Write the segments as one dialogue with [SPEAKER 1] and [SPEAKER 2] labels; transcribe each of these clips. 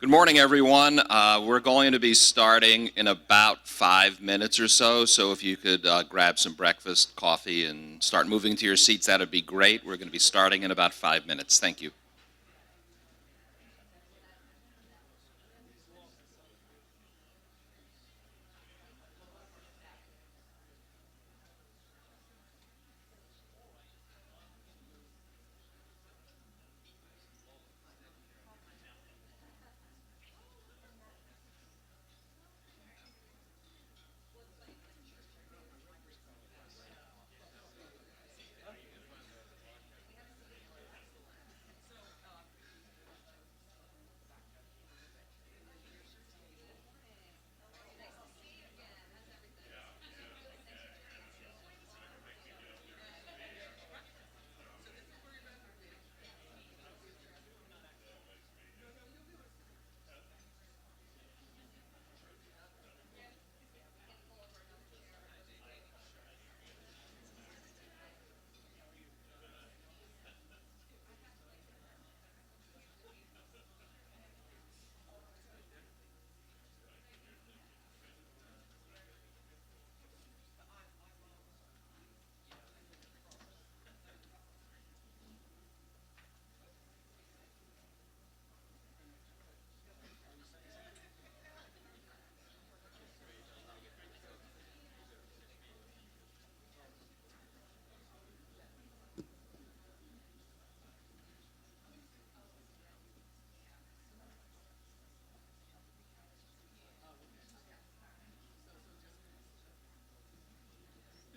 [SPEAKER 1] Good morning, everyone. We're going to be starting in about 5 minutes or so, so if you could grab some breakfast, coffee, and start moving to your seats, that would be great. We're going to be starting in about 5 minutes. Thank you.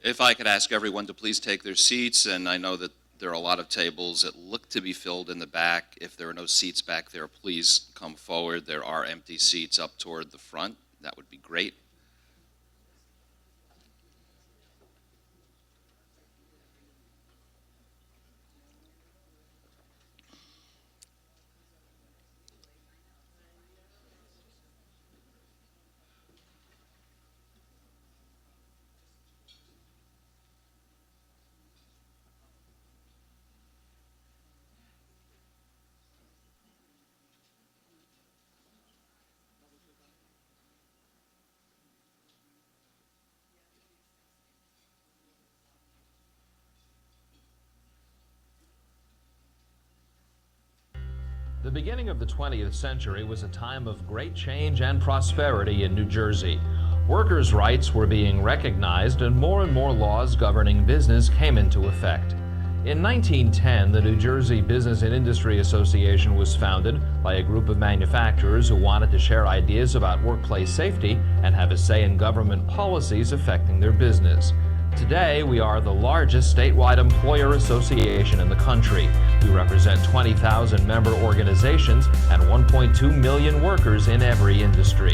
[SPEAKER 1] If I could ask everyone to please take their seats, and I know that there are a lot of tables that look to be filled in the back. If there are no seats back there, please come forward. There are empty seats up toward the front. That would be great.
[SPEAKER 2] The beginning of the 20th century was a time of great change and prosperity in New Jersey. Workers' rights were being recognized and more laws governing business came into effect. In 1910, the New Jersey Business and Industry Association was founded by a group of manufacturers who wanted to share ideas about workplace safety and have a say in government policies affecting their business. Today, we are the largest statewide employer association in the country. We represent 20,000 member organizations and 1.2 million workers in every industry.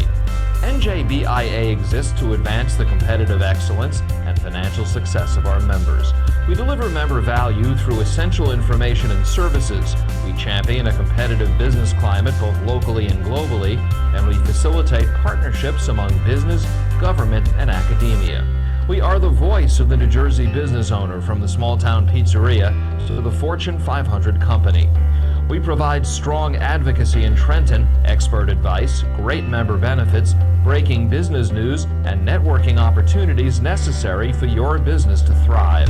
[SPEAKER 2] NJBIA exists to advance the competitive excellence and financial success of our members. We deliver member value through essential information and services. We champion a competitive business climate both locally and globally, and we facilitate partnerships among business, government, and academia. We are the voice of the New Jersey business owner, from the small-town pizzeria to the Fortune 500 company. We provide strong advocacy in Trenton, expert advice, great member benefits, breaking business news, and networking opportunities necessary for your business to thrive.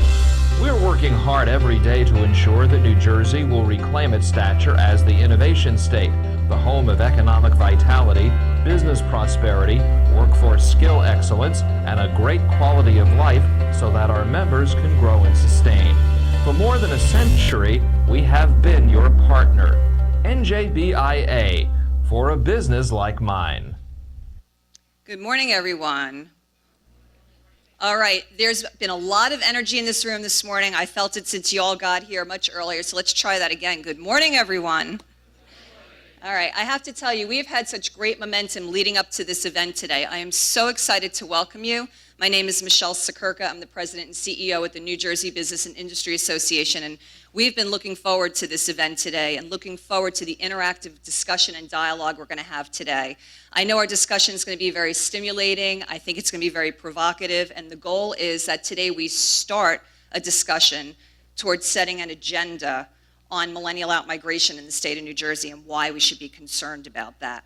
[SPEAKER 2] We're working hard every day to ensure that New Jersey will reclaim its stature as the innovation state, the home of economic vitality, business prosperity, workforce skill excellence, and a great quality of life so that our members can grow and sustain. For more than a century, we have been your partner. NJBIA, for a business like mine.
[SPEAKER 3] Good morning, everyone. All right, there's been a lot of energy in this room this morning. I felt it since you all got here much earlier, so let's try that again. Good morning, everyone. All right, I have to tell you, we've had such great momentum leading up to this event today. I am so excited to welcome you. My name is Michelle Sakurka. I'm the president and CEO at the New Jersey Business and Industry Association, and we've been looking forward to this event today and looking forward to the interactive discussion and dialogue we're going to have today. I know our discussion is going to be very stimulating. I think it's going to be very provocative, and the goal is that today we start a discussion towards setting an agenda on millennial outmigration in the state of New Jersey and why we should be concerned about that.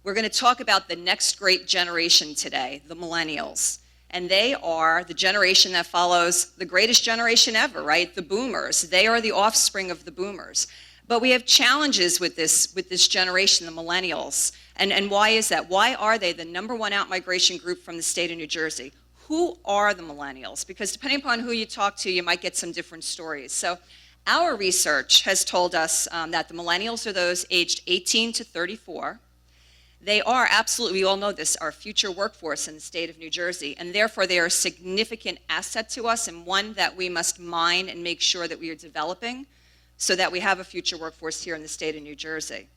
[SPEAKER 3] We're going to talk about the next great generation today, the millennials. And they are the generation that follows the greatest generation ever, right? The boomers. They are the offspring of the boomers. But we have challenges with this generation, the millennials. And why is that? Why are they the #1 out-migration group from the state of New Jersey? Who are the millennials? Because depending upon who you talk to, you might get some different stories. So our research has told us that the millennials are those aged 18 to 34. They are absolutely, we all know this, our future workforce in the state of New Jersey, and therefore they are a significant asset to us and one that we must mine and make sure that we are developing so that we have a future workforce here in the state of New Jersey.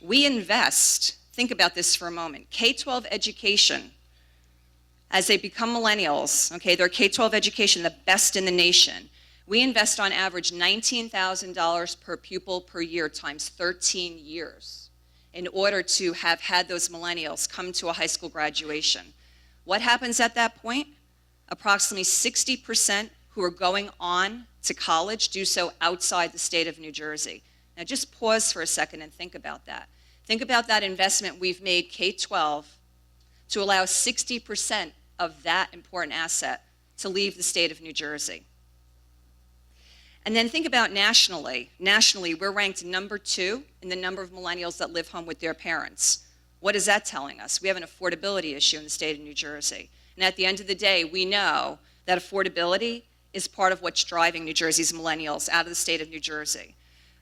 [SPEAKER 3] We invest, think about this for a moment, K-12 education, as they become millennials, okay, their K-12 education, the best in the nation. We invest on average $19,000 per pupil per year times 13 years. In order to have had those millennials come to a high school graduation. What happens at that point? Approximately 60% who are going on to college do so outside the state of New Jersey. Now just pause for a second and think about that. Think about that investment we've made K-12 to allow 60% of that important asset to leave the state of New Jersey. And then think about nationally. Nationally, we're ranked #2 in the number of millennials that live home with their parents. What is that telling us? We have an affordability issue in the state of New Jersey. And at the end of the day, we know that affordability is part of what's driving New Jersey's millennials out of the state of New Jersey.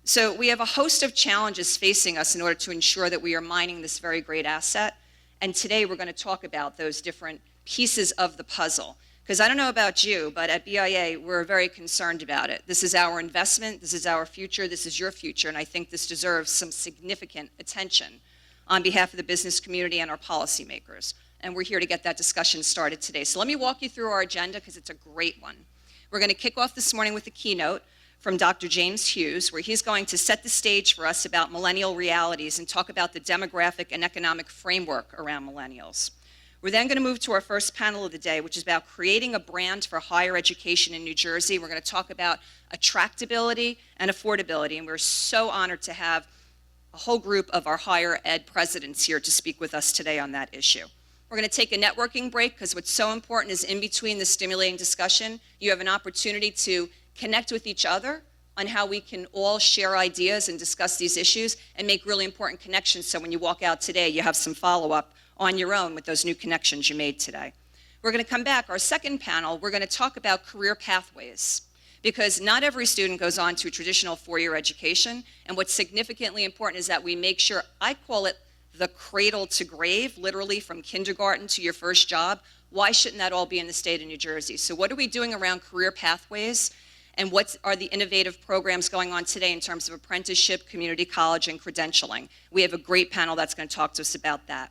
[SPEAKER 3] So we have a host of challenges facing us in order to ensure that we are mining this very great asset. And today we're going to talk about those different pieces of the puzzle. Because I don't know about you, but at BIA, we're very concerned about it. This is our investment, this is our future, this is your future, and I think this deserves some significant attention on behalf of the business community and our policymakers. And we're here to get that discussion started today. So let me walk you through our agenda because it's a great one. We're going to kick off this morning with a keynote from Dr. James Hughes, where he's going to set the stage for us about millennial realities and talk about the demographic and economic framework around millennials. We're then going to move to our first panel of the day, which is about creating a brand for higher education in New Jersey. We're going to talk about attractability and affordability, and we're so honored to have a whole group of our higher ed presidents here to speak with us today on that issue. We're going to take a networking break because what's so important is in between the stimulating discussion, you have an opportunity to connect with each other on how we can all share ideas and discuss these issues and make really important connections so when you walk out today, you have some follow-up on your own with those new connections you made today. We're going to come back. Our second panel, we're going to talk about career pathways because not every student goes on to a traditional four-year education, and what's significantly important is that we make sure, I call it the cradle to grave, literally from kindergarten to your first job. Why shouldn't that all be in the state of New Jersey? So what are we doing around career pathways, and what are the innovative programs going on today in terms of apprenticeship, community college, and credentialing? We have a great panel that's going to talk to us about that.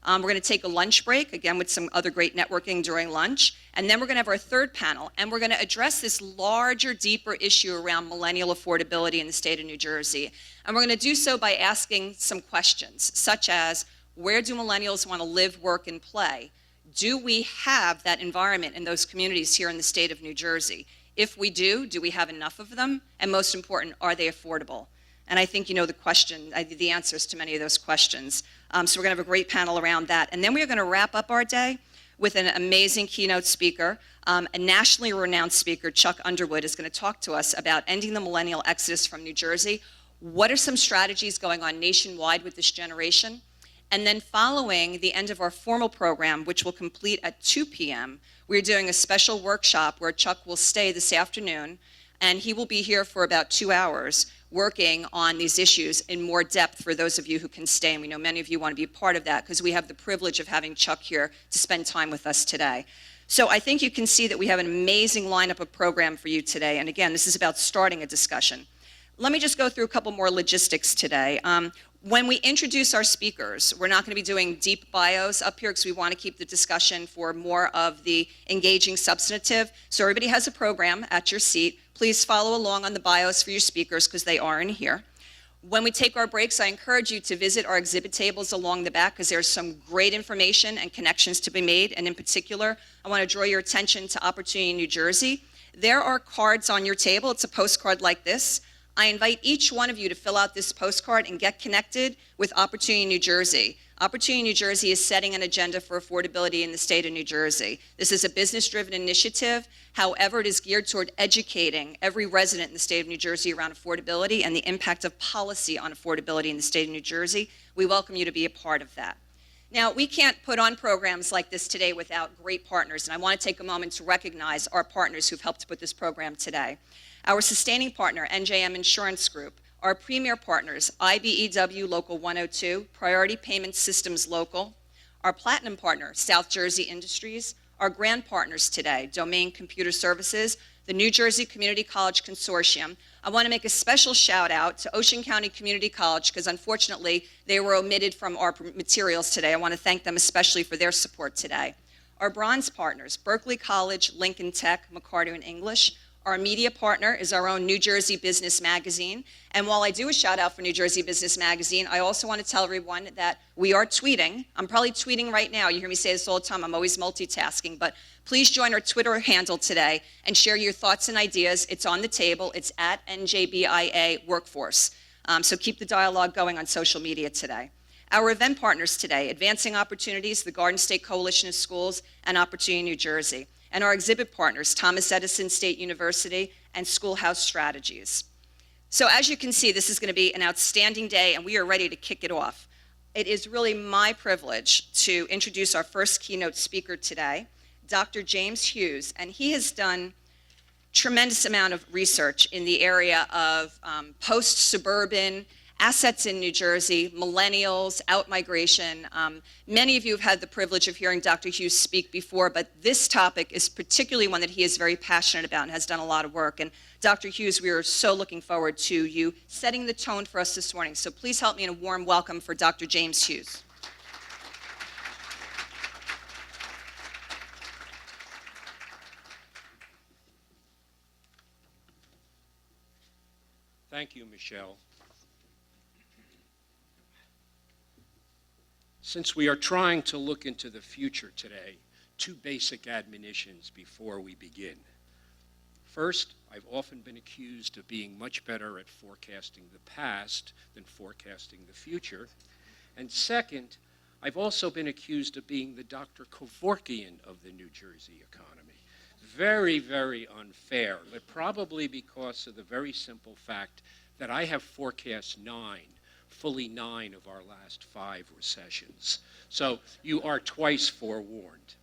[SPEAKER 3] We're going to take a lunch break, again with some other great networking during lunch, and then we're going to have our third panel, and we're going to address this larger, deeper issue around millennial affordability in the state of New Jersey. And we're going to do so by asking some questions, such as, where do millennials want to live, work, and play? Do we have that environment in those communities here in the state of New Jersey? If we do we have enough of them? And most important, are they affordable? And I think you know the answers to many of those questions. So we're going to have a great panel around that. And then we're going to wrap up our day with an amazing keynote speaker. A nationally renowned speaker, Chuck Underwood, is going to talk to us about ending the millennial exodus from New Jersey. What are some strategies going on nationwide with this generation? And then following the end of our formal program, which will complete at 2 p.m., we're doing a special workshop where Chuck will stay this afternoon, and he will be here for about 2 hours working on these issues in more depth for those of you who can stay, and we know many of you want to be a part of that because we have the privilege of having Chuck here to spend time with us today. So I think you can see that we have an amazing lineup of program for you today, and again, this is about starting a discussion. Let me just go through a couple more logistics today. When we introduce our speakers, we're not going to be doing deep bios up here because we want to keep the discussion for more of the engaging substantive. So everybody has a program at your seat. Please follow along on the bios for your speakers because they are in here. When we take our breaks, I encourage you to visit our exhibit tables along the back because there's some great information and connections to be made. And in particular, I want to draw your attention to Opportunity New Jersey. There are cards on your table. It's a postcard like this. I invite each one of you to fill out this postcard and get connected with Opportunity New Jersey. Opportunity New Jersey is setting an agenda for affordability in the state of New Jersey. This is a business-driven initiative. However, it is geared toward educating every resident in the state of New Jersey around affordability and the impact of policy on affordability in the state of New Jersey. We welcome you to be a part of that. Now, we can't put on programs like this today without great partners, and I want to take a moment to recognize our partners who've helped to put this program today. Our sustaining partner, NJM Insurance Group, our premier partners, IBEW Local 102, Priority Payment Systems Local, our platinum partner, South Jersey Industries, our grand partners today, Domain Computer Services, the New Jersey Community College Consortium. I want to make a special shout out to Ocean County Community College because unfortunately they were omitted from our materials today. I want to thank them especially for their support today. Our bronze partners, Berkeley College, Lincoln Tech, McCarter English. Our media partner is our own New Jersey Business Magazine. And while I do a shout out for New Jersey Business Magazine, I also want to tell everyone that we are tweeting. I'm probably tweeting right now. You hear me say this all the time. I'm always multitasking. But please join our Twitter handle today and share your thoughts and ideas. It's on the table. It's at NJBIA Workforce. So keep the dialogue going on social media today. Our event partners today, Advancing Opportunities, the Garden State Coalition of Schools, and Opportunity New Jersey. And our exhibit partners, Thomas Edison State University and Schoolhouse Strategies. So as you can see, this is going to be an outstanding day, and we are ready to kick it off. It is really my privilege to introduce our first keynote speaker today, Dr. James Hughes, and he has done tremendous amount of research in the area of post-suburban assets in New Jersey, millennials, outmigration. Many of you have had the privilege of hearing Dr. Hughes speak before, but this topic is particularly one that he is very passionate about and has done a lot of work. And Dr. Hughes, we are so looking forward to you setting the tone for us this morning. So please help me in a warm welcome for Dr. James Hughes.
[SPEAKER 4] Thank you, Michelle. Since we are trying to look into the future today, two basic admonitions before we begin. First, I've often been accused of being much better at forecasting the past than forecasting the future. And second, I've also been accused of being the Dr. Kevorkian of the New Jersey economy. Very, very unfair, but probably because of the very simple fact that I have forecast fully nine of our last 5 recessions. So you are twice forewarned.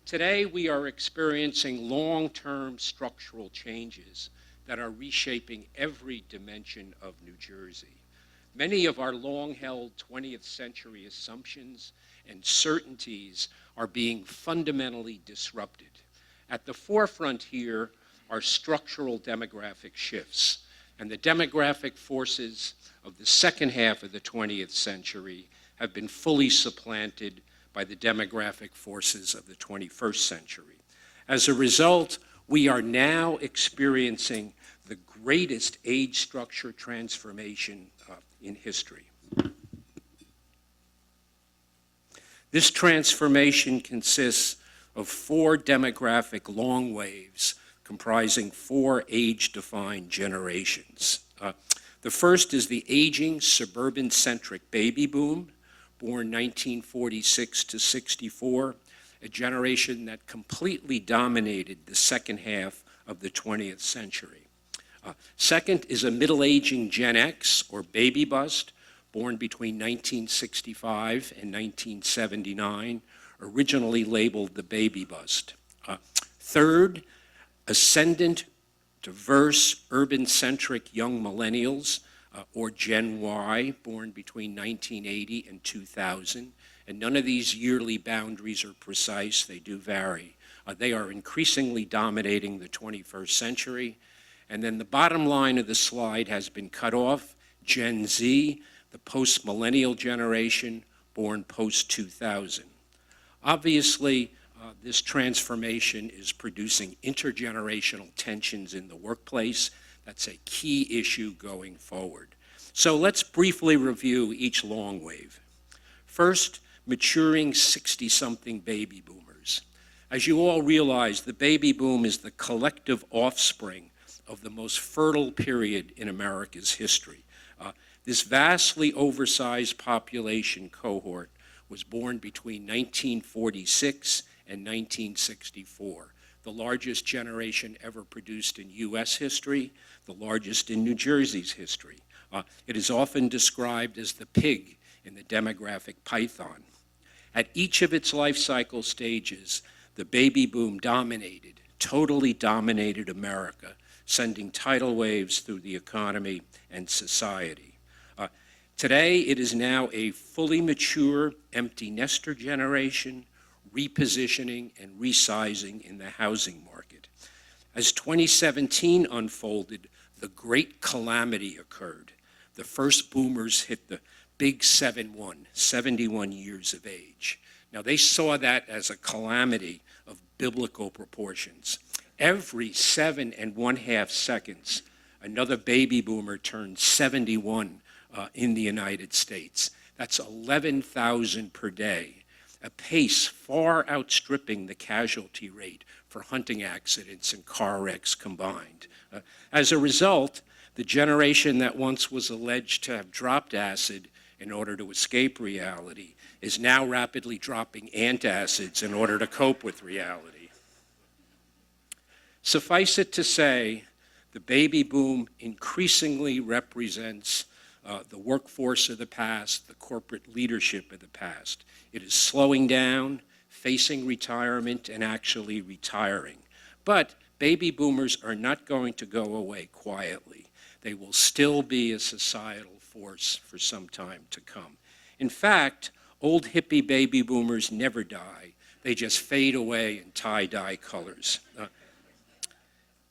[SPEAKER 4] Today we are experiencing long-term structural changes that are reshaping every dimension of New Jersey. Many of our long-held 20th century assumptions and certainties are being fundamentally disrupted. At the forefront here are structural demographic shifts, and the demographic forces of the second half of the 20th century have been fully supplanted by the demographic forces of the 21st century. As a result, we are now experiencing the greatest age structure transformation in history. This transformation consists of 4 demographic long waves comprising 4 age-defined generations. The first is the aging suburban-centric baby boom, born 1946 to 64, a generation that completely dominated the second half of the 20th century. Second is a middle-aging Gen X, or baby bust, born between 1965 and 1979, originally labeled the baby bust. Third, ascendant, diverse, urban-centric young millennials, or Gen Y, born between 1980 and 2000. And none of these yearly boundaries are precise, they do vary. They are increasingly dominating the 21st century. And then the bottom line of the slide has been cut off, Gen Z, the post-millennial generation, born post-2000. Obviously, this transformation is producing intergenerational tensions in the workplace. That's a key issue going forward. So let's briefly review each long wave. First, maturing 60-something baby boomers. As you all realize, the baby boom is the collective offspring of the most fertile period in America's history. This vastly oversized population cohort was born between 1946 and 1964, the largest generation ever produced in U.S. history, the largest in New Jersey's history. It is often described as the pig in the demographic python. At each of its life cycle stages, the baby boom totally dominated America, sending tidal waves through the economy and society. Today, it is now a fully mature empty nester generation, repositioning and resizing in the housing market. As 2017 unfolded, the great calamity occurred. The first boomers hit the big 7-1, 71 years of age. Now, they saw that as a calamity of biblical proportions. Every 7.5 seconds, another baby boomer turned 71 in the United States. That's 11,000 per day, a pace far outstripping the casualty rate for hunting accidents and car wrecks combined. As a result, the generation that once was alleged to have dropped acid in order to escape reality is now rapidly dropping antacids in order to cope with reality. Suffice it to say, the baby boom increasingly represents the workforce of the past, the corporate leadership of the past. It is slowing down, facing retirement, and actually retiring. But baby boomers are not going to go away quietly. They will still be a societal force for some time to come. In fact, old hippie baby boomers never die. They just fade away in tie-dye colors.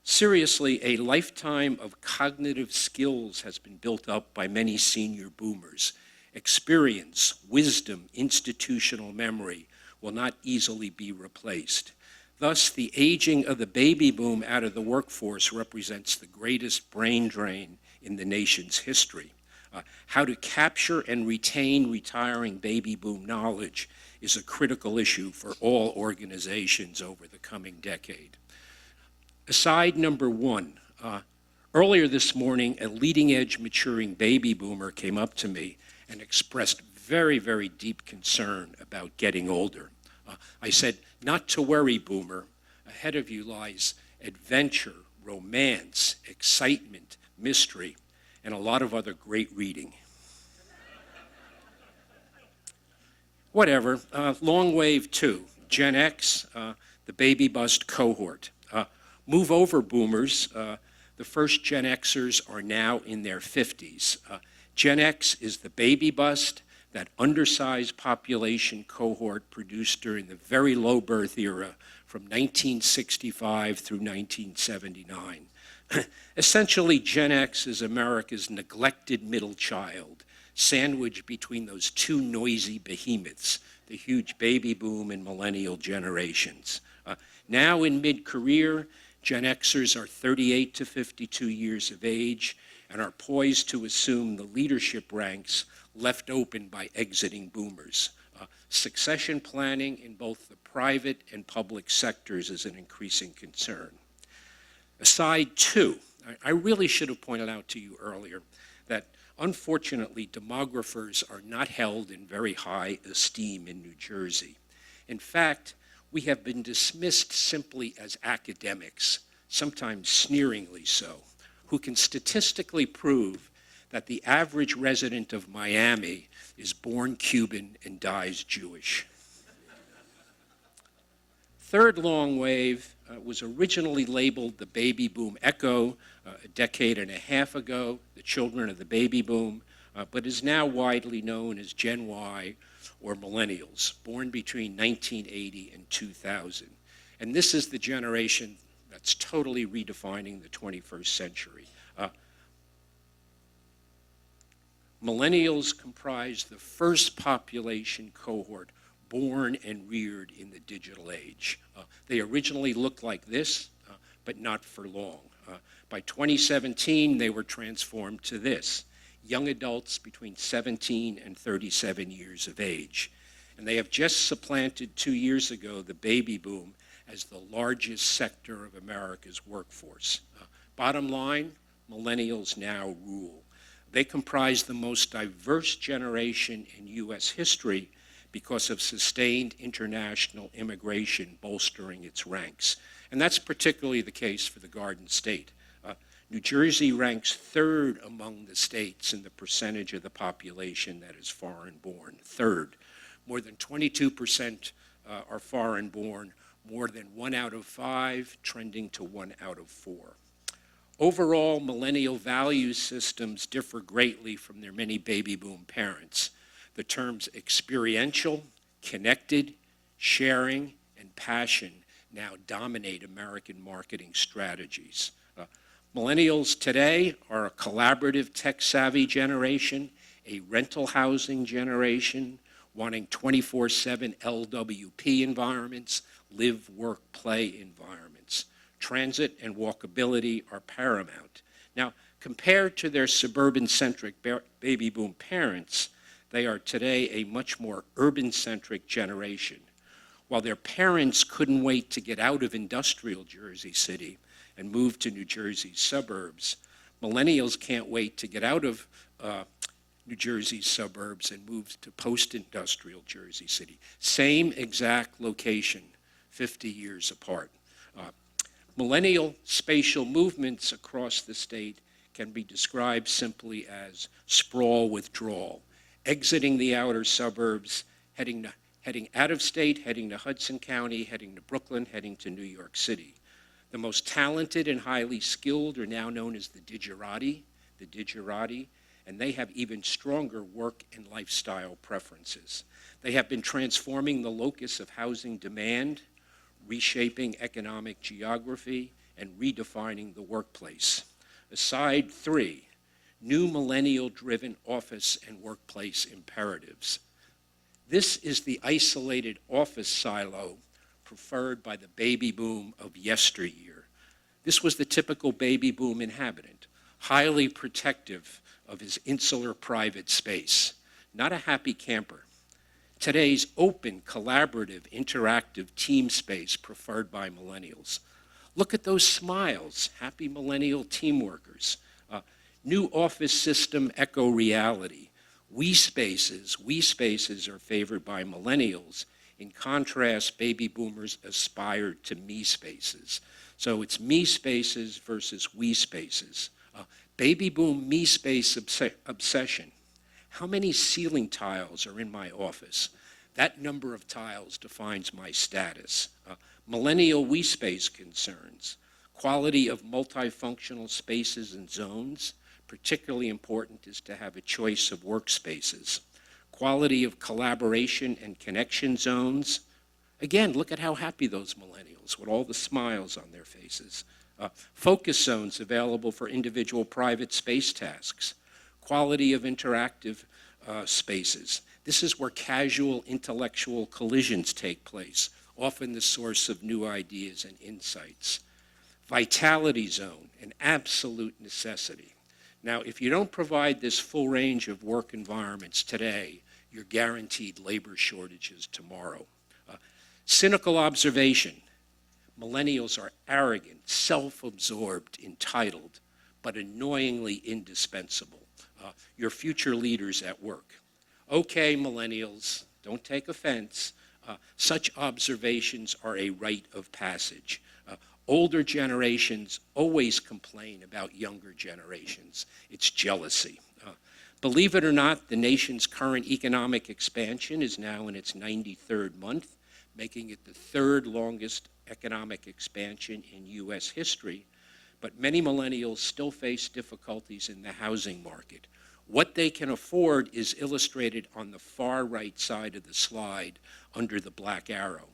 [SPEAKER 4] Seriously, a lifetime of cognitive skills has been built up by many senior boomers. Experience, wisdom, institutional memory will not easily be replaced. Thus, the aging of the baby boom out of the workforce represents the greatest brain drain in the nation's history. How to capture and retain retiring baby boom knowledge is a critical issue for all organizations over the coming decade. Aside number one, earlier this morning, a leading-edge maturing baby boomer came up to me and expressed very, very deep concern about getting older. I said, not to worry, boomer. Ahead of you lies adventure, romance, excitement, mystery, and a lot of other great reading. Whatever, long wave two, Gen X, the baby bust cohort. Move over, boomers. The first Gen Xers are now in their 50s. Gen X is the baby bust, that undersized population cohort produced during the very low birth era from 1965 through 1979. Essentially, Gen X is America's neglected middle child, sandwiched between those two noisy behemoths, the huge baby boom and millennial generations. Now in mid-career, Gen Xers are 38 to 52 years of age and are poised to assume the leadership ranks left open by exiting boomers. Succession planning in both the private and public sectors is an increasing concern. Aside two, I really should have pointed out to you earlier that unfortunately demographers are not held in very high esteem in New Jersey. In fact, we have been dismissed simply as academics, sometimes sneeringly so, who can statistically prove that the average resident of Miami is born Cuban and dies Jewish. Third long wave was originally labeled the baby boom echo a decade and a half ago, the children of the baby boom, but is now widely known as Gen Y or millennials, born between 1980 and 2000. And this is the generation that's totally redefining the 21st century. Millennials comprise the first population cohort born and reared in the digital age. They originally looked like this, but not for long. By 2017, they were transformed to this, young adults between 17 and 37 years of age. And they have just supplanted 2 years ago the baby boom as the largest sector of America's workforce. Bottom line, millennials now rule. They comprise the most diverse generation in U.S. history because of sustained international immigration bolstering its ranks. And that's particularly the case for the Garden State. New Jersey ranks third among the states in the percentage of the population that is foreign-born, third. More than 22% are foreign-born, more than 1 out of 5, trending to 1 out of 4. Overall, millennial value systems differ greatly from their many baby boom parents. The terms experiential, connected, sharing, and passion now dominate American marketing strategies. Millennials today are a collaborative, tech-savvy generation, a rental housing generation, wanting 24/7 LWP environments, live, work, play environments. Transit and walkability are paramount. Now, compared to their suburban-centric baby boom parents, they are today a much more urban-centric generation. While their parents couldn't wait to get out of industrial Jersey City and move to New Jersey's suburbs, millennials can't wait to get out of New Jersey's suburbs and move to post-industrial Jersey City. Same exact location, 50 years apart. Millennial spatial movements across the state can be described simply as sprawl withdrawal, exiting the outer suburbs, heading out of state, heading to Hudson County, heading to Brooklyn, heading to New York City. The most talented and highly skilled are now known as the digerati, and they have even stronger work and lifestyle preferences. They have been transforming the locus of housing demand, reshaping economic geography, and redefining the workplace. Aside 3, new millennial-driven office and workplace imperatives. This is the isolated office silo preferred by the baby boom of yesteryear. This was the typical baby boom inhabitant, highly protective of his insular private space, not a happy camper. Today's open, collaborative, interactive team space preferred by millennials. Look at those smiles, happy millennial team workers. New office system echo reality. We spaces are favored by millennials. In contrast, baby boomers aspired to me spaces. So it's me spaces versus we spaces. Baby boom me space obsession. How many ceiling tiles are in my office? That number of tiles defines my status. Millennial we space concerns. Quality of multifunctional spaces and zones. Particularly important is to have a choice of workspaces. Quality of collaboration and connection zones. Again, look at how happy those millennials with all the smiles on their faces. Focus zones available for individual private space tasks. Quality of interactive spaces. This is where casual intellectual collisions take place, often the source of new ideas and insights. Vitality zone, an absolute necessity. Now, if you don't provide this full range of work environments today, you're guaranteed labor shortages tomorrow. Cynical observation. Millennials are arrogant, self-absorbed, entitled, but annoyingly indispensable. Your future leaders at work. Okay, millennials, don't take offense. Such observations are a rite of passage. Older generations always complain about younger generations. It's jealousy. Believe it or not, the nation's current economic expansion is now in its 93rd month, making it the 3rd longest economic expansion in U.S. history. But many millennials still face difficulties in the housing market. What they can afford is illustrated on the far right side of the slide under the black arrow.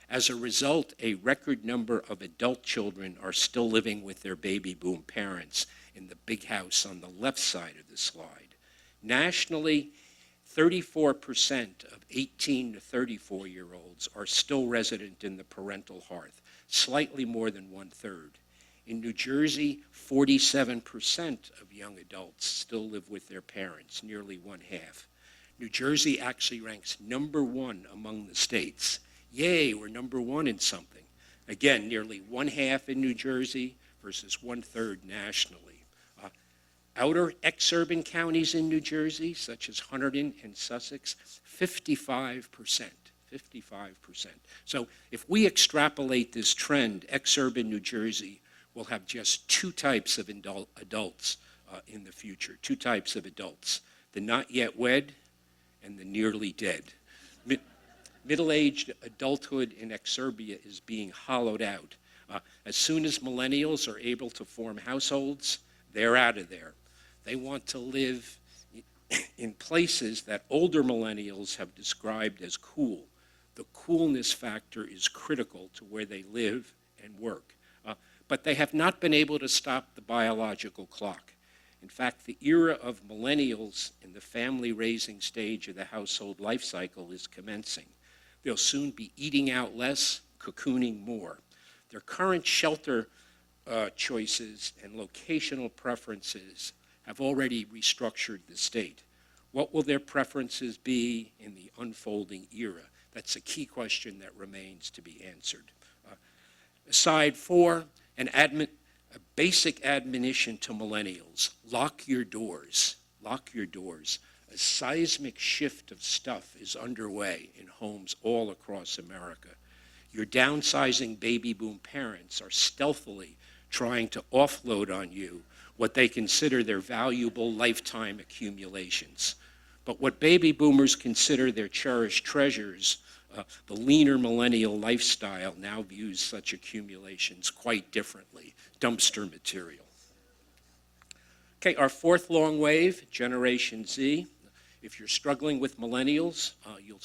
[SPEAKER 4] As a result, a record number of adult children are still living with their baby boom parents in the big house on the left side of the slide. Nationally, 34% of 18 to 34-year-olds are still resident in the parental hearth, slightly more than 1/3. In New Jersey, 47% of young adults still live with their parents, nearly 1/2. New Jersey actually ranks number 1 among the states. Yay, we're number 1 in something. Again, nearly 1/2 in New Jersey versus 1/3 nationally. outer exurban counties in New Jersey, such as Hunterdon and Sussex, 55%. 55%. So if we extrapolate this trend, exurban New Jersey will have just two types of adults in the future, two types of adults, the not yet wed and the nearly dead. Middle-aged adulthood in exurbia is being hollowed out. As soon as millennials are able to form households, they're out of there. They want to live in places that older millennials have described as cool. The coolness factor is critical to where they live and work. But they have not been able to stop the biological clock. In fact, the era of millennials in the family-raising stage of the household life cycle is commencing. They'll soon be eating out less, cocooning more. Their current shelter choices and locational preferences have already restructured the state. What will their preferences be in the unfolding era? That's a key question that remains to be answered. Aside for a basic admonition to millennials, lock your doors, lock your doors. A seismic shift of stuff is underway in homes all across America. Your downsizing baby boom parents are stealthily trying to offload on you what they consider their valuable lifetime accumulations. But what baby boomers consider their cherished treasures, the leaner millennial lifestyle now views such accumulations quite differently, dumpster material. Okay, our fourth long wave, Generation Z. If you're struggling with millennials, you'll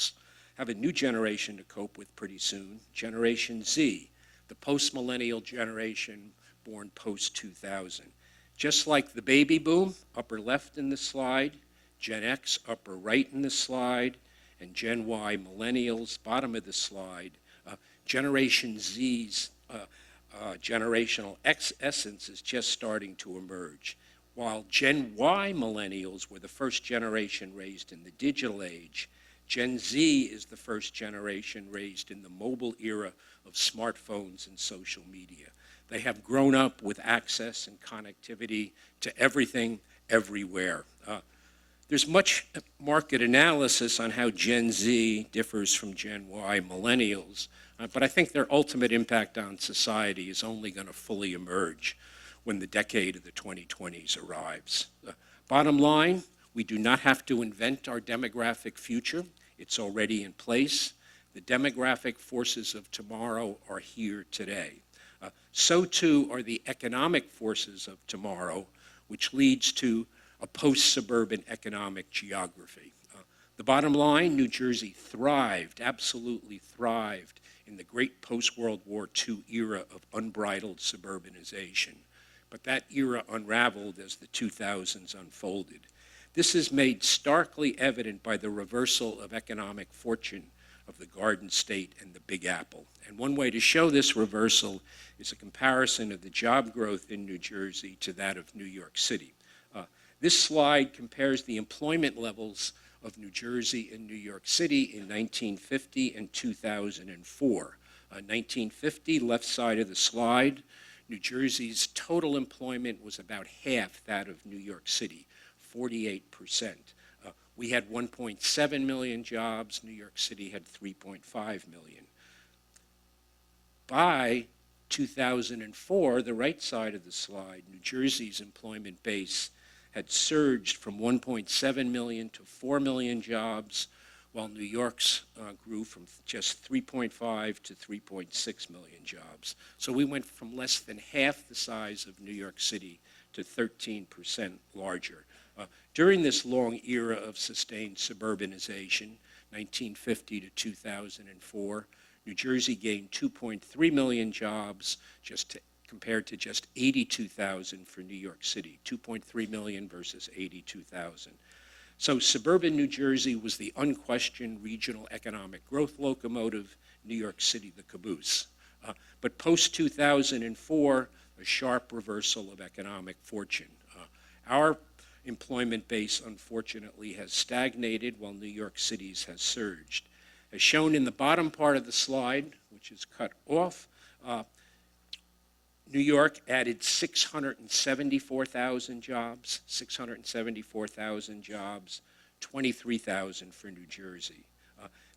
[SPEAKER 4] have a new generation to cope with pretty soon, Generation Z, the post-millennial generation born post-2000. Just like the baby boom, upper left in the slide, Gen X, upper right in the slide, and Gen Y, millennials, bottom of the slide, Generation Z's generational essence is just starting to emerge. While Gen Y millennials were the first generation raised in the digital age, Gen Z is the first generation raised in the mobile era of smartphones and social media. They have grown up with access and connectivity to everything, everywhere. There's much market analysis on how Gen Z differs from Gen Y millennials, but I think their ultimate impact on society is only going to fully emerge when the decade of the 2020s arrives. Bottom line, we do not have to invent our demographic future. It's already in place. The demographic forces of tomorrow are here today. So too are the economic forces of tomorrow, which leads to a post-suburban economic geography. The bottom line, New Jersey thrived, absolutely thrived, in the great post-World War II era of unbridled suburbanization. But that era unraveled as the 2000s unfolded. This is made starkly evident by the reversal of economic fortune of the Garden State and the Big Apple. And one way to show this reversal is a comparison of the job growth in New Jersey to that of New York City. This slide compares the employment levels of New Jersey and New York City in 1950 and 2004. 1950, left side of the slide, New Jersey's total employment was about half that of New York City, 48%. We had 1.7 million jobs. New York City had 3.5 million. By 2004, the right side of the slide, New Jersey's employment base had surged from 1.7 million to 4 million jobs, while New York's grew from just 3.5 to 3.6 million jobs. So we went from less than half the size of New York City to 13% larger. During this long era of sustained suburbanization, 1950 to 2004, New Jersey gained 2.3 million jobs compared to just 82,000 for New York City, 2.3 million versus 82,000. So suburban New Jersey was the unquestioned regional economic growth locomotive, New York City the caboose. But post-2004, a sharp reversal of economic fortune. Our employment base, unfortunately, has stagnated while New York City's has surged. As shown in the bottom part of the slide, which is cut off, New York added 674,000 jobs, 23,000 for New Jersey.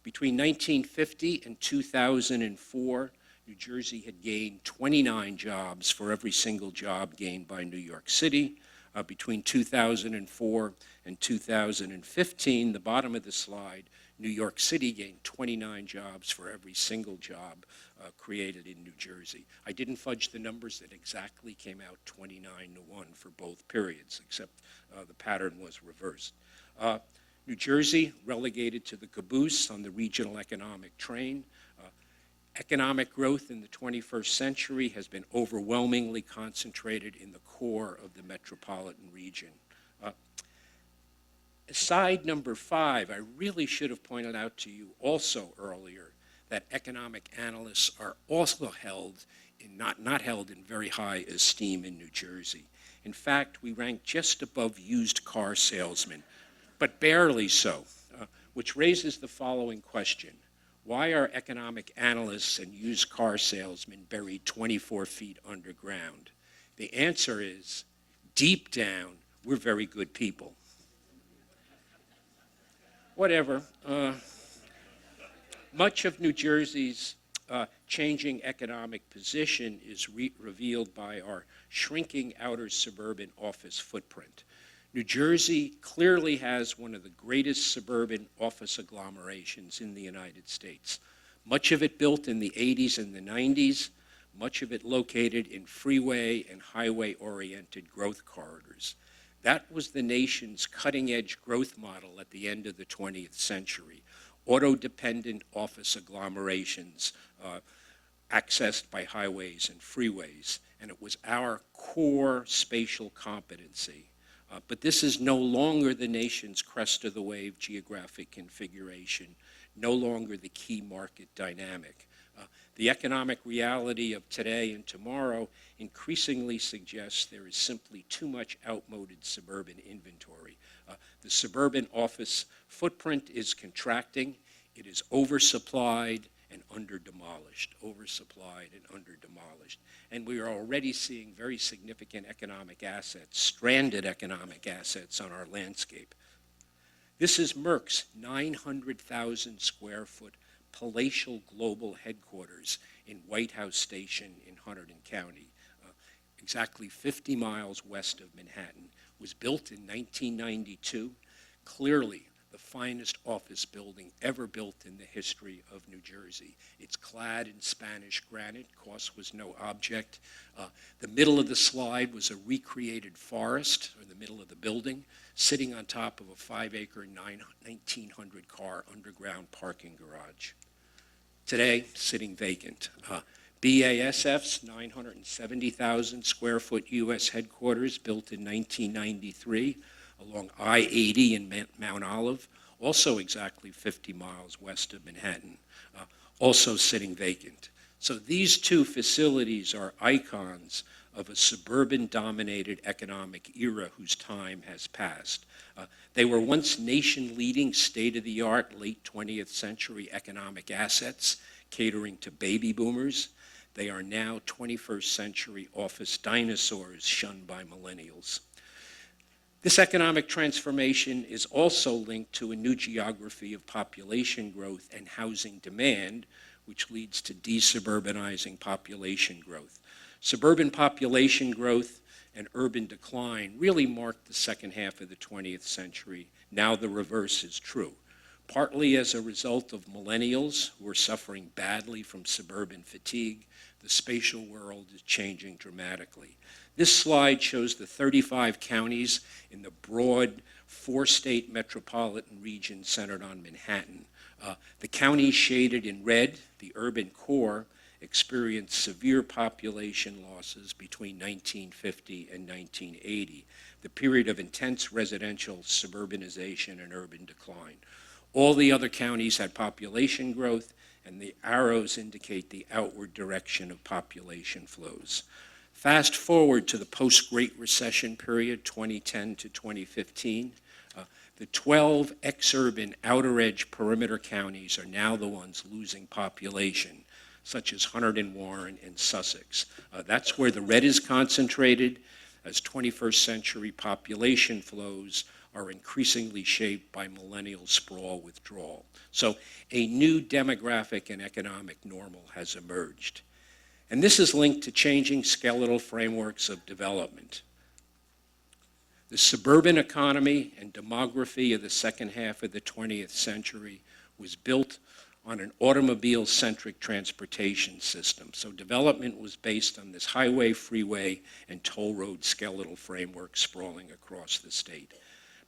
[SPEAKER 4] Between 1950 and 2004, New Jersey had gained 29 jobs for every single job gained by New York City. Between 2004 and 2015, the bottom of the slide, New York City gained 29 jobs for every single job created in New Jersey. I didn't fudge the numbers. That exactly came out 29-1 for both periods, except the pattern was reversed. New Jersey relegated to the caboose on the regional economic train. Economic growth in the 21st century has been overwhelmingly concentrated in the core of the metropolitan region. Aside number 5, I really should have pointed out to you also earlier that economic analysts are also held in not held in very high esteem in New Jersey. In fact, we rank just above used car salesmen, but barely so, which raises the following question. Why are economic analysts and used car salesmen buried 24 feet underground? The answer is, deep down, we're very good people. Whatever. Much of New Jersey's changing economic position is revealed by our shrinking outer suburban office footprint. New Jersey clearly has one of the greatest suburban office agglomerations in the United States. Much of it built in the 80s and the 90s, much of it located in freeway and highway-oriented growth corridors. That was the nation's cutting-edge growth model at the end of the 20th century. Auto-dependent office agglomerations accessed by highways and freeways, and it was our core spatial competency. But this is no longer the nation's crest-of-the-wave geographic configuration, no longer the key market dynamic. The economic reality of today and tomorrow increasingly suggests there is simply too much outmoded suburban inventory. The suburban office footprint is contracting. It is oversupplied and under-demolished, And we are already seeing very significant economic assets, stranded economic assets on our landscape. This is Merck's 900,000 square foot palatial global headquarters in White House Station in Hunterdon County, exactly 50 miles west of Manhattan. It was built in 1992, clearly the finest office building ever built in the history of New Jersey. It's clad in Spanish granite. Cost was no object. The middle of the slide was a recreated forest, or the middle of the building, sitting on top of a 5-acre, 1,900-car underground parking garage. Today, sitting vacant. BASF's 970,000 square foot U.S. headquarters, built in 1993 along I-80 in Mount Olive, also exactly 50 miles west of Manhattan, also sitting vacant. So these two facilities are icons of a suburban-dominated economic era whose time has passed. They were once nation-leading, state-of-the-art, late 20th century economic assets, catering to baby boomers. They are now 21st century office dinosaurs shunned by millennials. This economic transformation is also linked to a new geography of population growth and housing demand, which leads to desuburbanizing population growth. Suburban population growth and urban decline really marked the second half of the 20th century. Now the reverse is true, partly as a result of millennials who are suffering badly from suburban fatigue. The spatial world is changing dramatically. This slide shows the 35 counties in the broad 4-state metropolitan region centered on Manhattan. The counties shaded in red, the urban core, experienced severe population losses between 1950 and 1980, the period of intense residential suburbanization and urban decline. All the other counties had population growth, and the arrows indicate the outward direction of population flows. Fast forward to the post-Great Recession period, 2010 to 2015, the 12 exurban outer edge perimeter counties are now the ones losing population. such as Hunterdon, Warren, and Sussex. That's where the red is concentrated, as 21st century population flows are increasingly shaped by millennial sprawl withdrawal. So a new demographic and economic normal has emerged. And this is linked to changing skeletal frameworks of development. The suburban economy and demography of the second half of the 20th century was built on an automobile-centric transportation system. So development was based on this highway, freeway, and toll road skeletal framework sprawling across the state.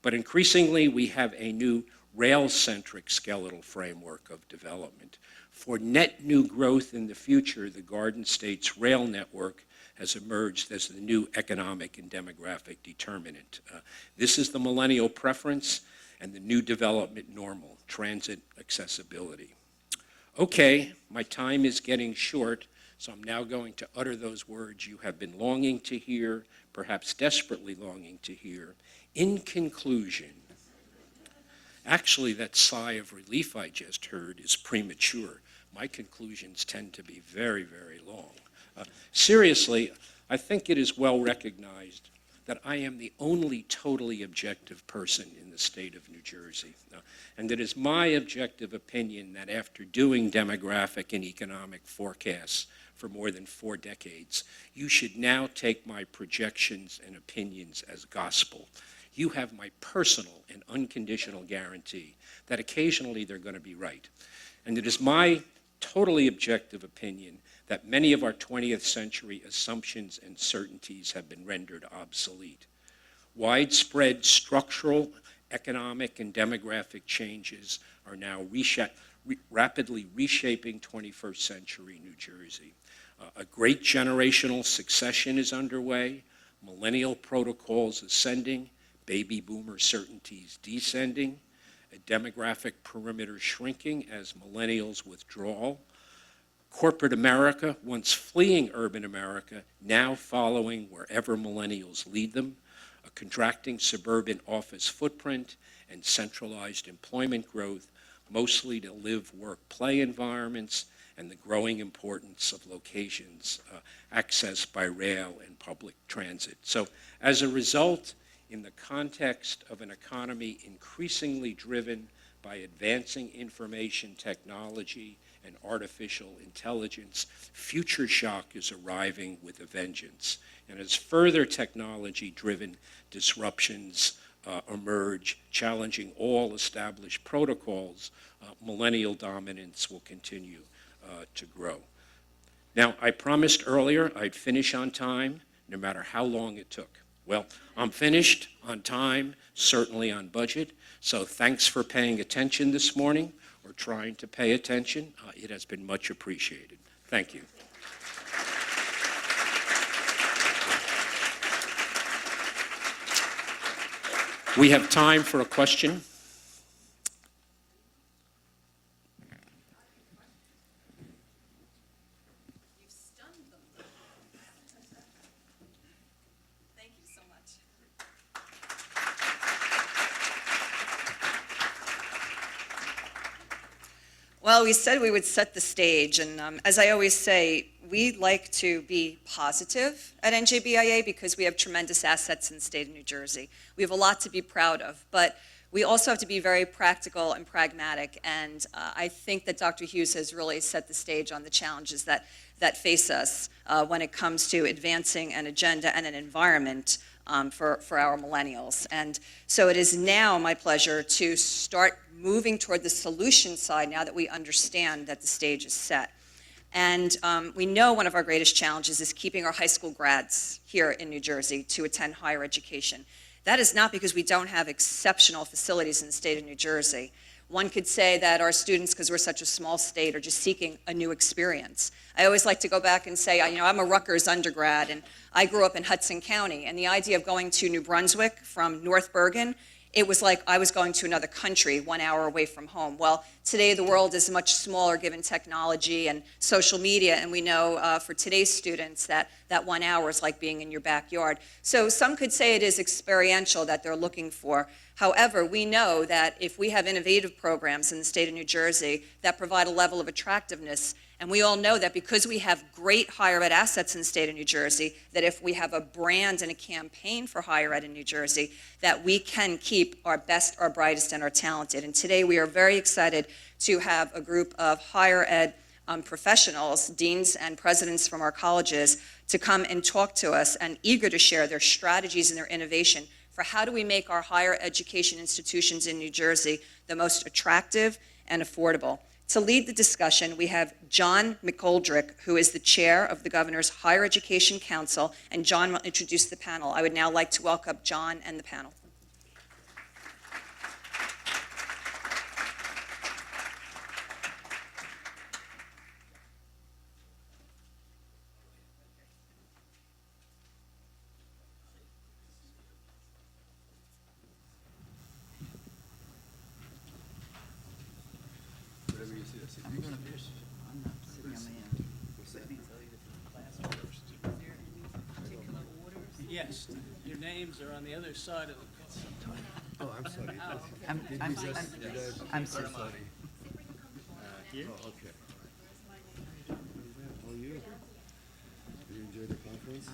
[SPEAKER 4] But increasingly, we have a new rail-centric skeletal framework of development. For net new growth in the future, the Garden State's rail network has emerged as the new economic and demographic determinant. This is the millennial preference and the new development normal, transit accessibility. Okay, my time is getting short, so I'm now going to utter those words you have been longing to hear, perhaps desperately longing to hear. In conclusion, actually that sigh of relief I just heard is premature. My conclusions tend to be very, very long. Seriously, I think it is well recognized that I am the only totally objective person in the state of New Jersey. And it is my objective opinion that after doing demographic and economic forecasts for more than 4 decades, you should now take my projections and opinions as gospel. You have my personal and unconditional guarantee that occasionally they're going to be right. And it is my totally objective opinion that many of our 20th century assumptions and certainties have been rendered obsolete. Widespread structural, economic, and demographic changes are now rapidly reshaping 21st century New Jersey. A great generational succession is underway, millennial protocols ascending, baby boomer certainties descending, a demographic perimeter shrinking as millennials withdraw, corporate America, once fleeing urban America, now following wherever millennials lead them, a contracting suburban office footprint, and centralized employment growth, mostly to live, work, play environments, and the growing importance of locations accessed by rail and public transit. So as a result, in the context of an economy increasingly driven by advancing information technology and artificial intelligence, future shock is arriving with a vengeance. And as further technology-driven disruptions emerge, challenging all established protocols, millennial dominance will continue to grow. Now, I promised earlier I'd finish on time, no matter how long it took. Well, I'm finished on time, certainly on budget, so thanks for paying attention this morning, or trying to pay attention. It has been much appreciated. Thank you. We have time for a question.
[SPEAKER 3] You've stunned them. Thank you so much. Well, we said we would set the stage, and as I always say, we like to be positive at NJBIA because we have tremendous assets in the state of New Jersey. We have a lot to be proud of, but we also have to be very practical and pragmatic, and I think that Dr. Hughes has really set the stage on the challenges that face us when it comes to advancing an agenda and an environment for our millennials. And so it is now my pleasure to start moving toward the solution side now that we understand that the stage is set. And we know one of our greatest challenges is keeping our high school grads here in New Jersey to attend higher education. That is not because we don't have exceptional facilities in the state of New Jersey. One could say that our students, because we're such a small state, are just seeking a new experience. I always like to go back and say, you know, I'm a Rutgers undergrad, and I grew up in Hudson County, and the idea of going to New Brunswick from North Bergen, it was like I was going to another country 1 hour away from home. Well, today the world is much smaller given technology and social media, and we know for today's students that 1 hour is like being in your backyard. So some could say it is experiential that they're looking for. However, we know that if we have innovative programs in the state of New Jersey that provide a level of attractiveness, and we all know that because we have great higher ed assets in the state of New Jersey, that if we have a brand and a campaign for higher ed in New Jersey, that we can keep our best, our brightest, and our talented. And today we are very excited to have a group of higher ed professionals, deans and presidents from our colleges, to come and talk to us and eager to share their strategies and their innovation for how do we make our higher education institutions in New Jersey the most attractive and affordable. To lead the discussion, we have John McGoldrick, who is the chair of the Governor's Higher Education Council, and John will introduce the panel. I would now like to welcome John and the panel.
[SPEAKER 5] Yes, your names are on the other side of the.
[SPEAKER 6] Oh, I'm sorry.
[SPEAKER 7] I'm so sorry.
[SPEAKER 6] Here? Oh, okay. How are you? Did you enjoy the conference?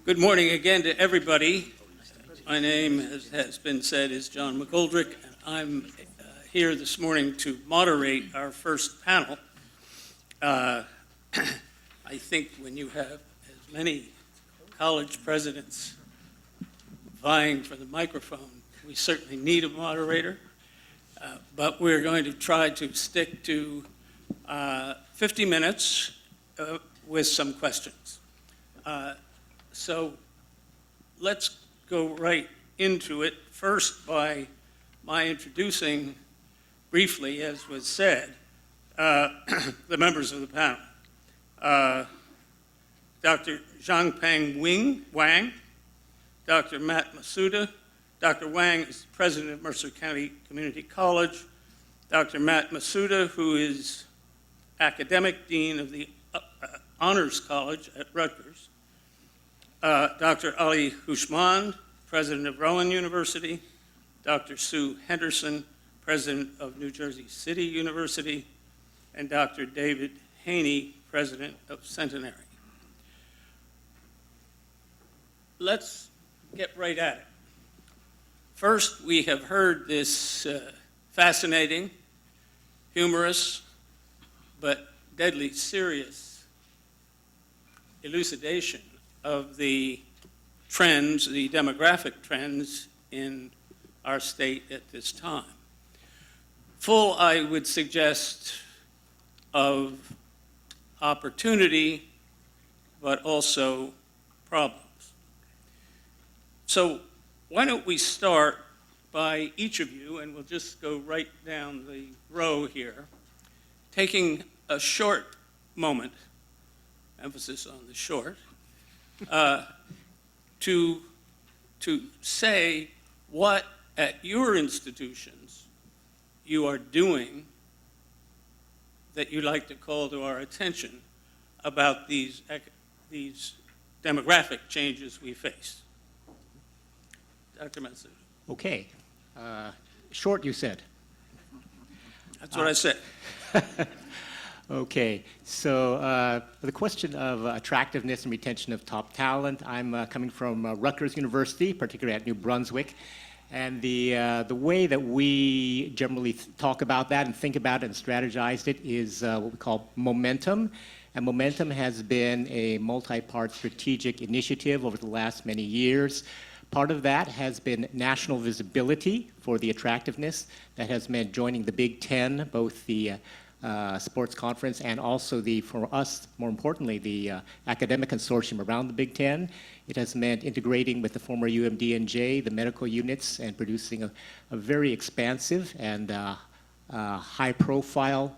[SPEAKER 5] Good morning again to everybody. My name, as has been said, is John McGoldrick, and I'm here this morning to moderate our first panel. I think when you have as many college presidents vying for the microphone, we certainly need a moderator, but we're going to try to stick to 50 minutes with some questions. So let's go right into it, first by my introducing briefly, as was said, the members of the panel. Dr. Zhangpeng Wang, Dr. Matt Masuda. Dr. Wang is the president of Mercer County Community College. Dr. Matt Masuda, who is academic dean of the Honors College at Rutgers. Dr. Ali Hushman, president of Rowan University. Dr. Sue Henderson, president of New Jersey City University. And Dr. David Haney, president of Centenary. Let's get right at it. First, we have heard this fascinating, humorous, but deadly serious elucidation of the trends, the demographic trends in our state at this time. Full, I would suggest, of opportunity, but also problems. So why don't we start by each of you, and we'll just go right down the row here, taking a short moment, emphasis on the short, to say what at your institutions you are doing that you'd like to call to our attention about these demographic changes we face. Dr. Matsuda.
[SPEAKER 7] Okay. Short, you said.
[SPEAKER 5] That's what I said.
[SPEAKER 7] Okay. So the question of attractiveness and retention of top talent, I'm coming from Rutgers University, particularly at New Brunswick. And the way that we generally talk about that and think about it and strategize it is what we call momentum. And momentum has been a multi-part strategic initiative over the last many years. Part of that has been national visibility for the attractiveness. That has meant joining the Big Ten, both the sports conference and also for us, more importantly, the academic consortium around the Big Ten. It has meant integrating with the former UMDNJ, the medical units, and producing a very expansive and high-profile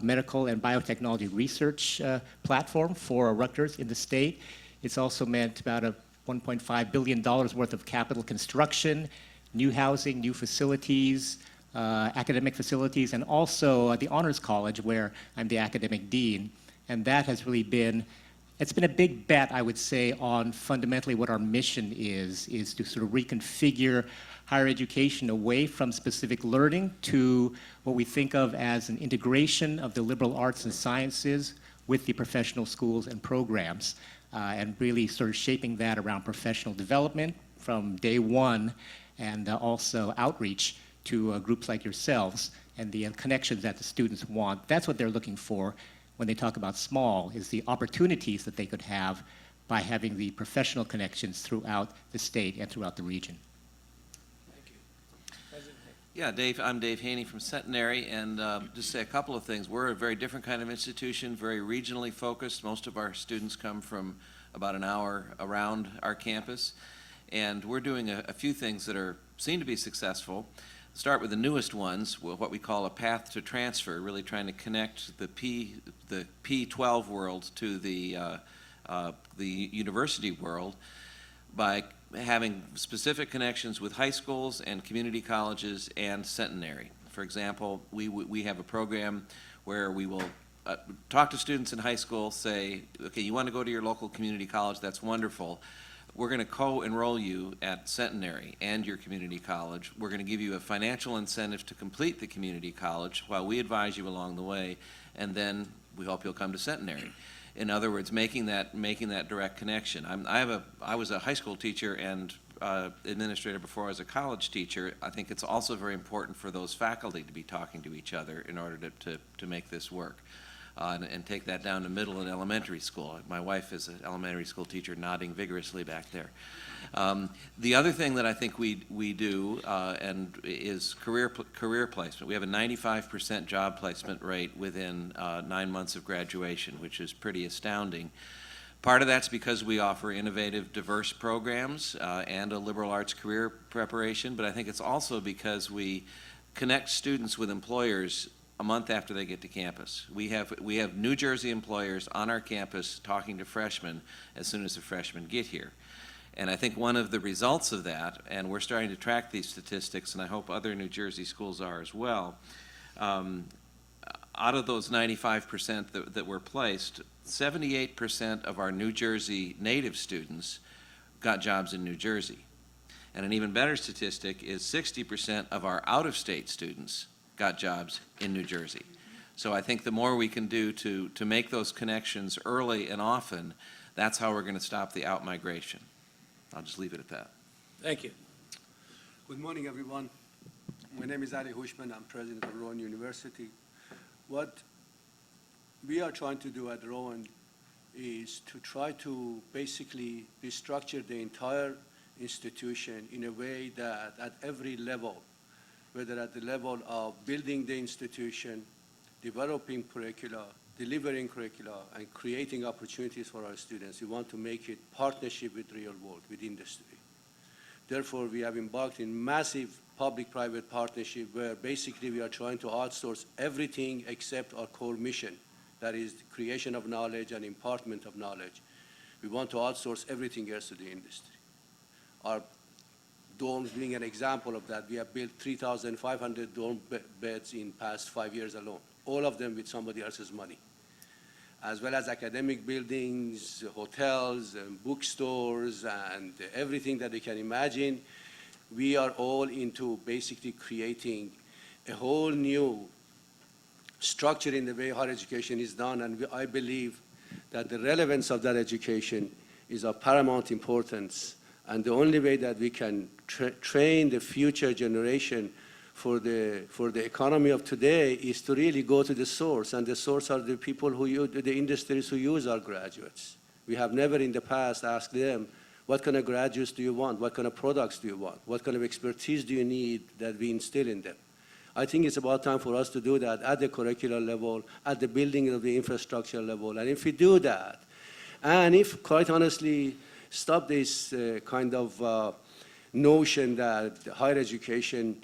[SPEAKER 7] medical and biotechnology research platform for Rutgers in the state. It's also meant about a $1.5 billion worth of capital construction, new housing, new facilities, academic facilities, and also the Honors College, where I'm the academic dean. And that has really been, it's been a big bet, I would say, on fundamentally what our mission is to sort of reconfigure higher education away from specific learning to what we think of as an integration of the liberal arts and sciences with the professional schools and programs, and really sort of shaping that around professional development from day one, and also outreach to groups like yourselves and the connections that the students want. That's what they're looking for when they talk about small, is the opportunities that they could have by having the professional connections throughout the state and throughout the region.
[SPEAKER 8] Yeah, Dave, I'm Dave Haney from Centenary, and just say a couple of things. We're a very different kind of institution, very regionally focused. Most of our students come from about an hour around our campus, and we're doing a few things that seem to be successful. Start with the newest ones, what we call a path to transfer, really trying to connect the P12 world to the university world by having specific connections with high schools and community colleges and Centenary. For example, we have a program where we will talk to students in high school, say, okay, you want to go to your local community college, that's wonderful. We're going to co-enroll you at Centenary and your community college. We're going to give you a financial incentive to complete the community college while we advise you along the way, and then we hope you'll come to Centenary. In other words, making that direct connection. I was a high school teacher and administrator before I was a college teacher. I think it's also very important for those faculty to be talking to each other in order to make this work. And take that down to middle and elementary school. My wife is an elementary school teacher, nodding vigorously back there. The other thing that I think we do and is career placement. We have a 95% job placement rate within 9 months of graduation, which is pretty astounding. Part of that's because we offer innovative, diverse programs and a liberal arts career preparation, but I think it's also because we connect students with employers a month after they get to campus. We have New Jersey employers on our campus talking to freshmen as soon as the freshmen get here. And I think one of the results of that, and we're starting to track these statistics, and I hope other New Jersey schools are as well, out of those 95% that were placed, 78% of our New Jersey native students got jobs in New Jersey. And an even better statistic is 60% of our out-of-state students got jobs in New Jersey. So I think the more we can do to make those connections early and often, that's how we're going to stop the out-migration. I'll just leave it at that.
[SPEAKER 5] Thank you.
[SPEAKER 6] Good morning, everyone. My name is Ali Hushman. I'm president of Rowan University. What we are trying to do at Rowan is to try to basically restructure the entire institution in a way that at every level, whether at the level of building the institution, developing curricula, delivering curricula, and creating opportunities for our students, we want to make it partnership with real world, with industry. Therefore, we have embarked in massive public-private partnership where basically we are trying to outsource everything except our core mission, that is the creation of knowledge and impartment of knowledge. We want to outsource everything else to the industry. Our dorms being an example of that. We have built 3,500 dorm beds in past 5 years alone, all of them with somebody else's money, as well as academic buildings, hotels, and bookstores, and everything that you can imagine. We are all into basically creating a whole new structure in the way higher education is done, and I believe that the relevance of that education is of paramount importance. And the only way that we can train the future generation for the economy of today is to really go to the source, and the source are the people the industries who use our graduates. We have never in the past asked them, what kind of graduates do you want? What kind of products do you want? What kind of expertise do you need that we instill in them? I think it's about time for us to do that at the curricular level, at the building of the infrastructure level. And if we do that, and if, quite honestly, stop this kind of notion that higher education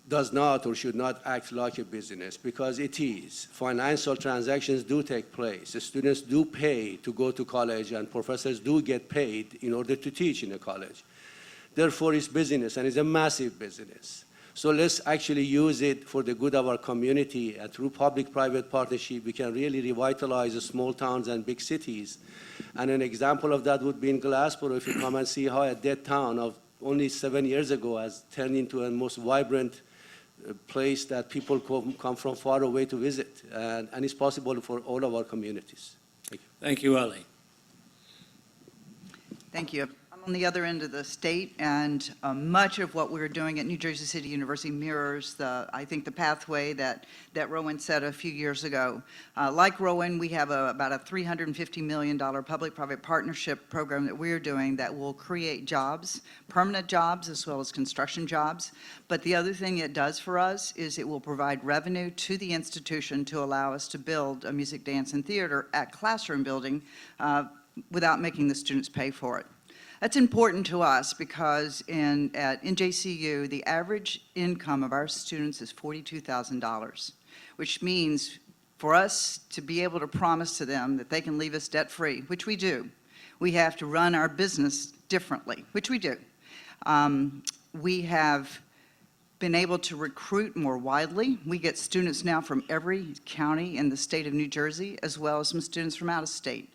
[SPEAKER 6] does not or should not act like a business, because it is. Financial transactions do take place. The students do pay to go to college, and professors do get paid in order to teach in a college. Therefore, it's business, and it's a massive business. So let's actually use it for the good of our community. And through public-private partnership, we can really revitalize small towns and big cities. And an example of that would be in Glassboro. If you come and see how a dead town of only 7 years ago has turned into a most vibrant place that people come from far away to visit. And it's possible for all of our communities. Thank you.
[SPEAKER 5] Thank you, Ali.
[SPEAKER 9] Thank you. I'm on the other end of the state, and much of what we're doing at New Jersey City University mirrors I think the pathway that Rowan set a few years ago. Like Rowan, we have about a $350 million public-private partnership program that we're doing that will create jobs, permanent jobs as well as construction jobs. But the other thing it does for us is it will provide revenue to the institution to allow us to build a music, dance, and theater at classroom building without making the students pay for it. That's important to us because in JCU, the average income of our students is $42,000, which means for us to be able to promise to them that they can leave us debt-free, which we do, we have to run our business differently, which we do. We have been able to recruit more widely. We get students now from every county in the state of New Jersey, as well as some students from out of state.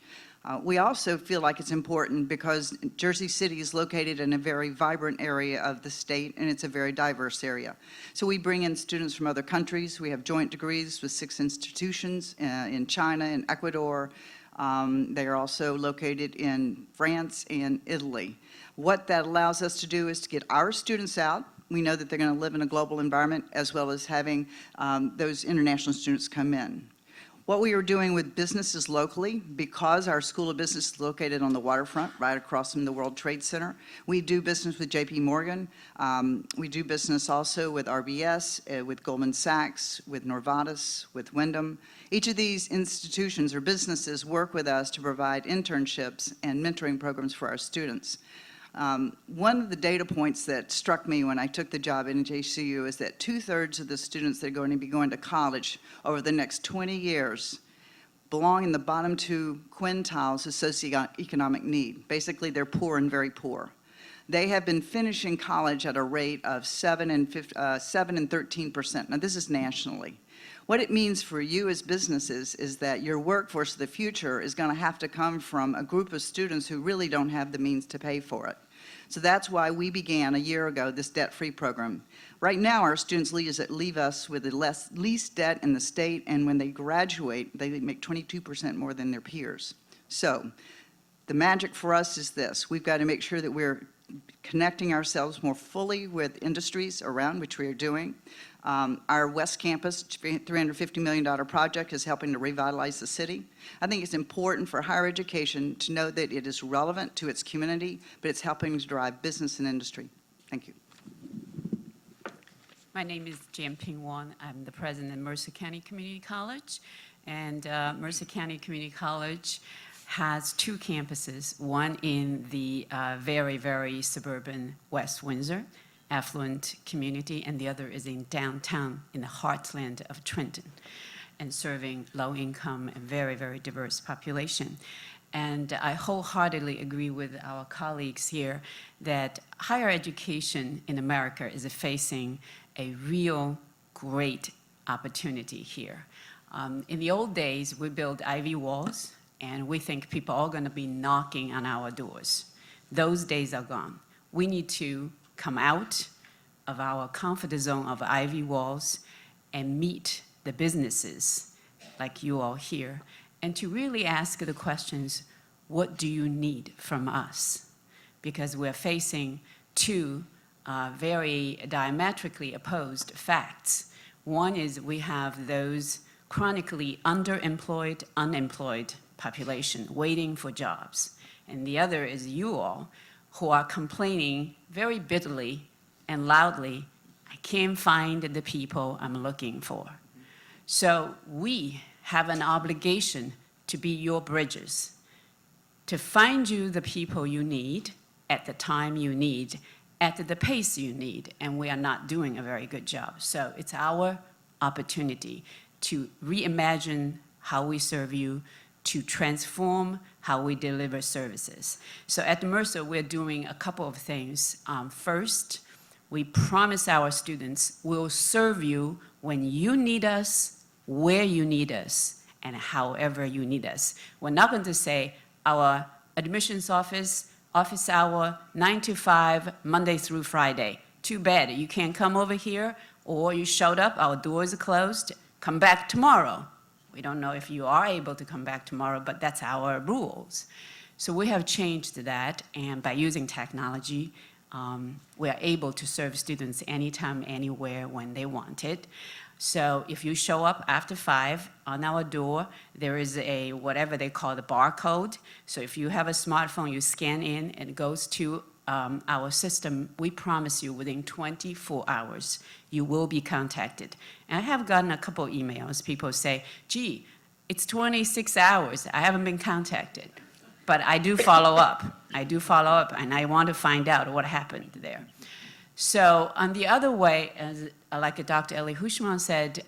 [SPEAKER 9] We also feel like it's important because Jersey City is located in a very vibrant area of the state, and it's a very diverse area. So we bring in students from other countries. We have joint degrees with 6 institutions in China and Ecuador. They are also located in France and Italy. What that allows us to do is to get our students out. We know that they're going to live in a global environment, as well as having those international students come in. What we are doing with businesses locally, because our School of Business is located on the waterfront, right across from the World Trade Center, we do business with JP Morgan. We do business also with RBS, with Goldman Sachs, with Novartis, with Wyndham. Each of these institutions or businesses work with us to provide internships and mentoring programs for our students. One of the data points that struck me when I took the job in JCU is that 2/3 of the students that are going to be going to college over the next 20 years belong in the bottom 2 quintiles of socioeconomic need. Basically, they're poor and very poor. They have been finishing college at a rate of 7 and 13%. Now, this is nationally. What it means for you as businesses is that your workforce of the future is going to have to come from a group of students who really don't have the means to pay for it. So that's why we began a year ago this debt-free program. Right now, our students leave us with the least debt in the state, and when they graduate, they make 22% more than their peers. So the magic for us is this. We've got to make sure that we're connecting ourselves more fully with industries around, which we are doing. Our West Campus $350 million project is helping to revitalize the city. I think it's important for higher education to know that it is relevant to its community, but it's helping to drive business and industry. Thank you.
[SPEAKER 10] My name is Jianping Wang. I'm the president of Mercer County Community College. And Mercer County Community College has 2 campuses, one in the very, very suburban West Windsor, affluent community, and the other is in downtown in the heartland of Trenton, and serving low-income and very, very diverse population. And I wholeheartedly agree with our colleagues here that higher education in America is facing a real great opportunity here. In the old days, we built ivy walls, and we think people are going to be knocking on our doors. Those days are gone. We need to come out of our comfort zone of ivy walls and meet the businesses like you all here, and to really ask the questions, what do you need from us? Because we're facing 2 very diametrically opposed facts. One is we have those chronically underemployed, unemployed population waiting for jobs. And the other is you all who are complaining very bitterly and loudly, I can't find the people I'm looking for. So we have an obligation to be your bridges, to find you the people you need at the time you need, at the pace you need, and we are not doing a very good job. So it's our opportunity to reimagine how we serve you, to transform how we deliver services. So at Mercer, we're doing a couple of things. First, We promise our students we'll serve you when you need us, where you need us, and however you need us. We're not going to say our admissions office hour, 9 to 5, Monday through Friday. Too bad, you can't come over here, or you showed up, our doors are closed, come back tomorrow. We don't know if you are able to come back tomorrow, but that's our rules. So we have changed that, and by using technology, we are able to serve students anytime, anywhere, when they want it. So if you show up after 5 on our door, there is a whatever they call the barcode. So if you have a smartphone, you scan in and it goes to our system. We promise you within 24 hours, you will be contacted. And I have gotten a couple emails. People say, gee, it's 26 hours. I haven't been contacted. But I do follow up. I do follow up, and I want to find out what happened there. So on the other way, as like Dr. Ellie Hushman said,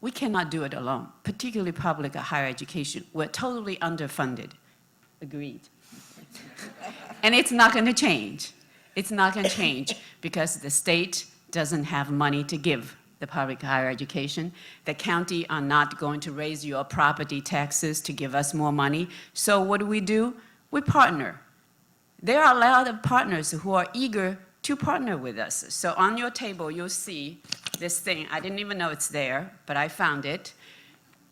[SPEAKER 10] we cannot do it alone, particularly public or higher education. We're totally underfunded. Agreed. And it's not going to change. It's not going to change because the state doesn't have money to give the public higher education. The county are not going to raise your property taxes to give us more money. So what do? We partner. There are a lot of partners who are eager to partner with us. So on your table, you'll see this thing. I didn't even know it's there, but I found it.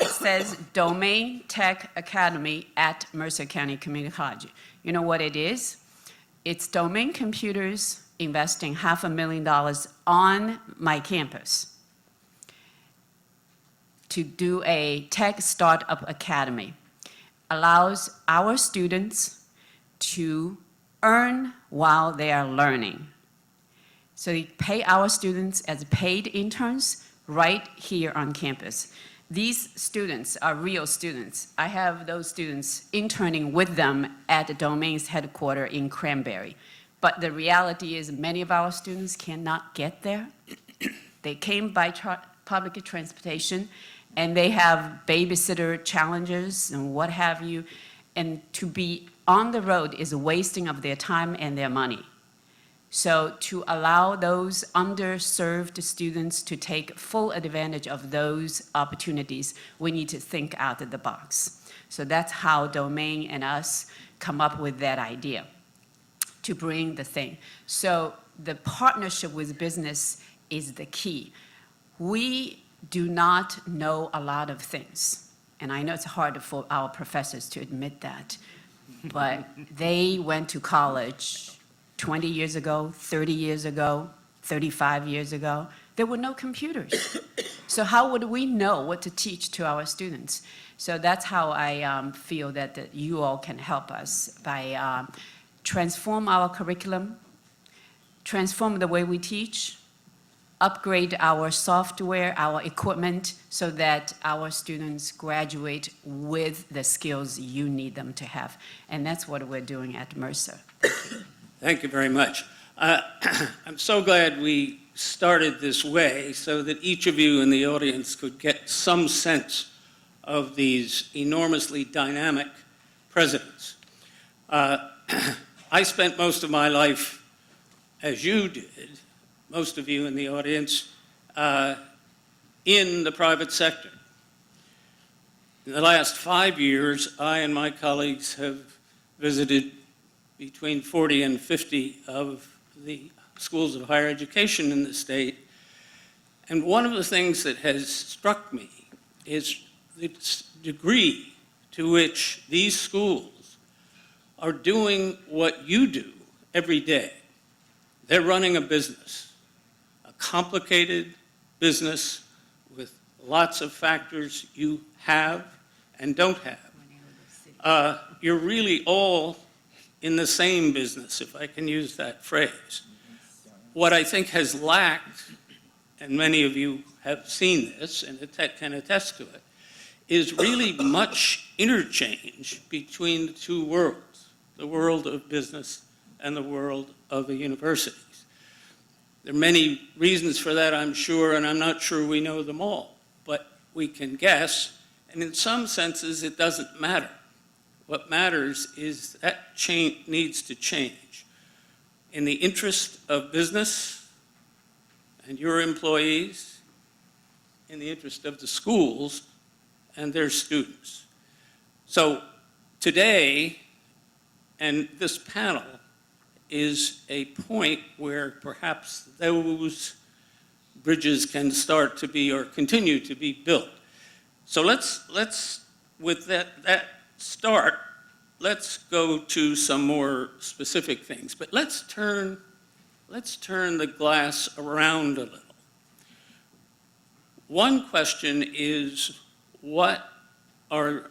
[SPEAKER 10] It says Domain Tech Academy at Mercer County Community College. You know what it is? It's Domain Computers investing $500,000 on my campus to do a tech startup academy. Allows our students to earn while they are learning. So we pay our students as paid interns right here on campus. These students are real students. I have those students interning with them at the Domain's headquarters in Cranberry. But the reality is many of our students cannot get there. They came by public transportation, and they have babysitter challenges and what have you. And to be on the road is a wasting of their time and their money. So to allow those underserved students to take full advantage of those opportunities, we need to think out of the box. So that's how Domain and us come up with that idea to bring the thing. So the partnership with business is the key. We do not know a lot of things. And I know it's hard for our professors to admit that, but they went to college 20 years ago, 30 years ago, 35 years ago. There were no computers. So how would we know what to teach to our students? So that's how I feel that you all can help us by transform our curriculum, transform the way we teach, upgrade our software, our equipment, so that our students graduate with the skills you need them to have. And that's what we're doing at Mercer.
[SPEAKER 5] Thank you very much. I'm so glad we started this way so that each of you in the audience could get some sense of these enormously dynamic presidents. I spent most of my life, as you did, most of you in the audience, in the private sector. In the last 5 years, I and my colleagues have visited between 40 and 50 of the schools of higher education in the state. And one of the things that has struck me is the degree to which these schools are doing what you do every day. They're running a business, a complicated business with lots of factors you have and don't have. You're really all in the same business, if I can use that phrase. What I think has lacked, and many of you have seen this and can attest to it, is really much interchange between the two worlds, the world of business and the world of the universities. There are many reasons for that, I'm sure, and I'm not sure we know them all, but we can guess, and in some senses it doesn't matter. What matters is that change needs to change in the interest of business and your employees, in the interest of the schools and their students. So today, and this panel is a point where perhaps those bridges can start to be or continue to be built. So let's with that start, let's go to some more specific things. But let's turn the glass around a little. One question is, what are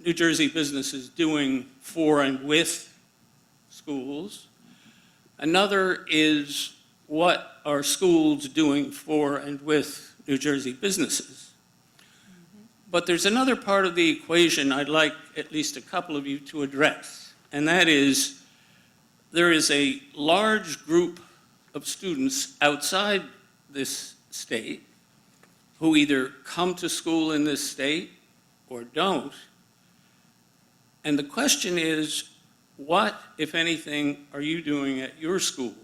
[SPEAKER 5] New Jersey businesses doing for and with schools? Another is, what are schools doing for and with New Jersey businesses? But there's another part of the equation I'd like at least a couple of you to address, and that is, there is a large group of students outside this state who either come to school in this state or don't. And the question is, what, if anything, are you doing at your school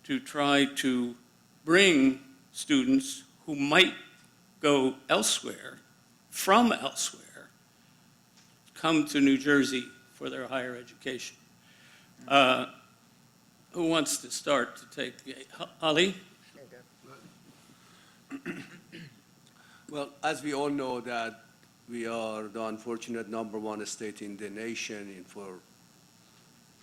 [SPEAKER 5] to try to bring students who might go elsewhere, from elsewhere, come to New Jersey for their higher education? Who wants to start to take, Ali?
[SPEAKER 6] Well, as we all know that we are the unfortunate #1 state in the nation for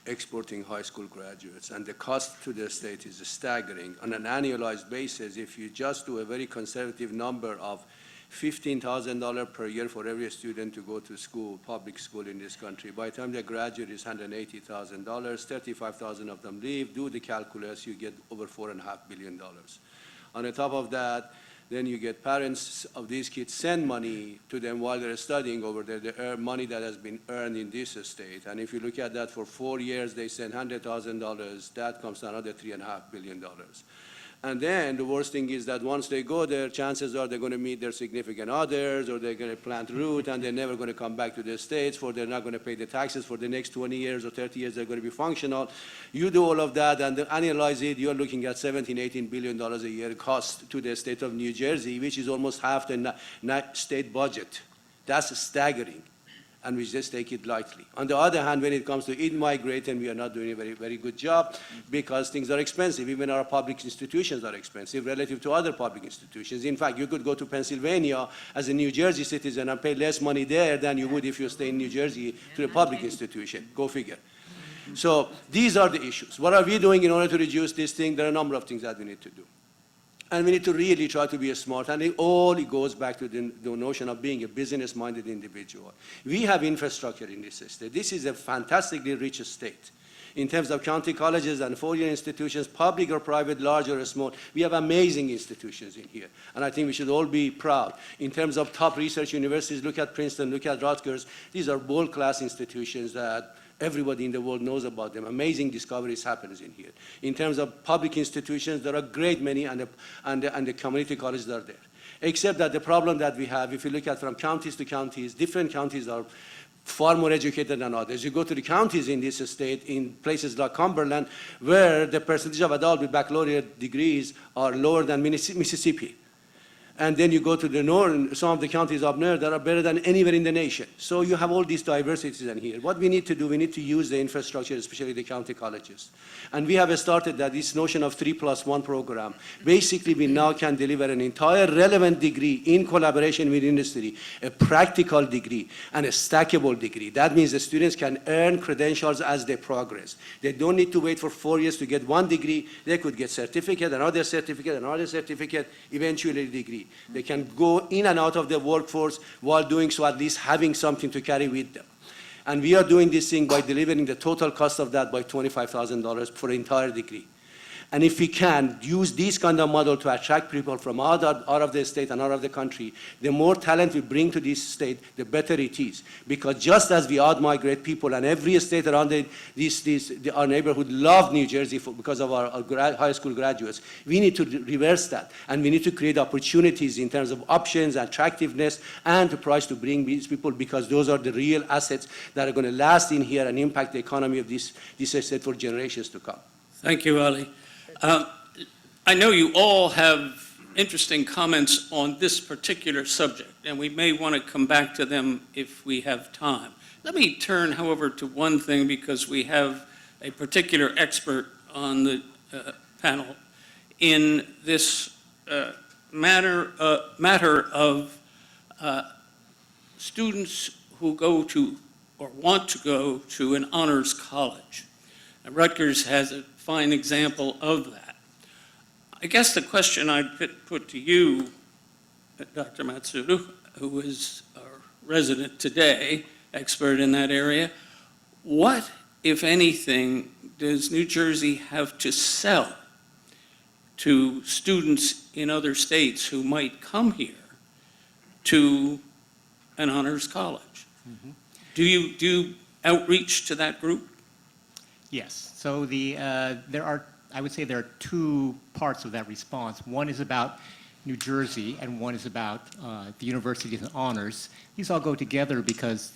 [SPEAKER 6] exporting high school graduates, and the cost to the state is staggering. On an annualized basis, if you just do a very conservative number of $15,000 per year for every student to go to school, public school in this country, by the time they graduate is $180,000, 35,000 of them leave, do the calculus, you get over $4.5 billion. On the top of that, then you get parents of these kids send money to them while they're studying over there. They earn money that has been earned in this state. And if you look at that for 4 years, they send $100,000. That comes to another $3.5 billion. And then the worst thing is that once they go there, chances are they're going to meet their significant others, or they're going to plant root, and they're never going to come back to their states, for they're not going to pay the taxes for the next 20 years or 30 years. They're going to be functional. You do all of that and analyze it, you're looking at $17–18 billion a year cost to the state of New Jersey, which is almost half the state budget. That's staggering. And we just take it lightly. On the other hand, when it comes to in-migrating, we are not doing a very, very good job because things are expensive. Even our public institutions are expensive relative to other public institutions. In fact, you could go to Pennsylvania as a New Jersey citizen and pay less money there than you would if you stay in New Jersey to a public institution. Go figure. So these are the issues. What are we doing in order to reduce this thing? There are a number of things that we need to do. And we need to really try to be smart. And it goes back to the notion of being a business-minded individual. We have infrastructure in this state. This is a fantastically rich state. In terms of county colleges and four-year institutions, public or private, large or small, we have amazing institutions in here. And I think we should all be proud. In terms of top research universities, look at Princeton, look at Rutgers. These are world-class institutions that everybody in the world knows about them. Amazing discoveries happens in here. In terms of public institutions, there are a great many, and the community colleges are there. Except that the problem that we have, if you look at from counties to counties, different counties are far more educated than others. You go to the counties in this state, in places like Cumberland, where the percentage of adults with baccalaureate degrees are lower than Mississippi. And then you go to the north, some of the counties up there that are better than anywhere in the nation. So you have all these diversities in here. What we need to do, we need to use the infrastructure, especially the county colleges. And we have started this notion of 3+1 program. Basically, we now can deliver an entire relevant degree in collaboration with industry, a practical degree, and a stackable degree. That means the students can earn credentials as they progress. They don't need to wait for 4 years to get one degree. They could get certificate, another certificate, another certificate, eventually a degree. They can go in and out of the workforce while doing so, at least having something to carry with them. And we are doing this thing by delivering the total cost of that by $25,000 for an entire degree. And if we can use this kind of model to attract people from out of the state and out of the country, the more talent we bring to this state, the better it is. Because just as we out-migrate people, and every state around our neighborhood love New Jersey because of our high school graduates, we need to reverse that. And we need to create opportunities in terms of options, attractiveness, and the price to bring these people, because those are the real assets that are going to last in here and impact the economy of this state for generations to come.
[SPEAKER 5] Thank you, Ali. I know you all have interesting comments on this particular subject, and we may want to come back to them if we have time. Let me turn, however, to one thing, because we have a particular expert on the panel in this matter of students who go to or want to go to an honors college. And Rutgers has a fine example of that. I guess the question I'd put to you, Dr. Matsuda, who is our resident today, expert in that area, what, if anything, does New Jersey have to sell to students in other states who might come here to an honors college?
[SPEAKER 7] Mm-hmm.
[SPEAKER 5] Do you outreach to that group?
[SPEAKER 7] Yes. So I would say there are two parts of that response. One is about New Jersey, and one is about the universities and honors. These all go together because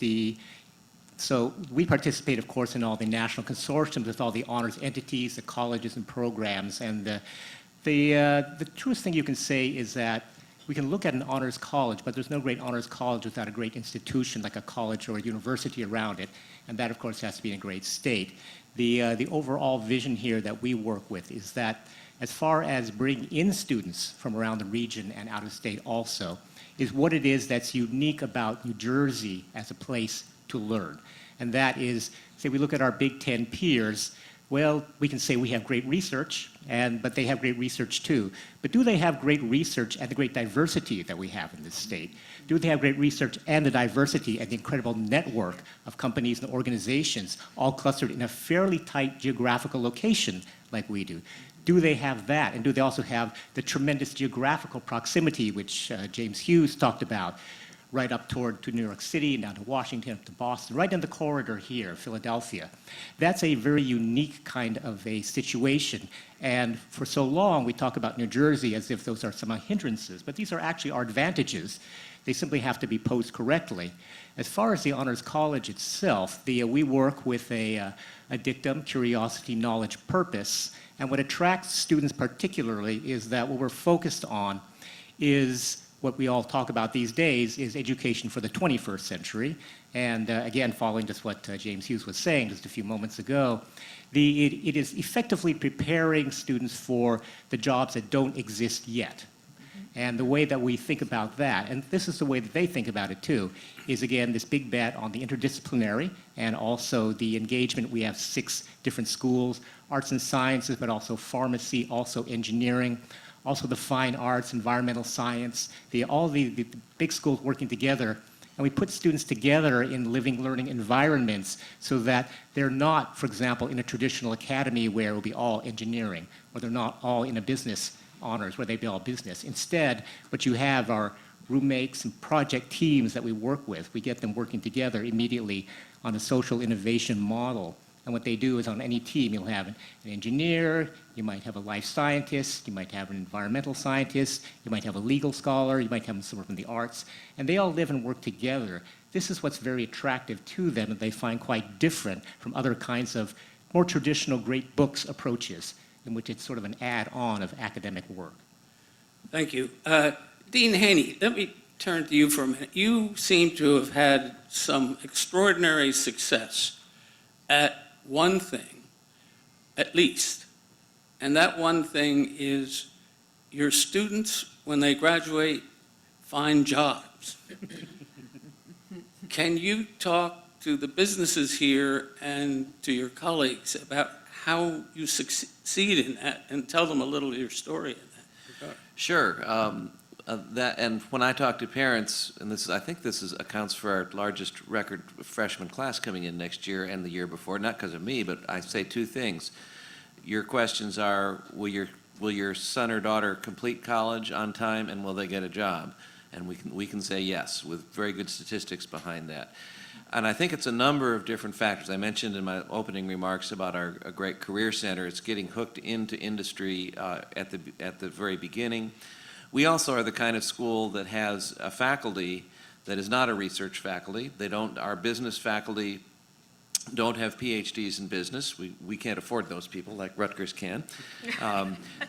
[SPEAKER 7] so we participate, of course, in all the national consortiums with all the honors entities, the colleges and programs. And the truest thing you can say is that we can look at an honors college, but there's no great honors college without a great institution like a college or a university around it. And that, of course, has to be in a great state. The overall vision here that we work with is that as far as bringing in students from around the region and out of state also, is what it is that's unique about New Jersey as a place to learn. And that is, say we look at our Big Ten peers, well, we can say we have great research, but they have great research too. But do they have great research and the great diversity that we have in this state? Do they have great research and the diversity and the incredible network of companies and organizations all clustered in a fairly tight geographical location like we do? Do they have that? And do they also have the tremendous geographical proximity, which James Hughes talked about, right up to New York City, and down to Washington, up to Boston, right in the corridor here, Philadelphia. That's a very unique kind of a situation. And for so long, we talk about New Jersey as if those are some hindrances, but these are actually our advantages. They simply have to be posed correctly. As far as the Honors College itself, we work with a dictum, curiosity, knowledge, purpose. And what attracts students particularly is that what we're focused on is what we all talk about these days is education for the 21st century. And again, following just what James Hughes was saying just a few moments ago, it is effectively preparing students for the jobs that don't exist yet. And the way that we think about that, and this is the way that they think about it too, is again this big bet on the interdisciplinary and also the engagement. We have 6 different schools, arts and sciences, but also pharmacy, also engineering, also the fine arts, environmental science, all the big schools working together. And we put students together in living, learning environments so that they're not, for example, in a traditional academy where it will be all engineering, or they're not all in a business honors where they be all business. Instead, what you have are roommates and project teams that we work with. We get them working together immediately on a social innovation model. And what they do is on any team, you'll have an engineer, you might have a life scientist, you might have an environmental scientist, you might have a legal scholar, you might have someone from the arts, and they all live and work together. This is what's very attractive to them and they find quite different from other kinds of more traditional great books approaches in which it's sort of an add-on of academic work.
[SPEAKER 5] Thank you. Dean Haney, let me turn to you for a minute. You seem to have had some extraordinary success at one thing, at least, and that one thing is your students, when they graduate, find jobs. Can you talk to the businesses here and to your colleagues about how you succeed in that and tell them a little of your story in that regard?
[SPEAKER 8] Sure. And when I talk to parents, and I think this accounts for our largest record freshman class coming in next year and the year before, not because of me, but I say 2 things. Your questions are, will your son or daughter complete college on time, and will they get a job? And we can say yes, with very good statistics behind that. And I think it's a number of different factors. I mentioned in my opening remarks about our great career center. It's getting hooked into industry at the very beginning. We also are the kind of school that has a faculty that is not a research faculty. Our business faculty don't have PhDs in business. We can't afford those people like Rutgers can.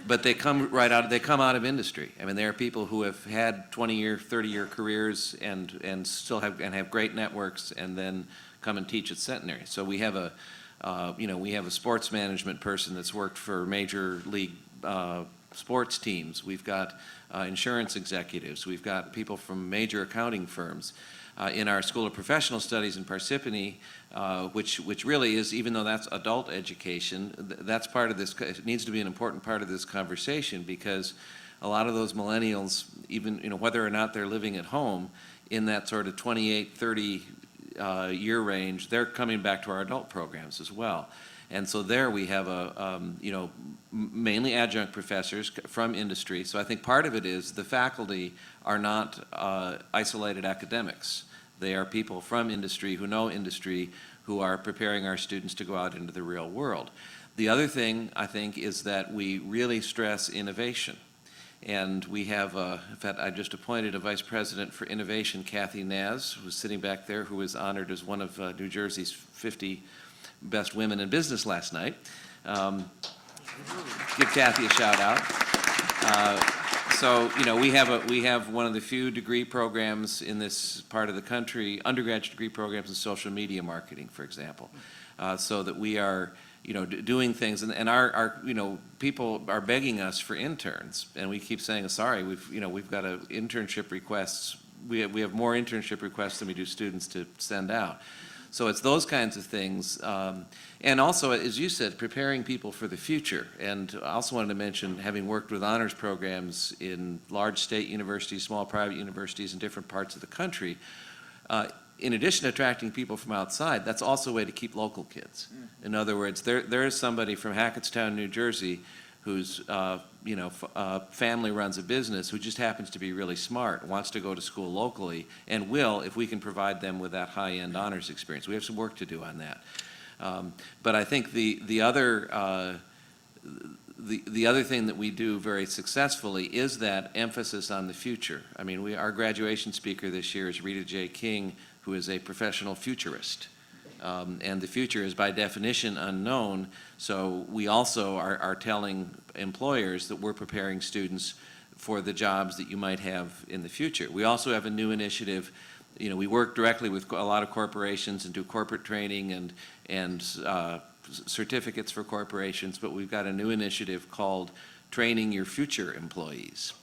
[SPEAKER 8] But they come out of industry. I mean, there are people who have had 20-year, 30-year careers and still have great networks and then come and teach at Centenary. So we have a sports management person that's worked for major league sports teams. We've got insurance executives. We've got people from major accounting firms. In our School of Professional Studies in Parsippany, which really is, even though that's adult education, that's part of this, it needs to be an important part of this conversation, because a lot of those millennials, even whether or not they're living at home, in that sort of 28, 30 year range, they're coming back to our adult programs as well. And so there we have mainly adjunct professors from industry. So I think part of it is the faculty are not isolated academics. They are people from industry who know industry, who are preparing our students to go out into the real world. The other thing, I think, is that we really stress innovation. And we have, in fact, I just appointed a vice president for innovation, Kathy Naz, who's sitting back there, who was honored as one of New Jersey's 50 best women in business last night. Give Kathy a shout out. So we have one of the few degree programs in this part of the country, undergraduate degree programs in social media marketing, for example, so that we are doing things, and our people are begging us for interns, and we keep saying, sorry, we've got internship requests. We have more internship requests than we do students to send out. So it's those kinds of things. And also, as you said, preparing people for the future. And I also wanted to mention, having worked with honors programs in large state universities, small private universities in different parts of the country, in addition to attracting people from outside, that's also a way to keep local kids. In other words, there is somebody from Hackettstown, New Jersey, whose family runs a business, who just happens to be really smart, wants to go to school locally, and will, if we can provide them with that high-end honors experience. We have some work to do on that. But I think the other thing that we do very successfully is that emphasis on the future. I mean, our graduation speaker this year is Rita J. King, who is a professional futurist. And the future is by definition unknown, so we also are telling employers that we're preparing students for the jobs that you might have in the future. We also have a new initiative. We work directly with a lot of corporations and do corporate training and certificates for corporations, but we've got a new initiative called Training Your Future Employees.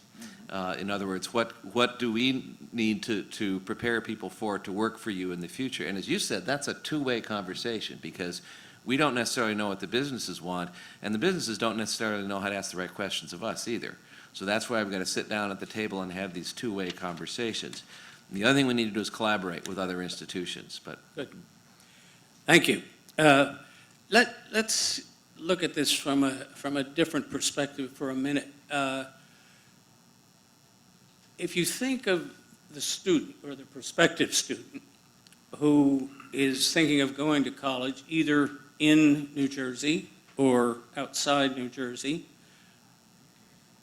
[SPEAKER 8] In other words, what do we need to prepare people to work for you in the future? And as you said, that's a two-way conversation, because we don't necessarily know what the businesses want, and the businesses don't necessarily know how to ask the right questions of us either. So that's why we've got to sit down at the table and have these two-way conversations. And the other thing we need to do is collaborate with other institutions. But
[SPEAKER 5] good. Thank you. Let's look at this from a different perspective for a minute. If you think of the student or the prospective student who is thinking of going to college either in New Jersey or outside New Jersey,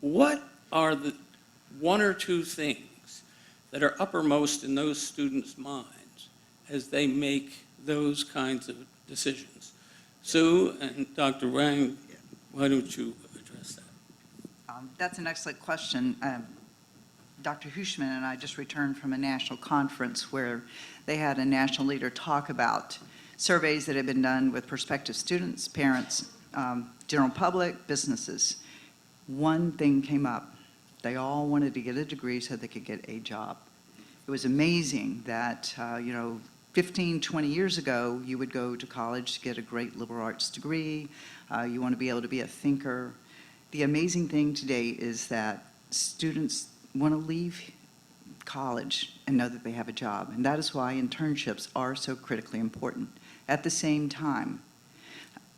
[SPEAKER 5] what are the one or two things that are uppermost in those students' minds as they make those kinds of decisions? Sue and Dr. Wang, why don't you address that?
[SPEAKER 9] That's an excellent question. Dr. Hushman and I just returned from a national conference where they had a national leader talk about surveys that had been done with prospective students, parents, general public, businesses. One thing came up. They all wanted to get a degree so they could get a job. It was amazing that, 15, 20 years ago, you would go to college to get a great liberal arts degree. You want to be able to be a thinker. The amazing thing today is that students want to leave college and know that they have a job. And that is why internships are so critically important. At the same time,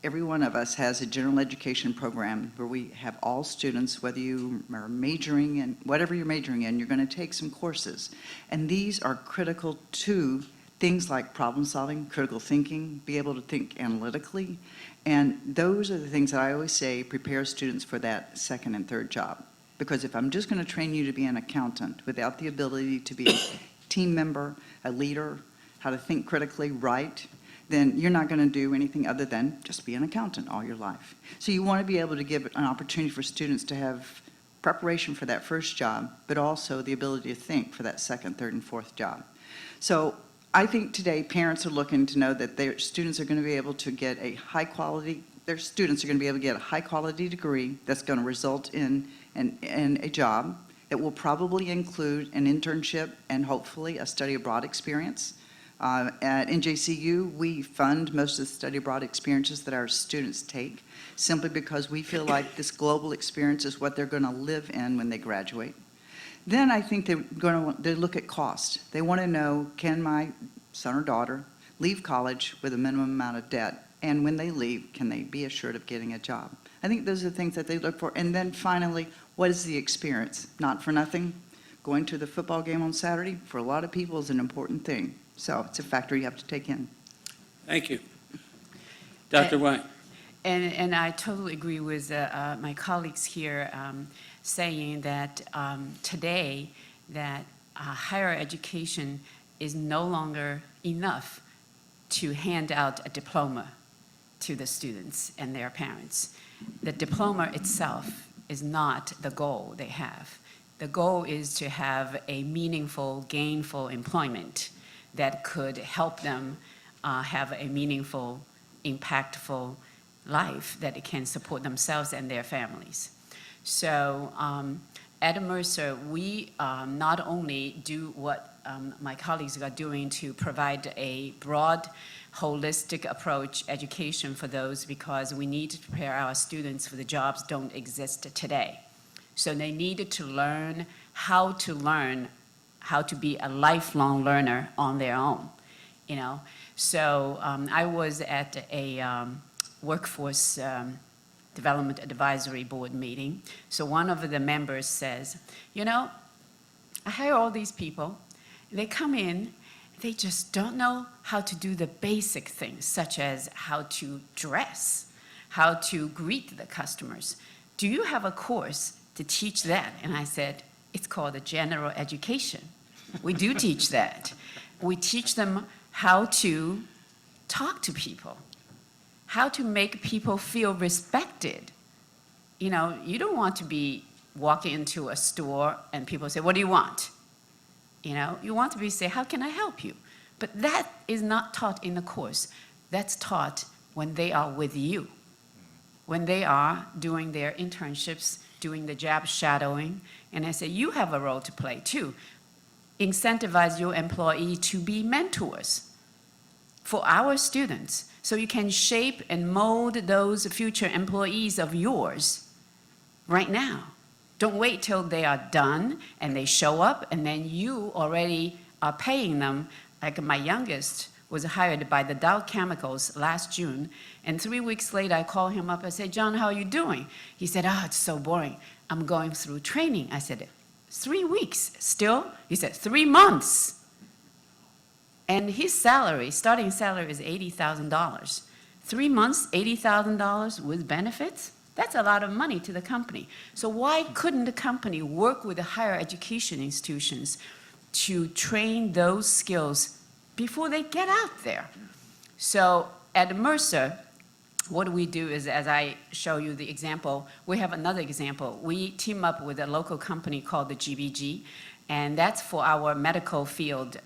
[SPEAKER 9] every one of us has a general education program where we have all students, whether you are majoring in, whatever you're majoring in, you're going to take some courses. And these are critical to things like problem solving, critical thinking, be able to think analytically. And those are the things that I always say prepare students for that second and third job. Because if I'm just going to train you to be an accountant without the ability to be a team member, a leader, how to think critically, write, then you're not going to do anything other than just be an accountant all your life. So you want to be able to give an opportunity for students to have preparation for that first job, but also the ability to think for that second, third, and fourth job. So I think today parents are looking to know that their students are going to be able to get a high quality, their students are going to be able to get a high quality degree that's going to result in a job that will probably include an internship and hopefully a study abroad experience. At NJCU, we fund most of the study abroad experiences that our students take, simply because we feel like this global experience is what they're going to live in when they graduate. Then I think they look at cost. They want to know, can my son or daughter leave college with a minimum amount of debt? And when they leave, can they be assured of getting a job? I think those are the things that they look for. And then finally, what is the experience? Not for nothing, going to the football game on Saturday, for a lot of people, is an important thing. So it's a factor you have to take in.
[SPEAKER 5] Thank you. Dr. White.
[SPEAKER 10] And I totally agree with my colleagues here saying that today that higher education is no longer enough to hand out a diploma to the students and their parents. The diploma itself is not the goal they have. The goal is to have a meaningful, gainful employment that could help them have a meaningful, impactful life that can support themselves and their families. So at Mercer, we not only do what my colleagues are doing to provide a broad, holistic approach education for those, because we need to prepare our students for the jobs don't exist today. So they needed to learn how to be a lifelong learner on their own, you know. So I was at a workforce development advisory board meeting. So one of the members says, you know, I hire all these people, they come in, they just don't know how to do the basic things, such as how to dress, how to greet the customers. Do you have a course to teach that? And I said, it's called a general education. We do teach that. We teach them how to talk to people, how to make people feel respected. You know, you don't want to be walking into a store and people say, what do you want? You know, you want to be say, how can I help you? But that is not taught in the course. That's taught when they are with you, when they are doing their internships, doing the job shadowing. And I say, you have a role to play too. Incentivize your employee to be mentors for our students, so you can shape and mold those future employees of yours right now. Don't wait till they are done and they show up and then you already are paying them. Like my youngest was hired by the Dow Chemicals last June, and 3 weeks later I call him up. I say, John, how are you doing? He said, oh, it's so boring. I'm going through training. I said, 3 weeks still? He said, 3 months. And his salary, starting salary is $80,000. 3 months, $80,000 with benefits? That's a lot of money to the company. So why couldn't the company work with the higher education institutions to train those skills before they get out there? So at Mercer, what we do is, as I show you the example, we have another example. We team up with a local company called the GBG, and that's for our medical field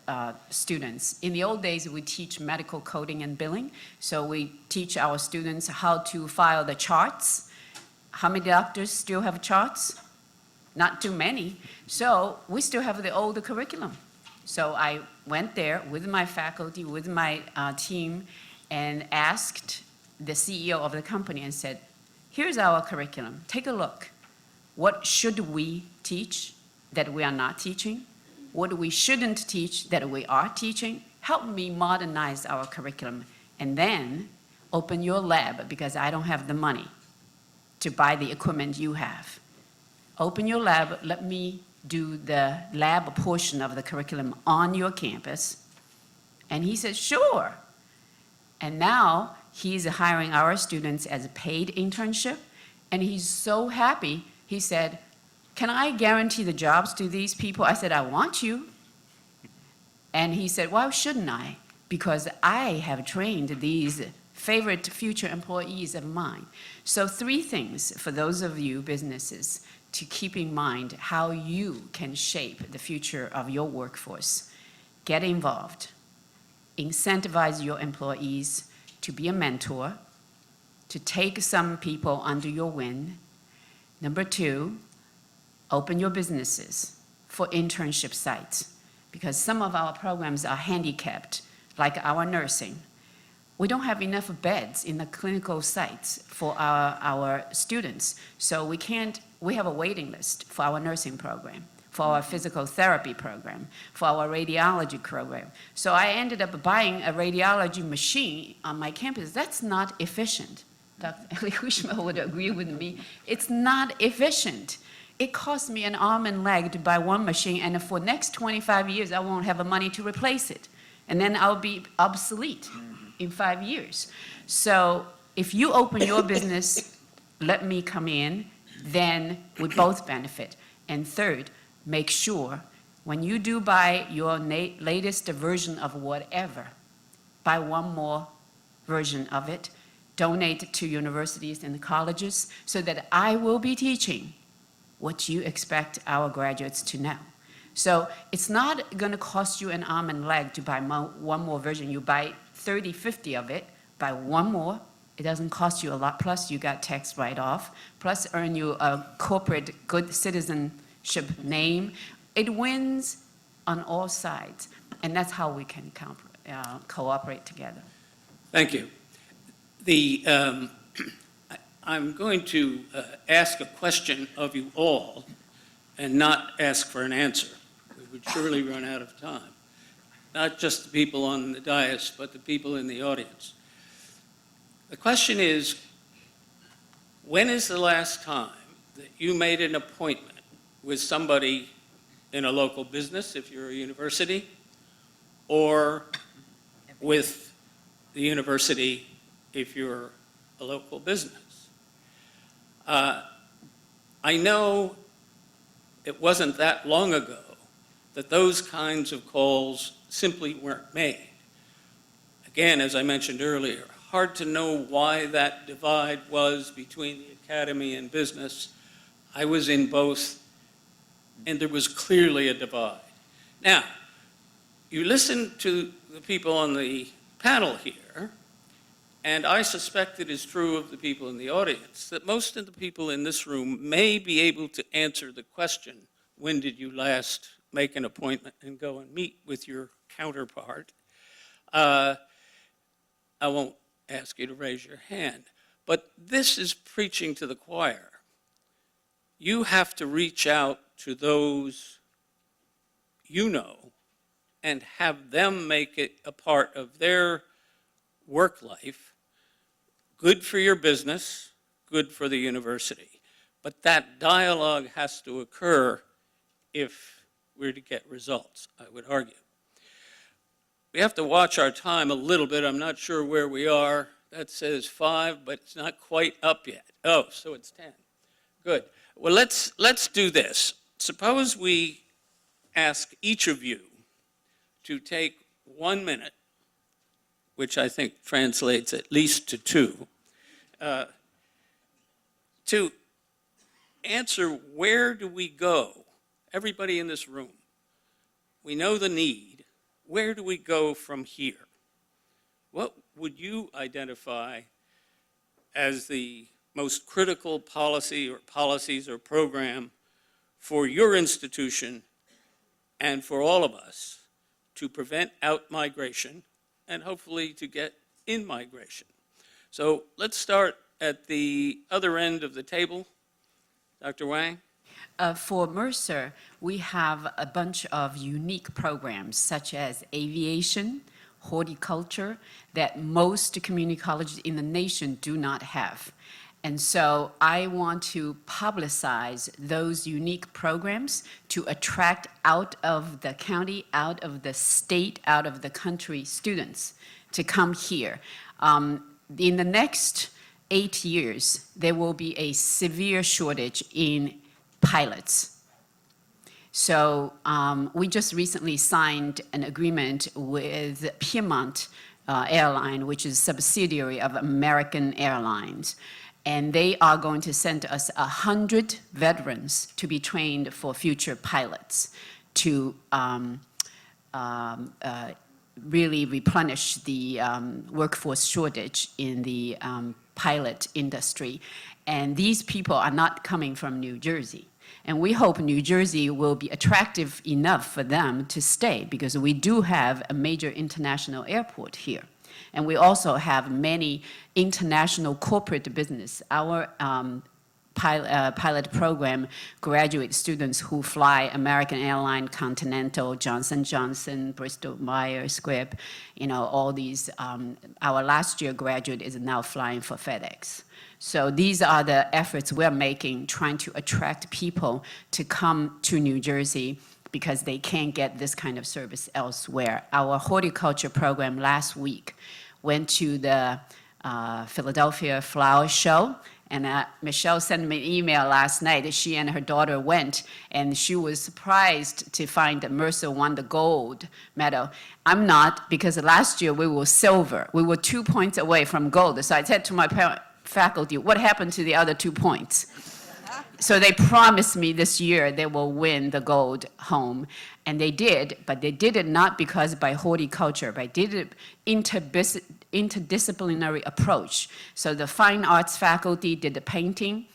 [SPEAKER 10] students. In the old days, we teach medical coding and billing. So we teach our students how to file the charts. How many doctors still have charts? Not too many. So we still have the old curriculum. So I went there with my faculty, with my team, and asked the CEO of the company and said, here's our curriculum. Take a look. What should we teach that we are not teaching? What we shouldn't teach that we are teaching? Help me modernize our curriculum. And then open your lab, because I don't have the money to buy the equipment you have. Open your lab, let me do the lab portion of the curriculum on your campus. And he said, sure. And now he's hiring our students as a paid internship, and he's so happy. He said, can I guarantee the jobs to these people? I said, I want you. And he said, why shouldn't I? because I have trained these favorite future employees of mine. So 3 things for those of you businesses to keep in mind how you can shape the future of your workforce. Get involved. Incentivize your employees to be a mentor, to take some people under your wing. Number 2, open your businesses for internship sites, because some of our programs are handicapped, like our nursing. We don't have enough beds in the clinical sites for our students, so we have a waiting list for our nursing program, for our physical therapy program, for our radiology program. So I ended up buying a radiology machine on my campus. That's not efficient. Dr. Ellie Hushma would agree with me. It's not efficient. It cost me an arm and leg to buy one machine, and for the next 25 years, I won't have the money to replace it. And then I'll be obsolete in 5 years. So if you open your business, let me come in, then we both benefit. And third, make sure when you do buy your latest version of whatever, buy one more version of it, donate it to universities and colleges so that I will be teaching what you expect our graduates to know. So it's not going to cost you an arm and leg to buy one more version. You buy 30, 50 of it, buy one more. It doesn't cost you a lot, plus you got tax write-off, plus earn you a corporate good citizenship name. It wins on all sides, and that's how we can cooperate together.
[SPEAKER 5] Thank you. I'm going to ask a question of you all and not ask for an answer. We would surely run out of time. Not just the people on the dais, but the people in the audience. The question is, when is the last time that you made an appointment with somebody in a local business, if you're a university, or with the university if you're a local business? I know it wasn't that long ago that those kinds of calls simply weren't made. Again, as I mentioned earlier, hard to know why that divide was between the academy and business. I was in both, and there was clearly a divide. Now, you listen to the people on the panel here, and I suspect it is true of the people in the audience, that most of the people in this room may be able to answer the question, when did you last make an appointment and go and meet with your counterpart? I won't ask you to raise your hand, but this is preaching to the choir. You have to reach out to those you know and have them make it a part of their work life. Good for your business, good for the university. But that dialogue has to occur if we're to get results, I would argue. We have to watch our time a little bit. I'm not sure where we are. That says 5, but it's not quite up yet. Oh, so it's 10. Good. Well, let's do this. Suppose we ask each of you to take 1 minute, which I think translates at least to 2, to answer where do we go? Everybody in this room, we know the need. Where do we go from here? What would you identify as the most critical policy or policies or program for your institution and for all of us to prevent out-migration and hopefully to get in-migration? So let's start at the other end of the table. Dr. Wang?
[SPEAKER 10] For Mercer, we have a bunch of unique programs such as aviation, horticulture, that most community colleges in the nation do not have. And so I want to publicize those unique programs to attract out of the county, out of the state, out of the country students to come here. In the next 8 years, there will be a severe shortage in pilots. So we just recently signed an agreement with Piedmont Airline, which is a subsidiary of American Airlines. And they are going to send us 100 veterans to be trained for future pilots to really replenish the workforce shortage in the pilot industry. And these people are not coming from New Jersey. And we hope New Jersey will be attractive enough for them to stay, because we do have a major international airport here. And we also have many international corporate business. Our pilot program graduate students who fly American Airlines, Continental, Johnson & Johnson, Bristol Myers Squibb, all these. Our last year graduate is now flying for FedEx. So these are the efforts we're making, trying to attract people to come to New Jersey because they can't get this kind of service elsewhere. Our horticulture program last week went to the Philadelphia Flower Show, and Michelle sent me an email last night that she and her daughter went, and she was surprised to find that Mercer won the gold medal. I'm not, because last year we were silver. We were 2 points away from gold. So I said to my faculty, what happened to the other 2 points? So they promised me this year they will win the gold home. And they did, but they did it not because by horticulture, but they did it interdisciplinary approach. So the fine arts faculty did the painting,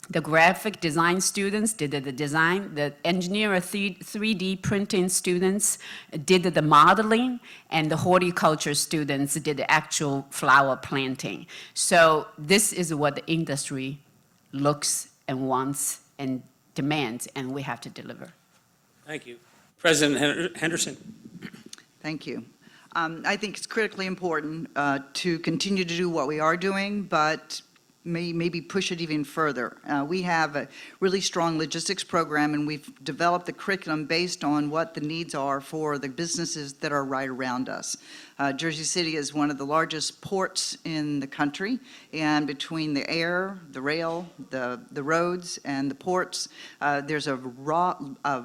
[SPEAKER 10] the graphic design students did the design, the engineer 3D printing students did the modeling, and the horticulture students did the actual flower planting. So this is what the industry looks and wants and demands, and we have to deliver.
[SPEAKER 5] Thank you. President Henderson.
[SPEAKER 9] Thank you. I think it's critically important to continue to do what we are doing, but maybe push it even further. We have a really strong logistics program, and we've developed the curriculum based on what the needs are for the businesses that are right around us. Jersey City is one of the largest ports in the country, and between the air, the rail, the roads, and the ports, there's a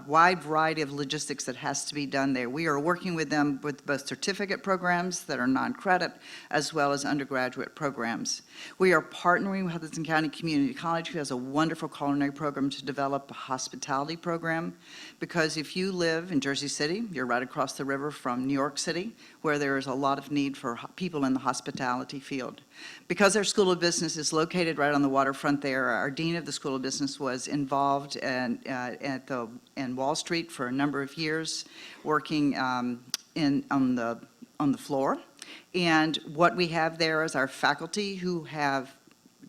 [SPEAKER 9] wide variety of logistics that has to be done there. We are working with them with both certificate programs that are non-credit, as well as undergraduate programs. We are partnering with Hudson County Community College, who has a wonderful culinary program, to develop a hospitality program, because if you live in Jersey City, you're right across the river from New York City, where there is a lot of need for people in the hospitality field. Because our School of Business is located right on the waterfront there, our Dean of the School of Business was involved in Wall Street for a number of years, working on the floor. And what we have there is our faculty who have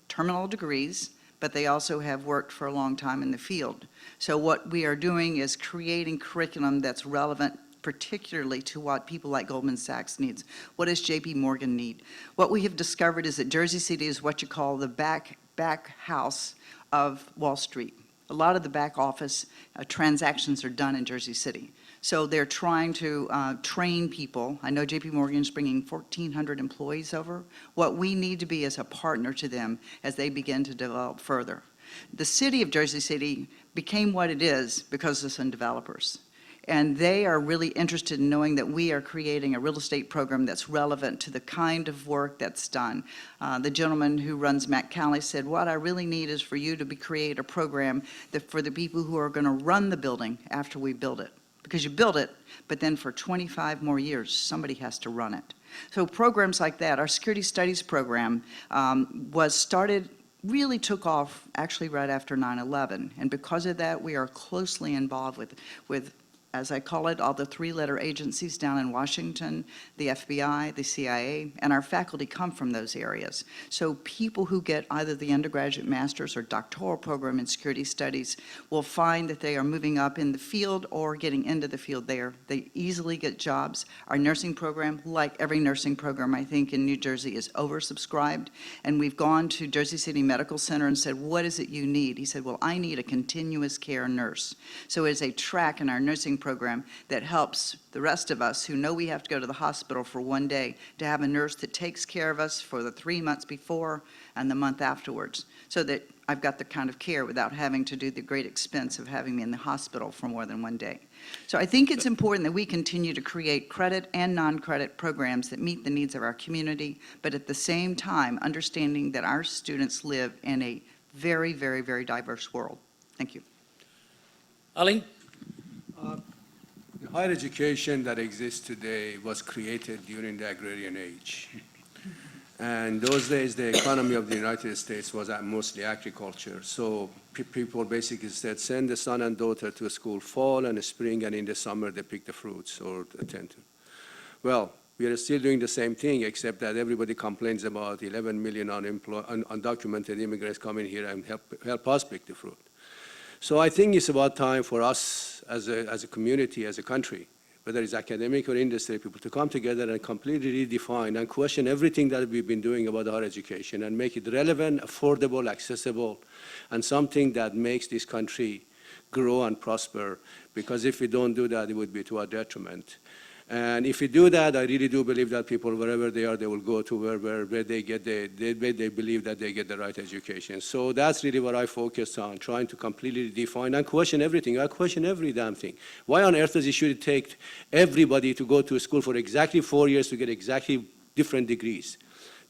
[SPEAKER 9] terminal degrees, but they also have worked for a long time in the field. So what we are doing is creating curriculum that's relevant particularly to what people like Goldman Sachs needs. What does JP Morgan need? What we have discovered is that Jersey City is what you call the back house of Wall Street. A lot of the back office transactions are done in Jersey City. So they're trying to train people. I know JP Morgan is bringing 1,400 employees over. What we need to be is a partner to them as they begin to develop further. The city of Jersey City became what it is because of some developers. And they are really interested in knowing that we are creating a real estate program that's relevant to the kind of work that's done. The gentleman who runs Matt Calley said, what I really need is for you to create a program that for the people who are going to run the building after we build it. Because you build it, but then for 25 more years, somebody has to run it. So programs like that, our security studies program really took off actually right after 9/11. And because of that, we are closely involved with, as I call it, all the three-letter agencies down in Washington, the FBI, the CIA, and our faculty come from those areas. So people who get either the undergraduate master's or doctoral program in security studies will find that they are moving up in the field or getting into the field there. They easily get jobs. Our nursing program, like every nursing program, I think, in New Jersey, is oversubscribed. And we've gone to Jersey City Medical Center and said, what is it you need? He said, well, I need a continuous care nurse. So it's a track in our nursing program that helps the rest of us who know we have to go to the hospital for one day to have a nurse that takes care of us for the 3 months before and the month afterwards, so that I've got the kind of care without having to do the great expense of having me in the hospital for more than one day. So I think it's important that we continue to create credit and non-credit programs that meet the needs of our community, but at the same time, understanding that our students live in a very, very, very diverse world. Thank you.
[SPEAKER 5] Ali?
[SPEAKER 6] The higher education that exists today was created during the agrarian age. And those days, the economy of the United States was mostly agriculture. So people basically said, send the son and daughter to school fall and spring, and in the summer they pick the fruits or attend to. Well, we are still doing the same thing, except that everybody complains about 11 million undocumented immigrants coming here and help us pick the fruit. So I think it's about time for us as a community, as a country, whether it's academic or industry, people to come together and completely redefine and question everything that we've been doing about higher education and make it relevant, affordable, accessible, and something that makes this country grow and prosper. Because if we don't do that, it would be to our detriment. And if we do that, I really do believe that people, wherever they are, they will go to where they get they believe that they get the right education. So that's really what I focus on, trying to completely define and question everything. I question every damn thing. Why on earth does it should take everybody to go to school for exactly 4 years to get exactly different degrees?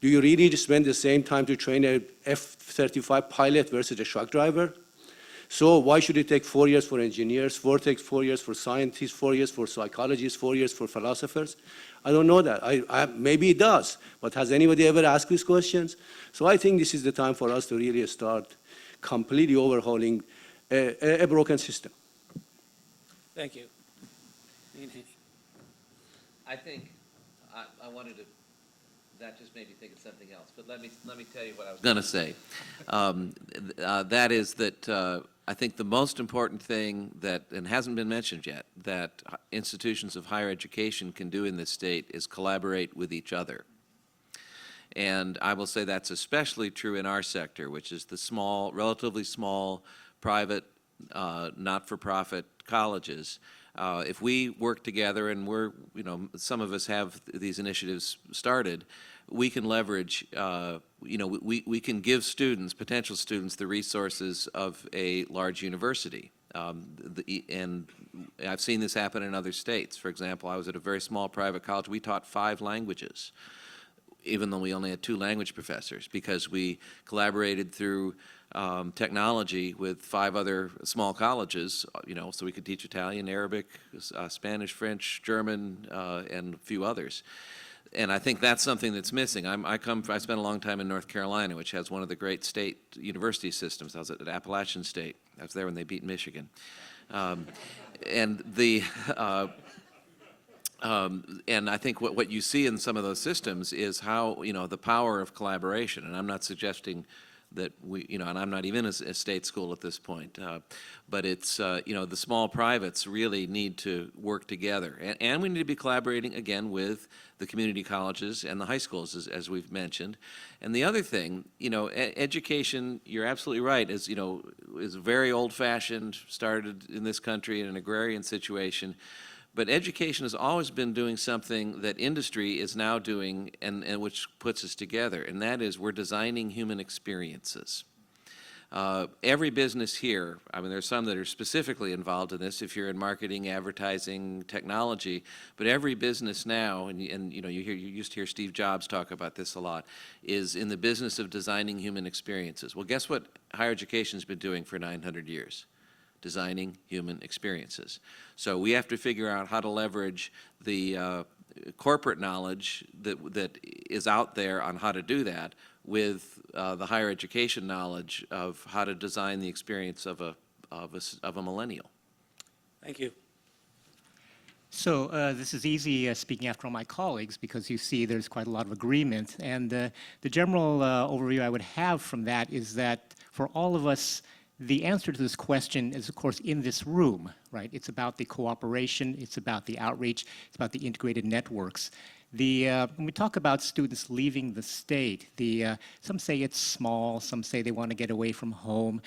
[SPEAKER 6] Do you really just spend the same time to train a F-35 pilot versus a truck driver? So why should it take 4 years for engineers, 4 years for scientists, 4 years for psychologists, 4 years for philosophers? I don't know that. Maybe it does, but has anybody ever asked these questions? So I think this is the time for us to really start completely overhauling a broken system.
[SPEAKER 5] Thank you.
[SPEAKER 8] I think I wanted to. That just made me think of something else. But let me tell you what I was going to say. That is that I think the most important thing that, and hasn't been mentioned yet, that institutions of higher education can do in this state is collaborate with each other. And I will say that's especially true in our sector, which is the small, relatively small, private, not-for-profit colleges. If we work together, and some of us have these initiatives started, we can leverage, we can give students, potential students, the resources of a large university. And I've seen this happen in other states. For example, I was at a very small private college. We taught 5 languages, even though we only had 2 language professors, because we collaborated through technology with 5 other small colleges, so we could teach Italian, Arabic, Spanish, French, German, and a few others. And I think that's something that's missing. I spent a long time in North Carolina, which has one of the great state university systems. I was at Appalachian State. I was there when they beat Michigan. And I think what you see in some of those systems is how, the power of collaboration. And I'm not suggesting that and I'm not even a state school at this point, but it's, the small privates really need to work together. And we need to be collaborating, again, with the community colleges and the high schools, as we've mentioned. And the other thing, education, you're absolutely right, is very old-fashioned, started in this country in an agrarian situation. But education has always been doing something that industry is now doing, and which puts us together, and that is we're designing human experiences. Every business here, there's some that are specifically involved in this, if you're in marketing, advertising, technology, but every business now, and you used to hear Steve Jobs talk about this a lot, is in the business of designing human experiences. Well, guess what higher education's been doing for 900 years? Designing human experiences. So we have to figure out how to leverage the corporate knowledge that is out there on how to do that with the higher education knowledge of how to design the experience of a millennial.
[SPEAKER 5] Thank you.
[SPEAKER 7] So this is easy speaking after all my colleagues, because you see there's quite a lot of agreement. And the general overview I would have from that is that for all of us, the answer to this question is, of course, in this room, right? It's about the cooperation, it's about the outreach, it's about the integrated networks. When we talk about students leaving the state, some say it's small, some say they want to get away from home.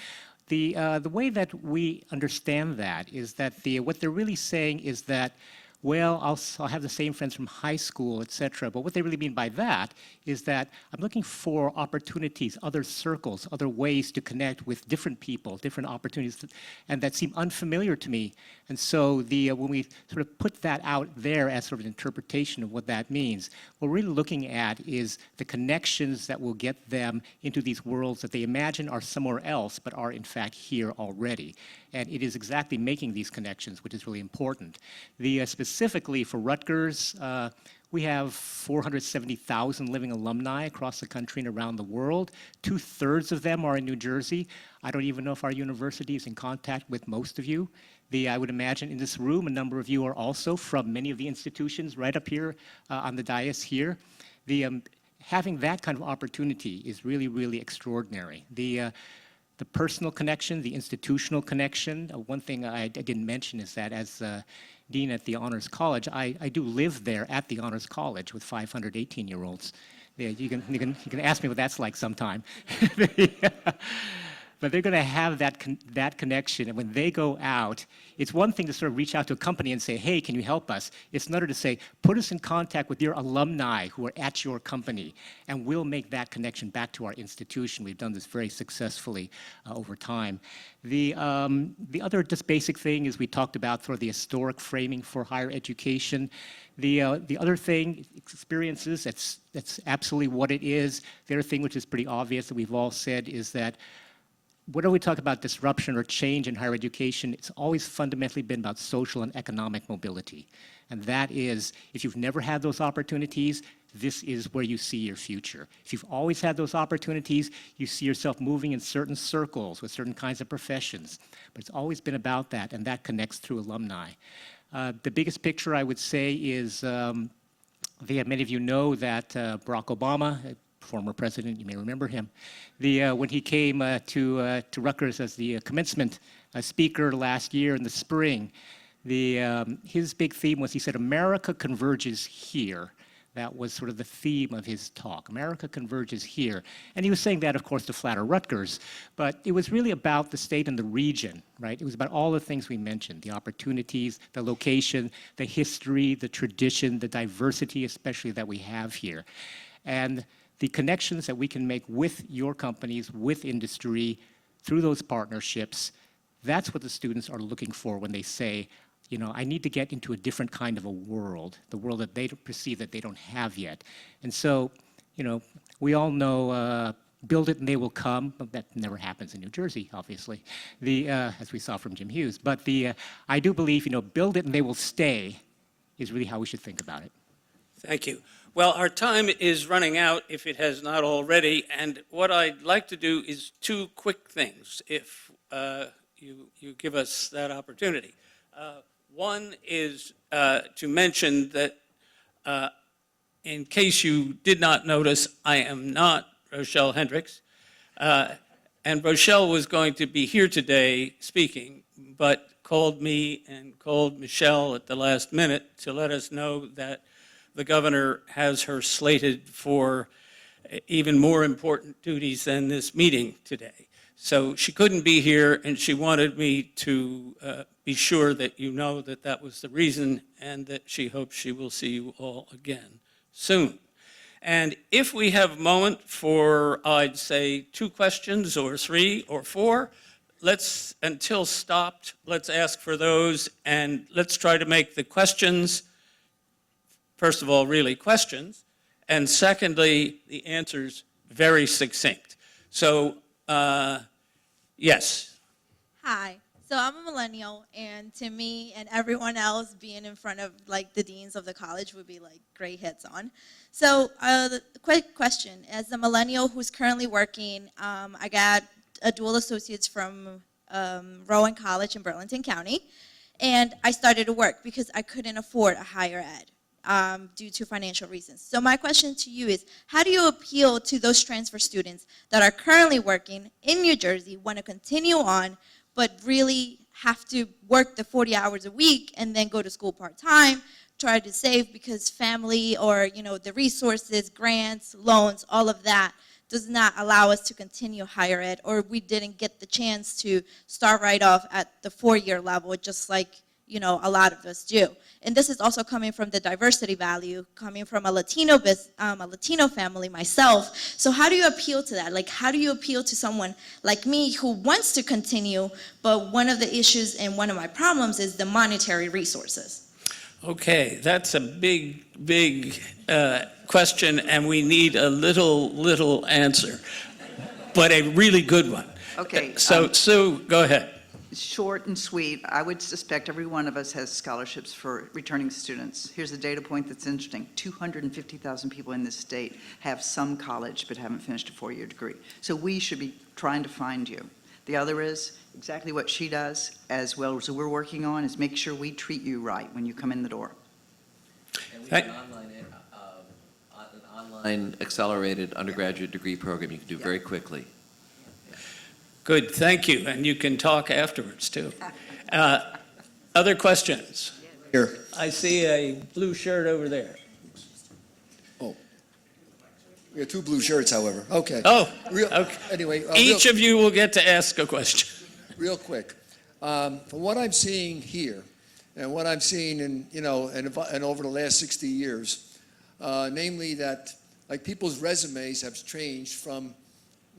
[SPEAKER 7] The way that we understand that is that what they're really saying is that, well, I'll have the same friends from high school, et cetera. But what they really mean by that is that I'm looking for opportunities, other circles, other ways to connect with different people, different opportunities, and that seem unfamiliar to me. And so when we sort of put that out there as sort of an interpretation of what that means, what we're really looking at is the connections that will get them into these worlds that they imagine are somewhere else, but are in fact here already. And it is exactly making these connections which is really important. Specifically for Rutgers, we have 470,000 living alumni across the country and around the world. 2/3 of them are in New Jersey. I don't even know if our university is in contact with most of you. I would imagine in this room, a number of you are also from many of the institutions right up here on the dais here. Having that kind of opportunity is really, really extraordinary. The personal connection, the institutional connection. One thing I didn't mention is that as Dean at the Honors College, I do live there at the Honors College with 500 18-year-olds. Yeah, you can ask me what that's like sometime. But they're going to have that connection, and when they go out, it's one thing to sort of reach out to a company and say, hey, can you help us? It's another to say, put us in contact with your alumni who are at your company, and we'll make that connection back to our institution. We've done this very successfully over time. The other just basic thing is we talked about sort of the historic framing for higher education. The other thing, experiences, that's absolutely what it is. The other thing which is pretty obvious that we've all said is that whenever we talk about disruption or change in higher education, it's always fundamentally been about social and economic mobility. And that is, if you've never had those opportunities, this is where you see your future. If you've always had those opportunities, you see yourself moving in certain circles with certain kinds of professions. But it's always been about that, and that connects through alumni. The biggest picture, I would say, is many of you know that Barack Obama, former president, you may remember him, when he came to Rutgers as the commencement speaker last year in the spring, his big theme was, he said, America converges here. That was sort of the theme of his talk. America converges here. And he was saying that, of course, to flatter Rutgers, but it was really about the state and the region, right? It was about all the things we mentioned, the opportunities, the location, the history, the tradition, the diversity, especially that we have here. And the connections that we can make with your companies, with industry, through those partnerships, that's what the students are looking for when they say, you know, I need to get into a different kind of a world, the world that they perceive that they don't have yet. And so, you know, we all know build it and they will come, but that never happens in New Jersey, obviously, as we saw from Jim Hughes. But I do believe, you know, build it and they will stay is really how we should think about it.
[SPEAKER 5] Thank you. Well, our time is running out, if it has not already, and what I'd like to do is two quick things, if you give us that opportunity. One is to mention that, in case you did not notice, I am not Rochelle Hendricks, and Rochelle was going to be here today speaking, but called me and called Michelle at the last minute to let us know that the governor has her slated for even more important duties than this meeting today. So she couldn't be here, and she wanted me to be sure that you know that that was the reason, and that she hopes she will see you all again soon. And if we have a moment for, I'd say, 2 questions or 3 or 4, until stopped, let's ask for those, and let's try to make the questions, first of all, really questions, and secondly, the answers very succinct. So, yes.
[SPEAKER 11] Hi. So I'm a millennial, and to me and everyone else, being in front of like the deans of the college would be like great hits on. So the quick question, as a millennial who's currently working, I got a dual associates from Rowan College in Burlington County, and I started to work because I couldn't afford a higher ed. Due to financial reasons. So my question to you is, how do you appeal to those transfer students that are currently working in New Jersey, want to continue on, but really have to work the 40 hours a week and then go to school part-time, try to save because family or, you know, the resources, grants, loans, all of that does not allow us to continue higher ed, or we didn't get the chance to start right off at the 4-year level, just like, you know, a lot of us do. And this is also coming from the diversity value, coming from a Latino family myself. So how do you appeal to that? Like, how do you appeal to someone like me who wants to continue, but one of the issues and one of my problems is the monetary resources?
[SPEAKER 5] Okay, that's a big, big question, and we need a little answer, but a really good one.
[SPEAKER 9] Okay,
[SPEAKER 5] So, Sue, go ahead.
[SPEAKER 9] short and sweet, I would suspect every one of us has scholarships for returning students. Here's a data point that's interesting. 250,000 people in this state have some college but haven't finished a 4-year degree. So we should be trying to find you. The other is exactly what she does, as well as we're working on, is make sure we treat you right when you come in the door.
[SPEAKER 8] And we have an online accelerated undergraduate degree program you can do very quickly.
[SPEAKER 5] Good, thank you, and you can talk afterwards, too. Other questions?
[SPEAKER 12] Here.
[SPEAKER 5] I see a blue shirt over there.
[SPEAKER 12] We have 2 blue shirts, however. Okay.
[SPEAKER 5] Oh,
[SPEAKER 12] Real,
[SPEAKER 5] okay.
[SPEAKER 12] Anyway,
[SPEAKER 5] Each of you will get to ask a question.
[SPEAKER 12] real quick. From what I'm seeing here, and what I'm seeing in, you know, and over the last 60 years, namely that, like, people's resumes have changed from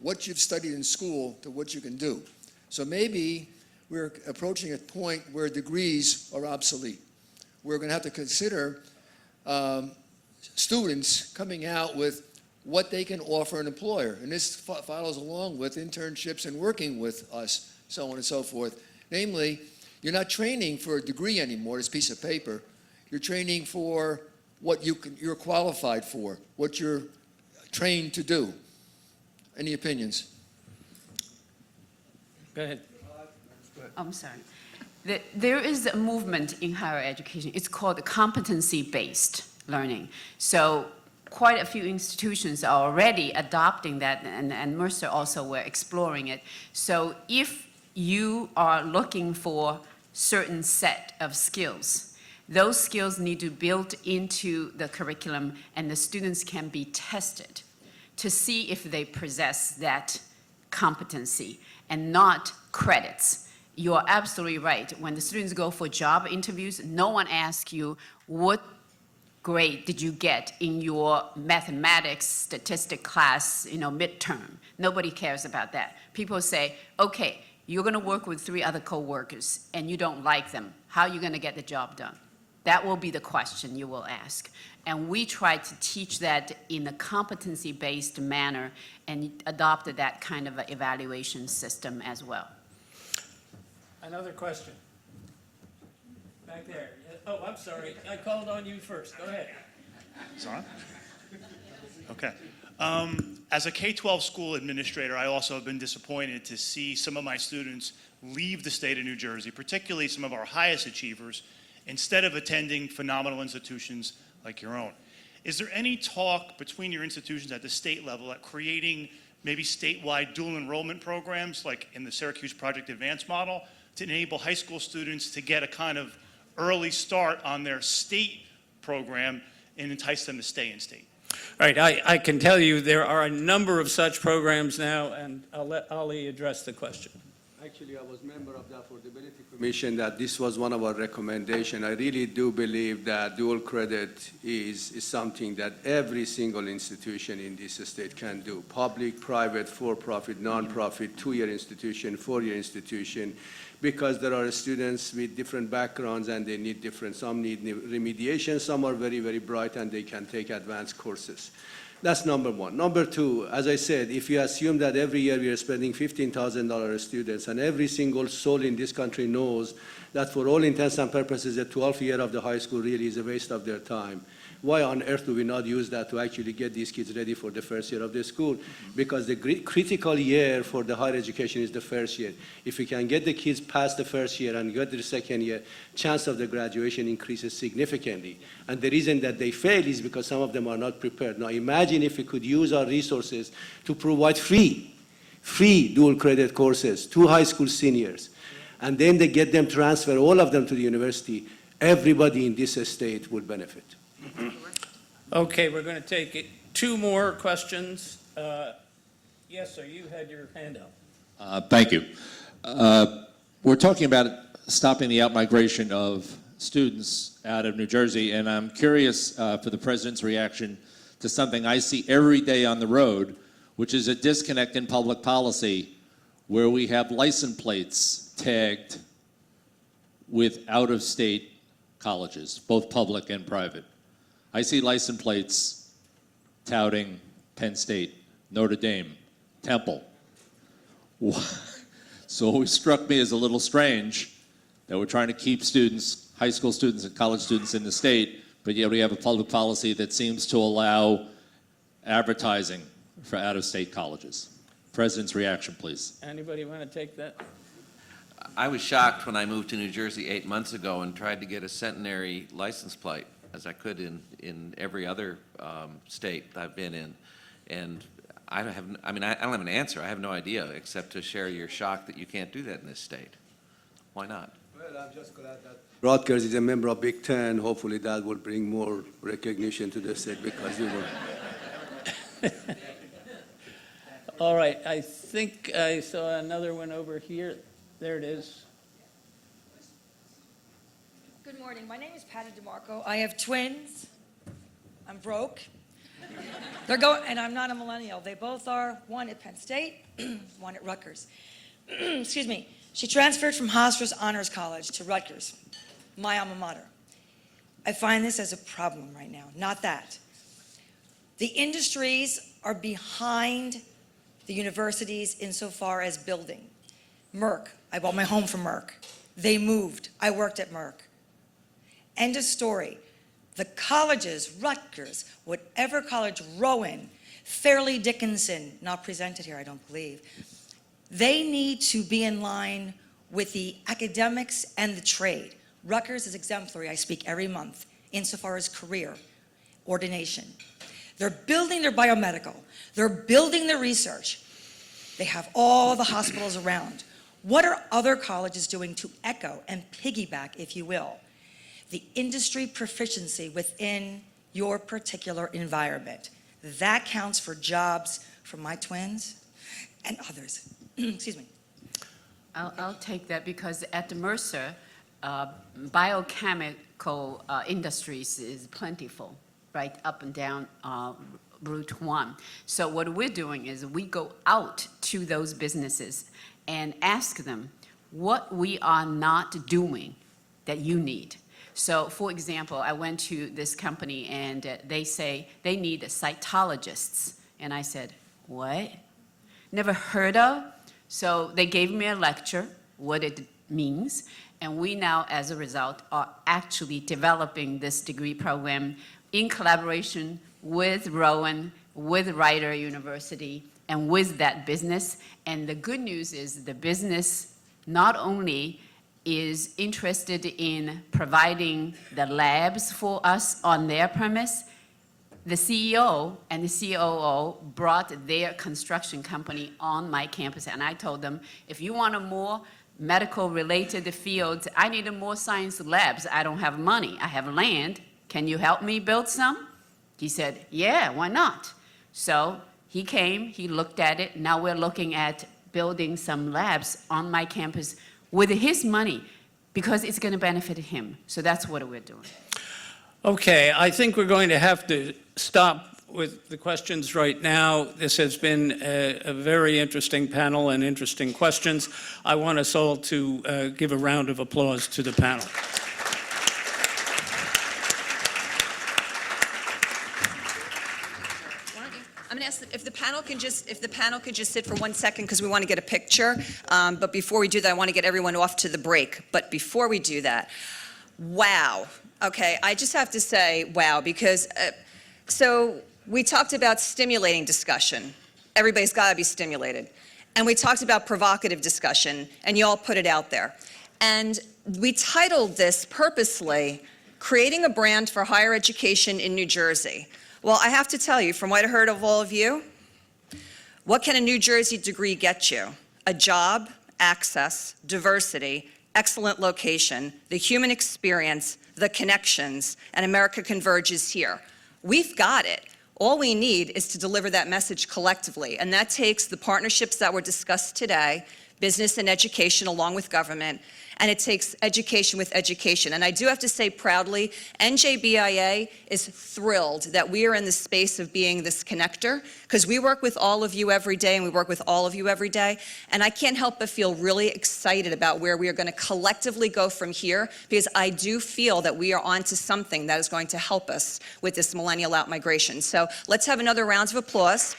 [SPEAKER 12] what you've studied in school to what you can do. So maybe we're approaching a point where degrees are obsolete. We're going to have to consider students coming out with what they can offer an employer. And this follows along with internships and working with us, so on and so forth. Namely, you're not training for a degree anymore, this piece of paper. You're training for what you're qualified for, what you're trained to do. Any opinions?
[SPEAKER 5] Go ahead.
[SPEAKER 10] I'm sorry. There is a movement in higher education. It's called competency-based learning. So quite a few institutions are already adopting that, and Mercer also were exploring it. So if you are looking for certain set of skills, those skills need to be built into the curriculum, and the students can be tested to see if they possess that competency and not credits. You are absolutely right. When the students go for job interviews, no one asks you, what grade did you get in your mathematics statistic class, you know, midterm? Nobody cares about that. People say, okay, you're gonna work with 3 other coworkers and you don't like them. How are you gonna get the job done? That will be the question you will ask. And we try to teach that in a competency-based manner and adopted that kind of an evaluation system as well.
[SPEAKER 5] Another question. Back there. Oh, I'm sorry. I called on you first. Go ahead.
[SPEAKER 13] It's on? Okay. As a K-12 school administrator, I also have been disappointed to see some of my students leave the state of New Jersey, particularly some of our highest achievers, instead of attending phenomenal institutions like your own. Is there any talk between your institutions at the state level at creating maybe statewide dual enrollment programs, like in the Syracuse Project Advance model, to enable high school students to get a kind of early start on their state program and entice them to stay in state?
[SPEAKER 5] All right, I can tell you there are a number of such programs now, and I'll let Ali address the question.
[SPEAKER 6] Actually, I was member of the Affordability Commission, that this was one of our recommendations. I really do believe that dual credit is something that every single institution in this state can do. Public, private, for-profit, non-profit, 2-year institution, 4-year institution, because there are students with different backgrounds and they need different, some need remediation, some are very, very bright and they can take advanced courses. That's number one. Number two, as I said, if you assume that every year we are spending $15,000 a student, and every single soul in this country knows that for all intents and purposes, the 12th year of the high school really is a waste of their time. Why on earth do we not use that to actually get these kids ready for the first year of the school? Because the critical year for the higher education is the first year. If we can get the kids past the first year and get to the second year, chance of the graduation increases significantly. And the reason that they fail is because some of them are not prepared. Now imagine if we could use our resources to provide free dual credit courses to high school seniors, and then they get them transfer, all of them to the university. Everybody in this state would benefit.
[SPEAKER 5] Okay, we're going to take 2 more questions. Yes, sir, you had your hand up.
[SPEAKER 14] Thank you. We're talking about stopping the outmigration of students out of New Jersey, and I'm curious for the President's reaction to something I see every day on the road, which is a disconnect in public policy where we have license plates tagged with out-of-state colleges, both public and private. I see license plates touting Penn State, Notre Dame, Temple. So it always struck me as a little strange that we're trying to keep students, high school students and college students in the state, but yet we have a public policy that seems to allow advertising for out-of-state colleges. President's reaction, please.
[SPEAKER 5] Anybody want to take that?
[SPEAKER 8] I was shocked when I moved to New Jersey 8 months ago and tried to get a centenary license plate, as I could in every other state I've been in. And I don't have an answer. I have no idea, except to share your shock that you can't do that in this state. Why not?
[SPEAKER 6] Well, I'm just glad that Rutgers is a member of Big Ten. Hopefully that will bring more recognition to the state because you were.
[SPEAKER 5] All right, I think I saw another one over here. There it is.
[SPEAKER 15] Good morning. My name is Patty DeMarco. I have twins. I'm broke. And I'm not a millennial. They both are, one at Penn State, one at Rutgers. Excuse me. She transferred from Hofstra's Honors College to Rutgers, my alma mater. I find this as a problem right now, not that. The industries are behind the universities insofar as building. Merck, I bought my home from Merck. They moved, I worked at Merck. End of story. The colleges, Rutgers, whatever college, Rowan, Fairleigh Dickinson, not presented here, I don't believe, they need to be in line with the academics and the trade. Rutgers is exemplary, I speak every month, insofar as career, ordination. They're building their biomedical, they're building their research. They have all the hospitals around. What are other colleges doing to echo and piggyback, if you will, the industry proficiency within your particular environment? That counts for jobs for my twins and others. Excuse me.
[SPEAKER 10] I'll take that because at the Mercer, biochemical industries is plentiful, right up and down Route 1. So what we're doing is we go out to those businesses and ask them what we are not doing that you need. So for example, I went to this company and they say they need cytologists. And I said, what? Never heard of? So they gave me a lecture, what it means. And we now, as a result, are actually developing this degree program in collaboration with Rowan, with Rider University, and with that business. And the good news is the business not only is interested in providing the labs for us on their premise, the CEO and the COO brought their construction company on my campus. And I told them, if you want a more medical-related fields, I need more science labs. I don't have money. I have land. Can you help me build some? He said, yeah, why not? So he came, he looked at it. Now we're looking at building some labs on my campus with his money because it's going to benefit him. So that's what we're doing.
[SPEAKER 5] Okay, I think we're going to have to stop with the questions right now. This has been a very interesting panel and interesting questions. I want us all to give a round of applause to the panel.
[SPEAKER 3] I'm going to ask if the panel can just sit for 1 second because we want to get a picture. But before we do that, I want to get everyone off to the break. But before we do that, wow. Okay, I just have to say wow because so we talked about stimulating discussion. Everybody's got to be stimulated. And we talked about provocative discussion, and you all put it out there. And we titled this purposely, Creating a Brand for Higher Education in New Jersey. Well, I have to tell you, from what I heard of all of you, what can a New Jersey degree get you? A job, access, diversity, excellent location, the human experience, the connections, and America converges here. We've got it. All we need is to deliver that message collectively, and that takes the partnerships that were discussed today, business and education along with government, and it takes education with education. And I do have to say proudly, NJBIA is thrilled that we are in the space of being this connector, because we work with all of you every day, and we work with all of you every day, and I can't help but feel really excited about where we are going to collectively go from here, because I do feel that we are onto something that is going to help us with this millennial outmigration. So let's have another round of applause.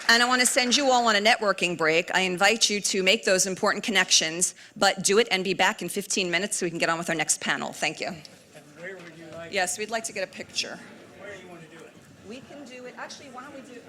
[SPEAKER 3] And I want to send you all on a networking break. I invite you to make those important connections, but do it and be back in 15 minutes so we can get on with our next panel. Thank you.
[SPEAKER 5] And where would you like?
[SPEAKER 3] Yes, we'd like to get a picture.
[SPEAKER 5] Where do you want to do it?
[SPEAKER 3] We can do it, actually, why don't we do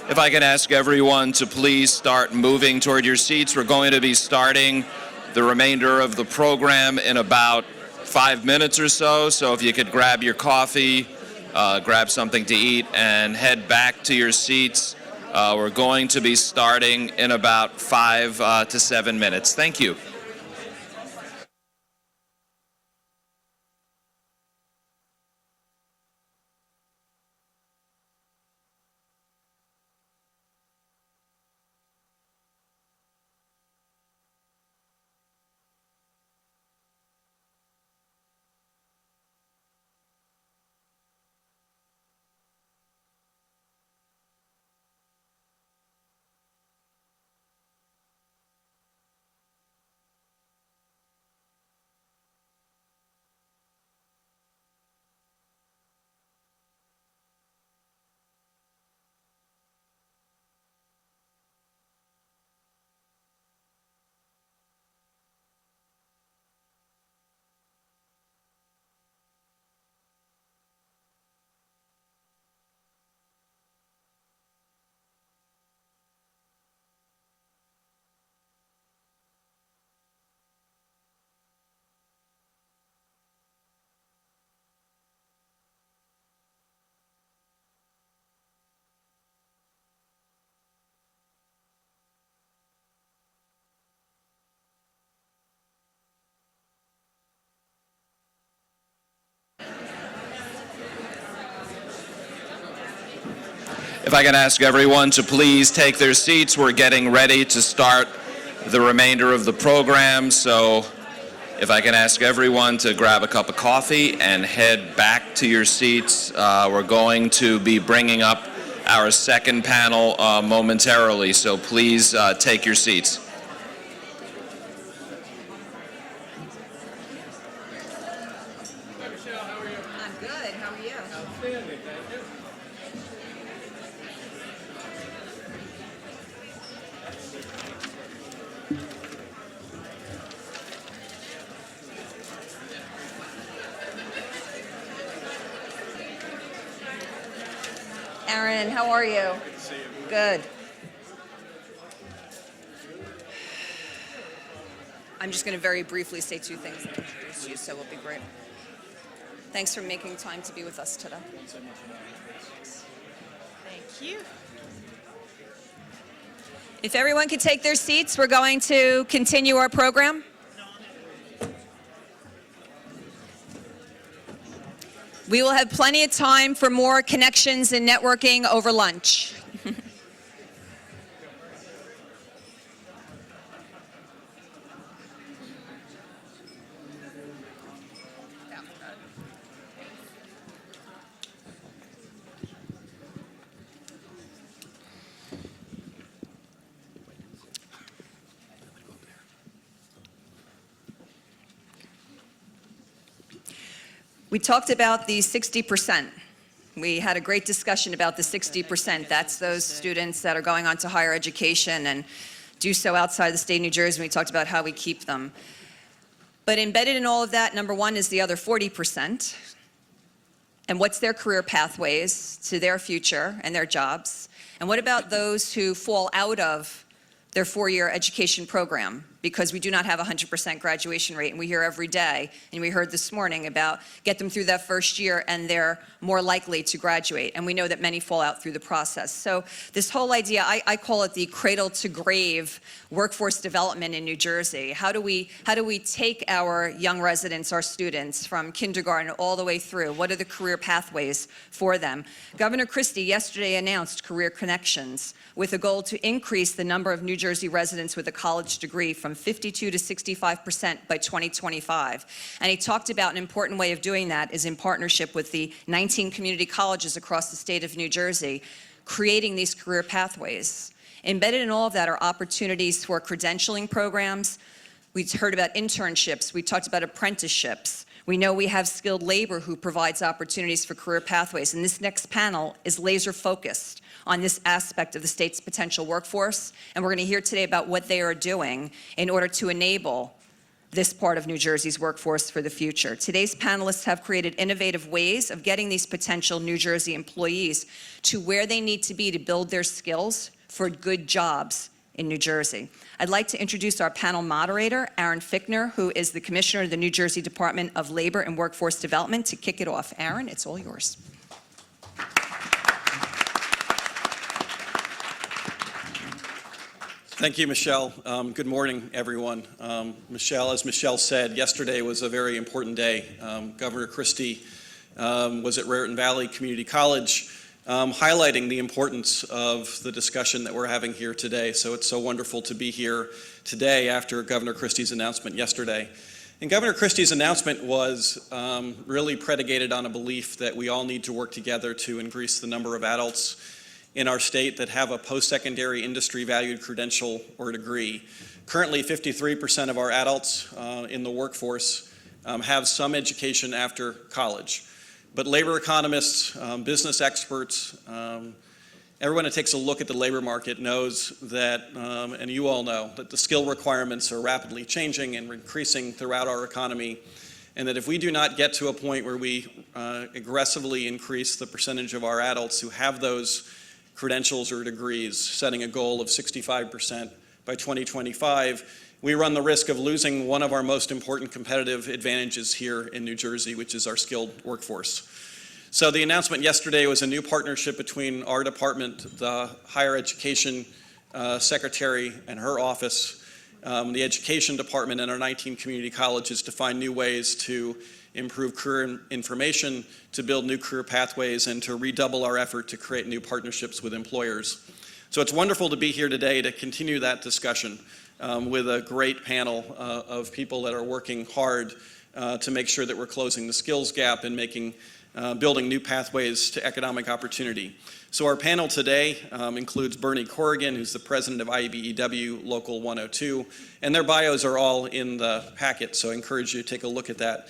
[SPEAKER 1] If I can ask everyone to please start moving toward your seats. We're going to be starting the remainder of the program in about 5 minutes or so. So if you could grab your coffee, grab something to eat, and head back to your seats. We're going to be starting in about 5 to 7 minutes. Thank you. If I can ask everyone to please take their seats, we're getting ready to start the remainder of the program. So if I can ask everyone to grab a cup of coffee and head back to your seats, we're going to be bringing up our second panel momentarily. So please take your seats.
[SPEAKER 3] I'm good. How are you?
[SPEAKER 4] Outstanding, thank you.
[SPEAKER 3] Aaron, how are you? Good to see you. Good. I'm just going to very briefly say two things and introduce you, so it'll be great. Thanks for making time to be with us today.
[SPEAKER 11] Thank you.
[SPEAKER 3] If everyone could take their seats, we're going to continue our program. We will have plenty of time for more connections and networking over lunch. We talked about the 60%. We had a great discussion about the 60%. That's those students that are going on to higher education and do so outside the state of New Jersey. We talked about how we keep them. But embedded in all of that, number one, is the other 40%. And what's their career pathways to their future and their jobs? And what about those who fall out of their four-year education program, because we do not have a 100% graduation rate, and we hear every day, and we heard this morning about get them through that first year and they're more likely to graduate, and we know that many fall out through the process. So this whole idea, I call it the cradle to grave workforce development in New Jersey. How do we take our young residents, our students, from kindergarten all the way through? What are the career pathways for them? Governor Christie yesterday announced Career Connections, with a goal to increase the number of New Jersey residents with a college degree from 52 to 65% by 2025. And he talked about an important way of doing that is in partnership with the 19 community colleges across the state of New Jersey, creating these career pathways. Embedded in all of that are opportunities for credentialing programs. We heard about internships. We talked about apprenticeships. We know we have skilled labor who provides opportunities for career pathways. And this next panel is laser focused on this aspect of the state's potential workforce. And we're going to hear today about what they are doing in order to enable this part of New Jersey's workforce for the future. Today's panelists have created innovative ways of getting these potential New Jersey employees to where they need to be to build their skills for good jobs in New Jersey. I'd like to introduce our panel moderator, Aaron Fichtner, who is the Commissioner of the New Jersey Department of Labor and Workforce Development, to kick it off. Aaron, it's all yours.
[SPEAKER 16] Thank you, Michelle. Good morning, everyone. Michelle, as Michelle said, yesterday was a very important day. Governor Christie was at Raritan Valley Community College, highlighting the importance of the discussion that we're having here today. So it's so wonderful to be here today after Governor Christie's announcement yesterday. And Governor Christie's announcement was really predicated on a belief that we all need to work together to increase the number of adults in our state that have a post-secondary industry-valued credential or degree. Currently, 53% of our adults in the workforce have some education after college. But labor economists, business experts, everyone that takes a look at the labor market knows that, and you all know, that the skill requirements are rapidly changing and increasing throughout our economy, and that if we do not get to a point where we aggressively increase the percentage of our adults who have those credentials or degrees, setting a goal of 65% by 2025, we run the risk of losing one of our most important competitive advantages here in New Jersey, which is our skilled workforce. So the announcement yesterday was a new partnership between our department, the Higher Education Secretary and her office, the Education Department, and our 19 community colleges to find new ways to improve career information, to build new career pathways, and to redouble our effort to create new partnerships with employers. So it's wonderful to be here today to continue that discussion with a great panel of people that are working hard to make sure that we're closing the skills gap and building new pathways to economic opportunity. So our panel today includes Bernie Corrigan, who's the president of IBEW Local 102, and their bios are all in the packet, so I encourage you to take a look at that.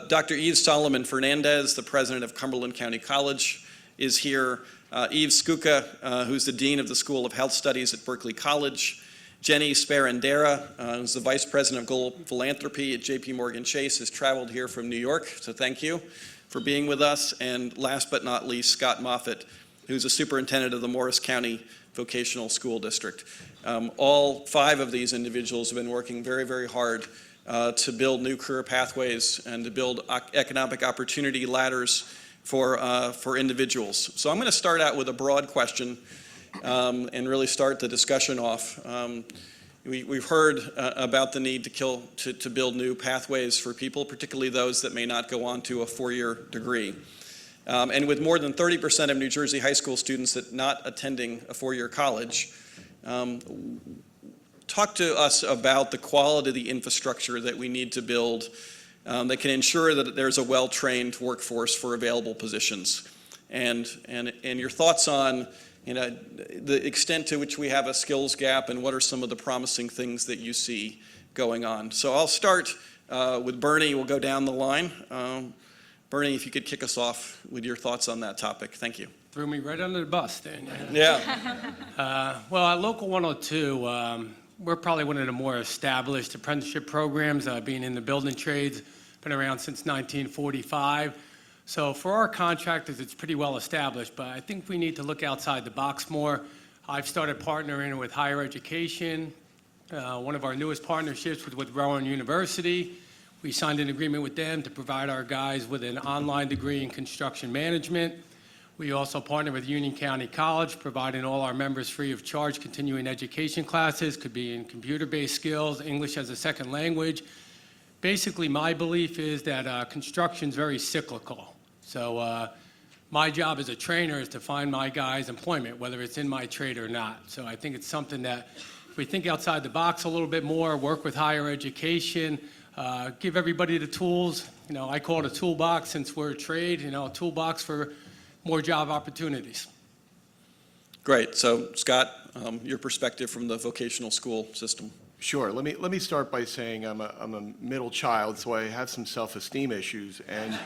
[SPEAKER 16] Dr. Yves Solomon Fernandez, the president of Cumberland County College, is here. Yves Skuka, who's the dean of the School of Health Studies at Berkeley College. Jenny Sparandera, who's the vice president of global philanthropy at JP Morgan Chase, has traveled here from New York, so thank you for being with us. And last but not least, Scott Moffitt, who's a superintendent of the Morris County Vocational School District. All 5 of these individuals have been working very, very hard to build new career pathways and to build economic opportunity ladders for individuals. So I'm going to start out with a broad question and really start the discussion off. We've heard about the need to build new pathways for people, particularly those that may not go on to a 4-year degree. And with more than 30% of New Jersey high school students that not attending a 4-year college, talk to us about the quality of the infrastructure that we need to build that can ensure that there's a well-trained workforce for available positions. And your thoughts on the extent to which we have a skills gap and what are some of the promising things that you see going on. So I'll start with Bernie. We'll go down the line. Bernie, if you could kick us off with your thoughts on that topic. Thank you.
[SPEAKER 4] Threw me right under the bus then.
[SPEAKER 16] Yeah.
[SPEAKER 4] Well, at Local 102, we're probably one of the more established apprenticeship programs, being in the building trades, been around since 1945. So for our contractors, it's pretty well established, but I think we need to look outside the box more. I've started partnering with higher education. One of our newest partnerships was with Rowan University. We signed an agreement with them to provide our guys with an online degree in construction management. We also partner with Union County College, providing all our members free of charge continuing education classes, could be in computer-based skills, English as a second language. Basically, my belief is that construction's very cyclical. So my job as a trainer is to find my guys employment, whether it's in my trade or not. So I think it's something that if we think outside the box a little bit more, work with higher education, give everybody the tools. I call it a toolbox since we're a trade, a toolbox for more job opportunities.
[SPEAKER 16] Great. So Scott, your perspective from the vocational school system.
[SPEAKER 17] Sure. Let me start by saying I'm a middle child, so I have some self-esteem issues. And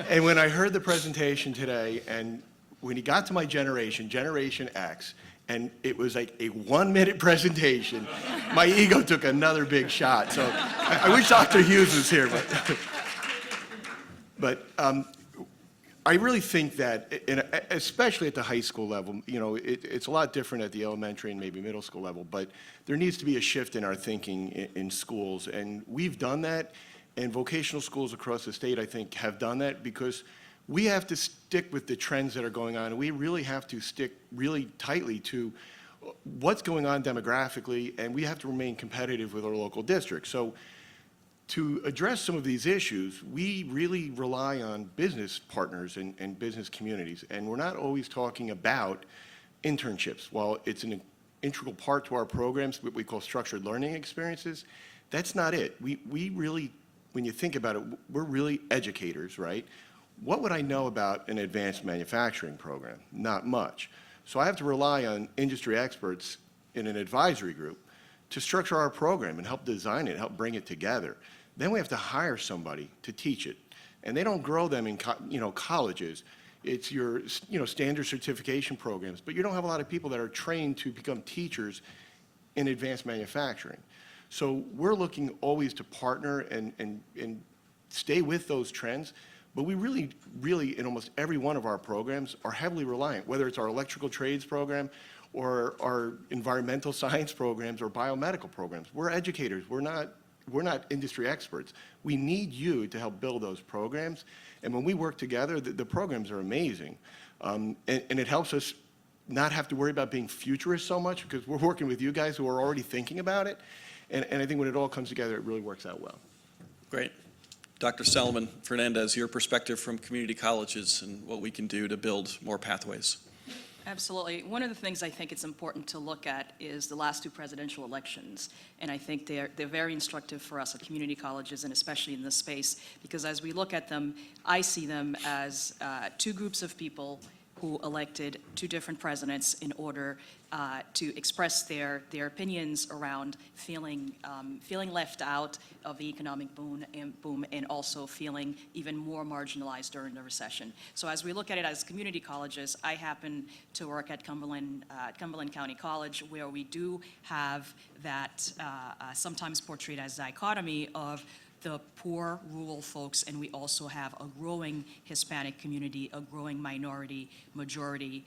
[SPEAKER 17] and when I heard the presentation today, and when he got to my generation, Generation X, And it was like a 1-minute presentation. My ego took another big shot. So I wish Dr. Hughes was here, but I really think that, especially at the high school level, you know, it's a lot different at the elementary and maybe middle school level, but there needs to be a shift in our thinking in schools. And we've done that, and vocational schools across the state, I think, have done that because we have to stick with the trends that are going on. And we really have to stick really tightly to what's going on demographically, and we have to remain competitive with our local districts. So to address some of these issues, we really rely on business partners and business communities, and we're not always talking about internships. While it's an integral part to our programs, what we call structured learning experiences, that's not it. We really, when you think about it, we're really educators, right? What would I know about an advanced manufacturing program? Not much. So I have to rely on industry experts in an advisory group to structure our program and help design it, help bring it together. Then we have to hire somebody to teach it. And they don't grow them in colleges. It's your standard certification programs, but you don't have a lot of people that are trained to become teachers in advanced manufacturing. So we're looking always to partner and stay with those trends, but we really, in almost every one of our programs, are heavily reliant, whether it's our electrical trades program or our environmental science programs or biomedical programs. We're educators. We're not industry experts. We need you to help build those programs. And when we work together, the programs are amazing. And it helps us not have to worry about being futurists so much because we're working with you guys who are already thinking about it. And I think when it all comes together, it really works out well.
[SPEAKER 16] Great. Dr. Salomon Fernandez, your perspective from community colleges and what we can do to build more pathways.
[SPEAKER 18] Absolutely. One of the things I think it's important to look at is the last two presidential elections. And I think they're very instructive for us at community colleges and especially in this space, because as we look at them, I see them as two groups of people who elected two different presidents in order to express their opinions around feeling left out of the economic boom and also feeling even more marginalized during the recession. So as we look at it as community colleges, I happen to work at Cumberland County College, where we do have that sometimes portrayed as dichotomy of the poor rural folks, and we also have a growing Hispanic community, a growing minority majority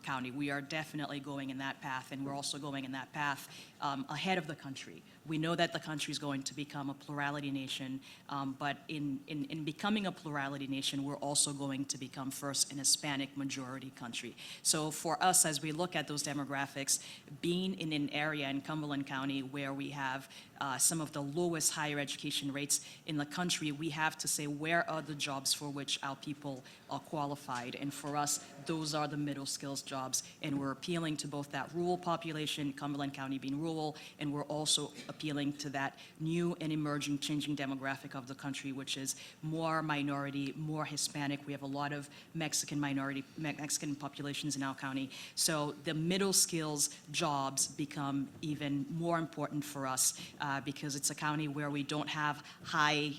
[SPEAKER 18] county. We are definitely going in that path, and we're also going in that path ahead of the country. We know that the country is going to become a plurality nation, but in becoming a plurality nation, we're also going to become first an Hispanic majority country. So for us, as we look at those demographics, being in an area in Cumberland County where we have some of the lowest higher education rates in the country, we have to say, where are the jobs for which our people are qualified? And for us, those are the middle skills jobs. And we're appealing to both that rural population, Cumberland County being rural, and we're also appealing to that new and emerging, changing demographic of the country, which is more minority, more Hispanic. We have a lot of Mexican populations in our county. So the middle skills jobs become even more important for us because it's a county where we don't have high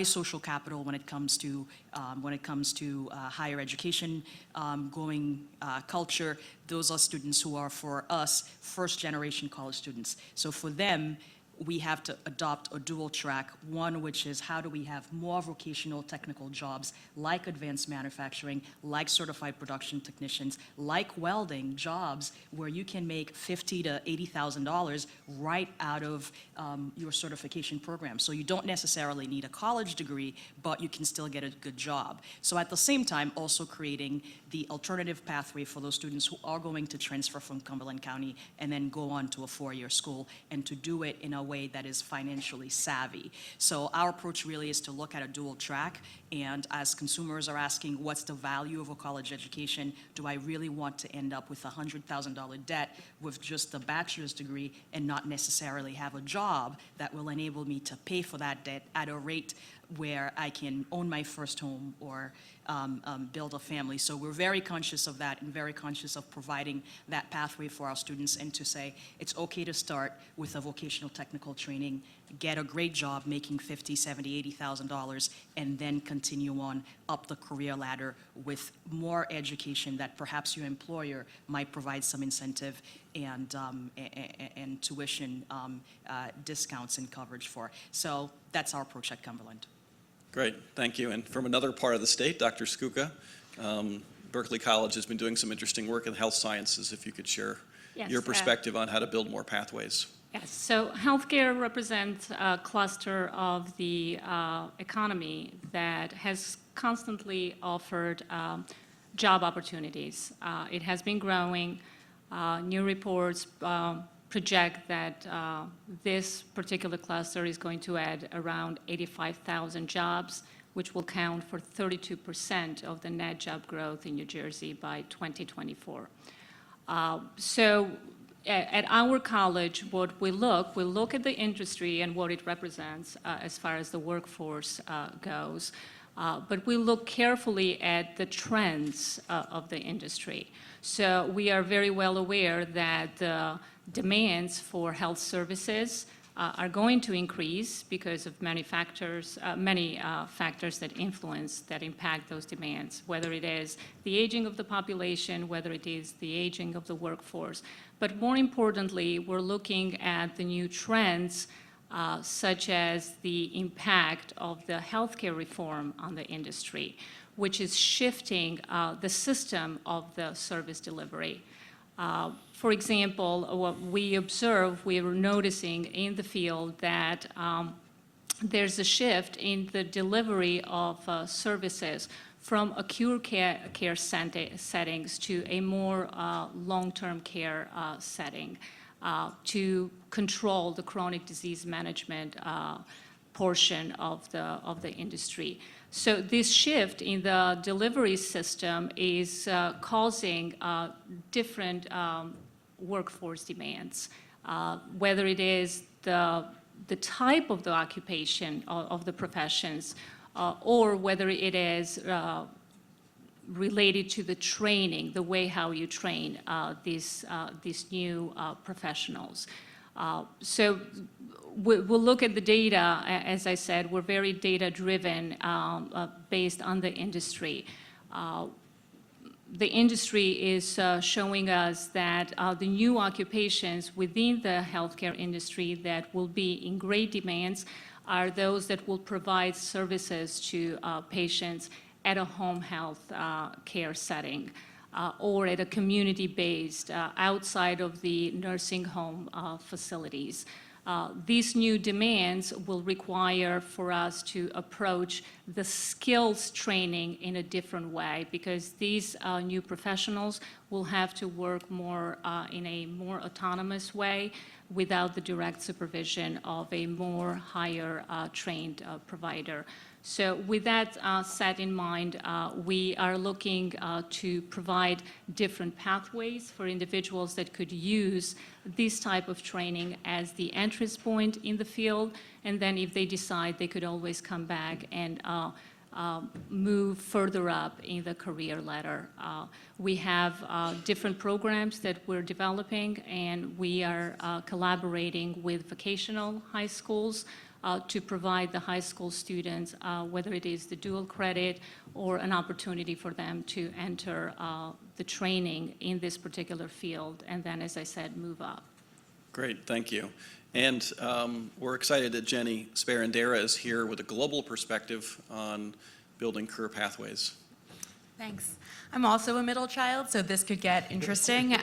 [SPEAKER 18] social capital when it comes to higher education, growing culture. Those are students who are, for us, first-generation college students. So for them, we have to adopt a dual track, one which is how do we have more vocational technical jobs like advanced manufacturing, like certified production technicians, like welding jobs where you can make $50,000 to $80,000 right out of your certification program. So you don't necessarily need a college degree, but you can still get a good job. So at the same time, also creating the alternative pathway for those students who are going to transfer from Cumberland County and then go on to a four-year school, and to do it in a way that is financially savvy. So our approach really is to look at a dual track, and as consumers are asking, what's the value of a college education? Do I really want to end up with a $100,000 debt with just a bachelor's degree and not necessarily have a job that will enable me to pay for that debt at a rate where I can own my first home or build a family? So we're very conscious of that and very conscious of providing that pathway for our students, and to say it's okay to start with a vocational technical training, get a great job making $50,000, $70,000, $80,000, and then continue on up the career ladder with more education that perhaps your employer might provide some incentive and tuition discounts and coverage for. So that's our approach at Cumberland.
[SPEAKER 16] Great, thank you. And from another part of the state, Dr. Skuka, Berkeley College has been doing some interesting work in health sciences. If you could share your perspective on how to build more pathways.
[SPEAKER 19] Yes, so healthcare represents a cluster of the economy that has constantly offered job opportunities. It has been growing. New reports project that this particular cluster is going to add around 85,000 jobs, which will count for 32% of the net job growth in New Jersey by 2024. So at our college, what we look at the industry and what it represents as far as the workforce goes, but we look carefully at the trends of the industry. So we are very well aware that the demands for health services are going to increase because of many factors that influence, that impact those demands, whether it is the aging of the population, whether it is the aging of the workforce. But more importantly, we're looking at the new trends such as the impact of the healthcare reform on the industry, which is shifting the system of the service delivery. For example, what we observe, we are noticing in the field that there's a shift in the delivery of services from acute care settings to a more long-term care setting to control the chronic disease management portion of the industry. So this shift in the delivery system is causing different workforce demands, whether it is the type of the occupation of the professions or whether it is related to the training, the way how you train these new professionals. So we'll look at the data. As I said, we're very data-driven based on the industry. The industry is showing us that the new occupations within the healthcare industry that will be in great demands are those that will provide services to patients at a home health care setting or at a community-based outside of the nursing home facilities. These new demands will require for us to approach the skills training in a different way because these new professionals will have to work more in a more autonomous way without the direct supervision of a more higher trained provider. So with that set in mind, we are looking to provide different pathways for individuals that could use this type of training as the entrance point in the field. And then if they decide, they could always come back and move further up in the career ladder. We have different programs that we're developing, and we are collaborating with vocational high schools to provide the high school students, whether it is the dual credit or an opportunity for them to enter the training in this particular field, and then, as I said, move up.
[SPEAKER 16] Great, thank you. And we're excited that Jenny Sparandera is here with a global perspective on building career pathways.
[SPEAKER 20] Thanks. I'm also a middle child, so this could get interesting.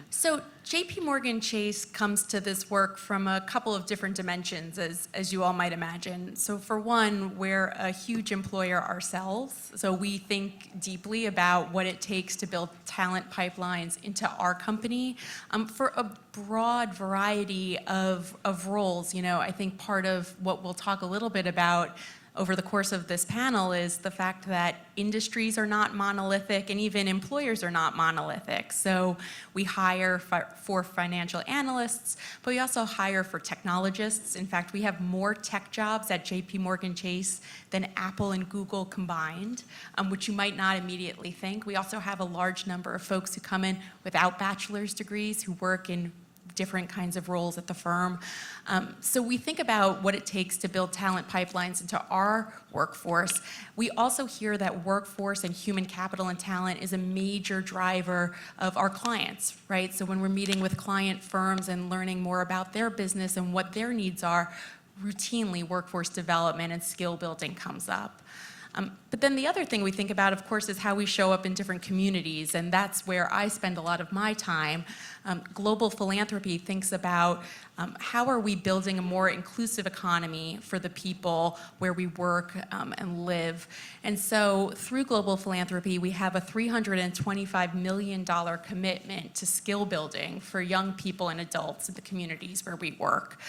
[SPEAKER 20] So JP Morgan Chase comes to this work from a couple of different dimensions, as you all might imagine. So for one, we're a huge employer ourselves, so we think deeply about what it takes to build talent pipelines into our company for a broad variety of roles. You know, I think part of what we'll talk a little bit about over the course of this panel is the fact that industries are not monolithic and even employers are not monolithic. So we hire for financial analysts, but we also hire for technologists. In fact, we have more tech jobs at JP Morgan Chase than Apple and Google combined, which you might not immediately think. We also have a large number of folks who come in without bachelor's degrees who work in different kinds of roles at the firm. So we think about what it takes to build talent pipelines into our workforce. We also hear that workforce and human capital and talent is a major driver of our clients, right? So when we're meeting with client firms and learning more about their business and what their needs are, routinely workforce development and skill building comes up. But then the other thing we think about, of course, is how we show up in different communities, and that's where I spend a lot of my time. Global philanthropy thinks about how are we building a more inclusive economy for the people where we work and live. And so through global philanthropy, we have a $325 million commitment to skill building for young people and adults in the communities where we work.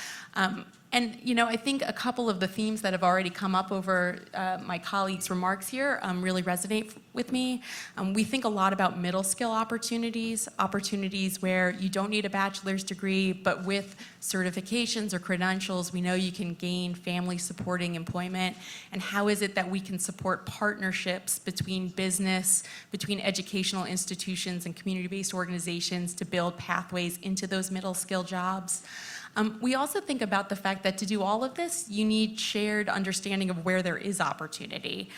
[SPEAKER 20] And, you know, I think a couple of the themes that have already come up over my colleagues' remarks here really resonate with me. We think a lot about middle skill opportunities where you don't need a bachelor's degree, but with certifications or credentials, we know you can gain family supporting employment. And how is it that we can support partnerships between business, between educational institutions and community-based organizations to build pathways into those middle skill jobs? We also think about the fact that to do all of this, you need shared understanding of where there is opportunity.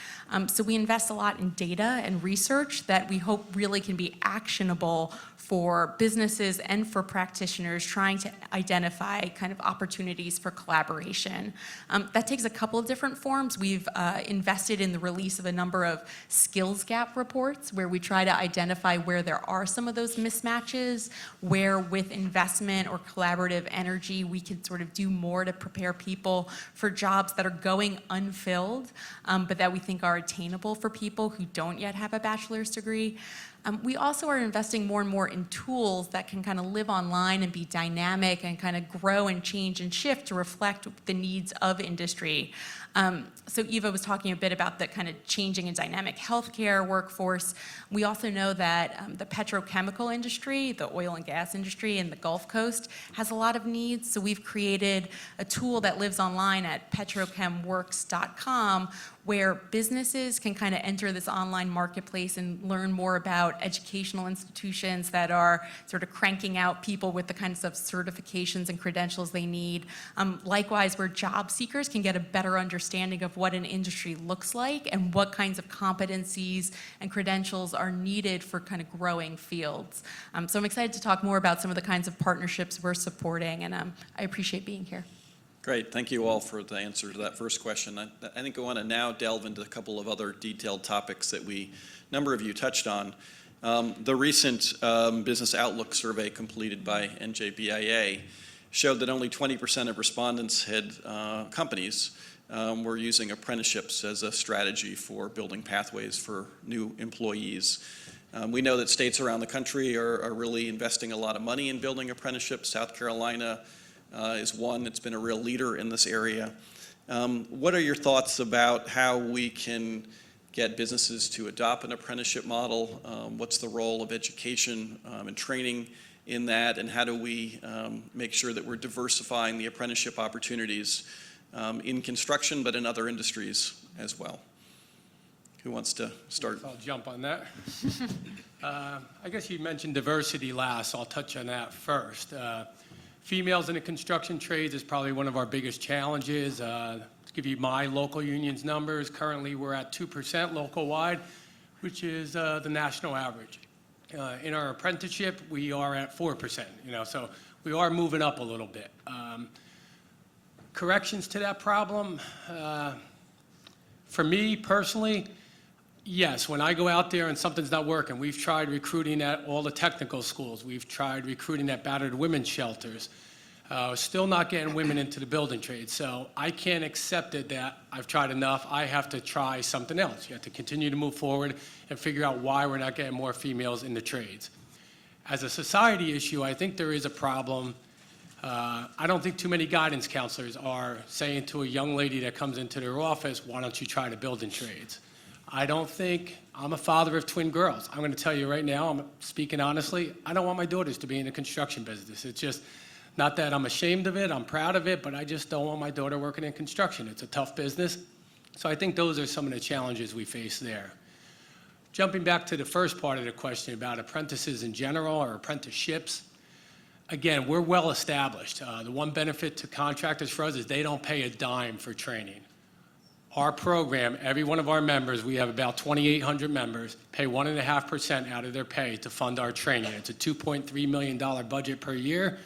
[SPEAKER 20] So we invest a lot in data and research that we hope really can be actionable for businesses and for practitioners trying to identify kind of opportunities for collaboration. That takes a couple of different forms. We've invested in the release of a number of skills gap reports where we try to identify where there are some of those mismatches, where with investment or collaborative energy we can sort of do more to prepare people for jobs that are going unfilled, but that we think are attainable for people who don't yet have a bachelor's degree. We also are investing more and more in tools that can kind of live online and be dynamic and kind of grow and change and shift to reflect the needs of industry. So Eva was talking a bit about the kind of changing and dynamic healthcare workforce. We also know that the petrochemical industry, the oil and gas industry in the Gulf Coast has a lot of needs. So we've created a tool that lives online at petrochemworks.com where businesses can kind of enter this online marketplace and learn more about educational institutions that are sort of cranking out people with the kinds of certifications and credentials they need. Likewise, where job seekers can get a better understanding of what an industry looks like and what kinds of competencies and credentials are needed for kind of growing fields. So I'm excited to talk more about some of the kinds of partnerships we're supporting, and I appreciate being here.
[SPEAKER 16] Great. Thank you all for the answer to that first question. I think I want to now delve into a couple of other detailed topics that a number of you touched on. The recent Business Outlook survey completed by NJBIA showed that only 20% of respondents had companies were using apprenticeships as a strategy for building pathways for new employees. We know that states around the country are really investing a lot of money in building apprenticeships. South Carolina is one that's been a real leader in this area. What are your thoughts about how we can get businesses to adopt an apprenticeship model? What's the role of education and training in that, and how do we make sure that we're diversifying the apprenticeship opportunities in construction but in other industries as well? Who wants to start?
[SPEAKER 4] I'll jump on that. I guess you mentioned diversity last, so I'll touch on that first. Females in the construction trades is probably one of our biggest challenges. To give you my local union's numbers, currently we're at 2% local-wide, which is the national average. In our apprenticeship, we are at 4%, so we are moving up a little bit. Corrections to that problem, for me personally, yes, when I go out there and something's not working, we've tried recruiting at all the technical schools. We've tried recruiting at battered women's shelters. Still not getting women into the building trade. So I can't accept it that I've tried enough. I have to try something else. You have to continue to move forward and figure out why we're not getting more females in the trades. As a society issue, I think there is a problem. I don't think too many guidance counselors are saying to a young lady that comes into their office, why don't you try the building trades? I don't think, I'm a father of twin girls. I'm going to tell you right now, I'm speaking honestly, I don't want my daughters to be in the construction business. It's just, not that I'm ashamed of it, I'm proud of it, but I just don't want my daughter working in construction. It's a tough business. So I think those are some of the challenges we face there. Jumping back to the first part of the question about apprentices in general or apprenticeships,
[SPEAKER 21] again, we're well established. The one benefit to contractors for us is they don't pay a dime for training. Our program, every one of our members, we have about 2,800 members, pay 1.5% out of their pay to fund our training. It's a $2.3 million budget per year.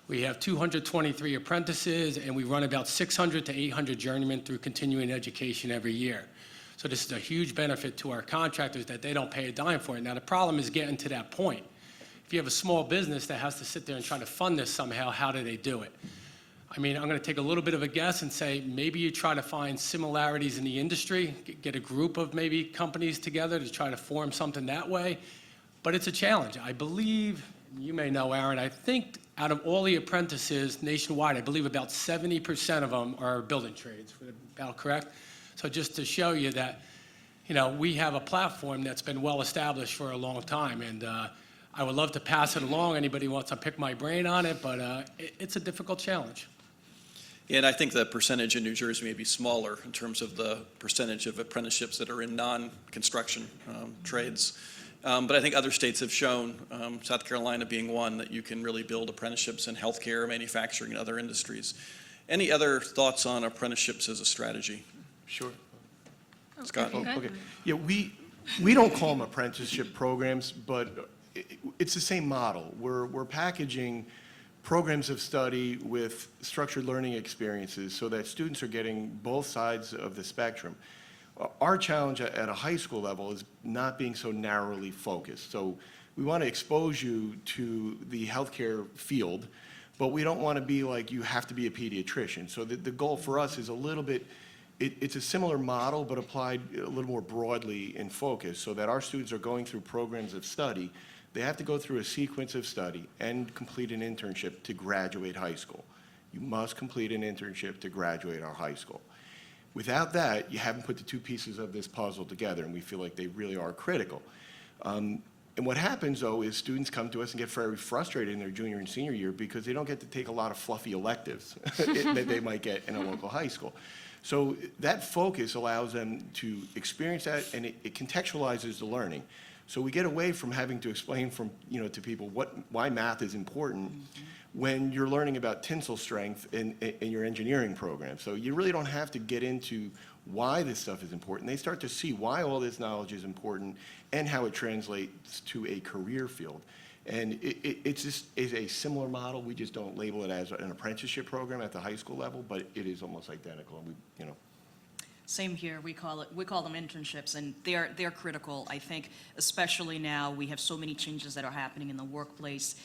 [SPEAKER 21] We have 223 apprentices, and we run about 600 to 800 journeymen through continuing education every year. So this is a huge benefit to our contractors that they don't pay a dime for it. Now, the problem is getting to that point. If you have a small business that has to sit there and try to fund this somehow, how do they do it? I mean, I'm going to take a little bit of a guess and say maybe you try to find similarities in the industry, get a group of maybe companies together to try to form something that way. But it's a challenge. I believe, you may know, Aaron, I think out of all the apprentices nationwide, I believe about 70% of them are building trades, about correct? So just to show you that, you know, we have a platform that's been well established for a long time, and I would love to pass it along. Anybody wants to pick my brain on it, but it's a difficult challenge.
[SPEAKER 16] Yeah, and I think the percentage in New Jersey may be smaller in terms of the percentage of apprenticeships that are in non-construction trades. But I think other states have shown, South Carolina being one, that you can really build apprenticeships in healthcare, manufacturing, and other industries. Any other thoughts on apprenticeships as a strategy?
[SPEAKER 17] Sure.
[SPEAKER 16] Scott?
[SPEAKER 17] Okay. Yeah, we don't call them apprenticeship programs, but it's the same model. We're packaging programs of study with structured learning experiences so that students are getting both sides of the spectrum. Our challenge at a high school level is not being so narrowly focused. So we want to expose you to the healthcare field, but we don't want to be like you have to be a pediatrician. So the goal for us is a little bit, it's a similar model, but applied a little more broadly in focus so that our students are going through programs of study. They have to go through a sequence of study and complete an internship to graduate high school. You must complete an internship to graduate our high school. Without that, you haven't put the two pieces of this puzzle together, and we feel like they really are critical. And what happens, though, is students come to us and get very frustrated in their junior and senior year because they don't get to take a lot of fluffy electives that they might get in a local high school. So that focus allows them to experience that, and it contextualizes the learning. So we get away from having to explain to people why math is important when you're learning about tensile strength in your engineering program. So you really don't have to get into why this stuff is important. They start to see why all this knowledge is important and how it translates to a career field. And it's just a similar model. We just don't label it as an apprenticeship program at the high school level, but it is almost identical. And
[SPEAKER 18] Same here. We call them internships, and they're critical. I think, especially now, we have so many changes that are happening in the workplace.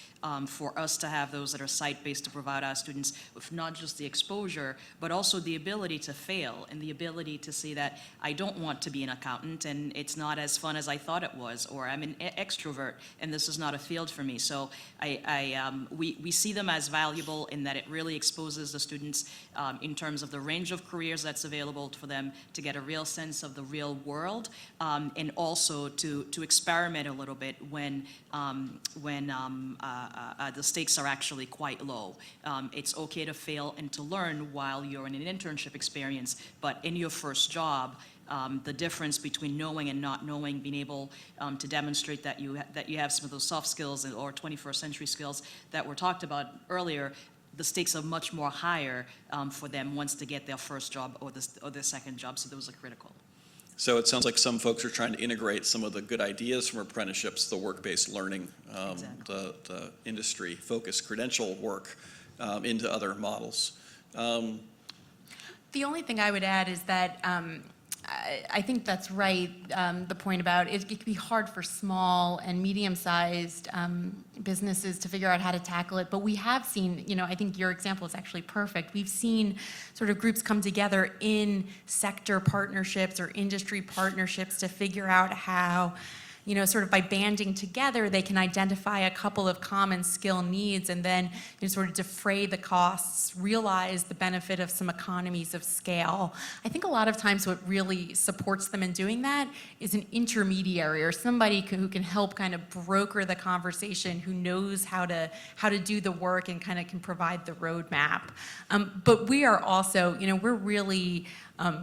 [SPEAKER 18] For us to have those that are site-based to provide our students with not just the exposure, but also the ability to fail and the ability to see that I don't want to be an accountant, and it's not as fun as I thought it was, or I'm an extrovert, and this is not a field for me. So we see them as valuable in that it really exposes the students in terms of the range of careers that's available for them, to get a real sense of the real world, and also to experiment a little bit when the stakes are actually quite low. It's okay to fail and to learn while you're in an internship experience, but in your first job, the difference between knowing and not knowing, being able to demonstrate that you have some of those soft skills or 21st century skills that were talked about earlier, the stakes are much more higher for them once they get their first job or their second job, so those are critical.
[SPEAKER 16] So it sounds like some folks are trying to integrate some of the good ideas from apprenticeships, the work-based learning, the industry-focused credential work into other models.
[SPEAKER 20] The only thing I would add is that I think that's right, the point about it can be hard for small and medium-sized businesses to figure out how to tackle it, but we have seen, I think your example is actually perfect. We've seen sort of groups come together in sector partnerships or industry partnerships to figure out how, sort of by banding together, they can identify a couple of common skill needs and then sort of defray the costs, realize the benefit of some economies of scale. I think a lot of times what really supports them in doing that is an intermediary or somebody who can help kind of broker the conversation, who knows how to do the work and kind of can provide the roadmap. But we are also, we're really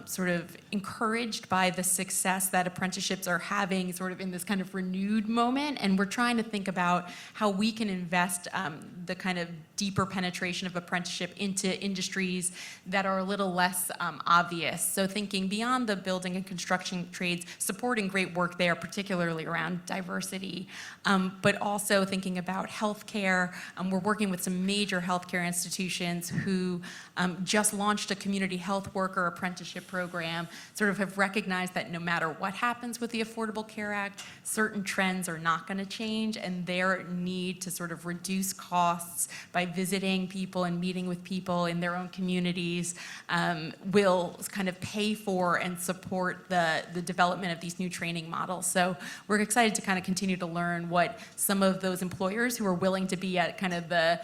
[SPEAKER 20] sort of encouraged by the success that apprenticeships are having sort of in this kind of renewed moment, and we're trying to think about how we can invest the kind of deeper penetration of apprenticeship into industries that are a little less obvious. So thinking beyond the building and construction trades, supporting great work there, particularly around diversity, but also thinking about healthcare. We're working with some major healthcare institutions who just launched a community health worker apprenticeship program, sort of have recognized that no matter what happens with the Affordable Care Act, certain trends are not going to change, and their need to sort of reduce costs by visiting people and meeting with people in their own communities will kind of pay for and support the development of these new training models. So we're excited to kind of continue to learn what some of those employers who are willing to be at kind of the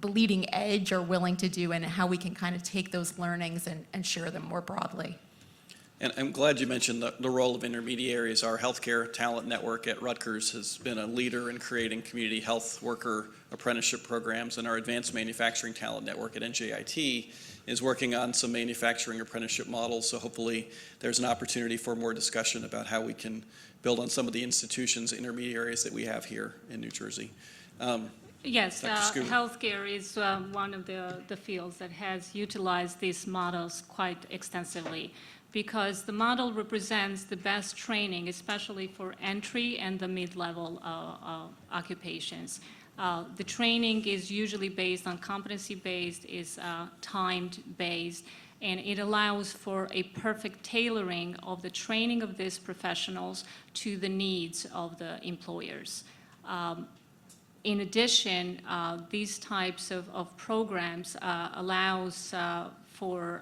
[SPEAKER 20] leading edge are willing to do, and how we can kind of take those learnings and share them more broadly.
[SPEAKER 16] And I'm glad you mentioned the role of intermediaries. Our healthcare talent network at Rutgers has been a leader in creating community health worker apprenticeship programs, and our advanced manufacturing talent network at NJIT is working on some manufacturing apprenticeship models. So hopefully there's an opportunity for more discussion about how we can build on some of the institutions, intermediaries that we have here in New Jersey.
[SPEAKER 19] Yes,
[SPEAKER 16] Dr. Scooter.
[SPEAKER 19] healthcare is one of the fields that has utilized these models quite extensively, because the model represents the best training, especially for entry and the mid-level occupations. The training is usually based on competency-based, is timed-based, and it allows for a perfect tailoring of the training of these professionals to the needs of the employers. In addition, these types of programs allows for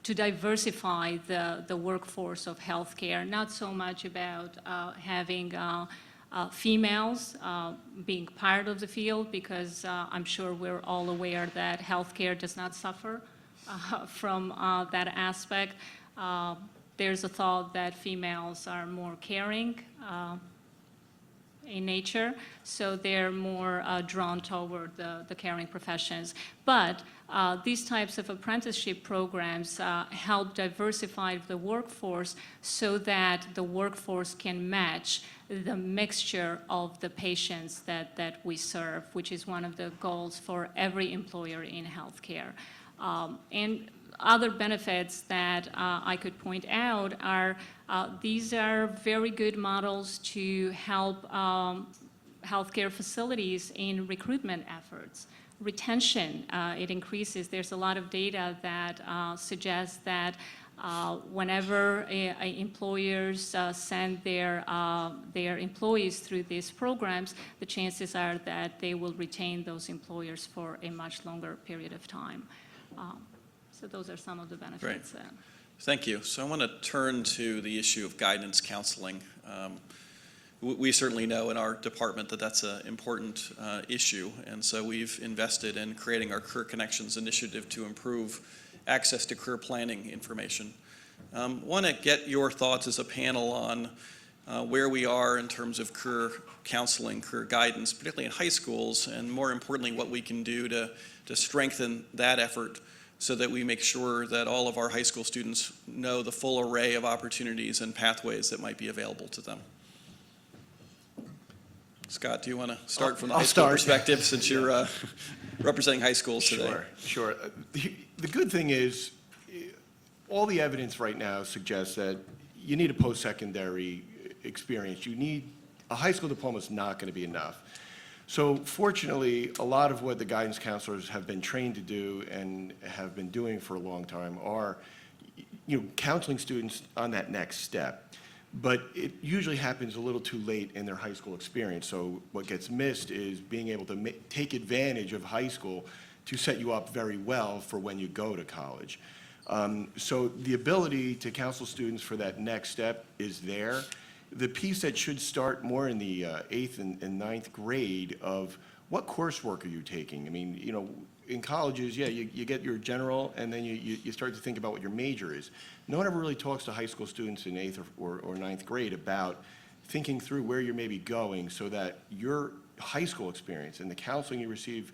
[SPEAKER 19] to diversify the workforce of healthcare, not so much about having females being part of the field, because I'm sure we're all aware that healthcare does not suffer from that aspect. There's a thought that females are more caring in nature, so they're more drawn toward the caring professions. But these types of apprenticeship programs help diversify the workforce so that the workforce can match the mixture of the patients that we serve, which is one of the goals for every employer in healthcare. And other benefits that I could point out are these are very good models to help healthcare facilities in recruitment efforts. Retention, it increases. There's a lot of data that suggests that whenever employers send their employees through these programs, the chances are that they will retain those employers for a much longer period of time. So those are some of the benefits.
[SPEAKER 16] Great. Thank you. So I want to turn to the issue of guidance counseling. We certainly know in our department that that's an important issue, and so we've invested in creating our Career Connections initiative to improve access to career planning information. Want to get your thoughts as a panel on where we are in terms of career counseling, career guidance, particularly in high schools, and more importantly, what we can do to strengthen that effort so that we make sure that all of our high school students know the full array of opportunities and pathways that might be available to them. Scott, do you want to start from the high school perspective, since you're representing high schools today?
[SPEAKER 17] Sure. The good thing is, all the evidence right now suggests that you need a post-secondary experience. You need a high school diploma is not going to be enough. So fortunately, a lot of what the guidance counselors have been trained to do and have been doing for a long time are, counseling students on that next step. But it usually happens a little too late in their high school experience. So what gets missed is being able to take advantage of high school to set you up very well for when you go to college. So the ability to counsel students for that next step is there. The piece that should start more in the 8th and 9th grade of what coursework are you taking? I mean, in colleges, you get your general, and then you start to think about what your major is. No one ever really talks to high school students in 8th or 9th grade about thinking through where you're maybe going so that your high school experience and the counseling you receive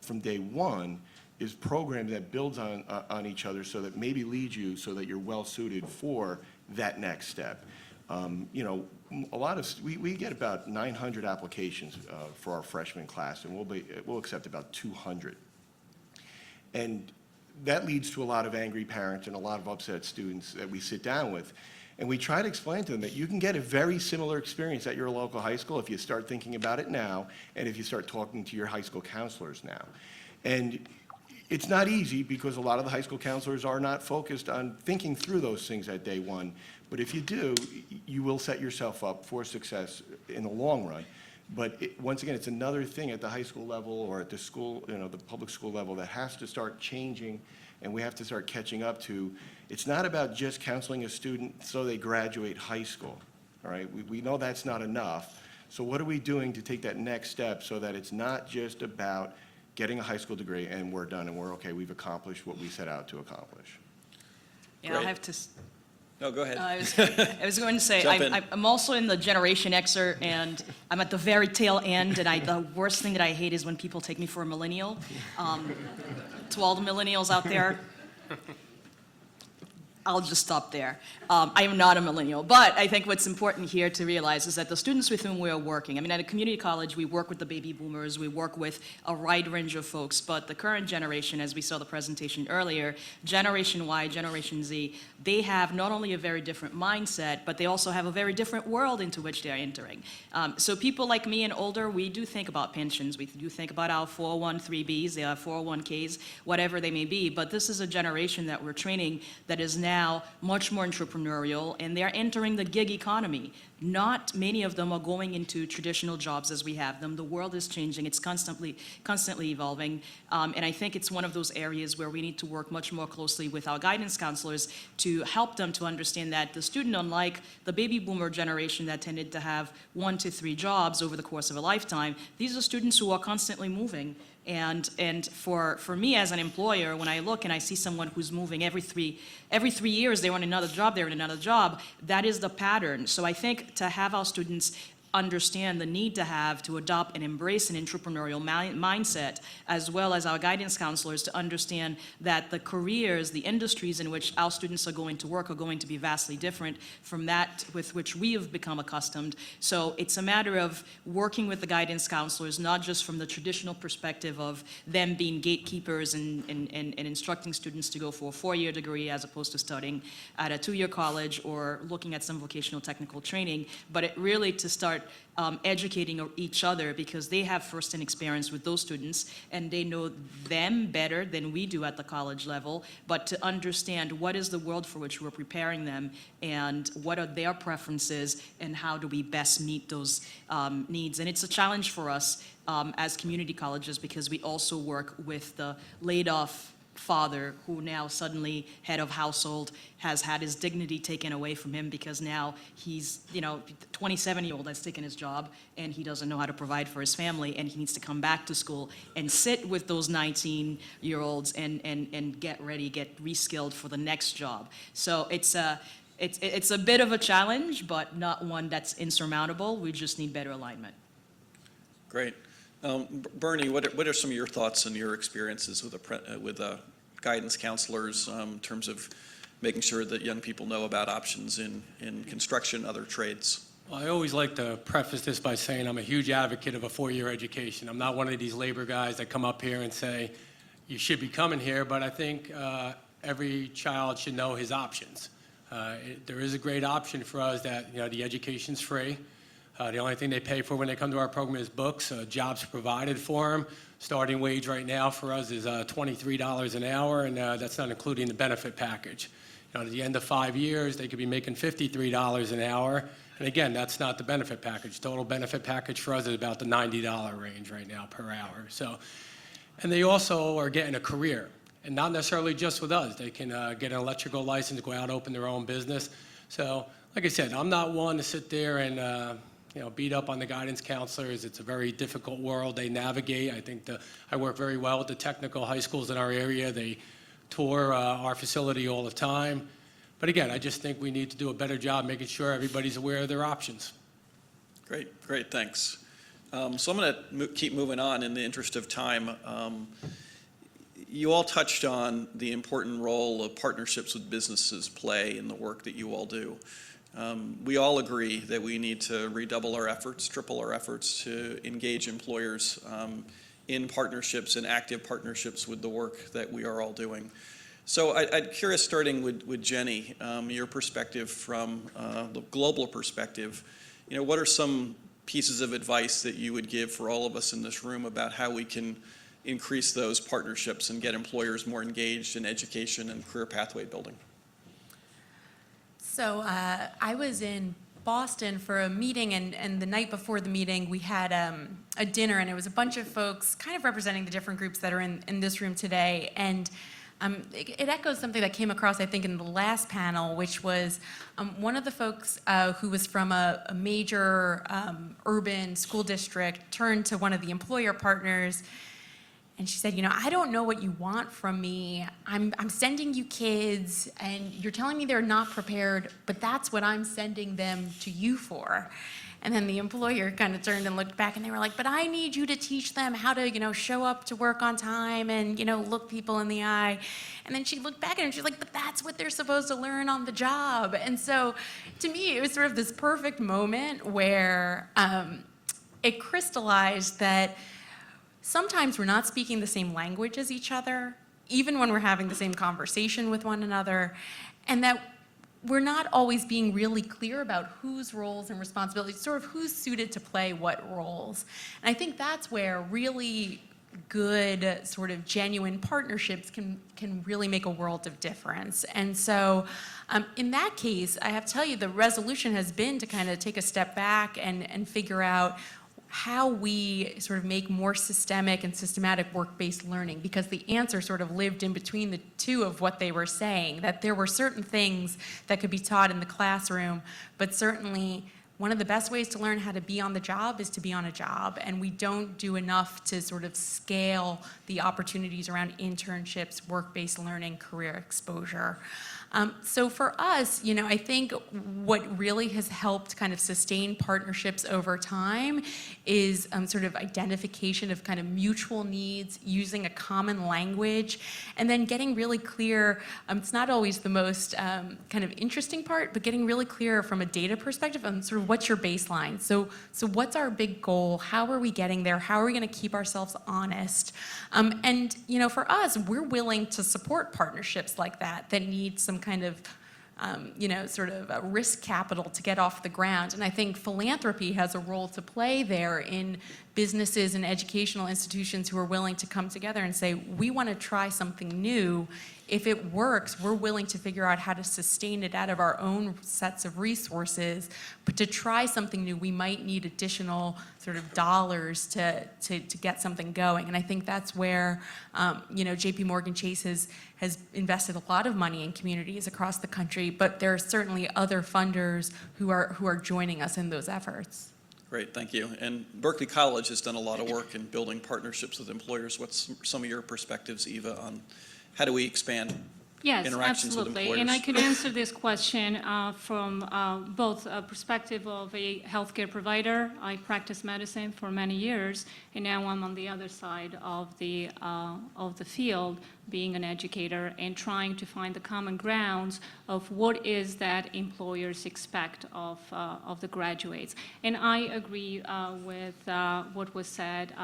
[SPEAKER 17] from day one is programmed that builds on each other, so that maybe leads you so that you're well suited for that next step. You know, a lot of, we get about 900 applications for our freshman class, and we'll accept about 200. And that leads to a lot of angry parents and a lot of upset students that we sit down with. And we try to explain to them that you can get a very similar experience at your local high school if you start thinking about it now, and if you start talking to your high school counselors now. And it's not easy because a lot of the high school counselors are not focused on thinking through those things at day one. But if you do, you will set yourself up for success in the long run. But once again, it's another thing at the high school level or at the school, you know, the public school level that has to start changing, and we have to start catching up to. It's not about just counseling a student so they graduate high school, all right? We know that's not enough. So what are we doing to take that next step so that it's not just about getting a high school degree and we're done and we're okay, we've accomplished what we set out to accomplish?
[SPEAKER 18] Yeah, I'll have to.
[SPEAKER 16] No, go ahead.
[SPEAKER 18] I was going to say,
[SPEAKER 16] Jump in.
[SPEAKER 18] I'm also in the Generation Xer, and I'm at the very tail end, and the worst thing that I hate is when people take me for a millennial. To all the millennials out there, I'll just stop there. I am not a millennial, but I think what's important here to realize is that the students with whom we are working, I mean, at a community college, we work with the baby boomers, we work with a wide range of folks, but the current generation, as we saw the presentation earlier, Generation Y, Generation Z, they have not only a very different mindset, but they also have a very different world into which they're entering. So people like me and older, we do think about pensions, we do think about our 401(b)(3)s, their 401ks, whatever they may be, but this is a generation that we're training that is now much more entrepreneurial, and they're entering the gig economy. Not many of them are going into traditional jobs as we have them. The world is changing. It's constantly evolving. And I think it's one of those areas where we need to work much more closely with our guidance counselors to help them to understand that the student, unlike the baby boomer generation that tended to have 1 to 3 jobs over the course of a lifetime, these are students who are constantly moving. And for me as an employer, when I look and I see someone who's moving every three years, they're on another job, that is the pattern. So I think to have our students understand the need to adopt and embrace an entrepreneurial mindset, as well as our guidance counselors to understand that the careers, the industries in which our students are going to work are going to be vastly different from that with which we have become accustomed. So it's a matter of working with the guidance counselors, not just from the traditional perspective of them being gatekeepers and instructing students to go for a 4-year degree as opposed to studying at a 2-year college or looking at some vocational technical training, but it really to start educating each other because they have first-hand experience with those students and they know them better than we do at the college level, but to understand what is the world for which we're preparing them and what are their preferences and how do we best meet those needs. And it's a challenge for us as community colleges because we also work with the laid-off father who now suddenly head of household has had his dignity taken away from him because now he's 27-year-old has taken his job and he doesn't know how to provide for his family and he needs to come back to school and sit with those 19-year-olds and get ready, get reskilled for the next job. So it's a bit of a challenge, but not one that's insurmountable. We just need better alignment.
[SPEAKER 16] Great. Bernie, what are some of your thoughts and your experiences with guidance counselors in terms of making sure that young people know about options in construction and other trades?
[SPEAKER 21] Well, I always like to preface this by saying I'm a huge advocate of a 4-year education. I'm not one of these labor guys that come up here and say, you should be coming here, but I think every child should know his options. There is a great option for us that, the education's free. The only thing they pay for when they come to our program is books. Jobs provided for them. Starting wage right now for us is $23 an hour, and that's not including the benefit package. At the end of 5 years, they could be making $53 an hour. And again, that's not the benefit package. Total benefit package for us is about the $90 range right now per hour. So, and they also are getting a career, and not necessarily just with us. They can get an electrical license, go out, open their own business. So, like I said, I'm not one to sit there and beat up on the guidance counselors. It's a very difficult world they navigate. I think I work very well with the technical high schools in our area. They tour our facility all the time. But again, I just think we need to do a better job making sure everybody's aware of their options.
[SPEAKER 16] Great, thanks. So I'm going to keep moving on in the interest of time. You all touched on the important role of partnerships with businesses play in the work that you all do. We all agree that we need to redouble our efforts, triple our efforts to engage employers in partnerships and active partnerships with the work that we are all doing. So I'm curious, starting with Jenny, your perspective from the global perspective, what are some pieces of advice that you would give for all of us in this room about how we can increase those partnerships and get employers more engaged in education and career pathway building?
[SPEAKER 20] So I was in Boston for a meeting, and the night before the meeting, we had a dinner, and it was a bunch of folks kind of representing the different groups that are in this room today. And it echoes something that came across, I think, in the last panel, which was one of the folks who was from a major urban school district turned to one of the employer partners, and she said, I don't know what you want from me. I'm sending you kids, and you're telling me they're not prepared, but that's what I'm sending them to you for. And then the employer kind of turned and looked back, and they were like, but I need you to teach them how to, show up to work on time and, look people in the eye. And then she looked back at him, and she's like, but that's what they're supposed to learn on the job. And so to me, it was sort of this perfect moment where it crystallized that sometimes we're not speaking the same language as each other, even when we're having the same conversation with one another, and that we're not always being really clear about whose roles and responsibilities, sort of who's suited to play what roles. And I think that's where really good, sort of genuine partnerships can really make a world of difference. And so in that case, I have to tell you, the resolution has been to kind of take a step back and figure out how we sort of make more systemic and systematic work-based learning, because the answer sort of lived in between the two of what they were saying, that there were certain things that could be taught in the classroom, but certainly one of the best ways to learn how to be on the job is to be on a job, and we don't do enough to sort of scale the opportunities around internships, work-based learning, career exposure. So for us, I think what really has helped kind of sustain partnerships over time is sort of identification of kind of mutual needs, using a common language, and then getting really clear. It's not always the most kind of interesting part, but getting really clear from a data perspective on sort of what's your baseline. So what's our big goal? How are we getting there? How are we going to keep ourselves honest? And for us, we're willing to support partnerships like that need some kind of sort of a risk capital to get off the ground. And I think philanthropy has a role to play there in businesses and educational institutions who are willing to come together and say, we want to try something new. If it works, we're willing to figure out how to sustain it out of our own sets of resources. But to try something new, we might need additional sort of dollars to get something going. And I think that's where JP Morgan Chase has invested a lot of money in communities across the country, but there are certainly other funders who are joining us in those efforts.
[SPEAKER 16] Great, thank you. And Berkeley College has done a lot of work in building partnerships with employers. What's some of your perspectives, Eva, on how do we expand interactions with employers?
[SPEAKER 19] Absolutely. And I could answer this question from both a perspective of a healthcare provider. I practiced medicine for many years, and now I'm on the other side of the field, being an educator and trying to find the common grounds of what is that employers expect of the graduates. And I agree with what was said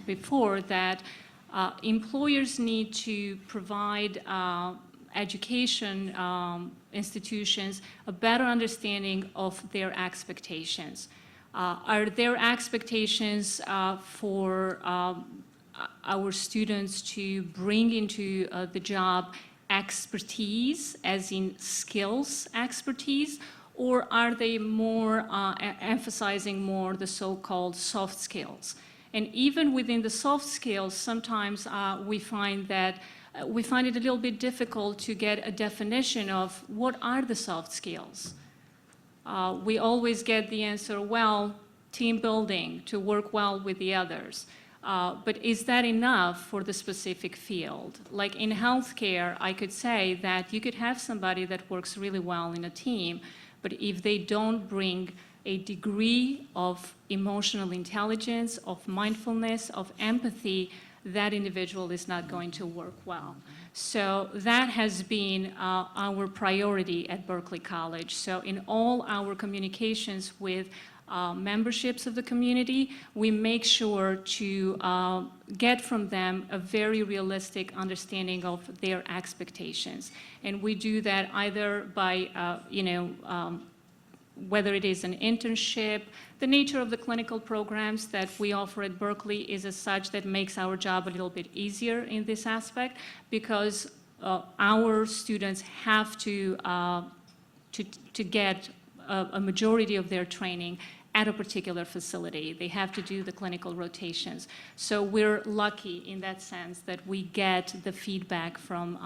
[SPEAKER 19] before, that employers need to provide education institutions a better understanding of their expectations. Are their expectations for our students to bring into the job expertise, as in skills expertise, or are they more emphasizing more the so-called soft skills? And even within the soft skills, sometimes we find it a little bit difficult to get a definition of what are the soft skills. We always get the answer, well, team building, to work well with the others. But is that enough for the specific field? Like in healthcare, I could say that you could have somebody that works really well in a team, but if they don't bring a degree of emotional intelligence, of mindfulness, of empathy, that individual is not going to work well. So that has been our priority at Berkeley College. So in all our communications with memberships of the community, we make sure to get from them a very realistic understanding of their expectations. And we do that either by, whether it is an internship. The nature of the clinical programs that we offer at Berkeley is as such that makes our job a little bit easier in this aspect, because our students have to get a majority of their training at a particular facility. They have to do the clinical rotations. So we're lucky in that sense that we get the feedback from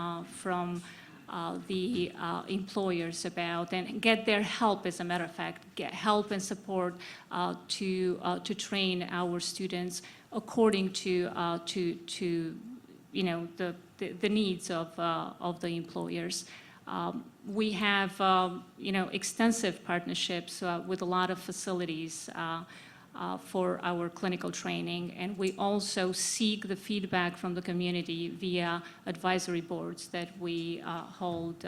[SPEAKER 19] the employers about, and get their help, as a matter of fact, get help and support to train our students according to the needs of the employers. We have extensive partnerships with a lot of facilities for our clinical training, and we also seek the feedback from the community via advisory boards that we hold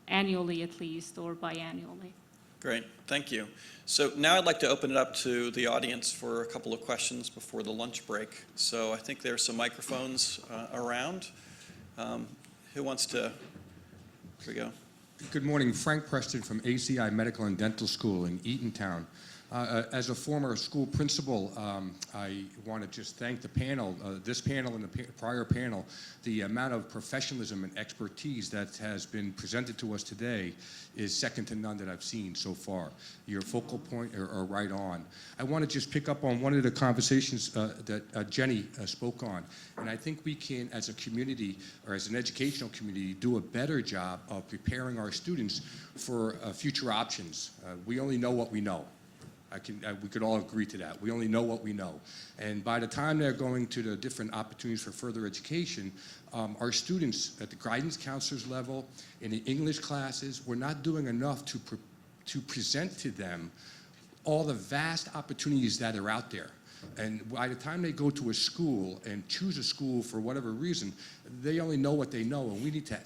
[SPEAKER 19] annually at least, or biannually.
[SPEAKER 16] Great, thank you. So now I'd like to open it up to the audience for a couple of questions before the lunch break. So I think there's some microphones around. Who wants to? Here we go.
[SPEAKER 2] Good morning, Frank Preston from ACI Medical and Dental School in Eatontown. As a former school principal, I want to just thank the panel, this panel and the prior panel. The amount of professionalism and expertise that has been presented to us today is second to none that I've seen so far. Your focal point are right on. I want to just pick up on one of the conversations that Jenny spoke on. And I think we can, as a community, or as an educational community, do a better job of preparing our students for future options. We only know what we know. We could all agree to that. We only know what we know. And by the time they're going to the different opportunities for further education, our students at the guidance counselors level, in the English classes, we're not doing enough to present to them all the vast opportunities that are out there. And by the time they go to a school and choose a school for whatever reason, they only know what they know, and we need to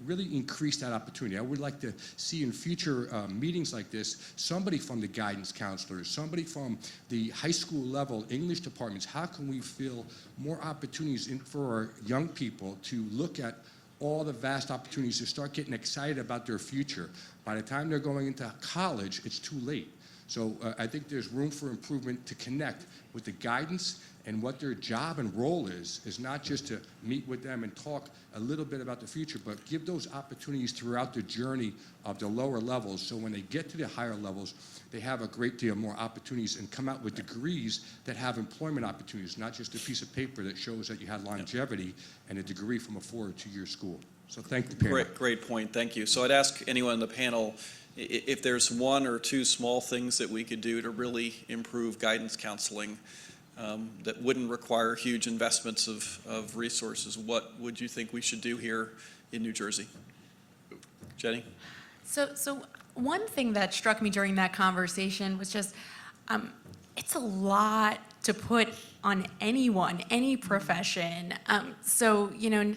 [SPEAKER 2] really increase that opportunity. I would like to see in future meetings like this, somebody from the guidance counselors, somebody from the high school level English departments. How can we fill more opportunities for our young people to look at all the vast opportunities, to start getting excited about their future? By the time they're going into college, it's too late. So I think there's room for improvement to connect with the guidance, and what their job and role is not just to meet with them and talk a little bit about the future, but give those opportunities throughout the journey of the lower levels, so when they get to the higher levels, they have a great deal more opportunities and come out with degrees that have employment opportunities, not just a piece of paper that shows that you had longevity and a degree from a 4 or 2-year school. So thank the panel.
[SPEAKER 16] Great point, thank you. So I'd ask anyone on the panel if there's one or two small things that we could do to really improve guidance counseling that wouldn't require huge investments of resources. What would you think we should do here in New Jersey? Jenny?
[SPEAKER 20] So one thing that struck me during that conversation was just, it's a lot to put on anyone, any profession. So,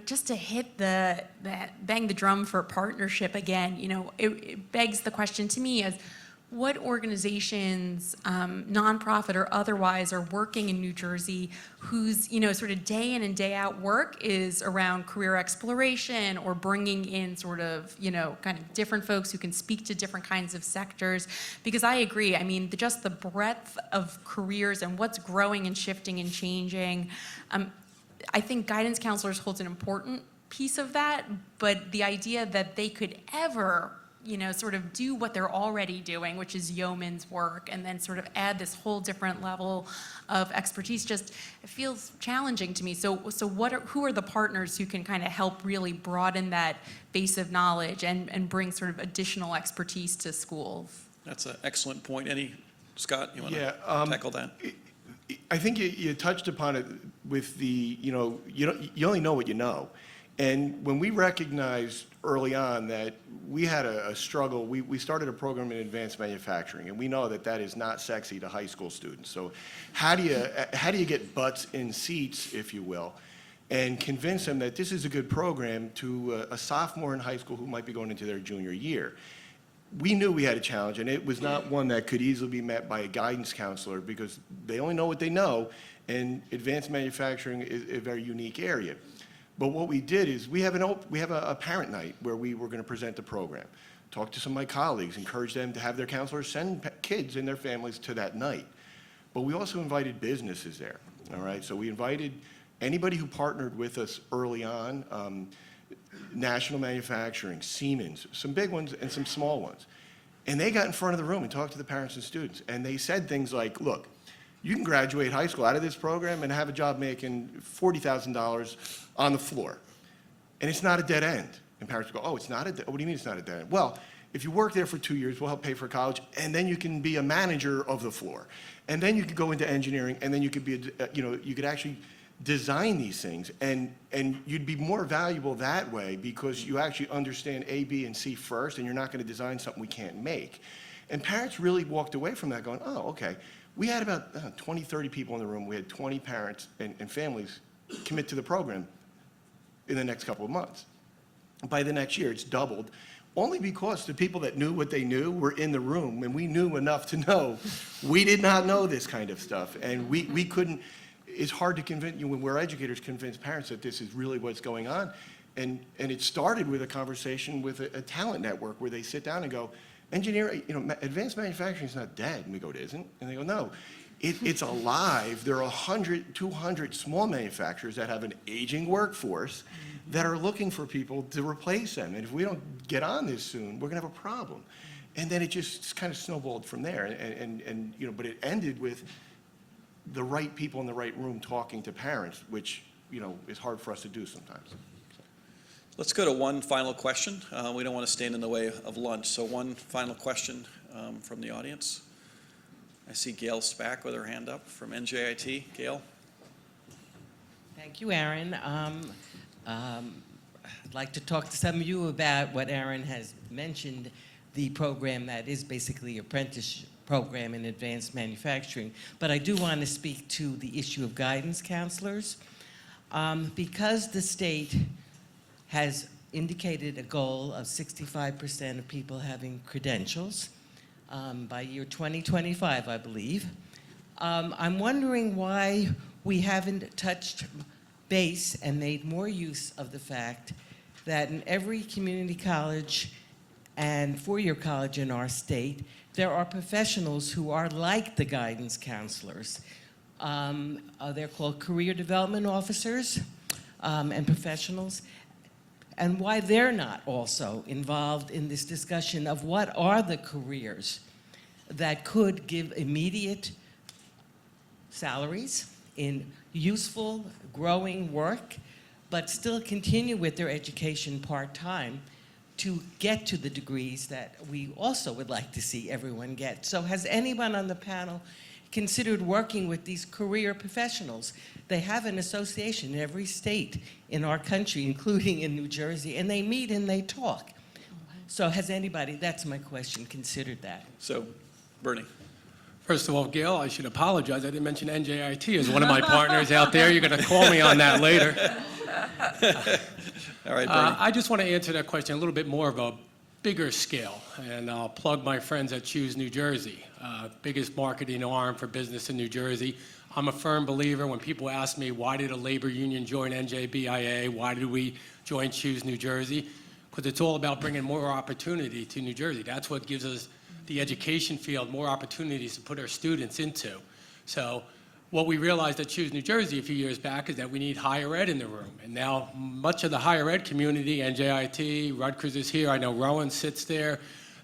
[SPEAKER 20] just to hit bang the drum for partnership again, it begs the question to me as, what organizations, nonprofit or otherwise, are working in New Jersey whose, sort of day in and day out work is around career exploration, or bringing in sort of, kind of different folks who can speak to different kinds of sectors? Because I agree, I mean, just the breadth of careers and what's growing and shifting and changing, I think guidance counselors holds an important piece of that, but the idea that they could ever sort of do what they're already doing, which is yeoman's work, and then sort of add this whole different level of expertise, just it feels challenging to me. So who are the partners who can kind of help really broaden that base of knowledge and bring sort of additional expertise to schools?
[SPEAKER 16] That's an excellent point. Scott, you want to tackle that?
[SPEAKER 17] I think you touched upon it with the, you only know what you know. And when we recognized early on that we had a struggle. We started a program in advanced manufacturing, and we know that that is not sexy to high school students. So how do you get butts in seats, if you will, and convince them that this is a good program to a sophomore in high school who might be going into their junior year? We knew we had a challenge, and it was not one that could easily be met by a guidance counselor because they only know what they know, and advanced manufacturing is a very unique area. But what we did is we have a parent night where we were going to present the program, talk to some of my colleagues, encourage them to have their counselors send kids and their families to that night. But we also invited businesses there, all right? So we invited anybody who partnered with us early on, National Manufacturing, Siemens, some big ones and some small ones. And they got in front of the room and talked to the parents and students. And they said things like, look, you can graduate high school out of this program and have a job making $40,000 on the floor. And it's not a dead end. And parents go, oh, it's not a dead, what do you mean it's not a dead end? Well, if you work there for 2 years, we'll help pay for college, and then you can be a manager of the floor. And then you could go into engineering, and then you could be, you could actually design these things, and you'd be more valuable that way because you actually understand A, B, and C first, and you're not going to design something we can't make. And parents really walked away from that going, oh, okay. We had about 20, 30 people in the room. We had 20 parents and families commit to the program in the next couple of months. By the next year, it's doubled, only because the people that knew what they knew were in the room, and we knew enough to know we did not know this kind of stuff, and we couldn't. It's hard to convince you when we're educators convince parents that this is really what's going on, and it started with a conversation with a talent network where they sit down and go, engineering, advanced manufacturing is not dead. And we go, it isn't? And they go, no, it's alive. There are 100, 200 small manufacturers that have an aging workforce that are looking for people to replace them. And if we don't get on this soon, we're gonna have a problem. And then it just kind of snowballed from there. But it ended with the right people in the right room talking to parents, which, is hard for us to do sometimes.
[SPEAKER 16] Let's go to one final question. We don't want to stand in the way of lunch, so one final question from the audience. I see Gail Spack with her hand up from NJIT. Gail?
[SPEAKER 7] Thank you, Aaron. I'd like to talk to some of you about what Aaron has mentioned, the program that is basically apprenticeship program in advanced manufacturing. But I do want to speak to the issue of guidance counselors. Because the state has indicated a goal of 65% of people having credentials by year 2025, I believe. I'm wondering why we haven't touched base and made more use of the fact that in every community college and four-year college in our state, there are professionals who are like the guidance counselors. They're called career development officers and professionals, and why they're not also involved in this discussion of what are the careers that could give immediate salaries in useful, growing work, but still continue with their education part-time to get to the degrees that we also would like to see everyone get. So has anyone on the panel considered working with these career professionals? They have an association in every state in our country, including in New Jersey, and they meet and they talk. So has anybody, that's my question, considered that?
[SPEAKER 16] So, Bernie.
[SPEAKER 21] First of all, Gail, I should apologize. I didn't mention NJIT as one of my partners out there. You're going to call me on that later.
[SPEAKER 16] All right, Bernie.
[SPEAKER 21] I just want to answer that question a little bit more of a bigger scale, and I'll plug my friends at Choose New Jersey, biggest marketing arm for business in New Jersey. I'm a firm believer when people ask me, why did a labor union join NJBIA? Why did we join Choose New Jersey? Because it's all about bringing more opportunity to New Jersey. That's what gives us the education field more opportunities to put our students into. So what we realized at Choose New Jersey a few years back is that we need higher ed in the room. And now much of the higher ed community, NJIT, Rutgers is here, I know Rowan sits there,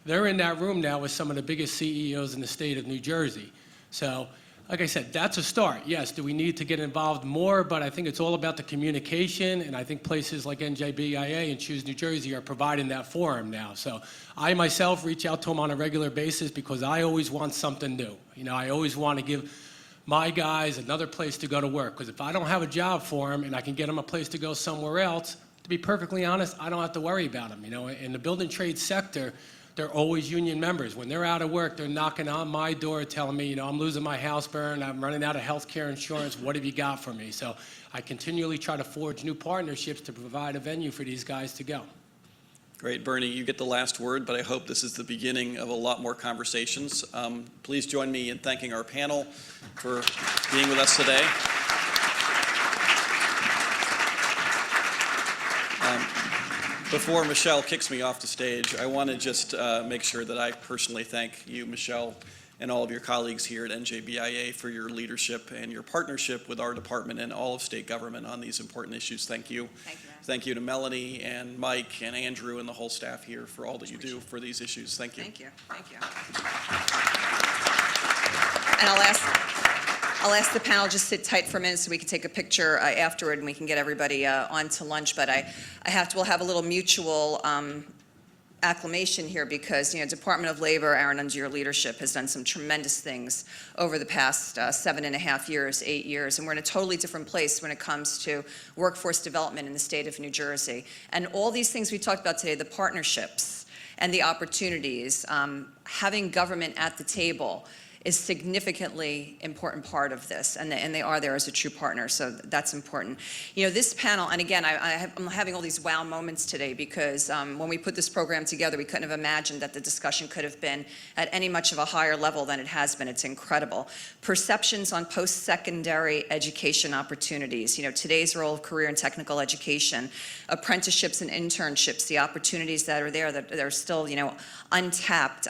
[SPEAKER 21] they're in that room now with some of the biggest CEOs in the state of New Jersey. So, like I said, that's a start. Yes, do we need to get involved more? But I think it's all about the communication, and I think places like NJBIA and Choose New Jersey are providing that forum now. So I myself reach out to them on a regular basis because I always want something new. I always want to give my guys another place to go to work, because if I don't have a job for them and I can get them a place to go somewhere else, to be perfectly honest, I don't have to worry about them. You know, in the building trade sector, they're always union members. When they're out of work, they're knocking on my door telling me, you know, I'm losing my house burn, I'm running out of health care insurance, what have you got for me? So I continually try to forge new partnerships to provide a venue for these guys to go.
[SPEAKER 16] Great, Bernie, you get the last word, but I hope this is the beginning of a lot more conversations. Please join me in thanking our panel for being with us today. Before Michelle kicks me off the stage, I want to just make sure that I personally thank you, Michelle, and all of your colleagues here at NJBIA for your leadership and your partnership with our department and all of state government on these important issues. Thank you.
[SPEAKER 3] Thank you.
[SPEAKER 16] Thank you to Melanie and Mike and Andrew and the whole staff here for all that you do for these issues. Thank you.
[SPEAKER 3] Thank you. Thank you. And I'll ask the panel just sit tight for a minute so we can take a picture afterward and we can get everybody on to lunch. But we'll have a little mutual acclamation here because, you know, Department of Labor, Aaron, under your leadership, has done some tremendous things over the past 7.5 years, 8 years, and we're in a totally different place when it comes to workforce development in the state of New Jersey. And all these things we talked about today, the partnerships and the opportunities, having government at the table is significantly important part of this, and they are there as a true partner, so that's important. You know, this panel, and again, I'm having all these wow moments today because when we put this program together, we couldn't have imagined that the discussion could have been at any much of a higher level than it has been. It's incredible. Perceptions on post-secondary education opportunities, you know, today's role of career and technical education, apprenticeships and internships, the opportunities that are there that are still, you know, untapped,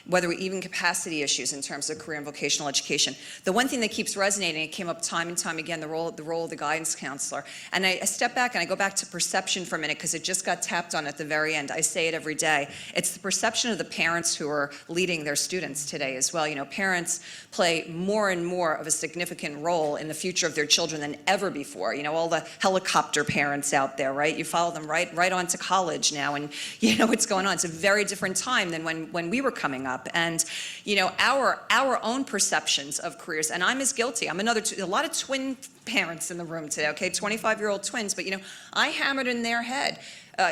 [SPEAKER 3] whether even capacity issues in terms of career and vocational education. The one thing that keeps resonating, it came up time and time again, the role of the guidance counselor. And I step back and I go back to perception for a minute because it just got tapped on at the very end. I say it every day. It's the perception of the parents who are leading their students today as well. You know, parents play more and more of a significant role in the future of their children than ever before. You know, all the helicopter parents out there, right? You follow them right on to college now, and you know what's going on. It's a very different time than when we were coming up. And you know, our own perceptions of careers, and I'm as guilty. I'm a lot of twin parents in the room today, okay, 25-year-old twins, but you know, I hammered in their head,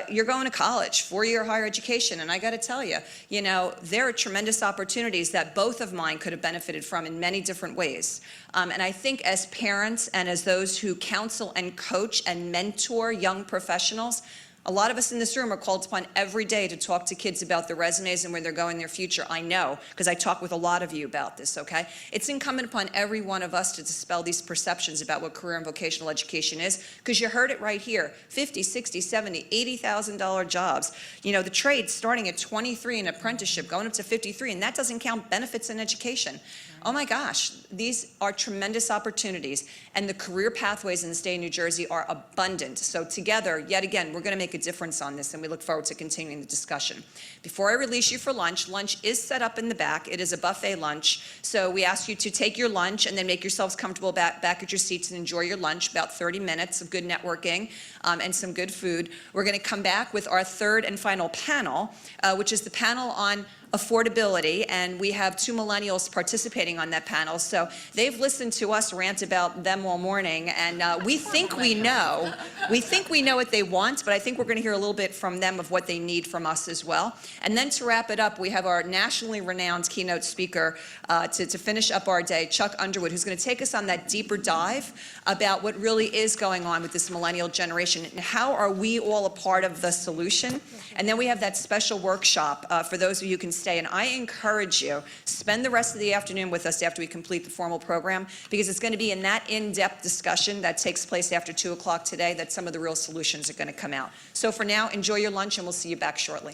[SPEAKER 3] you're going to college, 4-year higher education, and I got to tell you, you know, there are tremendous opportunities that both of mine could have benefited from in many different ways. And I think as parents and as those who counsel and coach and mentor young professionals, a lot of us in this room are called upon every day to talk to kids about their resumes and where they're going in their future. I know, because I talk with a lot of you about this, okay? It's incumbent upon every one of us to dispel these perceptions about what career and vocational education is, because you heard it right here, $50, $60, $70, $80,000 jobs. You know, the trade starting at 23 in apprenticeship, going up to 53, and that doesn't count benefits in education. Oh my gosh, these are tremendous opportunities, and the career pathways in the state of New Jersey are abundant. So together, yet again, we're going to make a difference on this, and we look forward to continuing the discussion. Before I release you for lunch, lunch is set up in the back. It is a buffet lunch, so we ask you to take your lunch and then make yourselves comfortable back at your seats and enjoy your lunch, about 30 minutes of good networking and some good food. We're going to come back with our third and final panel, which is the panel on affordability, and we have 2 millennials participating on that panel. So they've listened to us rant about them all morning, and we think we know what they want, but I think we're going to hear a little bit from them of what they need from us as well. And then to wrap it up, we have our nationally renowned keynote speaker to finish up our day, Chuck Underwood, who's going to take us on that deeper dive about what really is going on with this millennial generation and how are we all a part of the solution. And then we have that special workshop for those of you who can stay. And I encourage you, spend the rest of the afternoon with us after we complete the formal program, because it's going to be in that in-depth discussion that takes place after 2 o'clock today that some of the real solutions are going to come out. So for now, enjoy your lunch, and we'll see you back shortly.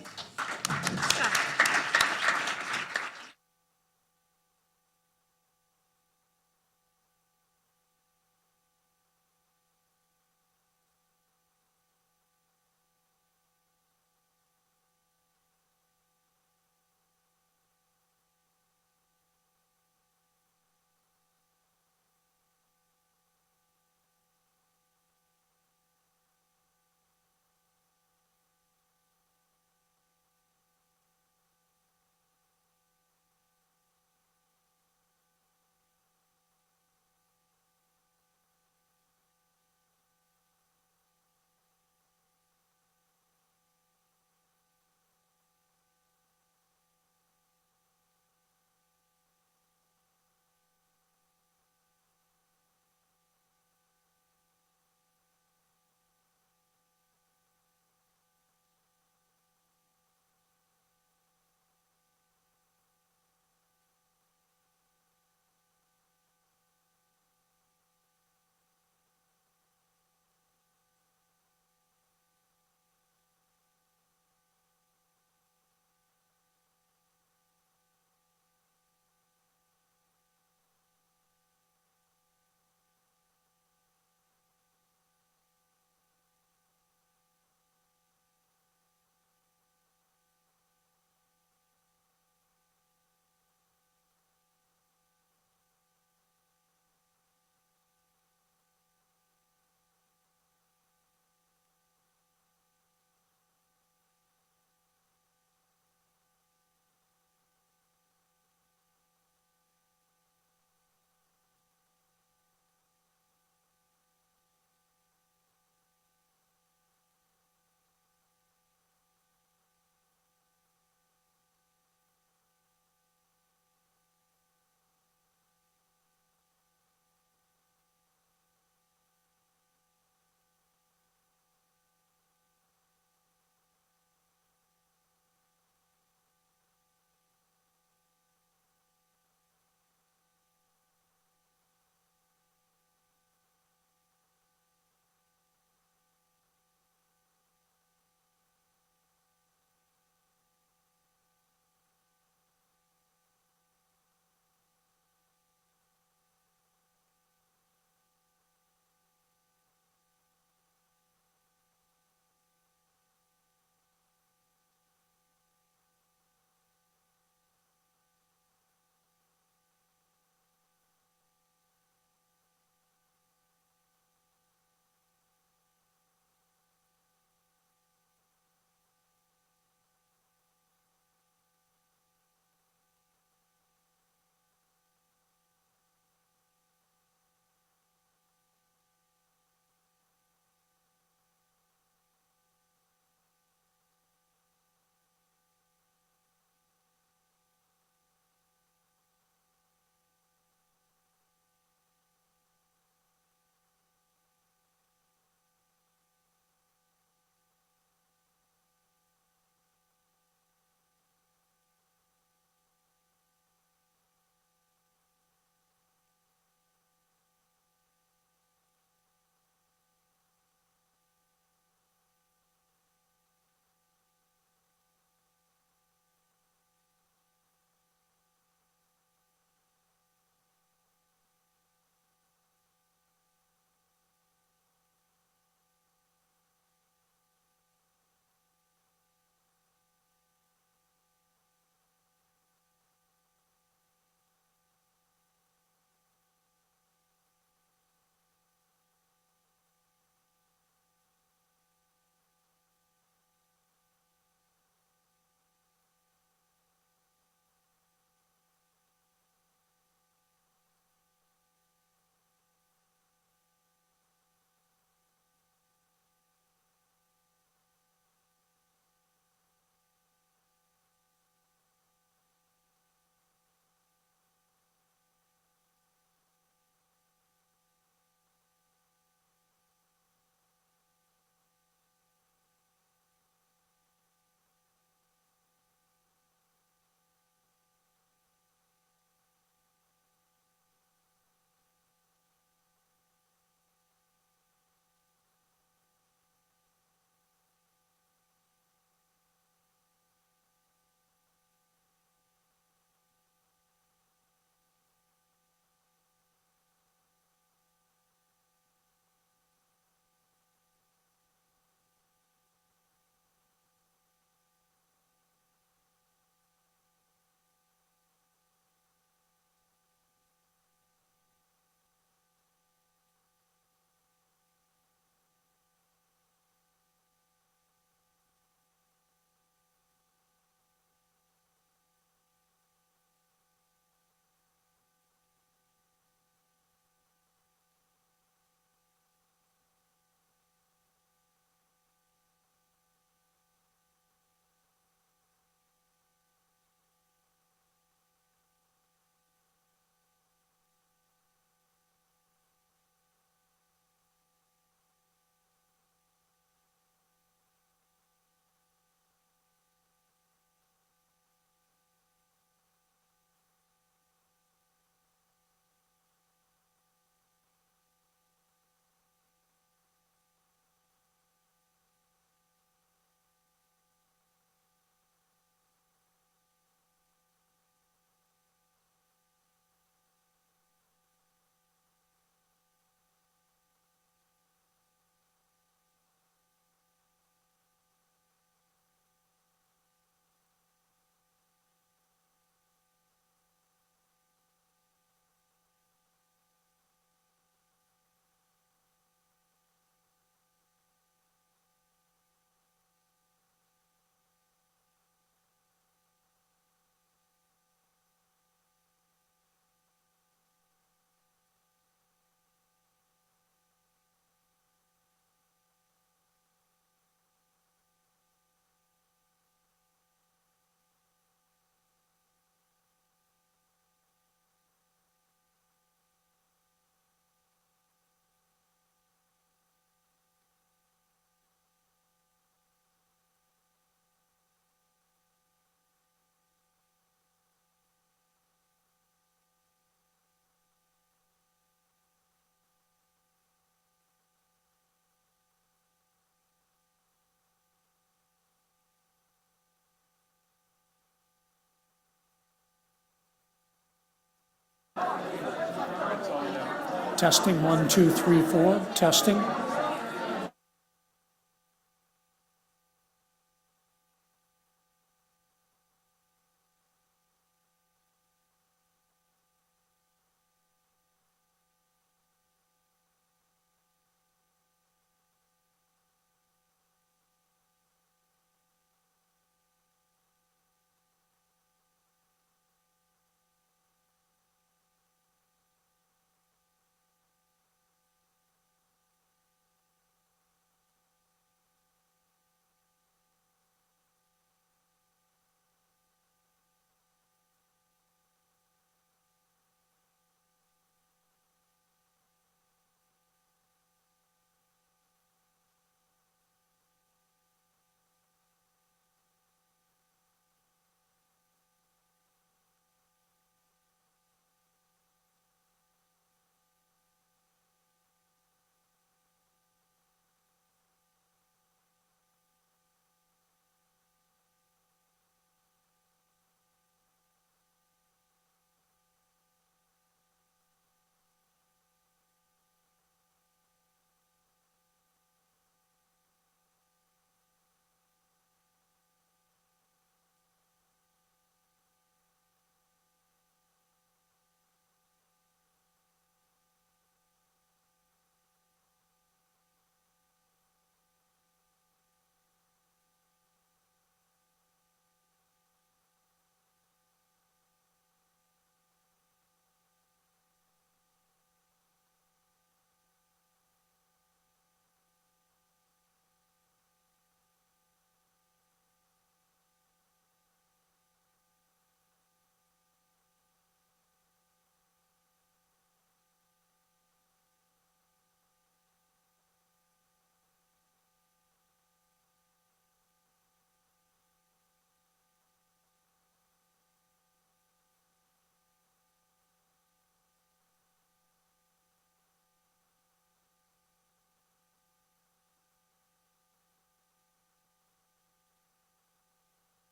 [SPEAKER 9] Testing, 1, 2, 3, 4, testing.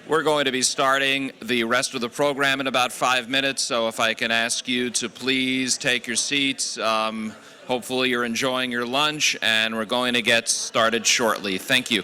[SPEAKER 1] We're going to be starting the rest of the program in about 5 minutes, so if I can ask you to please take your seats. Hopefully you're enjoying your lunch, and we're going to get started shortly. Thank you.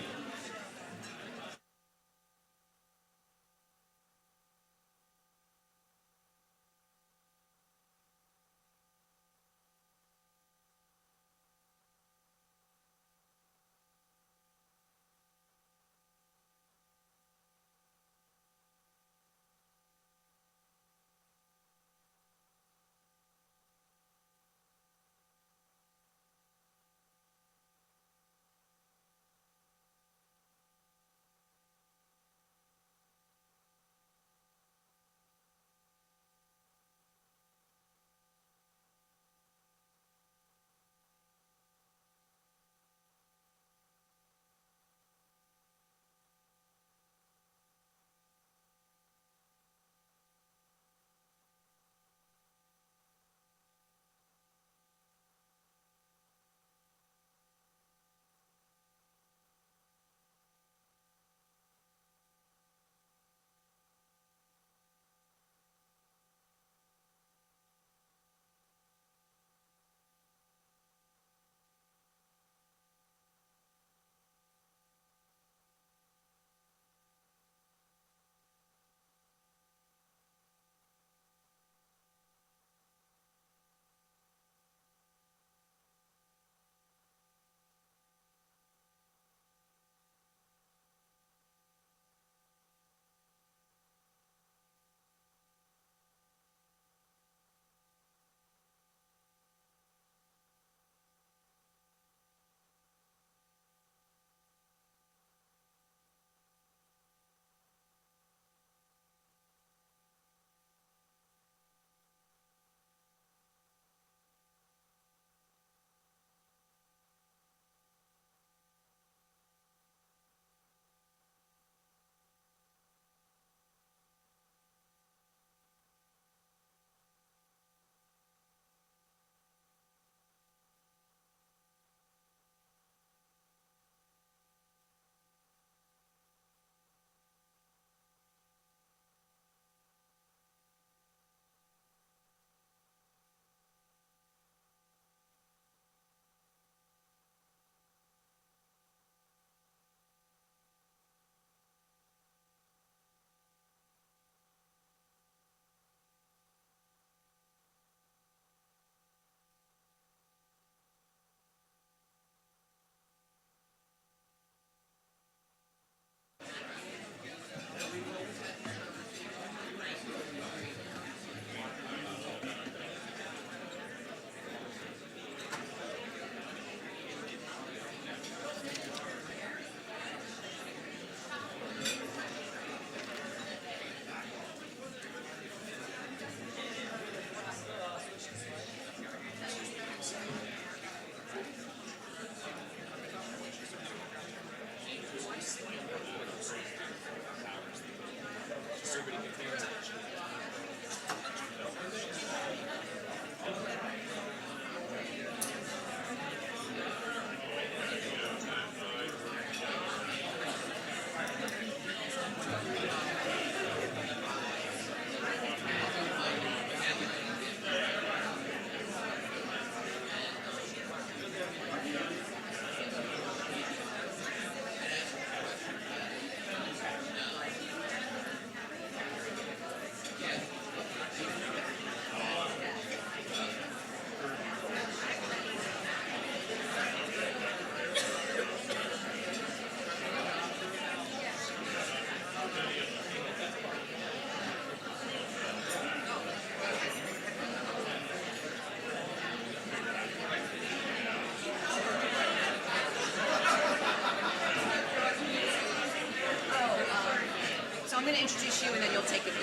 [SPEAKER 3] So I'm going to introduce you, and then you'll take it.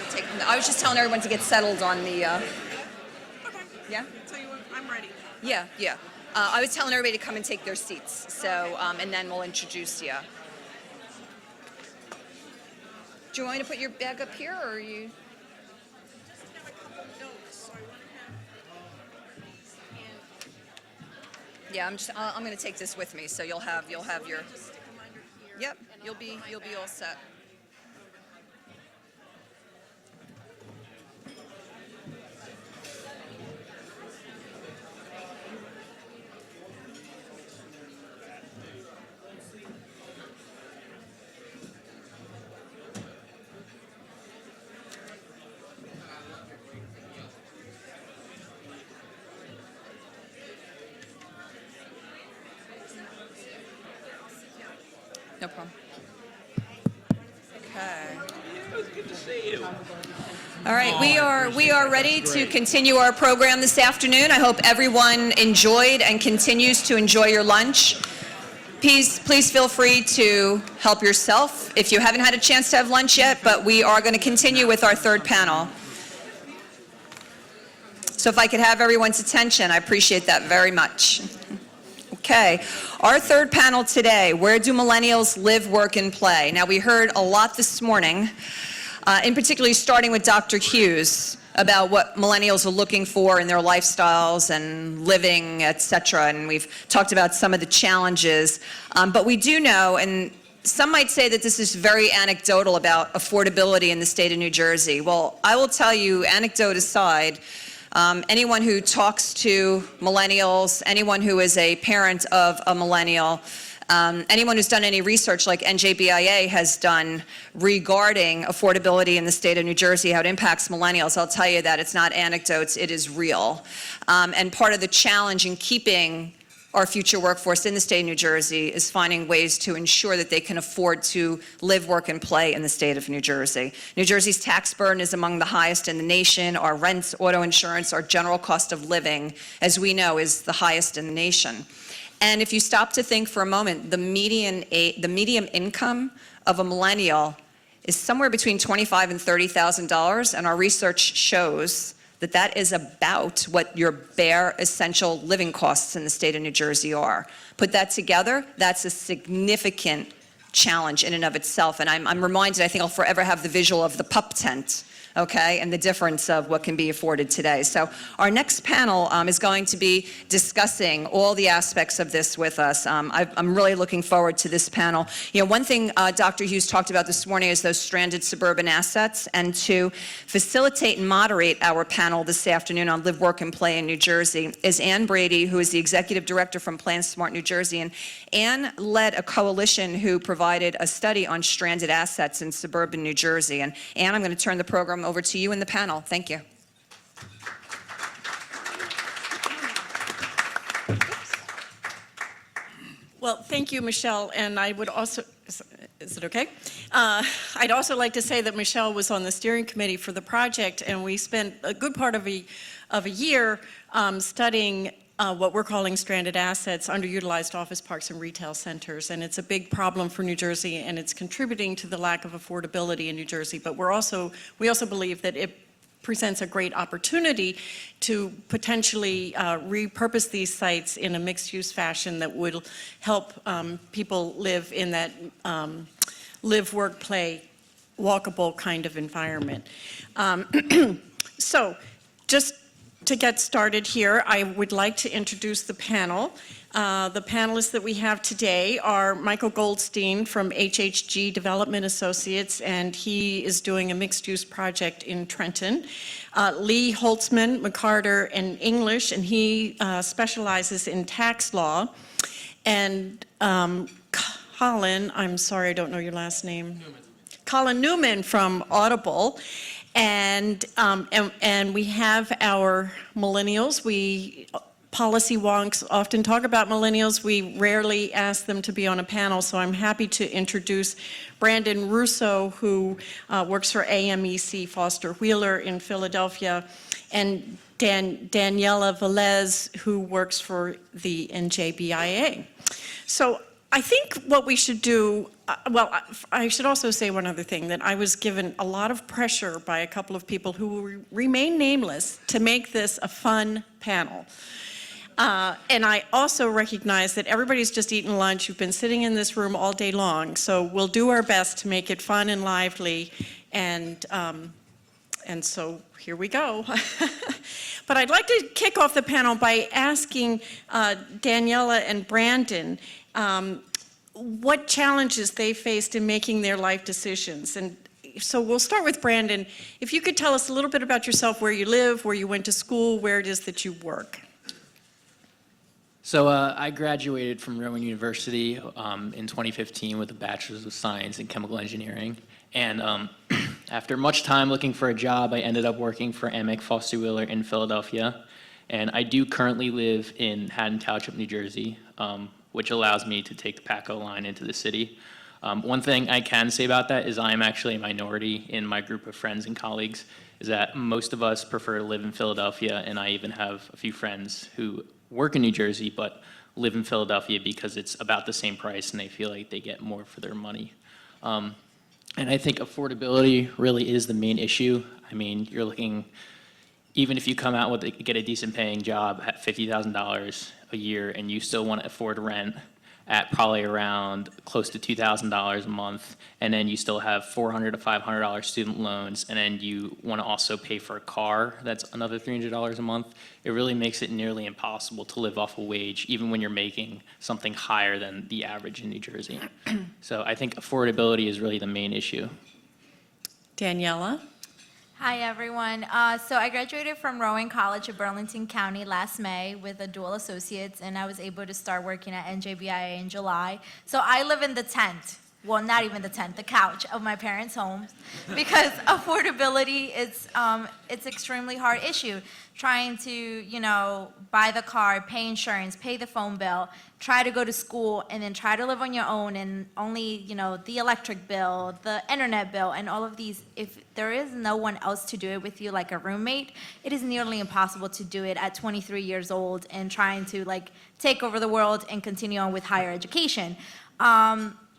[SPEAKER 3] I was just telling everyone to get settled on the.
[SPEAKER 12] Okay.
[SPEAKER 3] Yeah.
[SPEAKER 12] Tell you what, I'm ready.
[SPEAKER 3] Yeah, yeah. I was telling everybody to come and take their seats. So, and then we'll introduce you. Do you want me to put your bag up here, or are you? Yeah, I'm going to take this with me, so you'll have your. Yep, you'll be all set. No problem. Okay.
[SPEAKER 4] It was good to see you.
[SPEAKER 3] All right, we are ready to continue our program this afternoon. I hope everyone enjoyed and continues to enjoy your lunch. Please feel free to help yourself if you haven't had a chance to have lunch yet, but we are going to continue with our third panel. So if I could have everyone's attention, I appreciate that very much. Okay, our third panel today, where do millennials live, work, and play? Now, we heard a lot this morning, in particular starting with Dr. Hughes, about what millennials are looking for in their lifestyles and living, et cetera, and we've talked about some of the challenges. But we do know, and some might say that this is very anecdotal about affordability in the state of New Jersey. Well, I will tell you, anecdote aside, anyone who talks to millennials, anyone who is a parent of a millennial, anyone who's done any research like NJBIA has done regarding affordability in the state of New Jersey, how it impacts millennials, I'll tell you that it's not anecdotes, it is real. And part of the challenge in keeping our future workforce in the state of New Jersey is finding ways to ensure that they can afford to live, work, and play in the state of New Jersey. New Jersey's tax burden is among the highest in the nation. Our rents, auto insurance, our general cost of living, as we know, is the highest in the nation. And if you stop to think for a moment, the median income of a millennial is somewhere between $25,000 and $30,000, and our research shows that that is about what your bare essential living costs in the state of New Jersey are. Put that together, that's a significant challenge in and of itself. And I'm reminded, I think I'll forever have the visual of the pup tent, okay, and the difference of what can be afforded today. So our next panel is going to be discussing all the aspects of this with us. I'm really looking forward to this panel. You know, one thing Dr. Hughes talked about this morning is those stranded suburban assets, and to facilitate and moderate our panel this afternoon on Live, Work, and Play in New Jersey is Ann Brady, who is the Executive Director from Plan Smart New Jersey. And Ann led a coalition who provided a study on stranded assets in suburban New Jersey. And Ann, I'm going to turn the program over to you and the panel. Thank you.
[SPEAKER 12] Well, thank you, Michelle, and I would also, is it okay? I'd also like to say that Michelle was on the steering committee for the project, and we spent a good part of a year studying what we're calling stranded assets, underutilized office parks and retail centers, and it's a big problem for New Jersey, and it's contributing to the lack of affordability in New Jersey. But we also believe that it presents a great opportunity to potentially repurpose these sites in a mixed-use fashion that would help people live in that live, work, play, walkable kind of environment. So, just to get started here, I would like to introduce the panel. The panelists that we have today are Michael Goldstein from HHG Development Associates, and he is doing a mixed-use project in Trenton. Lee Holtzman, McCarter, and English, and he specializes in tax law. And Colin, I'm sorry, I don't know your last name. Colin Newman from Audible. And we have our millennials. Policy wonks often talk about millennials. We rarely ask them to be on a panel, so I'm happy to introduce Brandon Russo, who works for AMEC Foster Wheeler in Philadelphia, and Daniela Velez, who works for the NJBIA. So I think what we should do, well, I should also say one other thing, that I was given a lot of pressure by a couple of people who will remain nameless to make this a fun panel. And I also recognize that everybody's just eaten lunch. You've been sitting in this room all day long, so we'll do our best to make it fun and lively, and so here we go. But I'd like to kick off the panel by asking Daniela and Brandon what challenges they faced in making their life decisions. And so we'll start with Brandon. If you could tell us a little bit about yourself, where you live, where you went to school, where it is that you work.
[SPEAKER 22] So I graduated from Rowan University in 2015 with a Bachelor's of Science in Chemical Engineering. And after much time looking for a job, I ended up working for AMEC Foster Wheeler in Philadelphia. And I do currently live in Haddon Township, New Jersey, which allows me to take the PACO line into the city. One thing I can say about that is I'm actually a minority in my group of friends and colleagues, is that most of us prefer to live in Philadelphia, and I even have a few friends who work in New Jersey but live in Philadelphia because it's about the same price and they feel like they get more for their money. And I think affordability really is the main issue. I mean, you're looking, even if you come out with, get a decent paying job at $50,000 a year and you still want to afford rent at probably around close to $2,000 a month, and then you still have $400 to $500 student loans, and then you want to also pay for a car that's another $300 a month, it really makes it nearly impossible to live off a wage, even when you're making something higher than the average in New Jersey. So I think affordability is really the main issue.
[SPEAKER 12] Daniela?
[SPEAKER 11] Hi, everyone. So I graduated from Rowan College of Burlington County last May with a dual associates, and I was able to start working at NJBIA in July. So I live in the tent. Well, not even the tent, the couch of my parents' home, because affordability is it's extremely hard issue. Trying to, buy the car, pay insurance, pay the phone bill, try to go to school, and then try to live on your own, and only, the electric bill, the internet bill, and all of these. If there is no one else to do it with you, like a roommate, it is nearly impossible to do it at 23 years old and trying to, take over the world and continue on with higher education.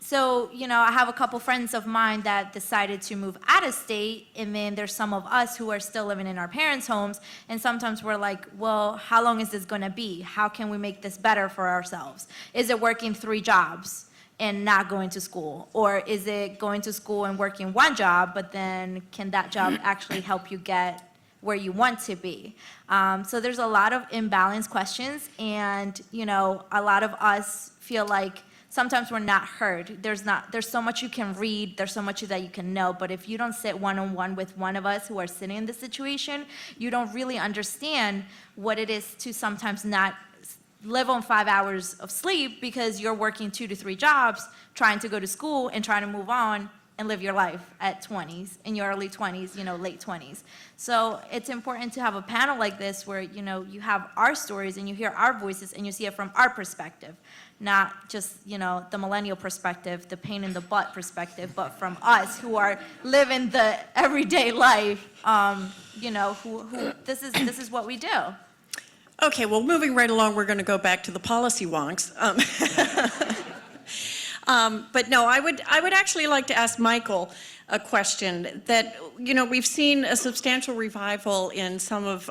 [SPEAKER 11] So, I have a couple friends of mine that decided to move out of state, and then there's some of us who are still living in our parents' homes, and sometimes we're like, well, how long is this going to be? How can we make this better for ourselves? Is it working 3 jobs and not going to school? Or is it going to school and working 1 job, but then can that job actually help you get where you want to be? So there's a lot of imbalanced questions, and, a lot of us feel like sometimes we're not heard. There's so much you can read, there's so much that you can know, but if you don't sit one-on-one with one of us who are sitting in this situation, you don't really understand what it is to sometimes not live on 5 hours of sleep because you're working 2 to 3 jobs, trying to go to school and trying to move on and live your life at 20s, in your early 20s, late 20s. So it's important to have a panel like this where, you have our stories and you hear our voices and you see it from our perspective, not just, the millennial perspective, the pain in the butt perspective, but from us who are living the everyday life, who this is what we do.
[SPEAKER 12] Okay, well, moving right along, we're going to go back to the policy wonks. But no, I would actually like to ask Michael a question that, we've seen a substantial revival in some of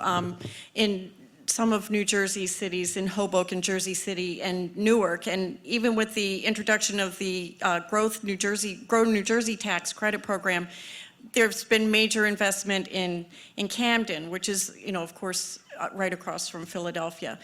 [SPEAKER 12] New Jersey cities, in Hoboken, Jersey City, and Newark, and even with the introduction of the Grow New Jersey tax credit program, there's been major investment in Camden, which is, of course, right across from Philadelphia.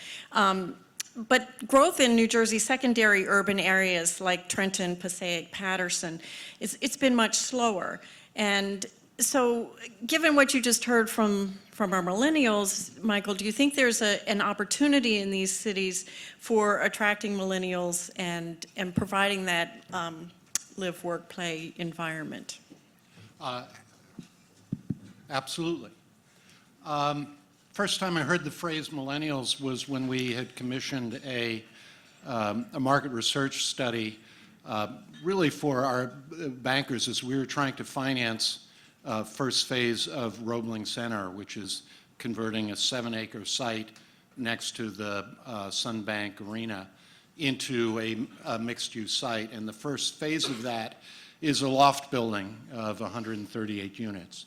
[SPEAKER 12] But growth in New Jersey secondary urban areas like Trenton, Passaic, Patterson, it's been much slower. And so given what you just heard from our millennials, Michael, do you think there's an opportunity in these cities for attracting millennials and providing that live, work, play environment?
[SPEAKER 13] Absolutely. First time I heard the phrase millennials was when we had commissioned a market research study really for our bankers as we were trying to finance first phase of Roebling Center, which is converting a 7-acre site next to the Sunbank Arena into a mixed-use site. And the first phase of that is a loft building of 138 units.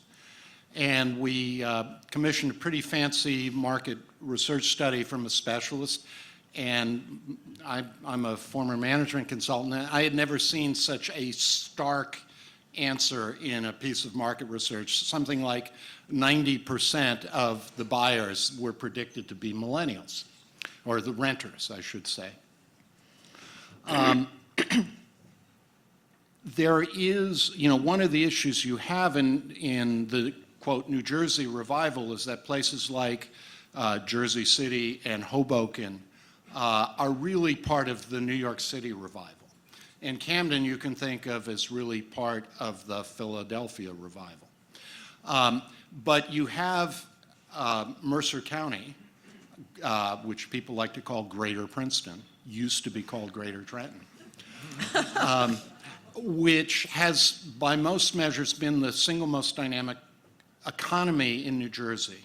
[SPEAKER 13] And we commissioned a pretty fancy market research study from a specialist. And I'm a former management consultant. And I had never seen such a stark answer in a piece of market research. Something like 90% of the buyers were predicted to be millennials, or the renters, I should say. There is, one of the issues you have in the, quote, New Jersey revival is that places like Jersey City and Hoboken are really part of the New York City revival. And Camden you can think of as really part of the Philadelphia revival. But you have Mercer County, which people like to call Greater Princeton, used to be called Greater Trenton. which has, by most measures, been the single most dynamic economy in New Jersey.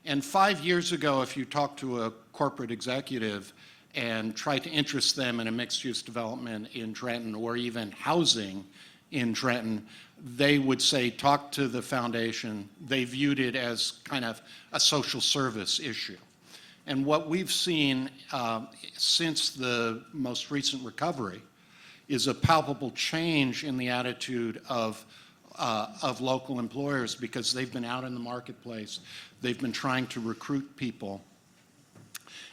[SPEAKER 13] And 5 years ago, if you talk to a corporate executive and try to interest them in a mixed-use development in Trenton or even housing in Trenton, they would say, talk to the foundation. They viewed it as kind of a social service issue. And what we've seen since the most recent recovery is a palpable change in the attitude of local employers, because they've been out in the marketplace. They've been trying to recruit people.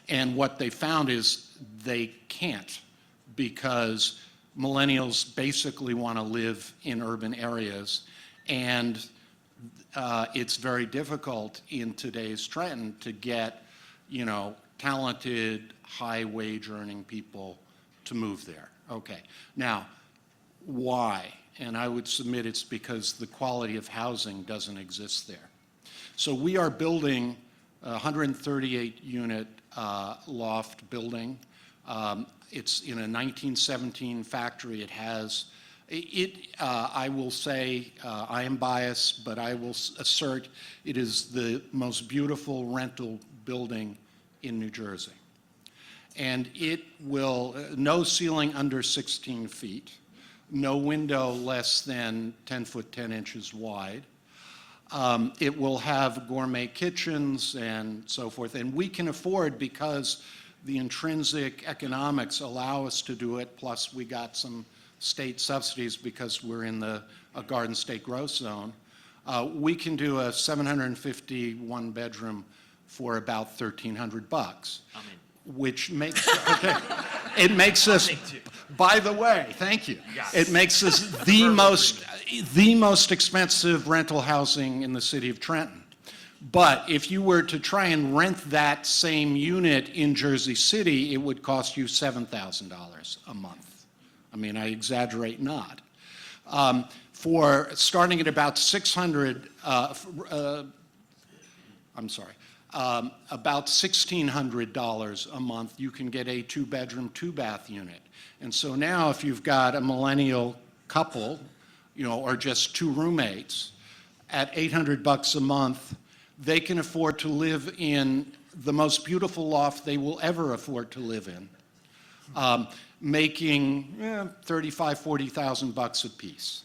[SPEAKER 13] And what they found is they can't, because millennials basically want to live in urban areas. And it's very difficult in today's Trenton to get, talented, high-wage earning people to move there. Okay. Now, why? And I would submit it's because the quality of housing doesn't exist there. So we are building a 138-unit loft building. It's in a 1917 factory. It has, I will say, I am biased, but I will assert it is the most beautiful rental building in New Jersey. And it will, no ceiling under 16 feet, no window less than 10 foot 10 inches wide. It will have gourmet kitchens and so forth. And we can afford, because the intrinsic economics allow us to do it, plus we got some state subsidies because we're in a Garden State growth zone. We can do a 751 bedroom for about $1,300, which makes, okay, it makes us, by the way, thank you. It makes us the most expensive rental housing in the city of Trenton. But if you were to try and rent that same unit in Jersey City, it would cost you $7,000 a month. I mean, I exaggerate not. For starting at about about $1,600 a month, you can get a 2-bedroom, 2-bath unit. And so now if you've got a millennial couple, or just 2 roommates, at $800 a month, they can afford to live in the most beautiful loft they will ever afford to live in, making $35,000, $40,000 apiece.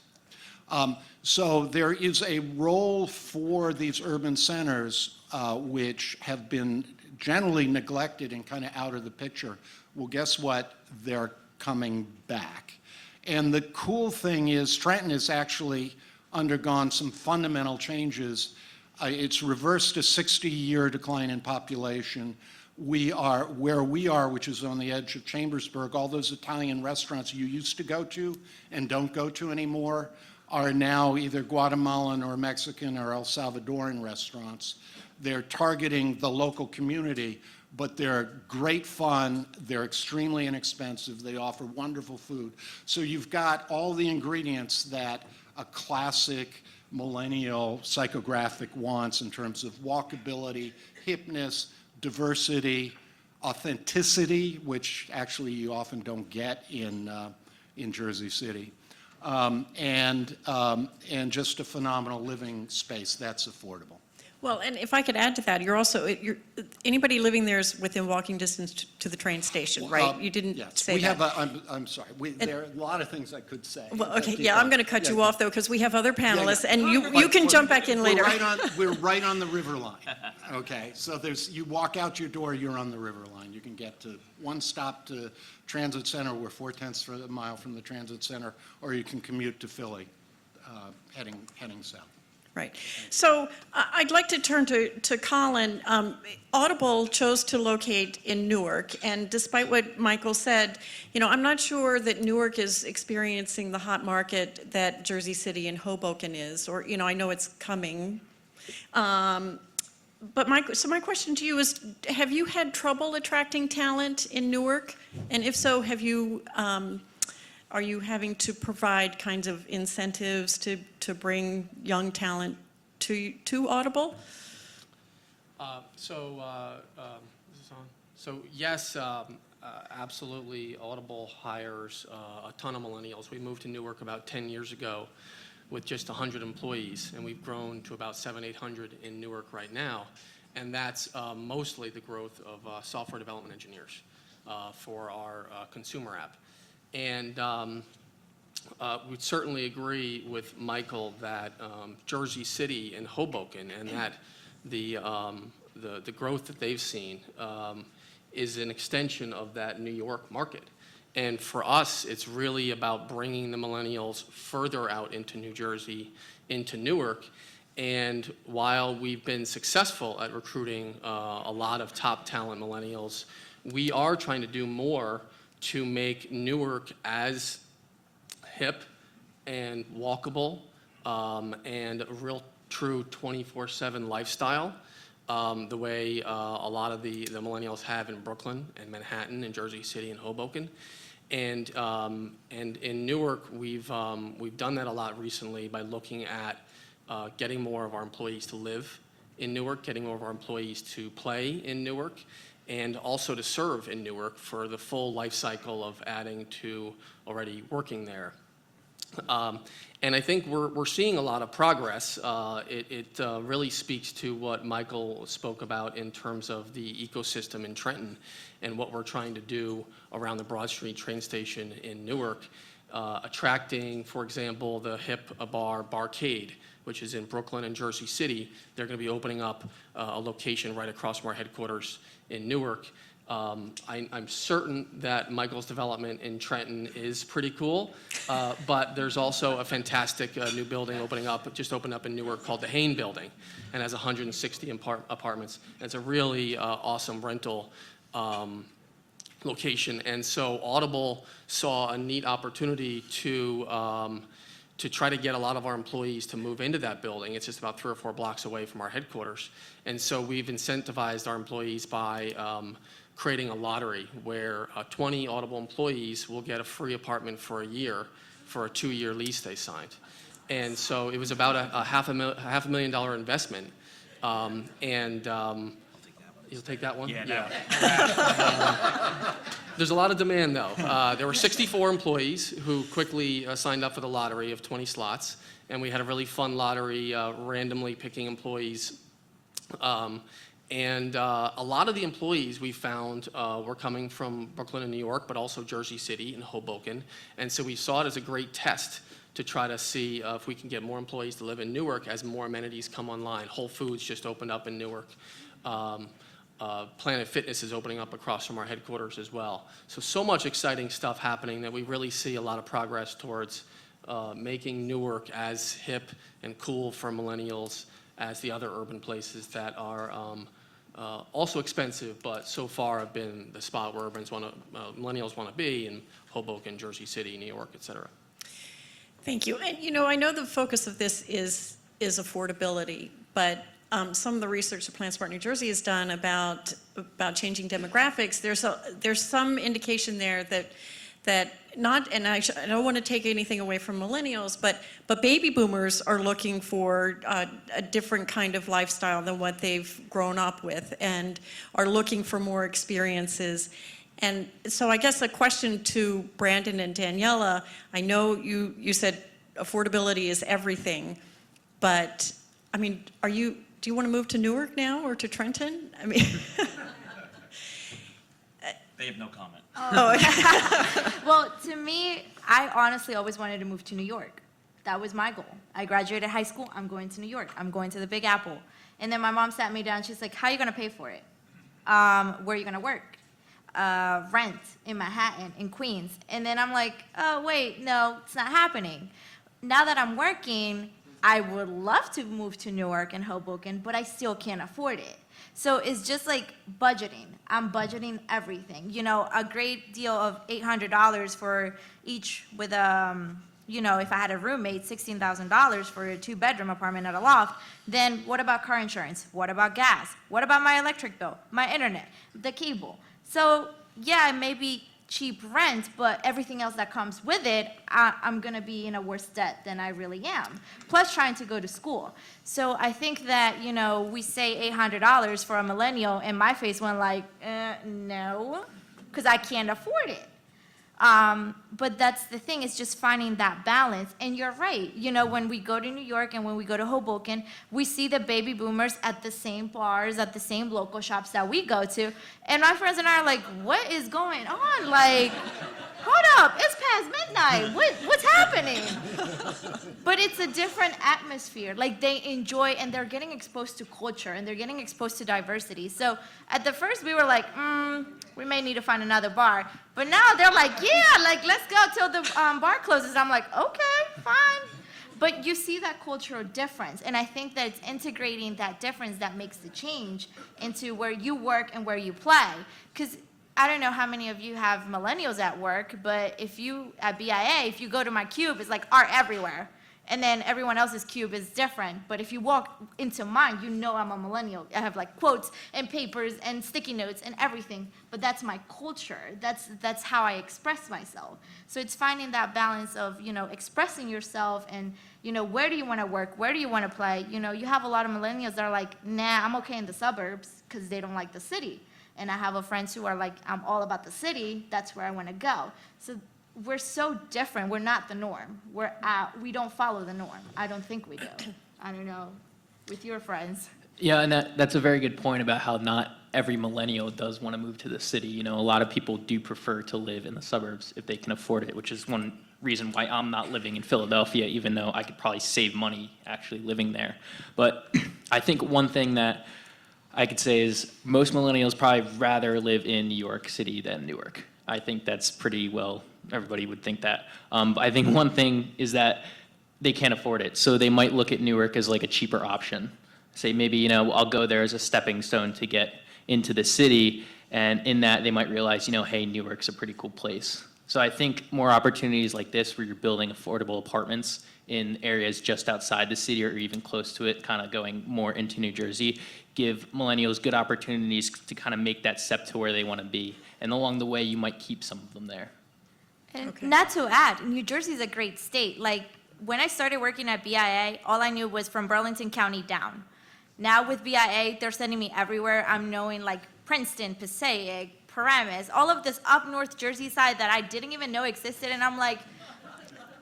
[SPEAKER 13] So there is a role for these urban centers which have been generally neglected and kind of out of the picture. Well, guess what? They're coming back. And the cool thing is Trenton has actually undergone some fundamental changes. It's reversed a 60-year decline in population. We are where we are, which is on the edge of Chambersburg. All those Italian restaurants you used to go to and don't go to anymore are now either Guatemalan or Mexican or El Salvadoran restaurants. They're targeting the local community, but they're great fun. They're extremely inexpensive. They offer wonderful food. So you've got all the ingredients that a classic millennial psychographic wants in terms of walkability, hipness, diversity, authenticity, which actually you often don't get in Jersey City, and just a phenomenal living space that's affordable.
[SPEAKER 12] Well, and if I could add to that, anybody living there is within walking distance to the train station, right? You didn't say that.
[SPEAKER 13] I'm sorry, there are a lot of things I could say.
[SPEAKER 12] Well, okay, yeah, I'm going to cut you off, though, because we have other panelists, and you can jump back in later.
[SPEAKER 13] We're right on the river line, okay? So you walk out your door, you're on the river line. You can get to one stop to Transit Center. We're 4/10 of a mile from the Transit Center, or you can commute to Philly, heading south.
[SPEAKER 12] Right. So I'd like to turn to Colin. Audible chose to locate in Newark, and despite what Michael said, I'm not sure that Newark is experiencing the hot market that Jersey City and Hoboken is, or, I know it's coming. But my question to you is, have you had trouble attracting talent in Newark? And if so, are you having to provide kinds of incentives to bring young talent to Audible?
[SPEAKER 21] Is this on? So yes,
[SPEAKER 8] absolutely, Audible hires a ton of millennials. We moved to Newark about 10 years ago with just 100 employees, and we've grown to about 800 in Newark right now. And that's mostly the growth of software development engineers for our consumer app. And we certainly agree with Michael that Jersey City and Hoboken and that the growth that they've seen is an extension of that New York market. And for us, it's really about bringing the millennials further out into New Jersey, into Newark. And while we've been successful at recruiting a lot of top talent millennials, we are trying to do more to make Newark as hip and walkable and a real true 24/7 lifestyle, the way a lot of the millennials have in Brooklyn and Manhattan and Jersey City and Hoboken. And in Newark, we've done that a lot recently by looking at getting more of our employees to live in Newark, getting more of our employees to play in Newark, and also to serve in Newark for the full life cycle of adding to already working there. And I think we're seeing a lot of progress. It really speaks to what Michael spoke about in terms of the ecosystem in Trenton and what we're trying to do around the Broad Street train station in Newark, attracting, for example, the hip bar Barcade, which is in Brooklyn and Jersey City. They're going to be opening up a location right across from our headquarters in Newark. I'm certain that Michael's development in Trenton is pretty cool, but there's also a fantastic new building just opened up in Newark called the Hain Building, and has 160 apartments. And it's a really awesome rental location. And so Audible saw a neat opportunity to try to get a lot of our employees to move into that building. It's just about 3 or 4 blocks away from our headquarters. And so we've incentivized our employees by creating a lottery where 20 Audible employees will get a free apartment for a year for a 2-year lease they signed. And so it was about a $500,000 investment. You'll take that one?
[SPEAKER 14] Yeah.
[SPEAKER 8] There's a lot of demand, though. There were 64 employees who quickly signed up for the lottery of 20 slots, and we had a really fun lottery randomly picking employees. And a lot of the employees we found were coming from Brooklyn and New York, but also Jersey City and Hoboken. And so we saw it as a great test to try to see if we can get more employees to live in Newark as more amenities come online. Whole Foods just opened up in Newark. Planet Fitness is opening up across from our headquarters as well. So much exciting stuff happening that we really see a lot of progress towards making Newark as hip and cool for millennials as the other urban places that are also expensive, but so far have been the spot where millennials want to be in Hoboken, Jersey City, New York, et cetera.
[SPEAKER 12] Thank you. And I know the focus of this is affordability, but some of the research that PlanSmart New Jersey has done about changing demographics, there's some indication there that not, and I don't want to take anything away from millennials, but baby boomers are looking for a different kind of lifestyle than what they've grown up with and are looking for more experiences. And so I guess a question to Brandon and Daniela, I know you said affordability is everything, but I mean, do you want to move to Newark now or to Trenton? I mean,
[SPEAKER 14] They have no comment.
[SPEAKER 23] Well, to me, I honestly always wanted to move to New York. That was my goal. I graduated high school, I'm going to New York. I'm going to the Big Apple. And then my mom sat me down, she's like, how are you going to pay for it? Where are you going to work? Rent in Manhattan, in Queens. And then I'm like, oh, wait, no, it's not happening. Now that I'm working, I would love to move to Newark and Hoboken, but I still can't afford it. So it's just like budgeting. I'm budgeting everything. A great deal of $800 for each with if I had a roommate, $16,000 for a 2-bedroom apartment at a loft, then what about car insurance? What about gas? What about my electric bill, my internet, the cable? So yeah, it may be cheap rent, but everything else that comes with it, I'm gonna be in a worse debt than I really am. Plus trying to go to school. So I think that, we say $800 for a millennial, and my face went like, no. because I can't afford it. But that's the thing, is just finding that balance. And you're right, you know, when we go to New York and when we go to Hoboken, we see the baby boomers at the same bars, at the same local shops that we go to. And my friends and I are like, what is going on? Like, hold up, it's past midnight. What's happening? But it's a different atmosphere. Like, they enjoy, and they're getting exposed to culture, and they're getting exposed to diversity. So at the first, we were like, we may need to find another bar. But now they're like, yeah, like, let's go till the bar closes. I'm like, okay, fine. But you see that cultural difference. And I think that it's integrating that difference that makes the change into where you work and where you play. Because I don't know how many of you have millennials at work, but if you, at BIA, if you go to my cube, it's like art everywhere. And then everyone else's cube is different. But if you walk into mine, you know I'm a millennial. I have like quotes and papers and sticky notes and everything. But that's my culture. That's how I express myself. So it's finding that balance of, you know, expressing yourself and, you know, where do you want to work? Where do you want to play? You know, you have a lot of millennials that are like, nah, I'm okay in the suburbs because they don't like the city. And I have friends who are like, I'm all about the city. That's where I want to go. So we're so different. We're not the norm. We don't follow the norm. I don't think we do. I don't know, with your friends.
[SPEAKER 22] Yeah, and that's a very good point about how not every millennial does want to move to the city. You know, a lot of people do prefer to live in the suburbs if they can afford it, which is one reason why I'm not living in Philadelphia, even though I could probably save money actually living there. But I think one thing that I could say is most millennials probably rather live in New York City than Newark. I think that's pretty well, everybody would think that. But I think one thing is that they can't afford it. So they might look at Newark as like a cheaper option. Say maybe, you know, I'll go there as a stepping stone to get into the city. And in that, they might realize, you know, hey, Newark's a pretty cool place. So I think more opportunities like this where you're building affordable apartments in areas just outside the city or even close to it, kind of going more into New Jersey, give millennials good opportunities to kind of make that step to where they want to be. And along the way, you might keep some of them there.
[SPEAKER 23] And not to add, New Jersey is a great state. Like, when I started working at BIA, all I knew was from Burlington County down. Now with BIA, they're sending me everywhere. I'm knowing like Princeton, Passaic, Paramus, all of this up North Jersey side that I didn't even know existed. And I'm like,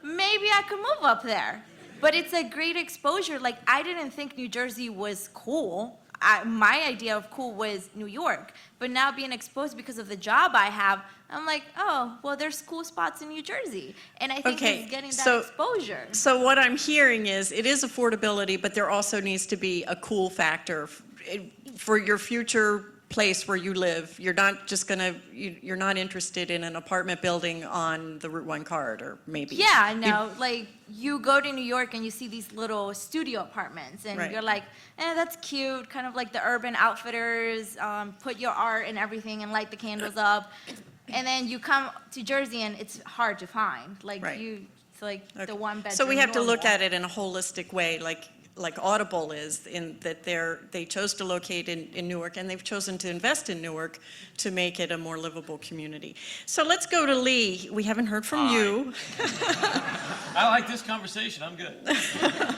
[SPEAKER 23] maybe I could move up there. But it's a great exposure. Like, I didn't think New Jersey was cool. My idea of cool was New York. But now being exposed because of the job I have, I'm like, oh, well, there's cool spots in New Jersey. And I think it's getting that exposure.
[SPEAKER 12] So what I'm hearing is it is affordability, but there also needs to be a cool factor for your future place where you live. You're not just gonna, you're not interested in an apartment building on the Route 1 corridor, maybe.
[SPEAKER 23] Yeah, I know. Like, you go to New York and you see these little studio apartments, and you're like, that's cute, kind of like the Urban Outfitters, put your art and everything and light the candles up. And then you come to Jersey and it's hard to find. Like, it's like the one bedroom.
[SPEAKER 12] So we have to look at it in a holistic way, like Audible is, in that they chose to locate in Newark, and they've chosen to invest in Newark to make it a more livable community. So let's go to Lee. We haven't heard from you.
[SPEAKER 6] I like this conversation. I'm good.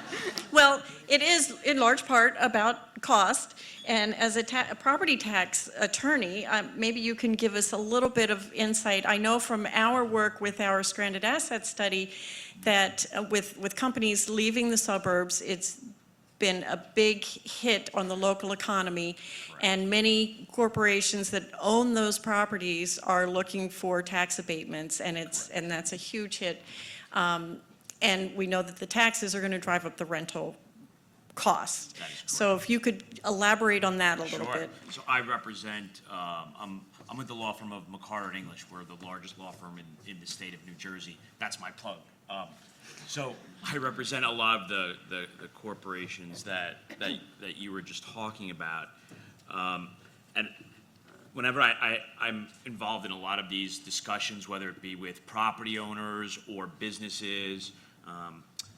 [SPEAKER 12] Well, it is in large part about cost, and as a property tax attorney, maybe you can give us a little bit of insight. I know from our work with our stranded asset study that with companies leaving the suburbs, it's been a big hit on the local economy, and many corporations that own those properties are looking for tax abatements, and that's a huge hit. And we know that the taxes are going to drive up the rental costs. So if you could elaborate on that a little bit.
[SPEAKER 6] So I represent, I'm with the law firm of McCarter & English. We're the largest law firm in the state of New Jersey. That's my plug. So I represent a lot of the corporations that you were just talking about. And whenever I'm involved in a lot of these discussions, whether it be with property owners or businesses,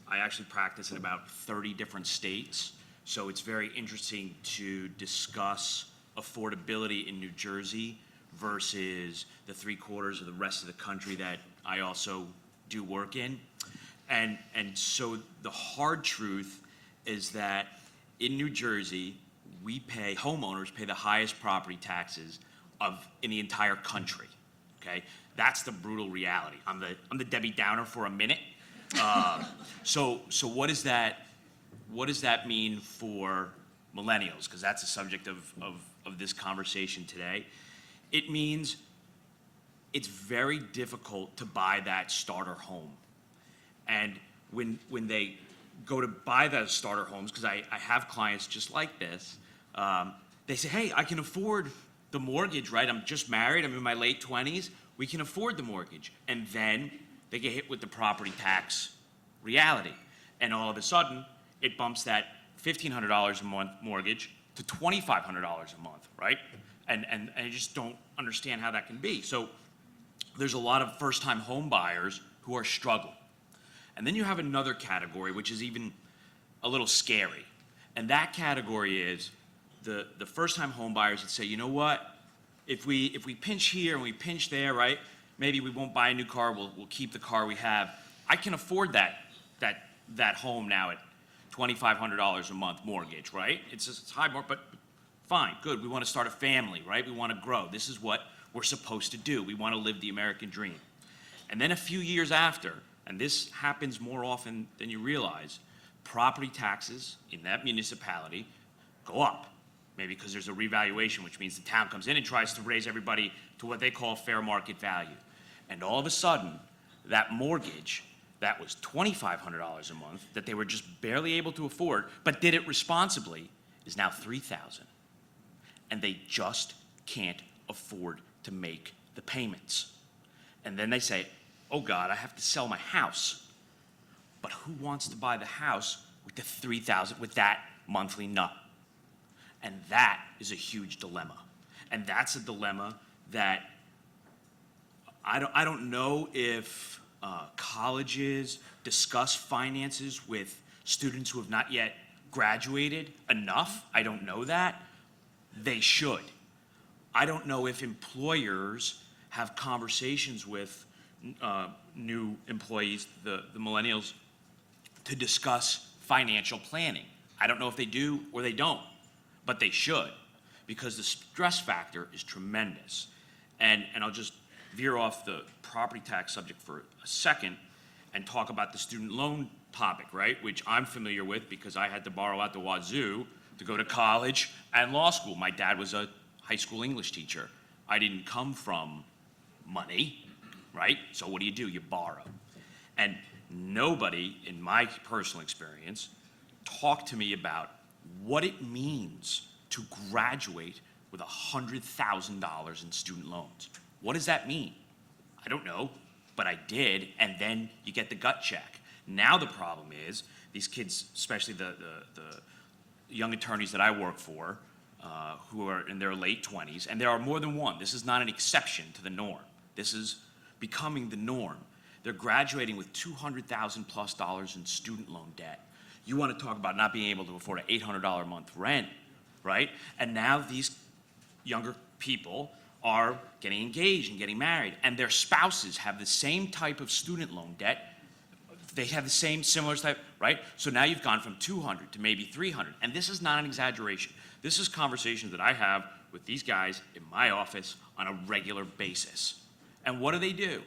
[SPEAKER 6] I actually practice in about 30 different states. So it's very interesting to discuss affordability in New Jersey versus the 3/4 of the rest of the country that I also do work in. And so the hard truth is that in New Jersey, homeowners pay the highest property taxes in the entire country. okay? That's the brutal reality. I'm the Debbie Downer for a minute. So what does that mean for millennials? Because that's the subject of this conversation today. It means it's very difficult to buy that starter home. And when they go to buy those starter homes, because I have clients just like this, they say, hey, I can afford the mortgage, right? I'm just married, I'm in my late 20s, we can afford the mortgage. And then they get hit with the property tax reality. And all of a sudden, it bumps that $1,500 a month mortgage to $2,500 a month, right? And I just don't understand how that can be. So there's a lot of first-time home buyers who are struggling. And then you have another category, which is even a little scary. And that category is the first-time home buyers that say, you know what? If we pinch here and we pinch there, right? Maybe we won't buy a new car, we'll keep the car we have. I can afford that home now at $2,500 a month mortgage, right? It's high, but fine, good. We want to start a family, right? We want to grow. This is what we're supposed to do. We want to live the American dream. And then a few years after, and this happens more often than you realize, property taxes in that municipality go up. Maybe because there's a revaluation, which means the town comes in and tries to raise everybody to what they call fair market value. And all of a sudden, that mortgage that was $2,500 a month that they were just barely able to afford, but did it responsibly, is now $3,000. And they just can't afford to make the payments. And then they say, oh God, I have to sell my house. But who wants to buy the house with the $3,000, with that monthly nut? And that is a huge dilemma. And that's a dilemma that I don't know if colleges discuss finances with students who have not yet graduated enough. I don't know that. They should. I don't know if employers have conversations with new employees, the millennials, to discuss financial planning. I don't know if they do or they don't, but they should, because the stress factor is tremendous. And I'll just veer off the property tax subject for a second and talk about the student loan topic, right? Which I'm familiar with because I had to borrow out the wazoo to go to college and law school. My dad was a high school English teacher. I didn't come from money, right? So what do? You borrow. And nobody, in my personal experience, talked to me about what it means to graduate with $100,000 in student loans. What does that mean? I don't know, but I did, and then you get the gut check. Now the problem is, these kids, especially the young attorneys that I work for, who are in their late 20s, and there are more than one. This is not an exception to the norm. This is becoming the norm. They're graduating with $200,000 plus in student loan debt. You want to talk about not being able to afford an $800 a month rent, right? And now these younger people are getting engaged and getting married, and their spouses have the same type of student loan debt. They have the same similar type, right? So now you've gone from 200 to maybe 300, and this is not an exaggeration. This is conversations that I have with these guys in my office on a regular basis. And what do?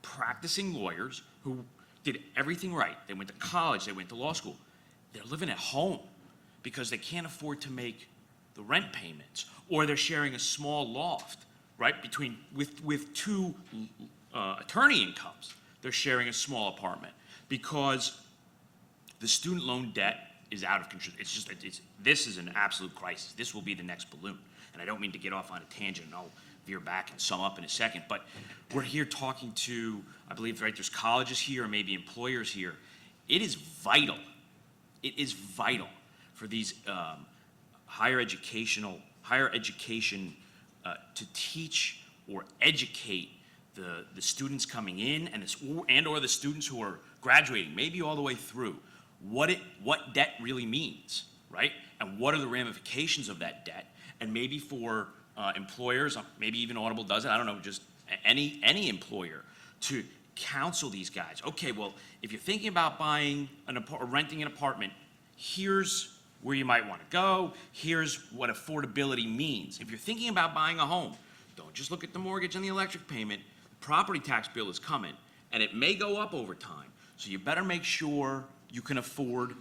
[SPEAKER 6] Practicing lawyers who did everything right. They went to college, they went to law school. They're living at home because they can't afford to make the rent payments, or they're sharing a small loft, right, with two attorney incomes. They're sharing a small apartment because the student loan debt is out of control. This is an absolute crisis. This will be the next balloon. And I don't mean to get off on a tangent, and I'll veer back and sum up in a second, but we're here talking to, I believe, right, there's colleges here, or maybe employers here. It is vital for these higher education to teach or educate the students coming in and or the students who are graduating, maybe all the way through, what debt really means, right? And what are the ramifications of that debt? And maybe for employers, maybe even Audible does it, I don't know, just any employer, to counsel these guys. Okay, well, if you're thinking about buying or renting an apartment, here's where you might want to go. Here's what affordability means. If you're thinking about buying a home, don't just look at the mortgage and the electric payment. The property tax bill is coming, and it may go up over time. So you better make sure you can afford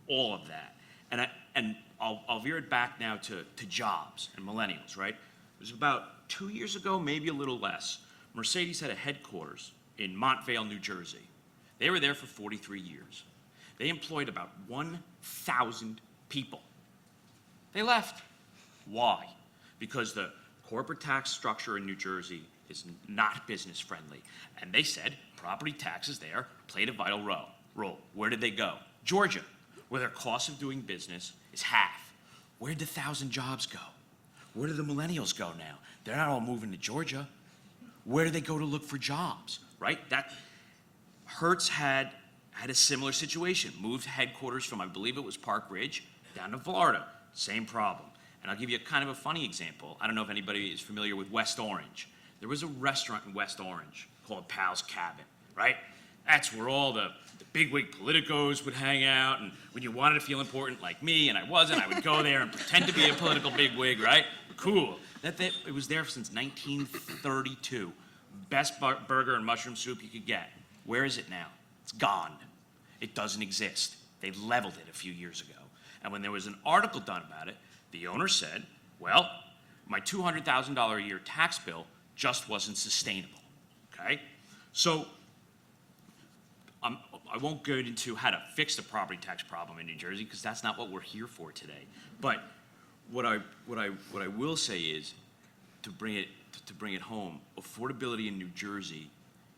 [SPEAKER 6] all of that. And I'll veer it back now to jobs and millennials, right? It was about 2 years ago, maybe a little less. Mercedes had a headquarters in Montvale, New Jersey. They were there for 43 years. They employed about 1,000 people. They left. Why? Because the corporate tax structure in New Jersey is not business friendly. And they said property taxes there played a vital role. Where did they go? Georgia, where their cost of doing business is half. Where did the 1,000 jobs go? Where do the millennials go now? They're not all moving to Georgia. Where do they go to look for jobs, right? Hertz had a similar situation. Moved headquarters from, I believe it was Park Ridge, down to Florida. Same problem. And I'll give you kind of a funny example. I don't know if anybody is familiar with West Orange. There was a restaurant in West Orange called Pal's Cabin, right? That's where all the bigwig politicos would hang out, and when you wanted to feel important like me, and I wasn't, I would go there and pretend to be a political bigwig, right? Cool. It was there since 1932. Best burger and mushroom soup you could get. Where is it now? It's gone. It doesn't exist. They leveled it a few years ago. And when there was an article done about it, the owner said, well, my $200,000 a year tax bill just wasn't sustainable, okay? So I won't go into how to fix the property tax problem in New Jersey because that's not what we're here for today. But what I will say is, to bring it home, affordability in New Jersey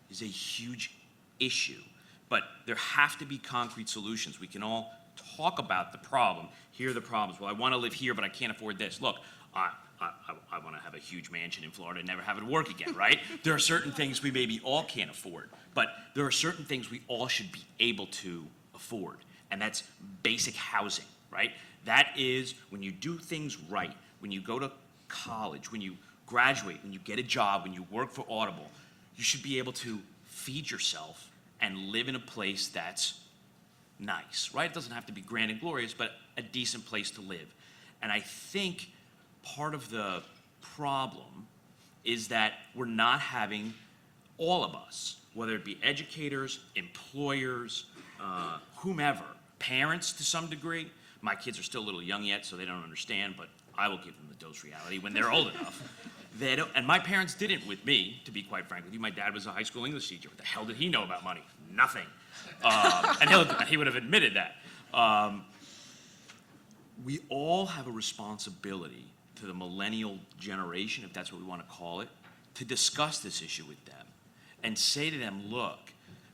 [SPEAKER 6] is a huge issue. But there have to be concrete solutions. We can all talk about the problem, hear the problems. Well, I want to live here, but I can't afford this. Look, I want to have a huge mansion in Florida and never have it work again, right? There are certain things we maybe all can't afford, but there are certain things we all should be able to afford, and that's basic housing, right? That is when you do things right, when you go to college, when you graduate, when you get a job, when you work for Audible, you should be able to feed yourself and live in a place that's nice, right? It doesn't have to be grand and glorious, but a decent place to live. And I think part of the problem is that we're not having all of us, whether it be educators, employers, whomever, parents to some degree. My kids are still a little young yet, so they don't understand, but I will give them the dose reality when they're old enough. They don't, and my parents didn't with me, to be quite frank with you. My dad was a high school English teacher. What the hell did he know about money? Nothing. And he would have admitted that. We all have a responsibility to the millennial generation, if that's what we want to call it, to discuss this issue with them and say to them, look,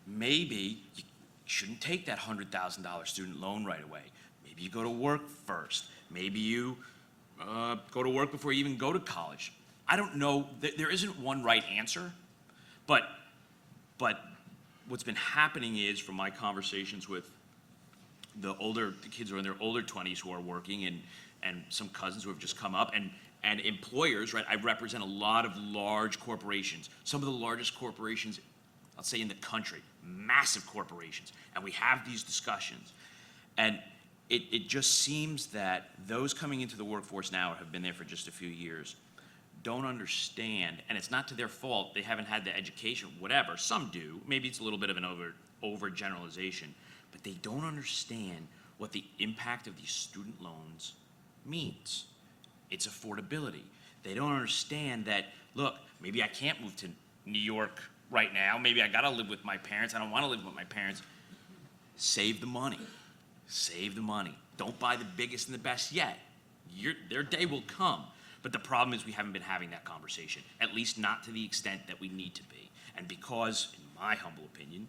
[SPEAKER 6] maybe you shouldn't take that $100,000 student loan right away. Maybe you go to work first. Maybe you go to work before you even go to college. I don't know. There isn't one right answer, but what's been happening is, from my conversations with the kids who are in their older 20s who are working, and some cousins who have just come up, and employers, right? I represent a lot of large corporations, some of the largest corporations, I'll say, in the country, massive corporations, and we have these discussions. And it just seems that those coming into the workforce now, have been there for just a few years, don't understand, and it's not to their fault, they haven't had the education, whatever, some do, maybe it's a little bit of an overgeneralization, but they don't understand what the impact of these student loans means. It's affordability. They don't understand that, look, maybe I can't move to New York right now, maybe I gotta live with my parents, I don't wanna live with my parents. Save the money. Save the money. Don't buy the biggest and the best yet. Their day will come. But the problem is we haven't been having that conversation, at least not to the extent that we need to be. And because, in my humble opinion,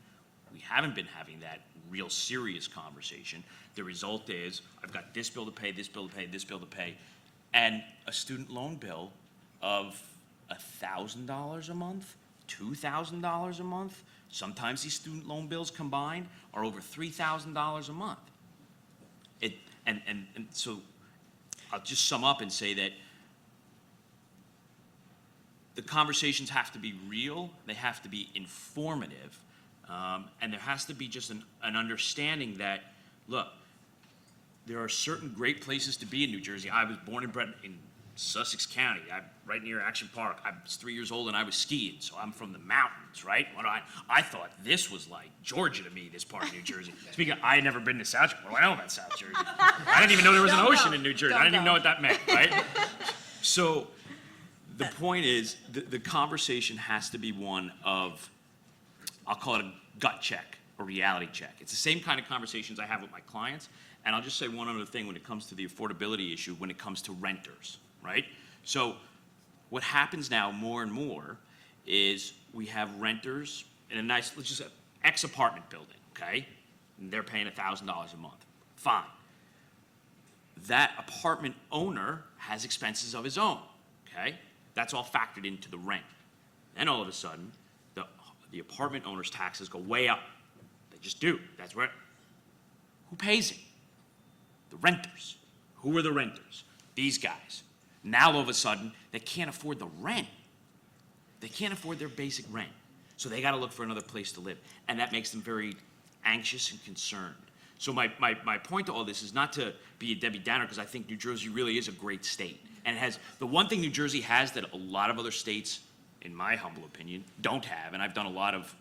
[SPEAKER 6] we haven't been having that real serious conversation, the result is I've got this bill to pay, this bill to pay, this bill to pay, and a student loan bill of $1,000 a month, $2,000 a month. Sometimes these student loan bills combined are over $3,000 a month. And so I'll just sum up and say that the conversations have to be real, they have to be informative, and there has to be just an understanding that, look, there are certain great places to be in New Jersey. I was born and bred in Sussex County, I'm right near Action Park. I was 3 years old and I was skiing, so I'm from the mountains, right? I thought this was like Georgia to me, this part of New Jersey. Speaking of, I had never been to South Jersey. What do I know about South Jersey? I didn't even know there was an ocean in New Jersey. I didn't even know what that meant, right? So the point is, the conversation has to be one of, I'll call it a gut check, a reality check. It's the same kind of conversations I have with my clients. And I'll just say one other thing when it comes to the affordability issue, when it comes to renters, right? So what happens now more and more is we have renters in a nice, let's just say, ex-apartment building, okay? And they're paying $1,000 a month. Fine. That apartment owner has expenses of his own, okay? That's all factored into the rent. Then all of a sudden, the apartment owner's taxes go way up. They just do. That's where, who pays it? The renters. Who are the renters? These guys. Now all of a sudden, they can't afford the rent. They can't afford their basic rent. So they gotta look for another place to live. And that makes them very anxious and concerned. So my point to all this is not to be a Debbie Downer, because I think New Jersey really is a great state. And it has, the one thing New Jersey has that a lot of other states, in my humble opinion, don't have, and I've done a lot of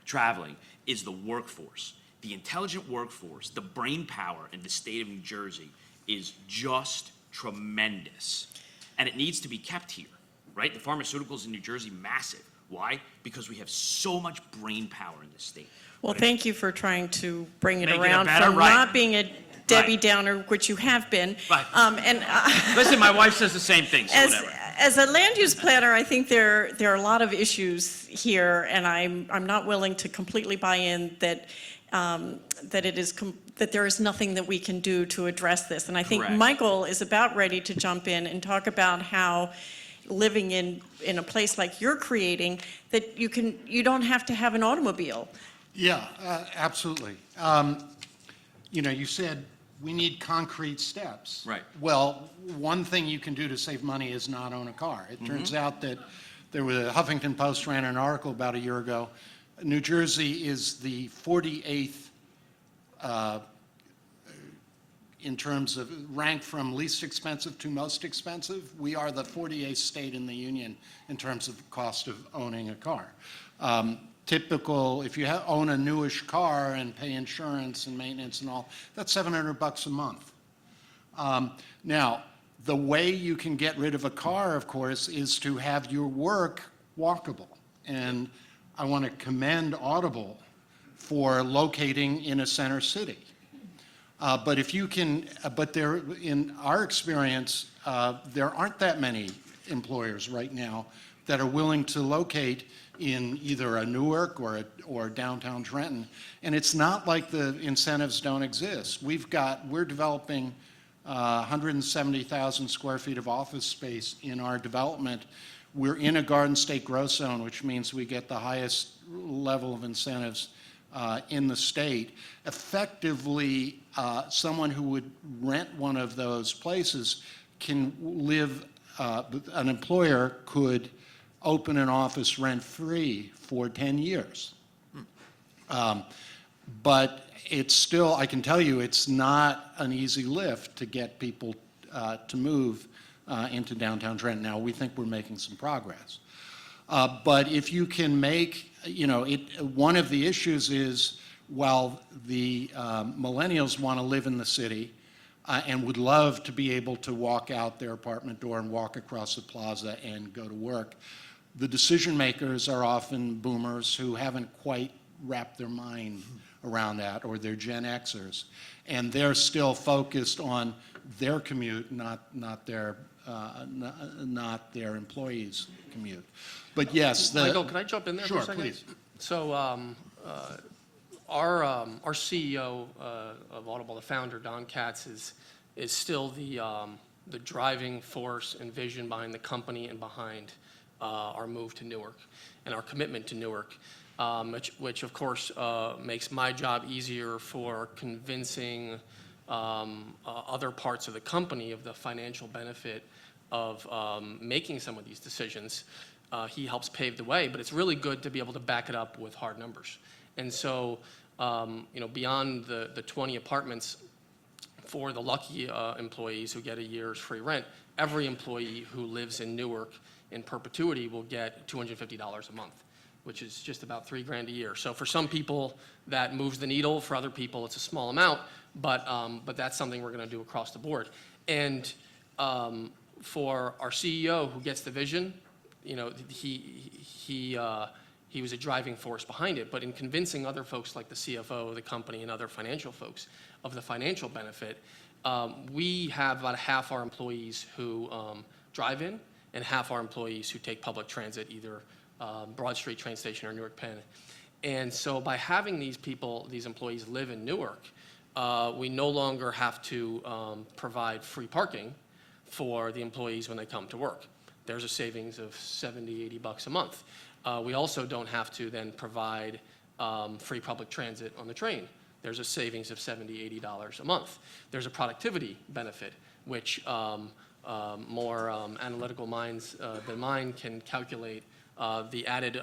[SPEAKER 6] traveling, is the workforce. The intelligent workforce, the brain power in the state of New Jersey is just tremendous. And it needs to be kept here, right? The pharmaceuticals in New Jersey, massive. Why? Because we have so much brain power in this state.
[SPEAKER 12] Well, thank you for trying to bring it
[SPEAKER 6] Make it
[SPEAKER 12] around
[SPEAKER 6] better,
[SPEAKER 12] from
[SPEAKER 6] right.
[SPEAKER 12] not being a Debbie
[SPEAKER 6] Right.
[SPEAKER 12] Downer, which you have been.
[SPEAKER 6] Right.
[SPEAKER 12] And
[SPEAKER 6] Listen, my wife says the same thing, so whatever.
[SPEAKER 12] as a land use planner, I think there are a lot of issues here, and I'm not willing to completely buy in that that there is nothing that we can do to address this. And I think
[SPEAKER 6] Correct.
[SPEAKER 12] Michael is about ready to jump in and talk about how living in a place like you're creating, that you don't have to have an automobile.
[SPEAKER 13] Yeah, absolutely. You know, you said we need concrete steps.
[SPEAKER 1] Right.
[SPEAKER 13] Well, one thing you can do to save money is not own a car. It turns out that there was a Huffington Post ran an article about a year ago. New Jersey is the 48th in terms of ranked from least expensive to most expensive. We are the 48th state in the union in terms of cost of owning a car. Typical, if you own a newish car and pay insurance and maintenance and all, that's $700 a month. Now, the way you can get rid of a car, of course, is to have your work walkable. And I want to commend Audible for locating in a center city. But if you can, but there, in our experience, there aren't that many employers right now that are willing to locate in either a Newark or downtown Trenton. And it's not like the incentives don't exist. We're developing 170,000 square feet of office space in our development. We're in a Garden State growth zone, which means we get the highest level of incentives in the state. Effectively, someone who would rent one of those places can live, an employer could open an office rent-free for 10 years. But it's still, I can tell you, it's not an easy lift to get people to move into downtown Trenton. Now, we think we're making some progress. But if you can make, you know, one of the issues is, while the millennials want to live in the city and would love to be able to walk out their apartment door and walk across the plaza and go to work, the decision makers are often boomers who haven't quite wrapped their mind around that, or they're Gen Xers, and they're still focused on their commute, not their employees' commute. But yes,
[SPEAKER 8] Michael, can I jump in there for a
[SPEAKER 13] Sure,
[SPEAKER 8] second?
[SPEAKER 13] please.
[SPEAKER 8] So our CEO of Audible, the founder, Don Katz, is still the driving force and vision behind the company and behind our move to Newark and our commitment to Newark, which of course makes my job easier for convincing other parts of the company of the financial benefit of making some of these decisions. He helps pave the way, but it's really good to be able to back it up with hard numbers. And so, you know, beyond the 20 apartments for the lucky employees who get a year's free rent, every employee who lives in Newark in perpetuity will get $250 a month, which is just about $3,000 a year. So for some people, that moves the needle. For other people, it's a small amount, but that's something we're going to do across the board. And for our CEO who gets the vision, you know, he was a driving force behind it. But in convincing other folks like the CFO of the company and other financial folks of the financial benefit, we have about half our employees who drive in and half our employees who take public transit, either Broad Street train station or Newark Penn. And so by having these people, these employees live in Newark, we no longer have to provide free parking for the employees when they come to work. There's a savings of $70, $80 a month. We also don't have to then provide free public transit on the train. There's a savings of $70, $80 a month. There's a productivity benefit, which more analytical minds than mine can calculate the added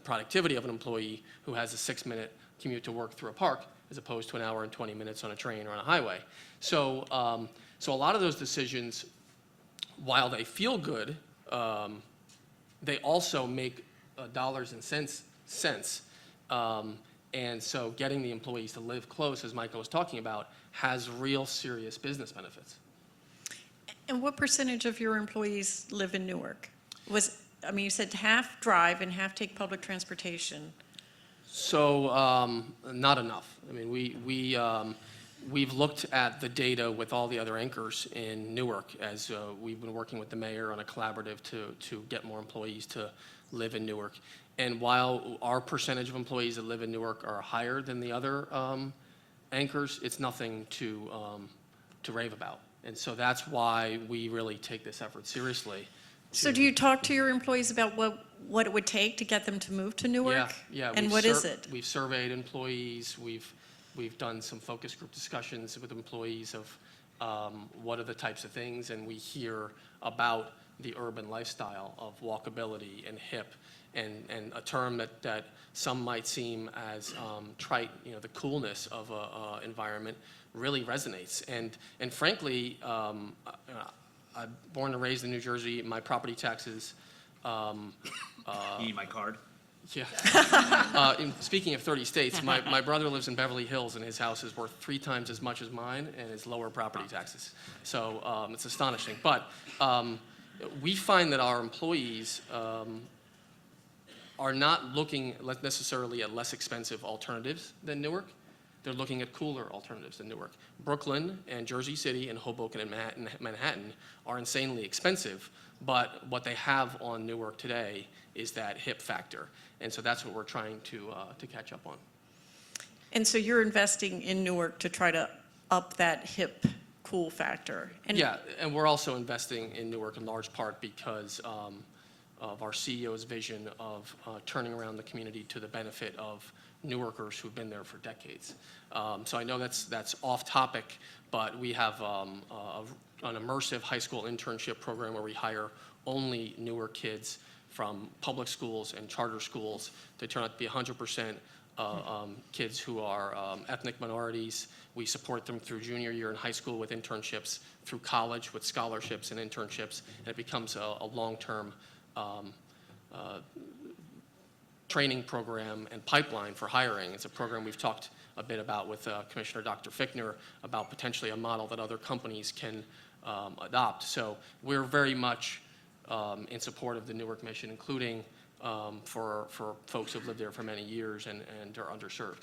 [SPEAKER 8] productivity of an employee who has a 6-minute commute to work through a park as opposed to an hour and 20 minutes on a train or on a highway. So, so a lot of those decisions, while they feel good, they also make dollars and cents. And so getting the employees to live close, as Michael was talking about, has real serious business benefits.
[SPEAKER 12] And what percentage of your employees live in Newark? I mean, you said half drive and half take public transportation.
[SPEAKER 8] So not enough. I mean, we've looked at the data with all the other anchors in Newark as we've been working with the mayor on a collaborative to get more employees to live in Newark. And while our percentage of employees that live in Newark are higher than the other anchors, it's nothing to rave about. And so that's why we really take this effort seriously.
[SPEAKER 12] So do you talk to your employees about what it would take to get them to move to Newark?
[SPEAKER 8] Yeah.
[SPEAKER 12] And what is it?
[SPEAKER 8] We've surveyed employees. We've done some focus group discussions with employees of what are the types of things, and we hear about the urban lifestyle of walkability and hip, and a term that some might seem as trite, you know, the coolness of a environment really resonates. And frankly, I'm born and raised in New Jersey. My property taxes.
[SPEAKER 6] You need my card?
[SPEAKER 8] Yeah. Speaking of 30 states, my brother lives in Beverly Hills, and his house is worth 3 times as much as mine, and it's lower property taxes. So it's astonishing. But we find that our employees are not looking necessarily at less expensive alternatives than Newark. They're looking at cooler alternatives than Newark. Brooklyn and Jersey City and Hoboken and Manhattan are insanely expensive, but what they have on Newark today is that hip factor. And so that's what we're trying to catch up on.
[SPEAKER 12] And so you're investing in Newark to try to up that hip cool factor. And
[SPEAKER 8] yeah, and we're also investing in Newark in large part because of our CEO's vision of turning around the community to the benefit of Newarkers who've been there for decades. So I know that's off topic, but we have an immersive high school internship program where we hire only Newark kids from public schools and charter schools. They turn out to be 100% kids who are ethnic minorities. We support them through junior year in high school with internships, through college with scholarships and internships, and it becomes a long-term training program and pipeline for hiring. It's a program we've talked a bit about with Commissioner Dr. Fichtner about potentially a model that other companies can adopt. So we're very much in support of the Newark mission, including for folks who've lived there for many years and are underserved.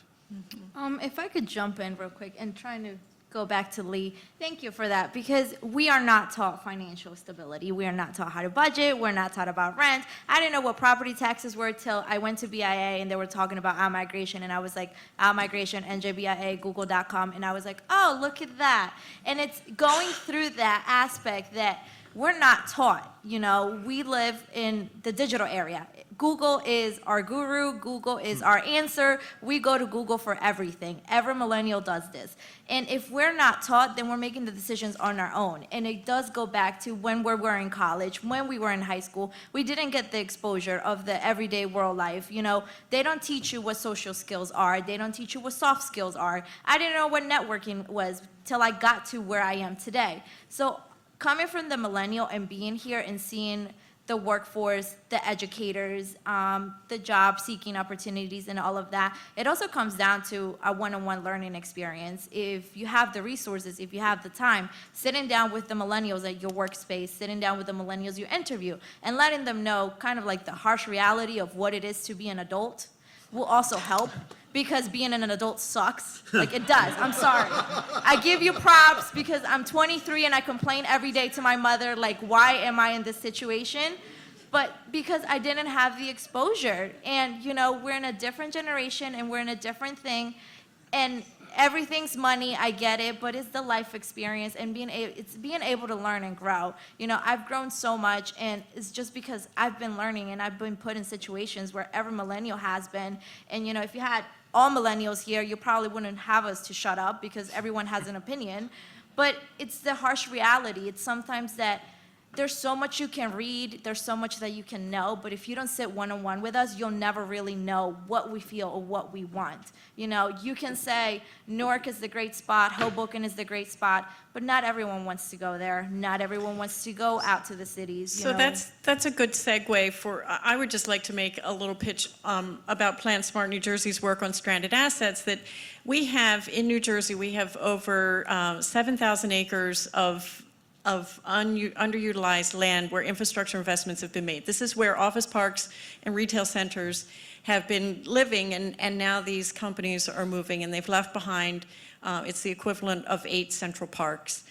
[SPEAKER 23] If I could jump in real quick and trying to go back to Lee, thank you for that, because we are not taught financial stability. We are not taught how to budget. We're not taught about rent. I didn't know what property taxes were till I went to BIA and they were talking about outmigration, and I was like, outmigration, NJBIA, google.com, and I was like, oh, look at that. And it's going through that aspect that we're not taught. We live in the digital area. Google is our guru. Google is our answer. We go to Google for everything. Every millennial does this. And if we're not taught, then we're making the decisions on our own. And it does go back to when we were in college, when we were in high school. We didn't get the exposure of the everyday world life. They don't teach you what social skills are. They don't teach you what soft skills are. I didn't know what networking was till I got to where I am today. So coming from the millennial and being here and seeing the workforce, the educators, the job-seeking opportunities, and all of that, it also comes down to a one-on-one learning experience. If you have the resources, if you have the time, sitting down with the millennials at your workspace, sitting down with the millennials you interview, and letting them know kind of like the harsh reality of what it is to be an adult will also help, because being an adult sucks. Like, it does. I'm sorry. I give you props because I'm 23 and I complain every day to my mother, like, why am I in this situation? But because I didn't have the exposure. And, we're in a different generation and we're in a different thing. And everything's money, I get it, but it's the life experience and it's being able to learn and grow. I've grown so much, and it's just because I've been learning and I've been put in situations where every millennial has been. And, if you had all millennials here, you probably wouldn't have us to shut up because everyone has an opinion. But it's the harsh reality. It's sometimes that there's so much you can read, there's so much that you can know, but if you don't sit one-on-one with us, you'll never really know what we feel or what we want. You can say Newark is the great spot, Hoboken is the great spot, but not everyone wants to go there. Not everyone wants to go out to the cities.
[SPEAKER 12] So that's a good segue for, I would just like to make a little pitch about Plan Smart New Jersey's work on stranded assets, that we have, in New Jersey, we have over 7,000 acres of underutilized land where infrastructure investments have been made. This is where office parks and retail centers have been living, and now these companies are moving, and they've left behind, it's the equivalent of 8 central parks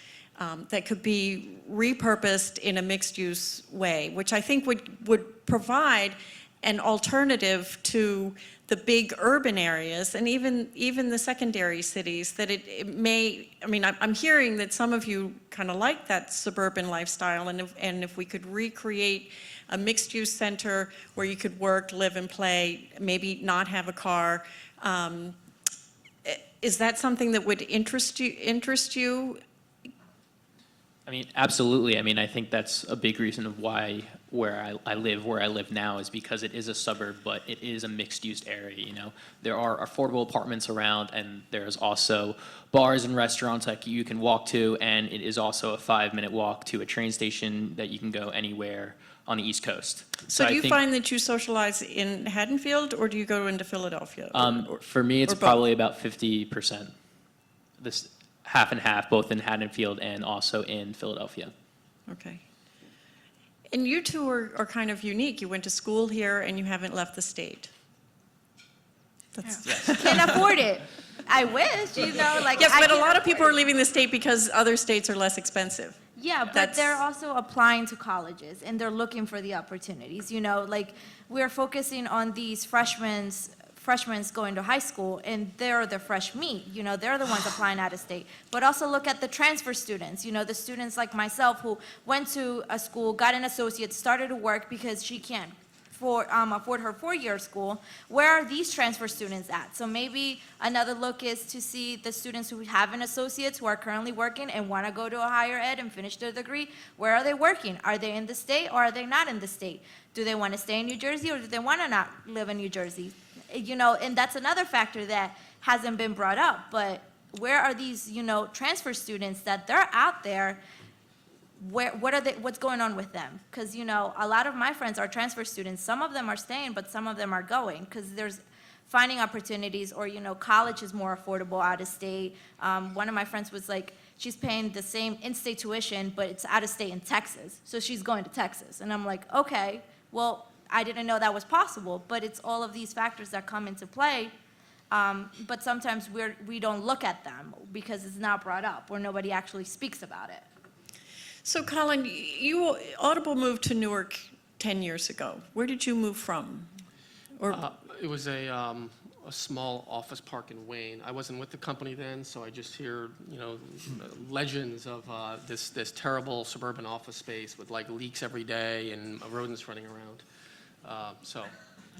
[SPEAKER 12] that could be repurposed in a mixed-use way, which I think would provide an alternative to the big urban areas and even the secondary cities, that it may, I'm hearing that some of you kind of like that suburban lifestyle, and if we could recreate a mixed-use center where you could work, live, and play, maybe not have a car, is that something that would interest you?
[SPEAKER 22] Absolutely. I think that's a big reason of why where I live now is because it is a suburb, but it is a mixed-use area. There are affordable apartments around, and there's also bars and restaurants that you can walk to, and it is also a 5-minute walk to a train station that you can go anywhere on the East Coast.
[SPEAKER 12] So do you find that you socialize in Haddonfield, or do you go into Philadelphia?
[SPEAKER 22] For me, it's probably about 50%. This half and half, both in Haddonfield and also in Philadelphia.
[SPEAKER 12] Okay. And you two are kind of unique. You went to school here and you haven't left the state.
[SPEAKER 23] Can't afford it. I wish,
[SPEAKER 12] Yes, but a lot of people are leaving the state because other states are less expensive.
[SPEAKER 23] Yeah, but they're also applying to colleges and they're looking for the opportunities. We're focusing on these freshmen going to high school, and they're the fresh meat. They're the ones applying out of state. But also look at the transfer students. The students like myself who went to a school, got an associate, started to work because she can't afford her 4-year school. Where are these transfer students at? So maybe another look is to see the students who have an associates who are currently working and want to go to a higher ed and finish their degree. Where are they working? Are they in the state or are they not in the state? Do they want to stay in New Jersey or do they want to not live in New Jersey? And that's another factor that hasn't been brought up. But where are these, transfer students that they're out there? What's going on with them? Because, a lot of my friends are transfer students. Some of them are staying, but some of them are going because there's finding opportunities, or, college is more affordable out of state. One of my friends was like, she's paying the same in-state tuition, but it's out of state in Texas. So she's going to Texas. And I'm like, okay, well, I didn't know that was possible, but it's all of these factors that come into play. But sometimes we don't look at them because it's not brought up or nobody actually speaks about it.
[SPEAKER 12] So Colin, Audible moved to Newark 10 years ago. Where did you move from?
[SPEAKER 8] It was a a small office park in Wayne. I wasn't with the company then, so I just hear, legends of this terrible suburban office space with like leaks every day and rodents running around. So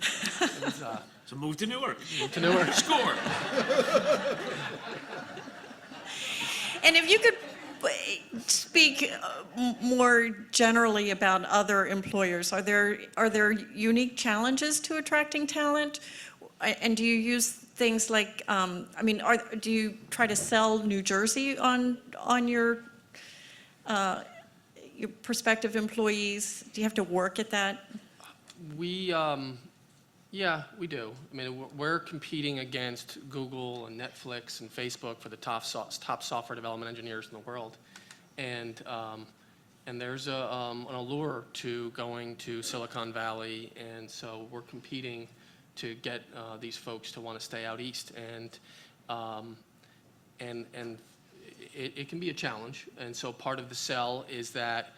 [SPEAKER 8] it was,
[SPEAKER 6] So move to Newark.
[SPEAKER 8] Move to Newark.
[SPEAKER 6] Score.
[SPEAKER 12] And if you could speak more generally about other employers, are there unique challenges to attracting talent? And do you use things like, do you try to sell New Jersey on your prospective employees? Do you have to work at that?
[SPEAKER 8] Yeah, we do. I mean, we're competing against Google and Netflix and Facebook for the top software development engineers in the world. And there's an allure to going to Silicon Valley, and so we're competing to get these folks to want to stay out east. And it can be a challenge. And so part of the sell is that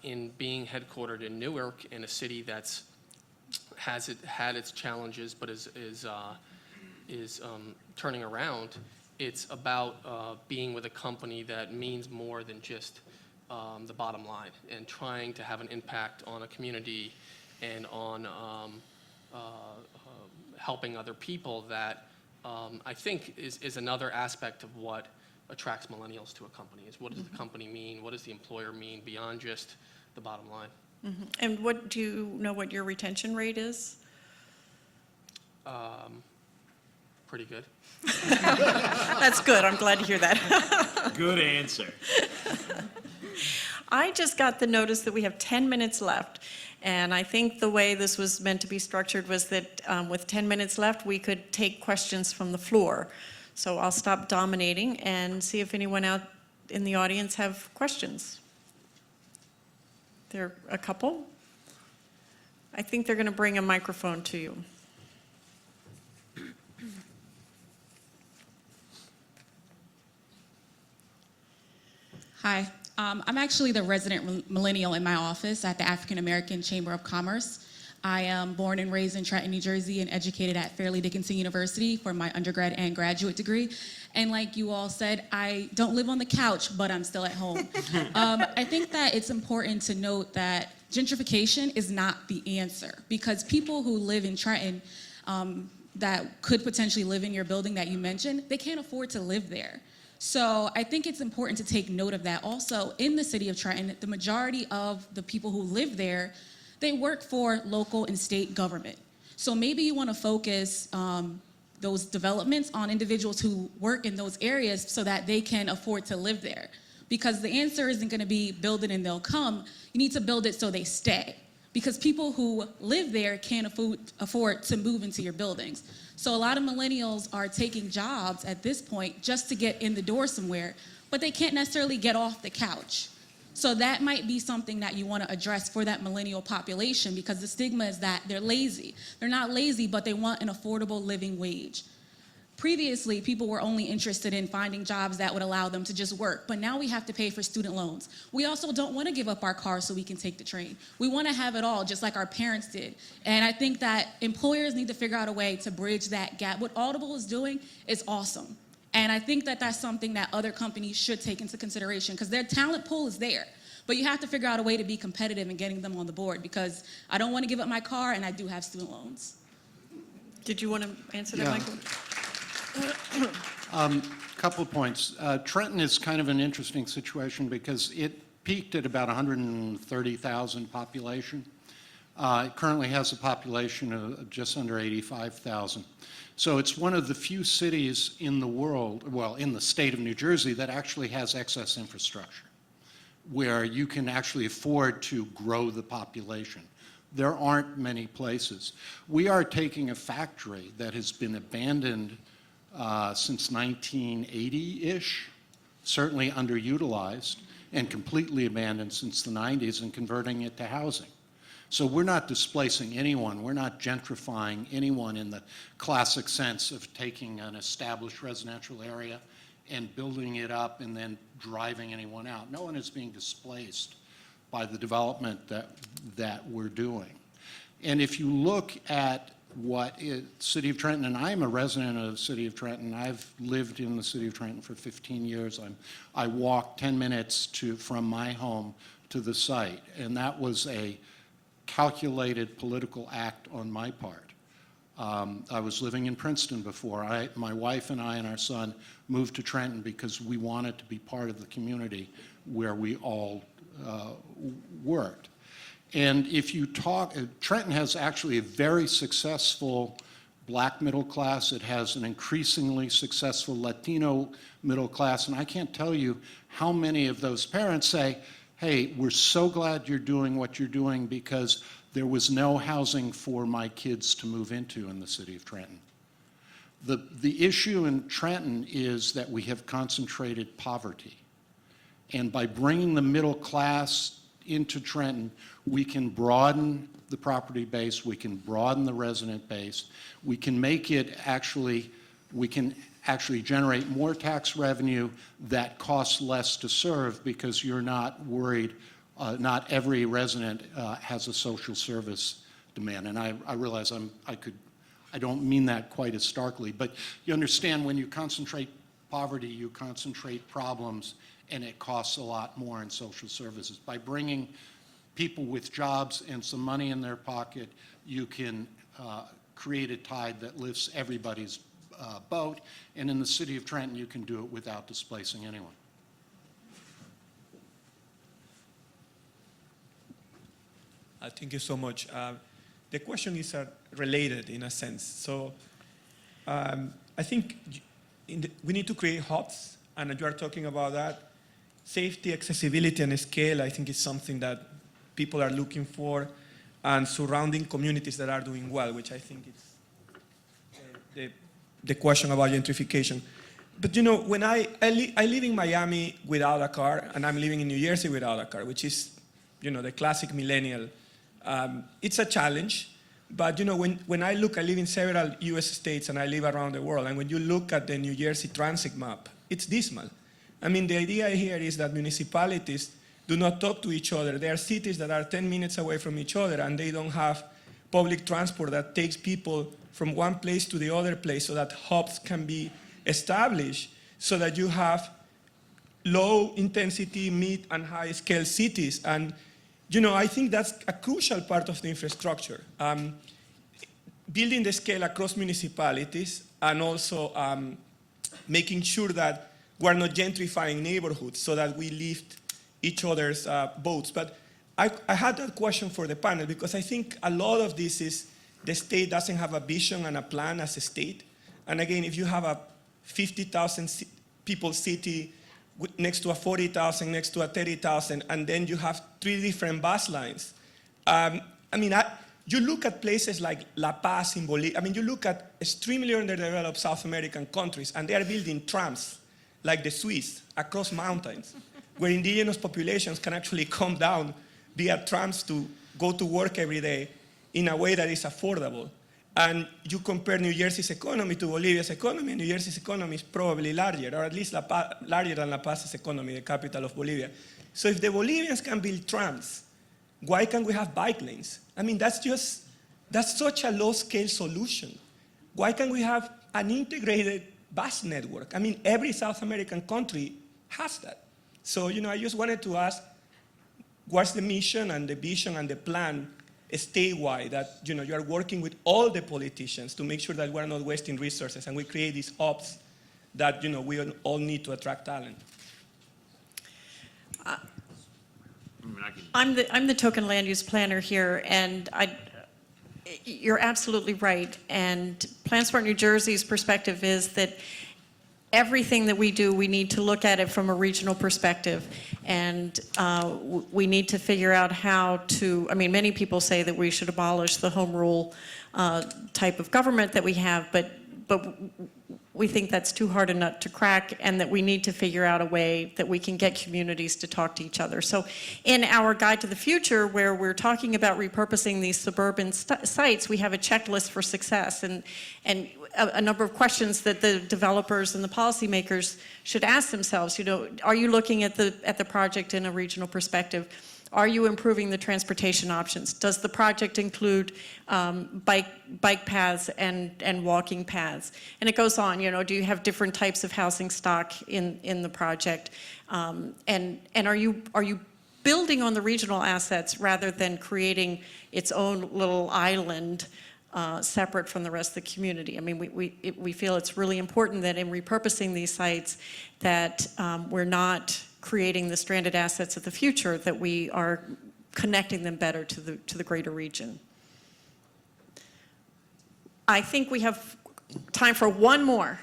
[SPEAKER 8] in being headquartered in Newark, in a city that's had its challenges, but is turning around. It's about being with a company that means more than just the bottom line, and trying to have an impact on a community and on helping other people. That I think is another aspect of what attracts millennials to a company. Is what does the company mean? What does the employer mean beyond just the bottom line?
[SPEAKER 12] Mm-hmm. And do you know what your retention rate is?
[SPEAKER 8] Pretty good.
[SPEAKER 12] That's good. I'm glad to hear that.
[SPEAKER 6] Good answer.
[SPEAKER 12] I just got the notice that we have 10 minutes left. And I think the way this was meant to be structured was that with 10 minutes left, we could take questions from the floor. So I'll stop dominating and see if anyone out in the audience have questions. There are a couple. I think they're going to bring a microphone to you.
[SPEAKER 10] Hi, I'm actually the resident millennial in my office at the African American Chamber of Commerce. I am born and raised in Trenton, New Jersey, and educated at Fairleigh Dickinson University for my undergrad and graduate degree. And like you all said, I don't live on the couch, but I'm still at home. I think that it's important to note that gentrification is not the answer, because people who live in Trenton that could potentially live in your building that you mentioned, they can't afford to live there. So I think it's important to take note of that. Also, in the city of Trenton, the majority of the people who live there, they work for local and state government. So maybe you want to focus those developments on individuals who work in those areas so that they can afford to live there. Because the answer isn't going to be build it and they'll come. You need to build it so they stay. Because people who live there can't afford to move into your buildings. So a lot of millennials are taking jobs at this point just to get in the door somewhere, but they can't necessarily get off the couch. So that might be something that you want to address for that millennial population, because the stigma is that they're lazy. They're not lazy, but they want an affordable living wage. Previously, people were only interested in finding jobs that would allow them to just work, but now we have to pay for student loans. We also don't want to give up our car so we can take the train. We want to have it all, just like our parents did. And I think that employers need to figure out a way to bridge that gap. What Audible is doing is awesome. And I think that that's something that other companies should take into consideration, because their talent pool is there. But you have to figure out a way to be competitive in getting them on the board, because I don't want to give up my car and I do have student loans.
[SPEAKER 12] Did you want to answer that, Michael?
[SPEAKER 13] Couple of points. Trenton is kind of an interesting situation because it peaked at about 130,000 population. It currently has a population of just under 85,000. So it's one of the few cities in the world, well, in the state of New Jersey, that actually has excess infrastructure, where you can actually afford to grow the population. There aren't many places. We are taking a factory that has been abandoned since 1980-ish, certainly underutilized, and completely abandoned since the 90s, and converting it to housing. So we're not displacing anyone. We're not gentrifying anyone in the classic sense of taking an established residential area and building it up and then driving anyone out. No one is being displaced by the development that we're doing. And if you look at City of Trenton, and I'm a resident of the City of Trenton. I've lived in the City of Trenton for 15 years. I walk 10 minutes from my home to the site, and that was a calculated political act on my part. I was living in Princeton before. My wife and I and our son moved to Trenton because we wanted to be part of the community where we all worked. And if you talk, Trenton has actually a very successful black middle class. It has an increasingly successful Latino middle class. And I can't tell you how many of those parents say, hey, we're so glad you're doing what you're doing because there was no housing for my kids to move into in the city of Trenton. The issue in Trenton is that we have concentrated poverty. And by bringing the middle class into Trenton, we can broaden the property base, we can broaden the resident base, we can make it actually, we can actually generate more tax revenue that costs less to serve because you're not worried, not every resident has a social service demand. And I realize I don't mean that quite as starkly, but you understand when you concentrate poverty, you concentrate problems, and it costs a lot more in social services. By bringing people with jobs and some money in their pocket, you can create a tide that lifts everybody's boat, and in the city of Trenton, you can do it without displacing anyone.
[SPEAKER 5] Thank you so much. The question is related in a sense. So I think we need to create hubs, and you are talking about that. Safety, accessibility, and scale, I think is something that people are looking for, and surrounding communities that are doing well, which I think is the question about gentrification. But you know, when I live in Miami without a car, and I'm living in New Jersey without a car, which is, you know, the classic millennial. It's a challenge, but you know, when I live in several US states and I live around the world, and when you look at the New Jersey transit map, it's dismal. I mean, the idea here is that municipalities do not talk to each other. There are cities that are 10 minutes away from each other, and they don't have public transport that takes people from one place to the other place, so that hubs can be established, so that you have low intensity, mid and high scale cities. And you know, I think that's a crucial part of the infrastructure. Building the scale across municipalities, and also making sure that we're not gentrifying neighborhoods, so that we lift each other's boats. But I had that question for the panel, because I think a lot of this is the state doesn't have a vision and a plan as a state. And again, if you have a 50,000 people city next to a 40,000, next to a 30,000, and then you have 3 different bus lines. You look at places like La Paz in Bolivia. I mean, you look at extremely underdeveloped South American countries, and they are building trams like the Swiss across mountains, where indigenous populations can actually come down via trams to go to work every day in a way that is affordable. And you compare New Jersey's economy to Bolivia's economy, New Jersey's economy is probably larger, or at least larger than La Paz's economy, the capital of Bolivia. So if the Bolivians can build trams, why can't we have bike lanes? I mean, that's such a low-scale solution. Why can't we have an integrated bus network? I mean, every South American country has that. So, you know, I just wanted to ask, what's the mission and the vision and the plan statewide, that, you know, you are working with all the politicians to make sure that we're not wasting resources, and we create these hubs that, you know, we all need to attract talent?
[SPEAKER 12] I'm the token land use planner here, and you're absolutely right. And PlanSmart New Jersey's perspective is that everything that we do, we need to look at it from a regional perspective. And we need to figure out how to, I mean, many people say that we should abolish the home rule type of government that we have, but we think that's too hard a nut to crack, and that we need to figure out a way that we can get communities to talk to each other. So in our Guide to the Future, where we're talking about repurposing these suburban sites, we have a checklist for success, and a number of questions that the developers and the policymakers should ask themselves. You know, are you looking at the project in a regional perspective? Are you improving the transportation options? Does the project include bike paths and walking paths? And it goes on, do you have different types of housing stock in the project? And are you building on the regional assets rather than creating its own little island separate from the rest of the community? I mean, we feel it's really important that in repurposing these sites that we're not creating the stranded assets of the future, that we are connecting them better to the greater region. I think we have time for one more.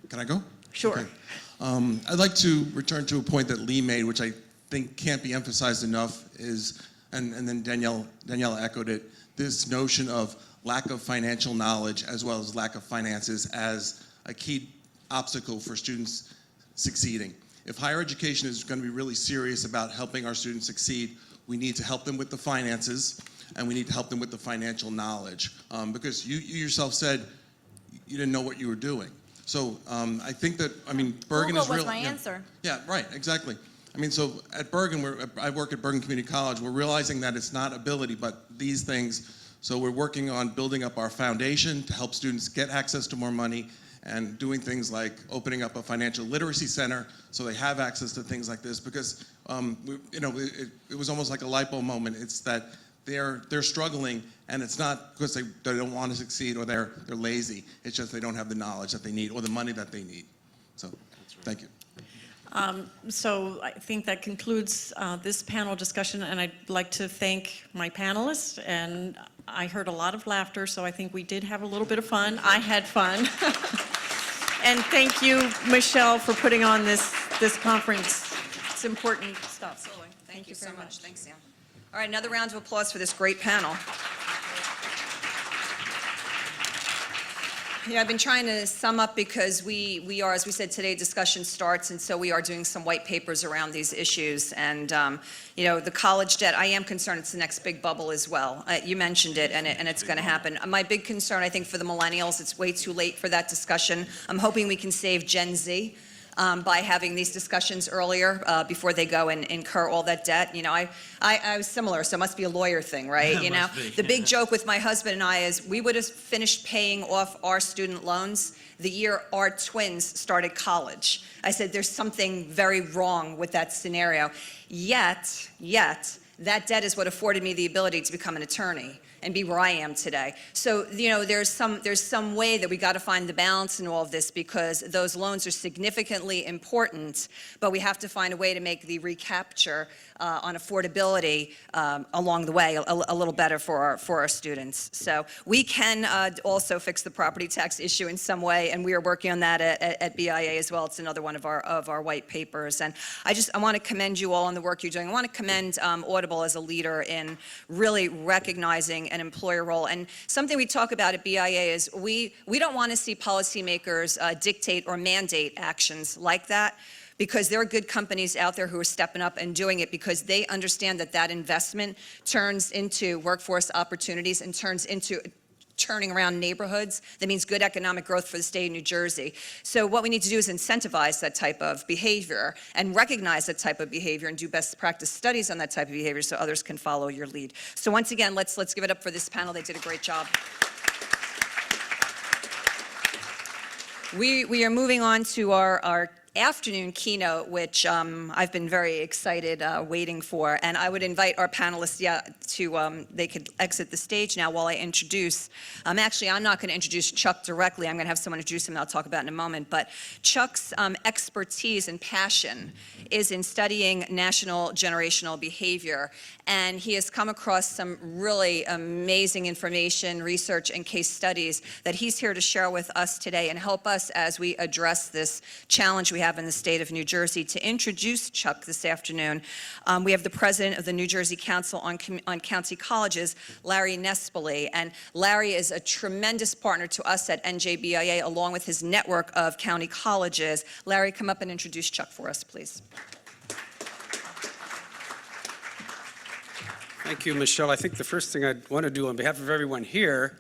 [SPEAKER 14] Can I go?
[SPEAKER 12] Sure.
[SPEAKER 14] Okay. I'd like to return to a point that Lee made, which I think can't be emphasized enough, and then Danielle echoed it, this notion of lack of financial knowledge as well as lack of finances as a key obstacle for students succeeding. If higher education is going to be really serious about helping our students succeed, we need to help them with the finances, and we need to help them with the financial knowledge. Because you yourself said you didn't know what you were doing. So I think that, Bergen
[SPEAKER 23] Google is really... was my answer.
[SPEAKER 14] Yeah, right, exactly. So at Bergen, I work at Bergen Community College, we're realizing that it's not ability, but these things. So we're working on building up our foundation to help students get access to more money and doing things like opening up a financial literacy center so they have access to things like this, because it was almost like a light bulb moment. It's that they're struggling, and it's not because they don't want to succeed or they're lazy. It's just they don't have the knowledge that they need or the money that they need. So, thank you.
[SPEAKER 12] So I think that concludes this panel discussion, and I'd like to thank my panelists, and I heard a lot of laughter, so I think we did have a little bit of fun. I had fun. And thank you, Michelle, for putting on this conference. It's important stuff.
[SPEAKER 3] Absolutely. Thank you so much. Thanks, Sam. All right, another round of applause for this great panel. Yeah, I've been trying to sum up because we are, as we said today, discussion starts, and so we are doing some white papers around these issues. And, the college debt, I am concerned it's the next big bubble as well. You mentioned it, and it's going to happen. My big concern, I think, for the millennials, it's way too late for that discussion. I'm hoping we can save Gen Z. By having these discussions earlier before they go and incur all that debt. I was similar, so it must be a lawyer thing, right? The big joke with my husband and I is we would have finished paying off our student loans the year our twins started college. I said, there's something very wrong with that scenario. Yet, that debt is what afforded me the ability to become an attorney and be where I am today. So, there's some way that we got to find the balance in all of this, because those loans are significantly important, but we have to find a way to make the recapture on affordability along the way a little better for our students. So we can also fix the property tax issue in some way, and we are working on that at BIA as well. It's another one of our white papers. And I want to commend you all on the work you're doing. I want to commend Audible as a leader in really recognizing an employer role. And something we talk about at BIA is we don't want to see policymakers dictate or mandate actions like that, because there are good companies out there who are stepping up and doing it because they understand that investment turns into workforce opportunities and turns into turning around neighborhoods. That means good economic growth for the state of New Jersey. So what we need to do is incentivize that type of behavior and recognize that type of behavior and do best practice studies on that type of behavior so others can follow your lead. So once again, let's give it up for this panel. They did a great job. We are moving on to our afternoon keynote, which I've been very excited waiting for. And I would invite our panelists to, they could exit the stage now while I introduce. Actually, I'm not going to introduce Chuck directly. I'm going to have someone introduce him, and I'll talk about it in a moment. But Chuck's expertise and passion is in studying national generational behavior. And he has come across some really amazing information, research, and case studies that he's here to share with us today and help us as we address this challenge we have in the state of New Jersey. To introduce Chuck this afternoon, we have the president of the New Jersey Council on County Colleges, Larry Nespoli. And Larry is a tremendous partner to us at NJBIA, along with his network of county colleges. Larry, come up and introduce Chuck for us, please.
[SPEAKER 15] Thank you, Michelle. I think the first thing I'd want to do on behalf of everyone here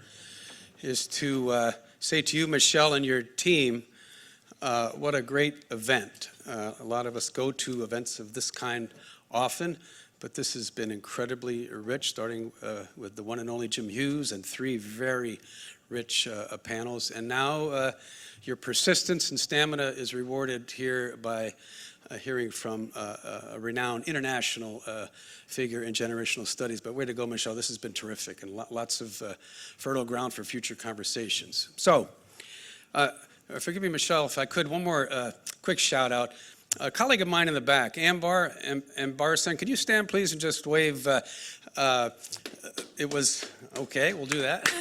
[SPEAKER 15] is to say to you, Michelle, and your team, What a great event. A lot of us go to events of this kind often, but this has been incredibly rich, starting with the one and only Jim Hughes and 3 very rich panels. And now your persistence and stamina is rewarded here by hearing from a renowned international figure in generational studies. But way to go, Michelle. This has been terrific and lots of fertile ground for future conversations. So, forgive me, Michelle, if I could, one more quick shout out. A colleague of mine in the back, Ambar Sen, could you stand please and just wave? It was, okay, we'll do that.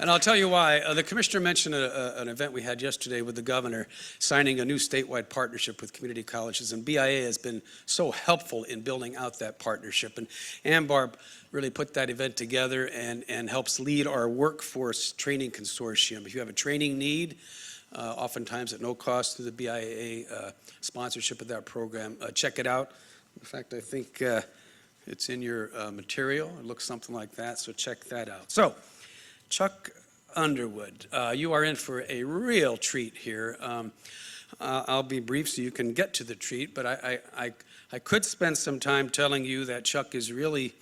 [SPEAKER 15] And I'll tell you why. The commissioner mentioned an event we had yesterday with the governor signing a new statewide partnership with community colleges, and BIA has been so helpful in building out that partnership. And Ambar really put that event together and helps lead our workforce training consortium. If you have a training need, oftentimes at no cost through the BIA sponsorship of that program, check it out. In fact, I think it's in your material. It looks something like that, so check that out. So, Chuck Underwood, you are in for a real treat here. I'll be brief so you can get to the treat, but I could spend some time telling you that Chuck is really,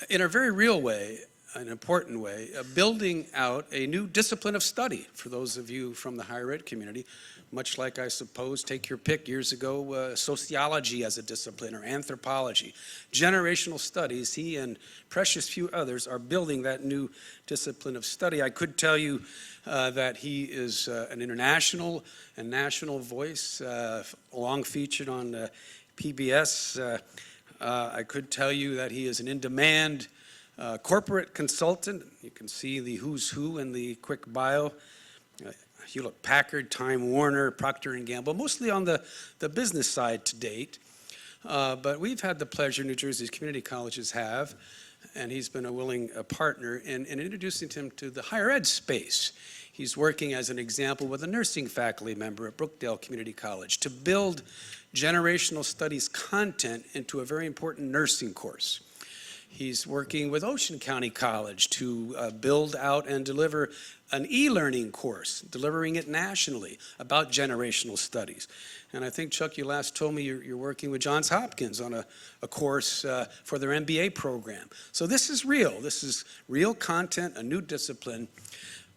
[SPEAKER 15] in a very real way, an important way, building out a new discipline of study for those of you from the higher ed community, much like, I suppose, take your pick years ago, sociology as a discipline or anthropology. Generational studies, he and precious few others are building that new discipline of study. I could tell you that he is an international and national voice, long featured on PBS. I could tell you that he is an in-demand corporate consultant. You can see the who's who in the quick bio. Hewlett-Packard, Time Warner, Procter & Gamble, mostly on the business side to date. But we've had the pleasure, New Jersey's community colleges have, and he's been a willing partner in introducing him to the higher ed space. He's working as an example with a nursing faculty member at Brookdale Community College to build generational studies content into a very important nursing course. He's working with Ocean County College to build out and deliver an e-learning course, delivering it nationally about generational studies. And I think, Chuck, you last told me you're working with Johns Hopkins on a course for their MBA program. So this is real. This is real content, a new discipline.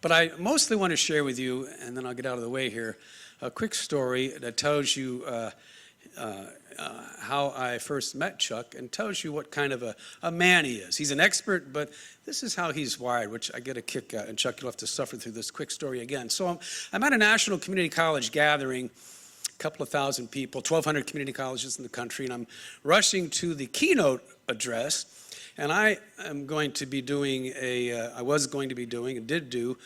[SPEAKER 15] But I mostly want to share with you, and then I'll get out of the way here, a quick story that tells you how I first met Chuck and tells you what kind of a man he is. He's an expert, but this is how he's wired, which I get a kick at. And Chuck, you'll have to suffer through this quick story again. So I'm at a national community college gathering, a couple of thousand people, 1,200 community colleges in the country, and I'm rushing to the keynote address. And I am going to be doing I was going to be doing and did do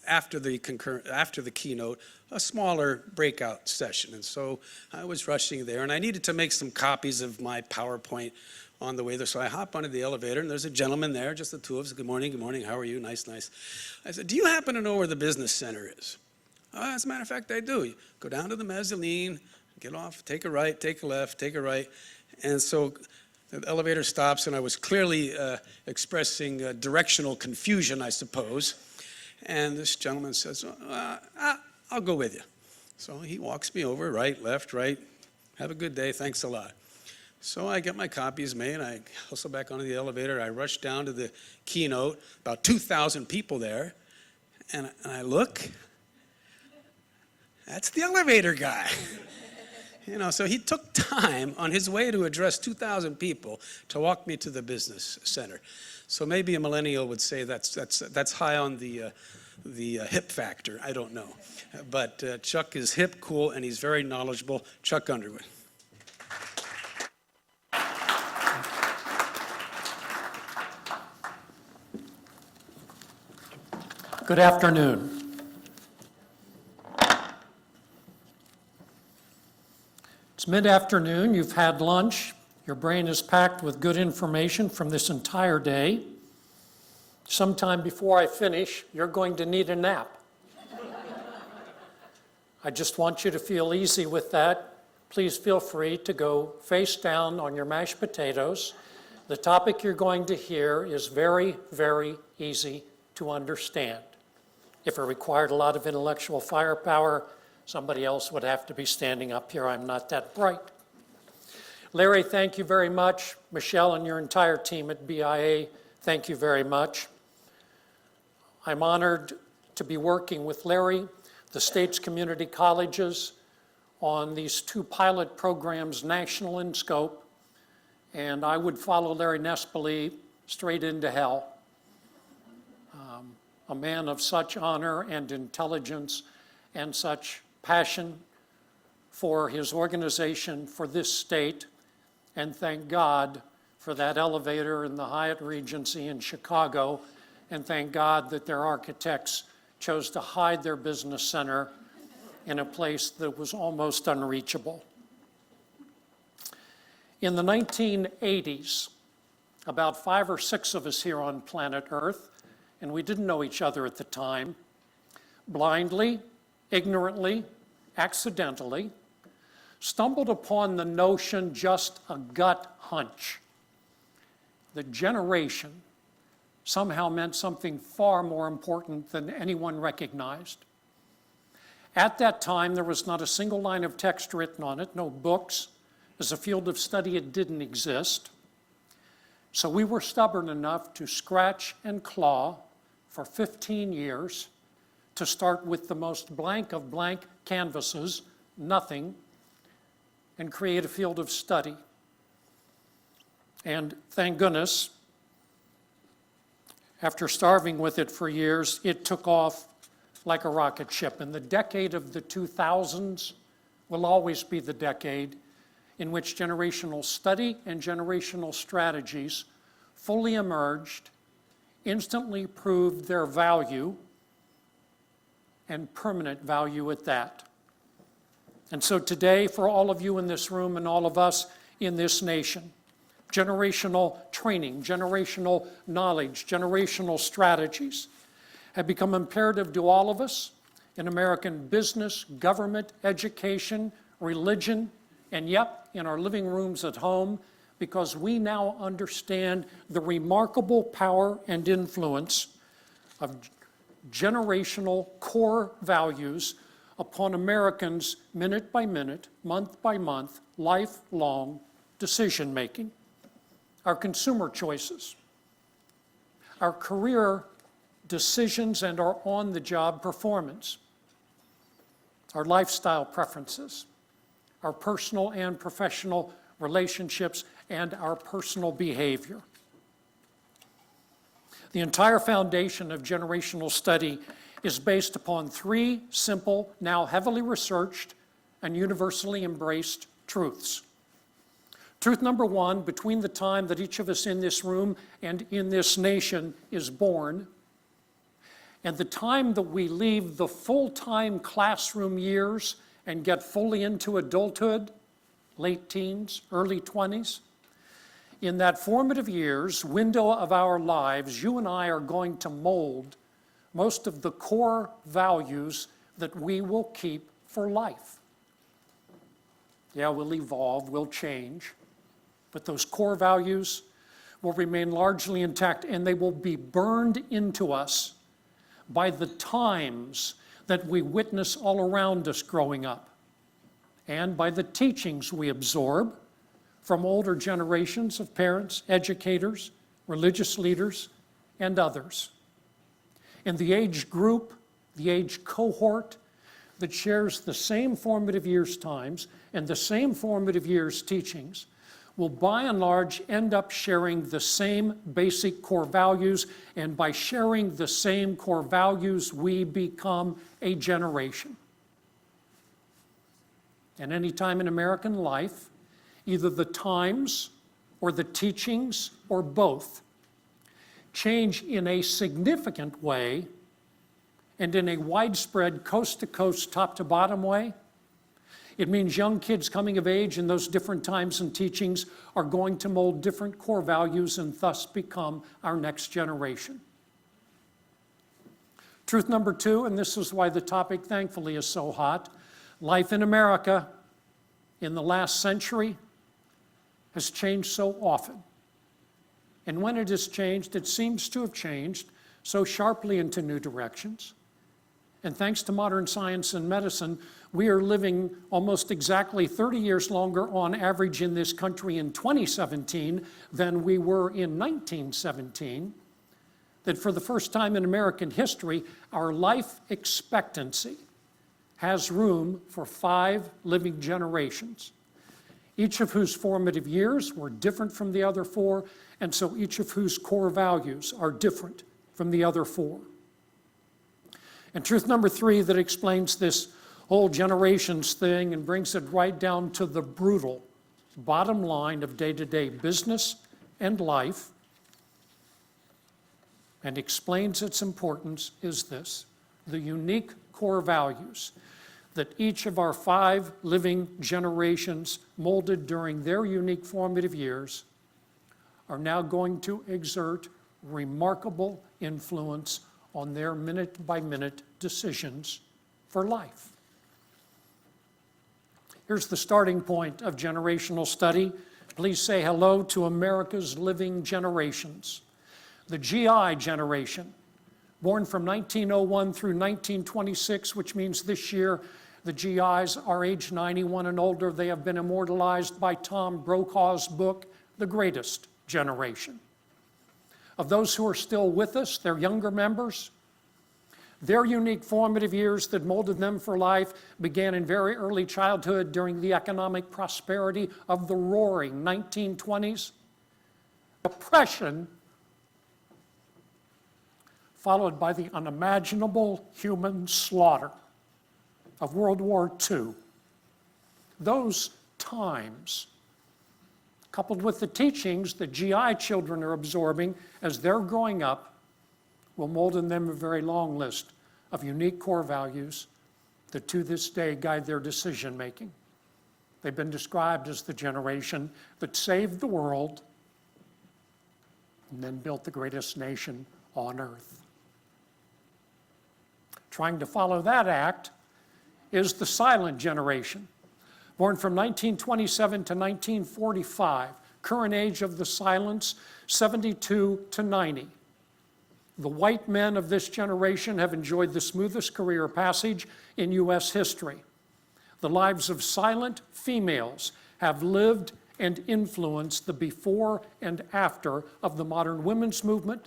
[SPEAKER 15] after the keynote, a smaller breakout session. And so I was rushing there, and I needed to make some copies of my PowerPoint on the way there. So I hop onto the elevator, and there's a gentleman there, just the two of us. Good morning, how are you? Nice. I said, do you happen to know where the business center is? As a matter of fact, I do. You go down to the mezzanine, get off, take a right, take a left, take a right. And so the elevator stops, and I was clearly expressing directional confusion, I suppose. And this gentleman says, I'll go with you. So he walks me over, right, left, right. Have a good day, thanks a lot. So I get my copies made, I hustle back onto the elevator, I rush down to the keynote, about 2,000 people there, and I look, that's the elevator guy. So he took time on his way to address 2,000 people to walk me to the business center. So maybe a millennial would say that's high on the hip factor. I don't know. But Chuck is hip, cool, and he's very knowledgeable. Chuck Underwood.
[SPEAKER 9] Good afternoon. It's mid-afternoon, you've had lunch, your brain is packed with good information from this entire day. Sometime before I finish, you're going to need a nap. I just want you to feel easy with that. Please feel free to go face down on your mashed potatoes. The topic you're going to hear is very, very easy to understand. If it required a lot of intellectual firepower, somebody else would have to be standing up here. I'm not that bright. Larry, thank you very much. Michelle and your entire team at BIA, thank you very much. I'm honored to be working with Larry, the state's community colleges, on these 2 pilot programs, national in scope, and I would follow Larry Nespoli straight into hell. A man of such honor and intelligence and such passion for his organization, for this state, and thank God for that elevator in the Hyatt Regency in Chicago, and thank God that their architects chose to hide their business center in a place that was almost unreachable. In the 1980s, about 5 or 6 of us here on planet Earth, and we didn't know each other at the time, blindly, ignorantly, accidentally, stumbled upon the notion, just a gut hunch, that generation somehow meant something far more important than anyone recognized. At that time, there was not a single line of text written on it, no books. As a field of study, it didn't exist. So we were stubborn enough to scratch and claw for 15 years to start with the most blank of blank canvases, nothing, and create a field of study. And thank goodness, after starving with it for years, it took off like a rocket ship. And the decade of the 2000s will always be the decade in which generational study and generational strategies fully emerged, instantly proved their value, and permanent value at that. And so today, for all of you in this room and all of us in this nation, generational training, generational knowledge, generational strategies have become imperative to all of us in American business, government, education, religion, and yep, in our living rooms at home, because we now understand the remarkable power and influence of generational core values upon Americans minute by minute, month by month, lifelong decision-making. Our consumer choices, our career decisions, and our on-the-job performance, our lifestyle preferences, our personal and professional relationships, and our personal behavior. The entire foundation of generational study is based upon 3 simple, now heavily researched and universally embraced truths. Truth number 1, between the time that each of us in this room and in this nation is born and the time that we leave the full-time classroom years and get fully into adulthood, late teens, early 20s, in that formative years, window of our lives, you and I are going to mold most of the core values that we will keep for life. Yeah, we'll evolve, we'll change, but those core values will remain largely intact, and they will be burned into us by the times that we witness all around us growing up, and by the teachings we absorb from older generations of parents, educators, religious leaders, and others. And the age group, the age cohort that shares the same formative years times and the same formative years teachings will by and large end up sharing the same basic core values, and by sharing the same core values, we become a generation. And any time in American life, either the times or the teachings or both change in a significant way and in a widespread coast-to-coast, top-to-bottom way, it means young kids coming of age in those different times and teachings are going to mold different core values and thus become our next generation. Truth number 2, and this is why the topic thankfully is so hot, life in America in the last century has changed so often. And when it has changed, it seems to have changed so sharply into new directions And thanks to modern science and medicine, we are living almost exactly 30 years longer on average in this country in 2017 than we were in 1917. That for the first time in American history, our life expectancy has room for 5 living generations, each of whose formative years were different from the other 4, and so each of whose core values are different from the other 4. And truth number 3 that explains this whole generations thing and brings it right down to the brutal bottom line of day-to-day business and life and explains its importance is this: the unique core values that each of our 5 living generations molded during their unique formative years are now going to exert remarkable influence on their minute-by-minute decisions for life. Here's the starting point of generational study. Please say hello to America's living generations. The GI generation, born from 1901 through 1926, which means this year the GIs are age 91 and older. They have been immortalized by Tom Brokaw's book, The Greatest Generation. Of those who are still with us, they're younger members. Their unique formative years that molded them for life began in very early childhood during the economic prosperity of the roaring 1920s. Oppression, followed by the unimaginable human slaughter of World War II. Those times, coupled with the teachings that GI children are absorbing as they're growing up, will mold in them a very long list of unique core values that to this day guide their decision making. They've been described as the generation that saved the world and then built the greatest nation on earth. Trying to follow that act is the silent generation, born from 1927 to 1945, current age of the silence, 72 to 90. The white men of this generation have enjoyed the smoothest career passage in U.S. history. The lives of silent females have lived and influenced the before and after of the modern women's movement.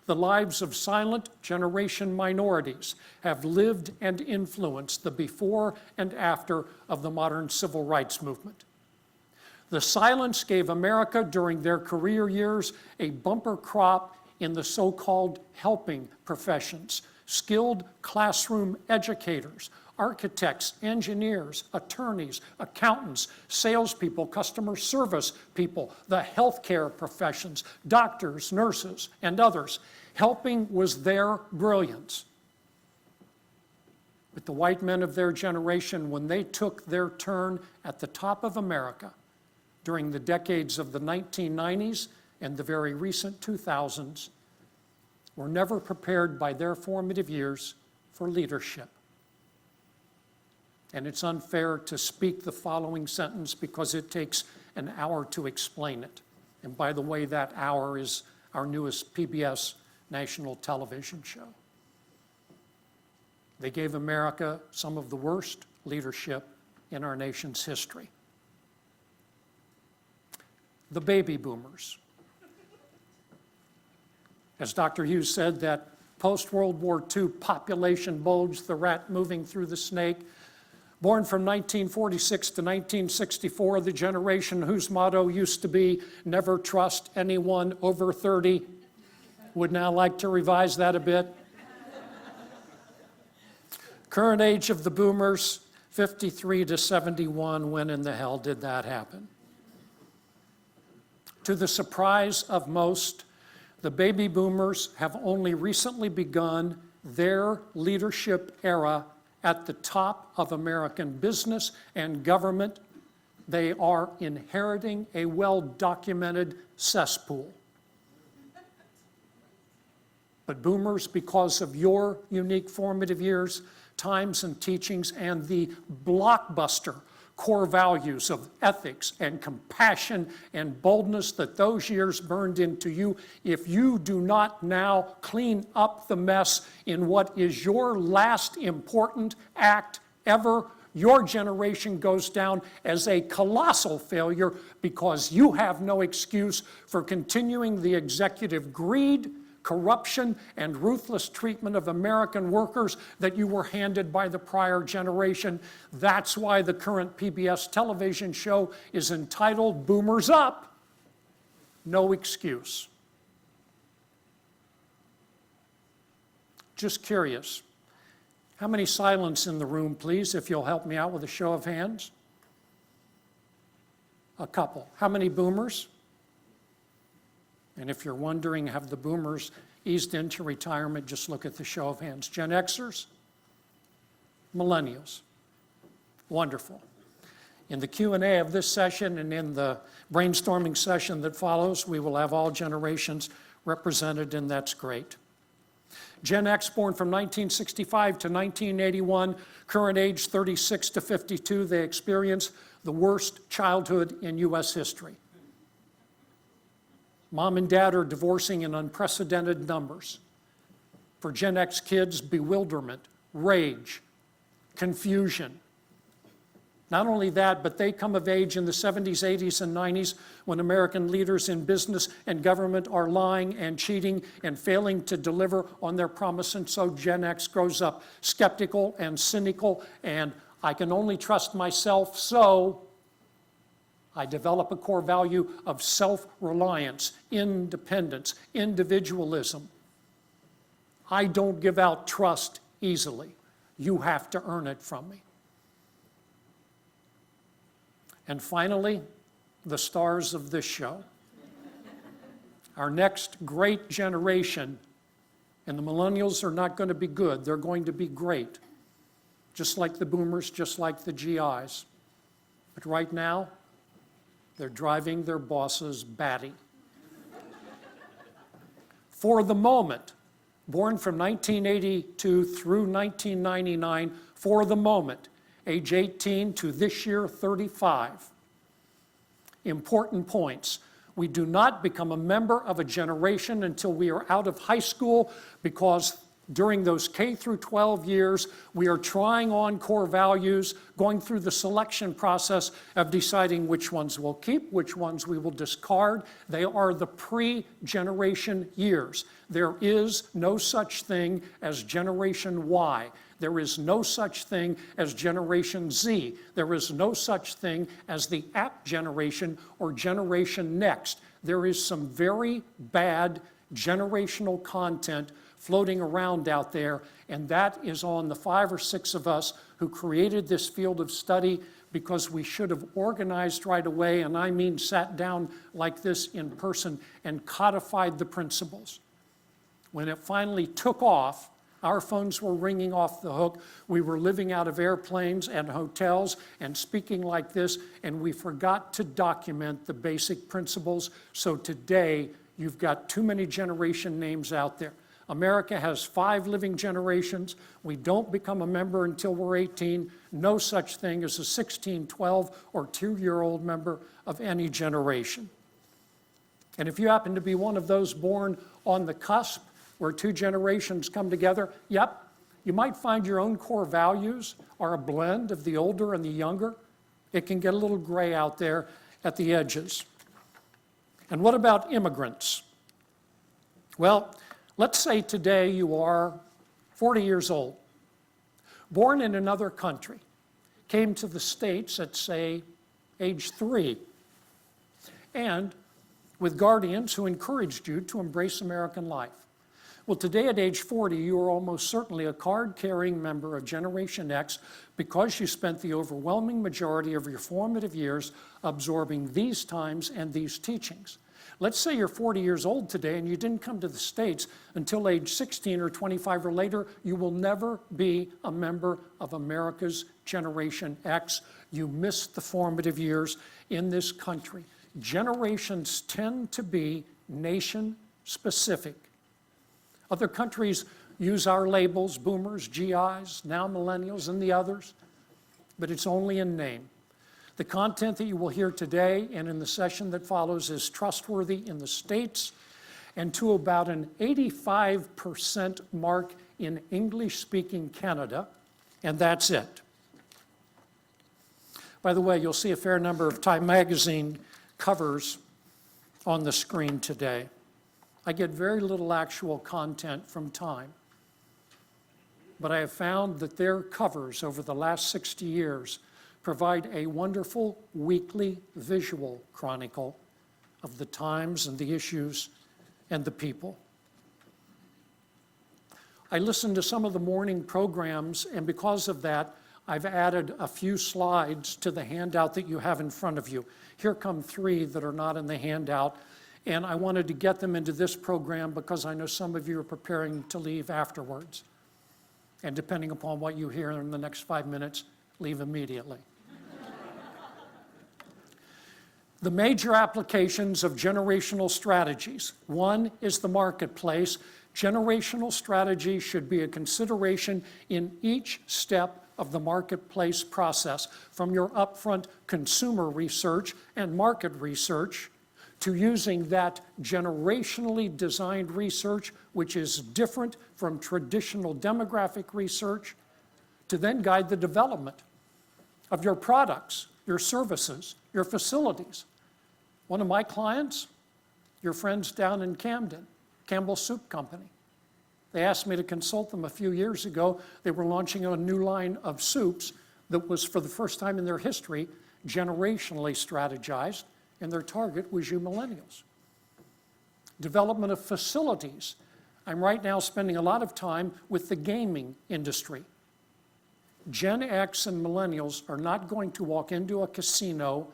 [SPEAKER 9] The lives of silent generation minorities have lived and influenced the before and after of the modern civil rights movement. The silence gave America during their career years a bumper crop in the so-called helping professions, skilled classroom educators, architects, engineers, attorneys, accountants, salespeople, customer service people, the healthcare professions, doctors, nurses, and others. Helping was their brilliance. But the white men of their generation, when they took their turn at the top of America during the decades of the 1990s and the very recent 2000s, were never prepared by their formative years for leadership. And it's unfair to speak the following sentence because it takes an hour to explain it. And by the way, that hour is our newest PBS national television show. They gave America some of the worst leadership in our nation's history. The baby boomers. As Dr. Hughes said, that post-World War II population bulge, the rat moving through the snake, born from 1946 to 1964, the generation whose motto used to be, never trust anyone over 30, would now like to revise that a bit. Current age of the boomers, 53 to 71. When in the hell did that happen? To the surprise of most, the baby boomers have only recently begun their leadership era at the top of American business and government. They are inheriting a well-documented cesspool. But boomers, because of your unique formative years, times and teachings, and the blockbuster core values of ethics and compassion and boldness that those years burned into you, if you do not now clean up the mess in what is your last important act ever, your generation goes down as a colossal failure because you have no excuse for continuing the executive greed, corruption, and ruthless treatment of American workers that you were handed by the prior generation. That's why the current PBS television show is entitled Boomers Up. No excuse. Just curious. How many silents in the room, please, if you'll help me out with a show of hands? A couple. How many boomers? And if you're wondering, have the boomers eased into retirement, just look at the show of hands. Gen Xers? Millennials? Wonderful. In the Q&A of this session and in the brainstorming session that follows, we will have all generations represented, and that's great. Gen X, born from 1965 to 1981, current age 36 to 52, they experience the worst childhood in U.S. history. Mom and dad are divorcing in unprecedented numbers. For Gen X kids, bewilderment, rage, confusion. Not only that, but they come of age in the 70s, 80s, and 90s when American leaders in business and government are lying and cheating and failing to deliver on their promise. And so Gen X grows up skeptical and cynical, and I can only trust myself, so I develop a core value of self-reliance, independence, individualism. I don't give out trust easily. You have to earn it from me. And finally, the stars of this show. Our next great generation, and the millennials are not going to be good, they're going to be great. Just like the boomers, just like the GIs. But right now, they're driving their bosses batty. For the moment, born from 1982 through 1999, for the moment, age 18 to this year 35. Important points. We do not become a member of a generation until we are out of high school, because during those K through 12 years, we are trying on core values, going through the selection process of deciding which ones we'll keep, which ones we will discard. They are the pre-generation years. There is no such thing as Generation Y. There is no such thing as Generation Z. There is no such thing as the app generation or Generation Next. There is some very bad generational content floating around out there, and that is on the 5 or 6 of us who created this field of study, because we should have organized right away, and I mean sat down like this in person and codified the principles. When it finally took off, our phones were ringing off the hook. We were living out of airplanes and hotels and speaking like this, and we forgot to document the basic principles. So today, you've got too many generation names out there. America has 5 living generations. We don't become a member until we're 18. No such thing as a 16, 12, or 2-year-old member of any generation. And if you happen to be one of those born on the cusp, where 2 generations come together, yep, you might find your own core values are a blend of the older and the younger. It can get a little gray out there at the edges. And what about immigrants? Well, let's say today you are 40 years old, born in another country, came to the States at, say, age 3, and with guardians who encouraged you to embrace American life. Well, today at age 40, you are almost certainly a card-carrying member of Generation X because you spent the overwhelming majority of your formative years absorbing these times and these teachings. Let's say you're 40 years old today and you didn't come to the States until age 16 or 25 or later. You will never be a member of America's Generation X. You missed the formative years in this country. Generations tend to be nation-specific. Other countries use our labels, boomers, GIs, now millennials, and the others, but it's only in name. The content that you will hear today and in the session that follows is trustworthy in the States and to about an 85% mark in English-speaking Canada, and that's it. By the way, you'll see a fair number of Time magazine covers on the screen today. I get very little actual content from Time, but I have found that their covers over the last 60 years provide a wonderful weekly visual chronicle of the times and the issues and the people. I listened to some of the morning programs, and because of that, I've added a few slides to the handout that you have in front of you. Here come 3 that are not in the handout, and I wanted to get them into this program because I know some of you are preparing to leave afterwards. And depending upon what you hear in the next 5 minutes, leave immediately. The major applications of generational strategies. 1 is the marketplace. Generational strategy should be a consideration in each step of the marketplace process, from your upfront consumer research and market research to using that generationally designed research, which is different from traditional demographic research, to then guide the development of your products, your services, your facilities. One of my clients, your friends down in Camden, Campbell Soup Company. They asked me to consult them a few years ago. They were launching a new line of soups that was, for the first time in their history, generationally strategized, and their target was you millennials. Development of facilities. I'm right now spending a lot of time with the gaming industry. Gen X and millennials are not going to walk into a casino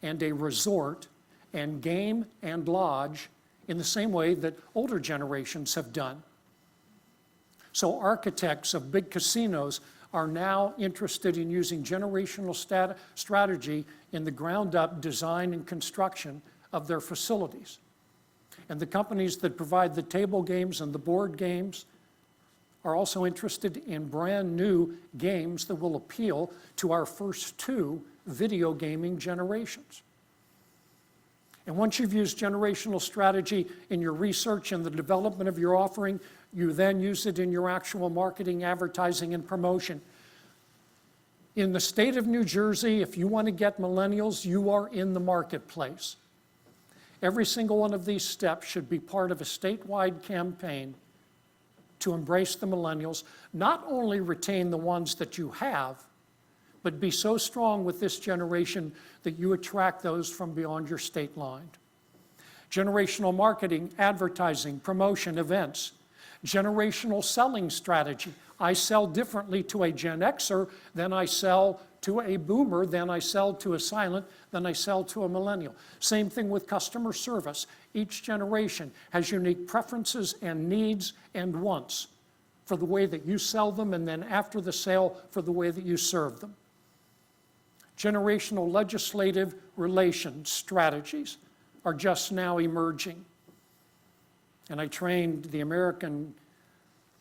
[SPEAKER 9] and a resort and game and lodge in the same way that older generations have done. So architects of big casinos are now interested in using generational strategy in the ground-up design and construction of their facilities. And the companies that provide the table games and the board games are also interested in brand new games that will appeal to our first 2 video gaming generations. And once you've used generational strategy in your research and the development of your offering, you then use it in your actual marketing, advertising, and promotion. In the state of New Jersey, if you want to get millennials, you are in the marketplace. Every single one of these steps should be part of a statewide campaign to embrace the millennials, not only retain the ones that you have, but be so strong with this generation that you attract those from beyond your state line. Generational marketing, advertising, promotion, events. Generational selling strategy. I sell differently to a Gen Xer than I sell to a boomer, than I sell to a silent, than I sell to a millennial. Same thing with customer service. Each generation has unique preferences and needs and wants for the way that you sell them, and then after the sale for the way that you serve them. Generational legislative relations strategies are just now emerging. And I trained the American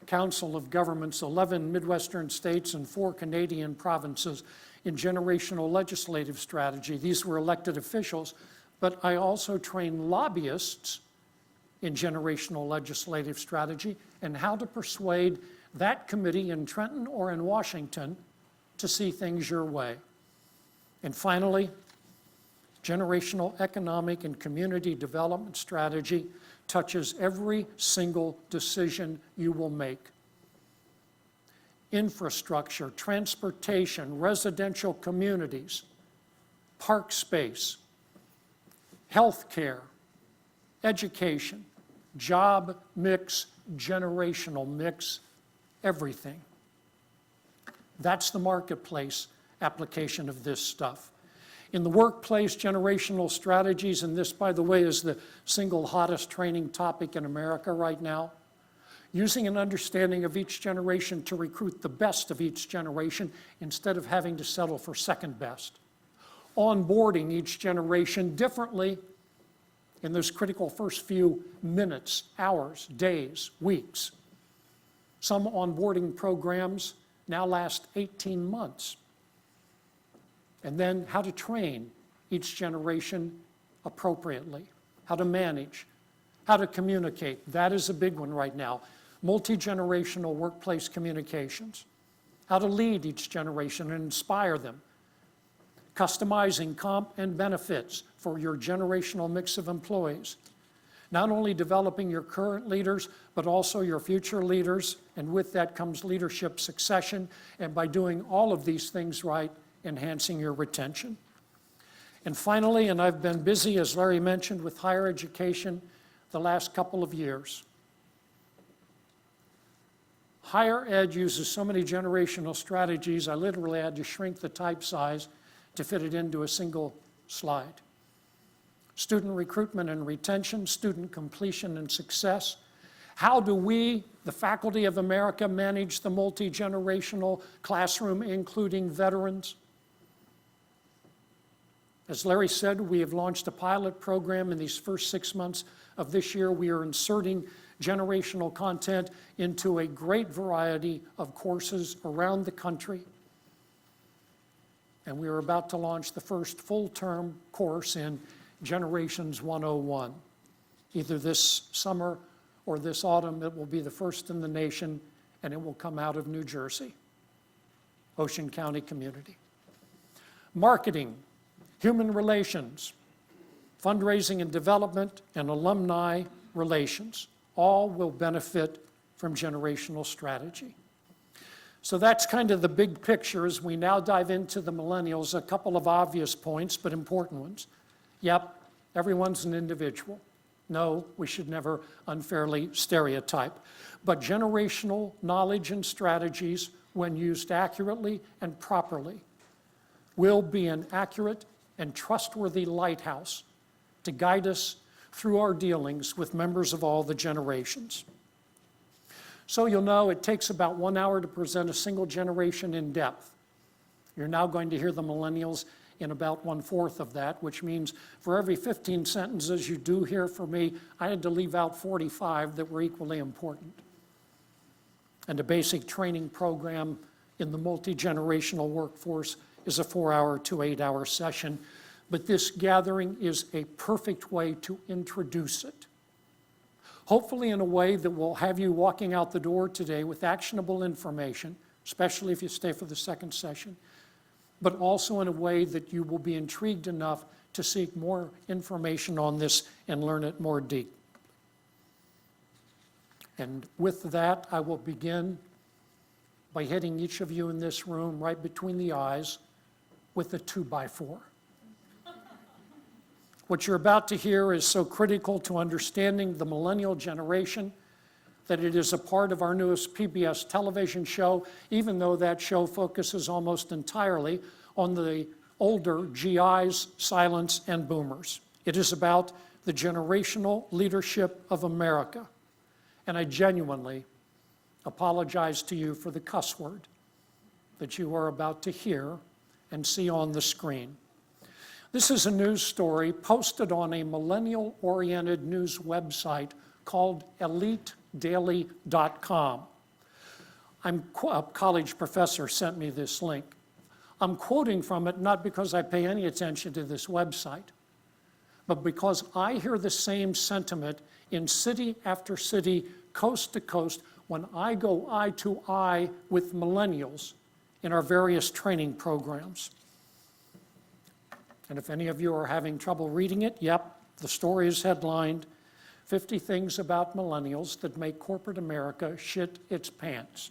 [SPEAKER 9] Council of Governments, 11 Midwestern states and 4 Canadian provinces, in generational legislative strategy. These were elected officials, but I also trained lobbyists in generational legislative strategy and how to persuade that committee in Trenton or in Washington to see things your way. And finally, generational economic and community development strategy touches every single decision you will make. Infrastructure, transportation, residential communities, park space, healthcare, education, job mix, generational mix, everything. That's the marketplace application of this stuff. In the workplace, generational strategies, and this, by the way, is the single hottest training topic in America right now. Using an understanding of each generation to recruit the best of each generation instead of having to settle for second best. Onboarding each generation differently in those critical first few minutes, hours, days, weeks. Some onboarding programs now last 18 months. And then how to train each generation appropriately, how to manage, how to communicate. That is a big one right now. Multi-generational workplace communications. How to lead each generation and inspire them. Customizing comp and benefits for your generational mix of employees. Not only developing your current leaders, but also your future leaders, and with that comes leadership succession, and by doing all of these things right, enhancing your retention. And finally, and I've been busy, as Larry mentioned, with higher education the last couple of years. Higher ed uses so many generational strategies, I literally had to shrink the type size to fit it into a single slide. Student recruitment and retention, student completion and success. How do we, the Faculty of America, manage the multi-generational classroom, including veterans? As Larry said, we have launched a pilot program in these first 6 months of this year. We are inserting generational content into a great variety of courses around the country. And we are about to launch the first full-term course in Generations 101. Either this summer or this autumn, it will be the first in the nation, and it will come out of New Jersey, Ocean County community. Marketing, human relations, fundraising and development, and alumni relations, all will benefit from generational strategy. So that's kind of the big picture as we now dive into the millennials. A couple of obvious points, but important ones. Yep, everyone's an individual. No, we should never unfairly stereotype. But generational knowledge and strategies, when used accurately and properly, will be an accurate and trustworthy lighthouse to guide us through our dealings with members of all the generations. So you'll know it takes about 1 hour to present a single generation in depth. You're now going to hear the millennials in about 1/4 of that, which means for every 15 sentences you do hear from me, I had to leave out 45 that were equally important. And a basic training program in the multi-generational workforce is a 4-hour to 8-hour session, but this gathering is a perfect way to introduce it. Hopefully in a way that will have you walking out the door today with actionable information, especially if you stay for the second session, but also in a way that you will be intrigued enough to seek more information on this and learn it more deep. And with that, I will begin by hitting each of you in this room right between the eyes with a 2x4. What you're about to hear is so critical to understanding the millennial generation that it is a part of our newest PBS television show, even though that show focuses almost entirely on the older GIs, silents, and boomers. It is about the generational leadership of America. And I genuinely apologize to you for the cuss word that you are about to hear and see on the screen. This is a news story posted on a millennial-oriented news website called elitedaily.com. A college professor sent me this link. I'm quoting from it not because I pay any attention to this website, but because I hear the same sentiment in city after city, coast to coast, when I go eye to eye with millennials in our various training programs. And if any of you are having trouble reading it, yep, the story is headlined, 50 Things About Millennials That Make Corporate America Shit Its Pants.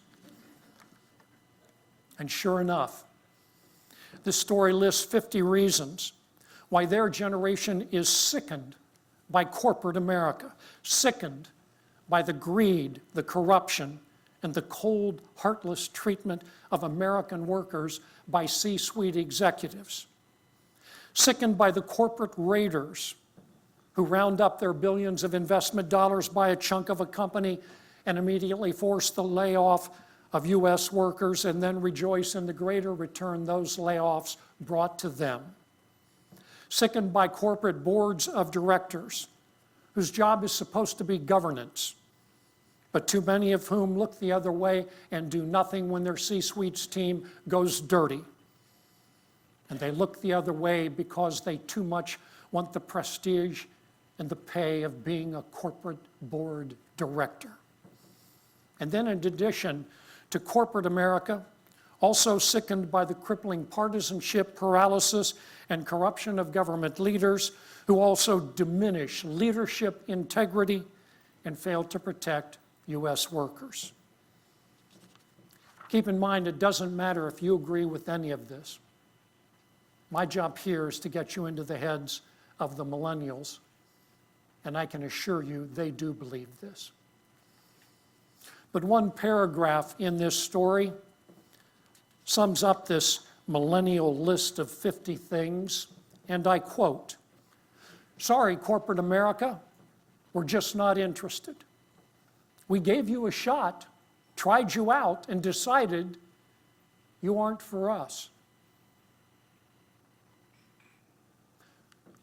[SPEAKER 9] And sure enough, this story lists 50 reasons why their generation is sickened by corporate America, sickened by the greed, the corruption, and the cold, heartless treatment of American workers by C-suite executives. Sickened by the corporate raiders who round up their billions of investment dollars, buy a chunk of a company, and immediately force the layoff of U.S. workers and then rejoice in the greater return those layoffs brought to them. Sickened by corporate boards of directors whose job is supposed to be governance, but too many of whom look the other way and do nothing when their C-suite's team goes dirty. And they look the other way because they too much want the prestige and the pay of being a corporate board director. And then in addition to corporate America, also sickened by the crippling partisanship, paralysis, and corruption of government leaders who also diminish leadership integrity and fail to protect U.S. workers. Keep in mind, it doesn't matter if you agree with any of this. My job here is to get you into the heads of the millennials, and I can assure you they do believe this. But one paragraph in this story sums up this millennial list of 50 things, and I quote, "Sorry, corporate America, we're just not interested. We gave you a shot, tried you out, and decided you aren't for us.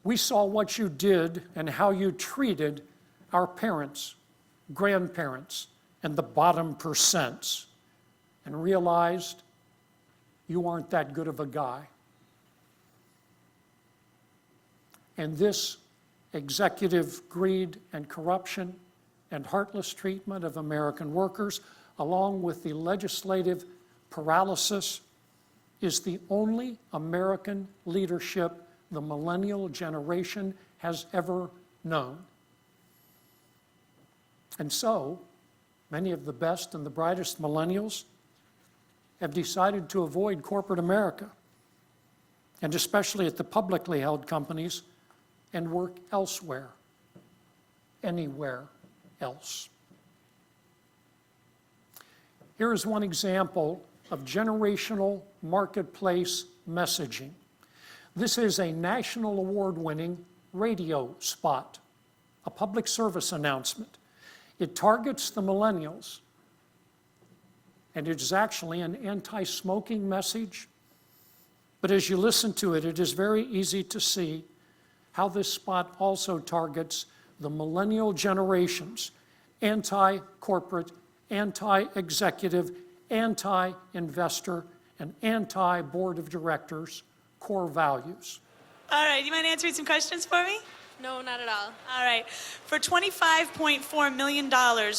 [SPEAKER 9] We saw what you did and how you treated our parents, grandparents, and the bottom percents, and realized you aren't that good of a guy." And this executive greed and corruption and heartless treatment of American workers, along with the legislative paralysis, is the only American leadership the millennial generation has ever known. And so, many of the best and the brightest millennials have decided to avoid corporate America, and especially at the publicly held companies, and work elsewhere, anywhere else. Here is one example of generational marketplace messaging. This is a national award-winning radio spot, a public service announcement. It targets the millennials, and it is actually an anti-smoking message. But as you listen to it, it is very easy to see how this spot also targets the millennial generation's anti-corporate, anti-executive, anti-investor, and anti-board of directors core values.
[SPEAKER 2] All right, you mind answering some questions for me?
[SPEAKER 18] No, not at all.
[SPEAKER 2] All right. For $25.4 million,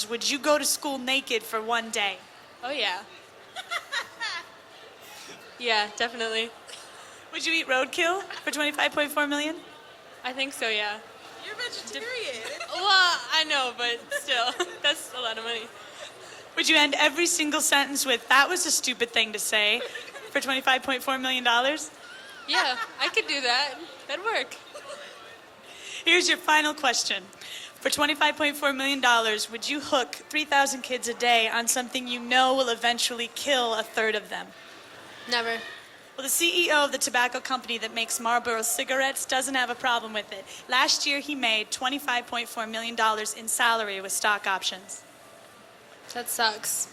[SPEAKER 2] would you go to school naked for one day?
[SPEAKER 18] Oh, yeah. Yeah, definitely.
[SPEAKER 2] Would you eat roadkill for $25.4 million?
[SPEAKER 18] I think so, yeah.
[SPEAKER 2] You're vegetarian.
[SPEAKER 18] Well, I know, but still, that's a lot of money.
[SPEAKER 2] Would you end every single sentence with, "That was a stupid thing to say," for $25.4 million?
[SPEAKER 18] Yeah, I could do that. That'd work.
[SPEAKER 2] Here's your final question. For $25.4 million, would you hook 3,000 kids a day on something you know will eventually kill a third of them?
[SPEAKER 18] Never.
[SPEAKER 2] Well, the CEO of the tobacco company that makes Marlboro cigarettes doesn't have a problem with it. Last year, he made $25.4 million in salary with stock options.
[SPEAKER 18] That sucks.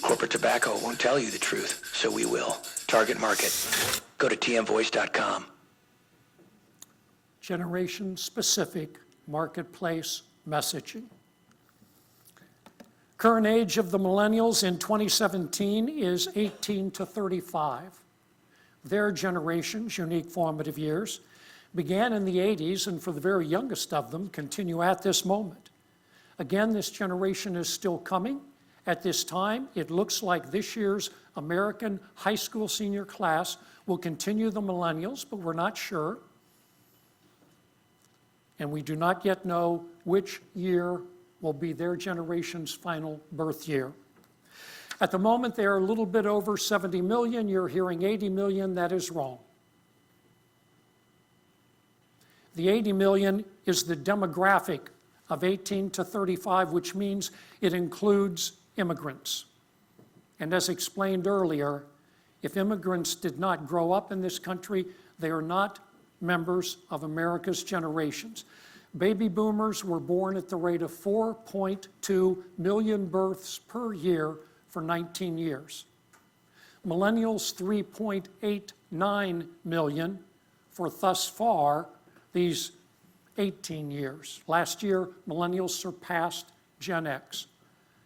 [SPEAKER 19] Corporate tobacco won't tell you the truth, so we will. Target market. Go to tmvoice.com.
[SPEAKER 9] Generation-specific marketplace messaging. Current age of the millennials in 2017 is 18 to 35. Their generation's unique formative years began in the 80s, and for the very youngest of them, continue at this moment. Again, this generation is still coming. At this time, it looks like this year's American high school senior class will continue the millennials, but we're not sure. And we do not yet know which year will be their generation's final birth year. At the moment, they are a little bit over 70 million. You're hearing 80 million. That is wrong. The 80 million is the demographic of 18 to 35, which means it includes immigrants. And as explained earlier, if immigrants did not grow up in this country, they are not members of America's generations. Baby boomers were born at the rate of 4.2 million births per year for 19 years. Millennials, 3.89 million for thus far these 18 years. Last year, millennials surpassed Gen X.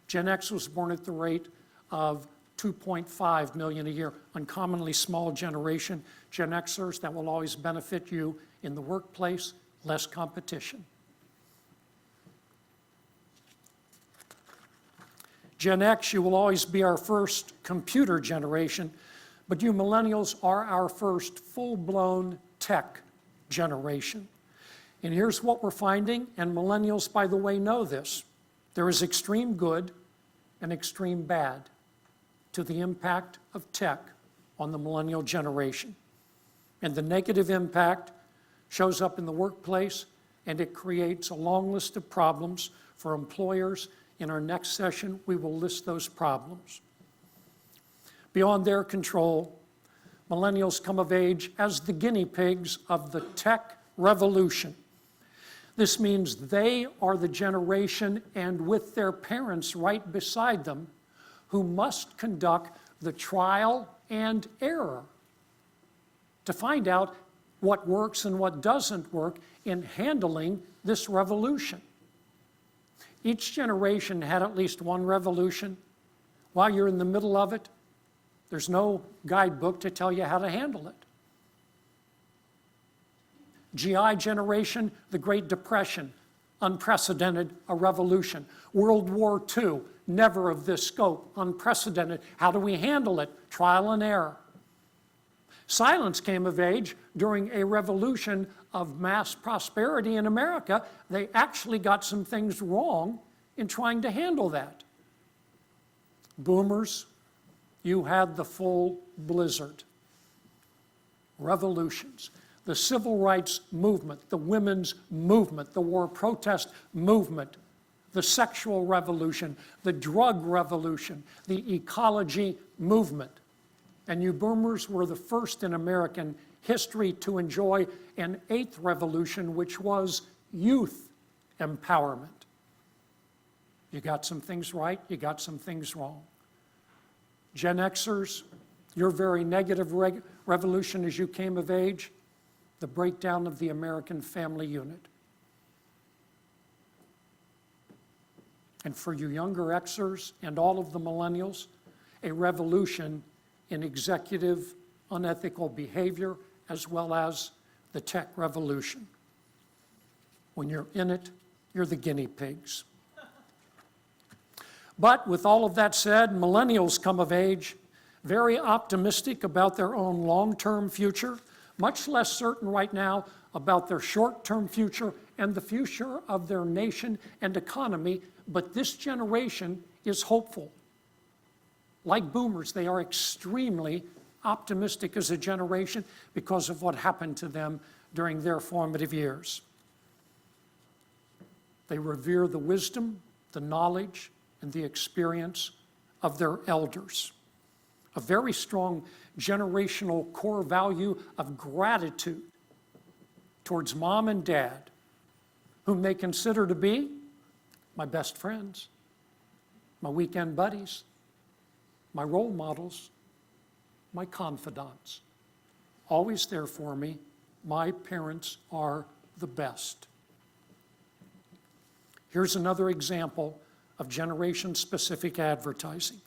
[SPEAKER 9] Gen X was born at the rate of 2.5 million a year, uncommonly small generation. Gen Xers, that will always benefit you in the workplace, less competition. Gen X, you will always be our first computer generation, but you millennials are our first full-blown tech generation. And here's what we're finding, and millennials, by the way, know this. There is extreme good and extreme bad to the impact of tech on the millennial generation. And the negative impact shows up in the workplace, and it creates a long list of problems for employers. In our next session, we will list those problems. Beyond their control, millennials come of age as the guinea pigs of the tech revolution. This means they are the generation, and with their parents right beside them, who must conduct the trial and error to find out what works and what doesn't work in handling this revolution. Each generation had at least one revolution. While you're in the middle of it, there's no guidebook to tell you how to handle it. GI generation, the Great Depression, unprecedented, a revolution. World War II, never of this scope, unprecedented. How do we handle it? Trial and error. Silence came of age during a revolution of mass prosperity in America. They actually got some things wrong in trying to handle that. Boomers, you had the full blizzard. Revolutions. The civil rights movement, the women's movement, the war protest movement, the sexual revolution, the drug revolution, the ecology movement. And you boomers were the first in American history to enjoy an eighth revolution, which was youth empowerment. You got some things right, you got some things wrong. Gen Xers, your very negative revolution as you came of age, the breakdown of the American family unit. And for you younger Xers and all of the millennials, a revolution in executive unethical behavior, as well as the tech revolution. When you're in it, you're the guinea pigs. But with all of that said, millennials come of age very optimistic about their own long-term future, much less certain right now about their short-term future and the future of their nation and economy, but this generation is hopeful. Like boomers, they are extremely optimistic as a generation because of what happened to them during their formative years. They revere the wisdom, the knowledge, and the experience of their elders. A very strong generational core value of gratitude towards mom and dad, whom they consider to be my best friends, my weekend buddies, my role models, my confidants. Always there for me. My parents are the best. Here's another example of generation-specific advertising.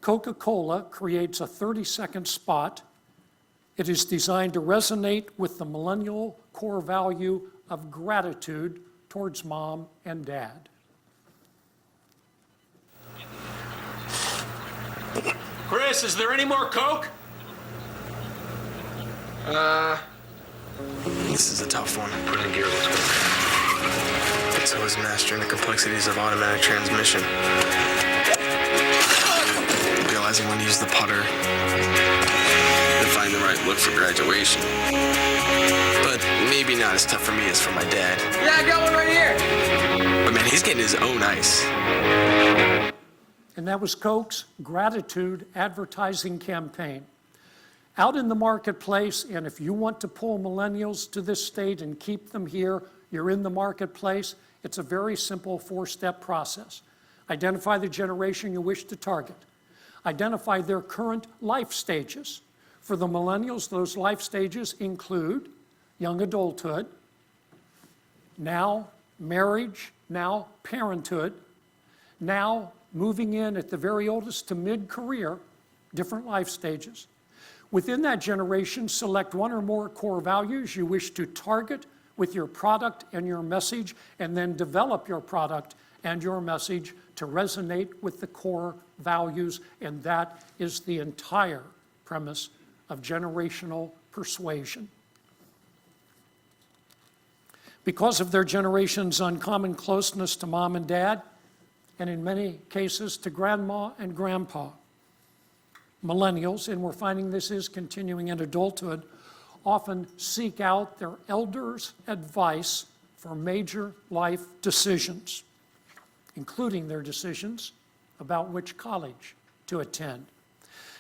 [SPEAKER 9] Coca-Cola creates a 30-second spot. It is designed to resonate with the millennial core value of gratitude towards mom and dad.
[SPEAKER 7] Chris, is there any more Coke?
[SPEAKER 17] This is a tough one. Put in gear, let's go. So is mastering the complexities of automatic transmission. Realizing when to use the putter. And find the right look for graduation. But maybe not as tough for me as for my dad.
[SPEAKER 7] Yeah, I got one right here.
[SPEAKER 17] But man, he's getting his own ice.
[SPEAKER 9] And that was Coke's gratitude advertising campaign. Out in the marketplace, and if you want to pull millennials to this state and keep them here, you're in the marketplace. It's a very simple four-step process. Identify the generation you wish to target. Identify their current life stages. For the millennials, those life stages include young adulthood, now marriage, now parenthood, now moving in at the very oldest to mid-career, different life stages. Within that generation, select one or more core values you wish to target with your product and your message, and then develop your product and your message to resonate with the core values, and that is the entire premise of generational persuasion. Because of their generation's uncommon closeness to mom and dad, and in many cases to grandma and grandpa, millennials, and we're finding this is continuing in adulthood, often seek out their elders' advice for major life decisions, including their decisions about which college to attend.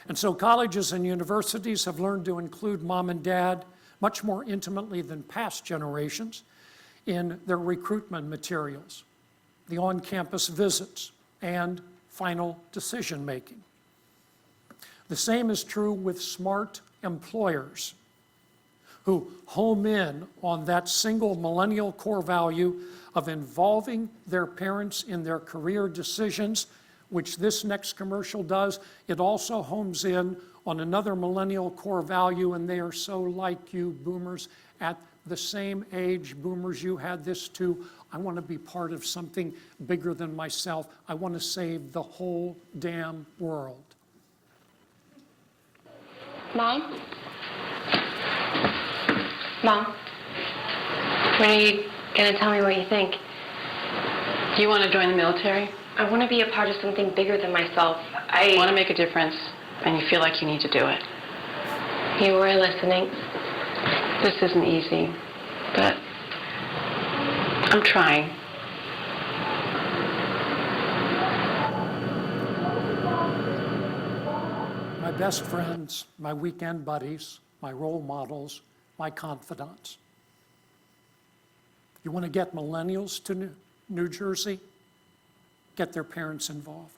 [SPEAKER 9] And so colleges and universities have learned to include mom and dad much more intimately than past generations in their recruitment materials, the on-campus visits, and final decision-making. The same is true with smart employers who home in on that single millennial core value of involving their parents in their career decisions, which this next commercial does. It also homes in on another millennial core value, and they are so like you, boomers, at the same age. Boomers, you had this too. I want to be part of something bigger than myself. I want to save the whole damn world.
[SPEAKER 4] Mom? Mom? When are you going to tell me what you think?
[SPEAKER 16] Do you want to join the military?
[SPEAKER 4] I want to be a part of something bigger than myself. I
[SPEAKER 16] want to make a difference, and you feel like you need to do it.
[SPEAKER 4] You were listening.
[SPEAKER 16] This isn't easy, but I'm trying.
[SPEAKER 9] My best friends, my weekend buddies, my role models, my confidants. You want to get millennials to New Jersey? Get their parents involved.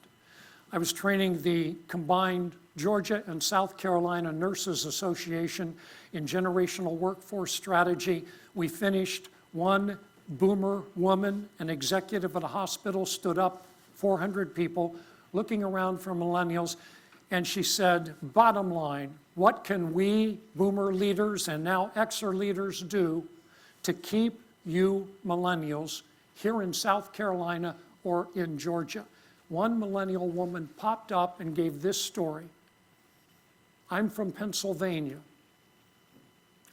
[SPEAKER 9] I was training the combined Georgia and South Carolina Nurses Association in generational workforce strategy. We finished. One boomer woman, an executive at a hospital, stood up, 400 people, looking around for millennials, and she said, bottom line, what can we, boomer leaders and now Xer leaders, do to keep you millennials here in South Carolina or in Georgia? One millennial woman popped up and gave this story. I'm from Pennsylvania.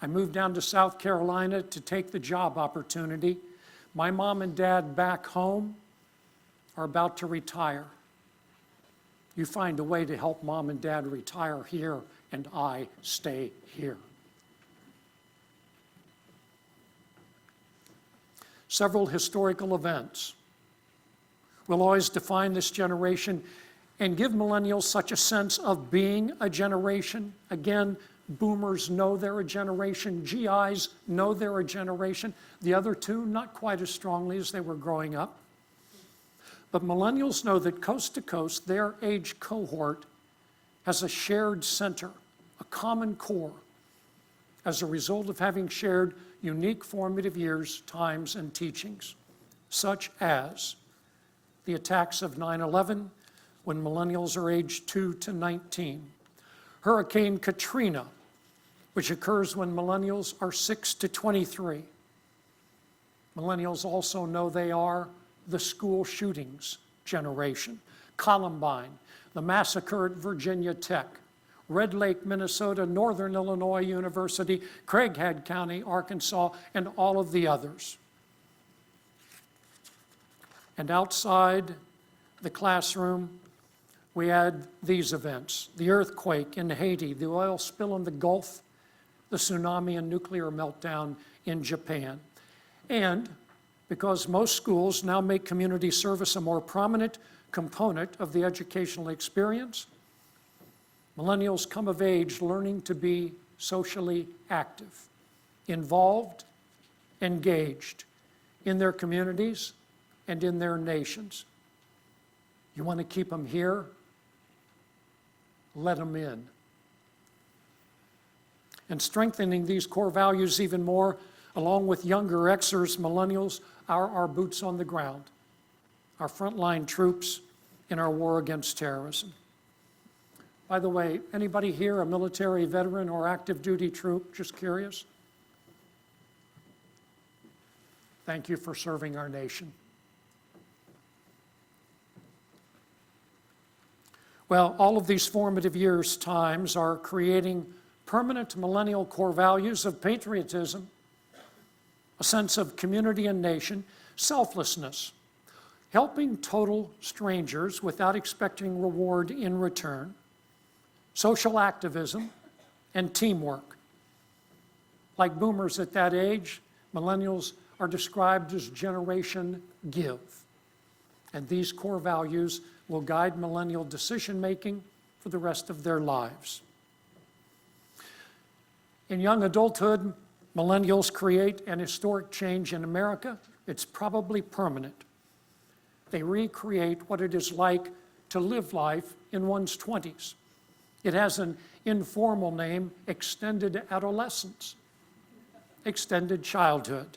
[SPEAKER 9] I moved down to South Carolina to take the job opportunity. My mom and dad back home are about to retire. You find a way to help mom and dad retire here, and I stay here. Several historical events will always define this generation and give millennials such a sense of being a generation. Again, boomers know they're a generation. GIs know they're a generation. The other two, not quite as strongly as they were growing up. But millennials know that coast to coast, their age cohort has a shared center, a common core, as a result of having shared unique formative years, times, and teachings, such as the attacks of 9/11, when millennials are aged 2 to 19. Hurricane Katrina, which occurs when millennials are 6 to 23. Millennials also know they are the school shootings generation. Columbine, the massacre at Virginia Tech, Red Lake, Minnesota, Northern Illinois University, Craighead County, Arkansas, and all of the others. And outside the classroom, we had these events: the earthquake in Haiti, the oil spill in the Gulf, the tsunami and nuclear meltdown in Japan. And because most schools now make community service a more prominent component of the educational experience, millennials come of age learning to be socially active, involved, engaged in their communities and in their nations. You want to keep them here? Let them in. And strengthening these core values even more, along with younger Xers, millennials, are our boots on the ground, our frontline troops in our war against terrorism. By the way, anybody here a military veteran or active duty troop? Just curious. Thank you for serving our nation. Well, all of these formative years' times are creating permanent millennial core values of patriotism, a sense of community and nation, selflessness, helping total strangers without expecting reward in return, social activism, and teamwork. Like boomers at that age, millennials are described as Generation Give. And these core values will guide millennial decision-making for the rest of their lives. In young adulthood, millennials create an historic change in America. It's probably permanent. They recreate what it is like to live life in one's 20s. It has an informal name, extended adolescence, extended childhood.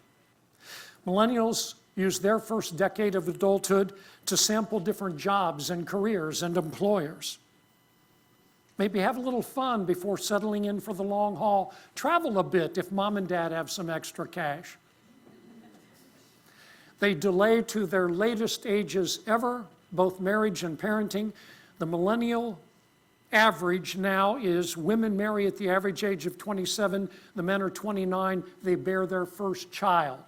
[SPEAKER 9] Millennials use their first decade of adulthood to sample different jobs and careers and employers. Maybe have a little fun before settling in for the long haul. Travel a bit if mom and dad have some extra cash. They delay to their latest ages ever, both marriage and parenting. The millennial average now is women marry at the average age of 27, the men are 29, they bear their first child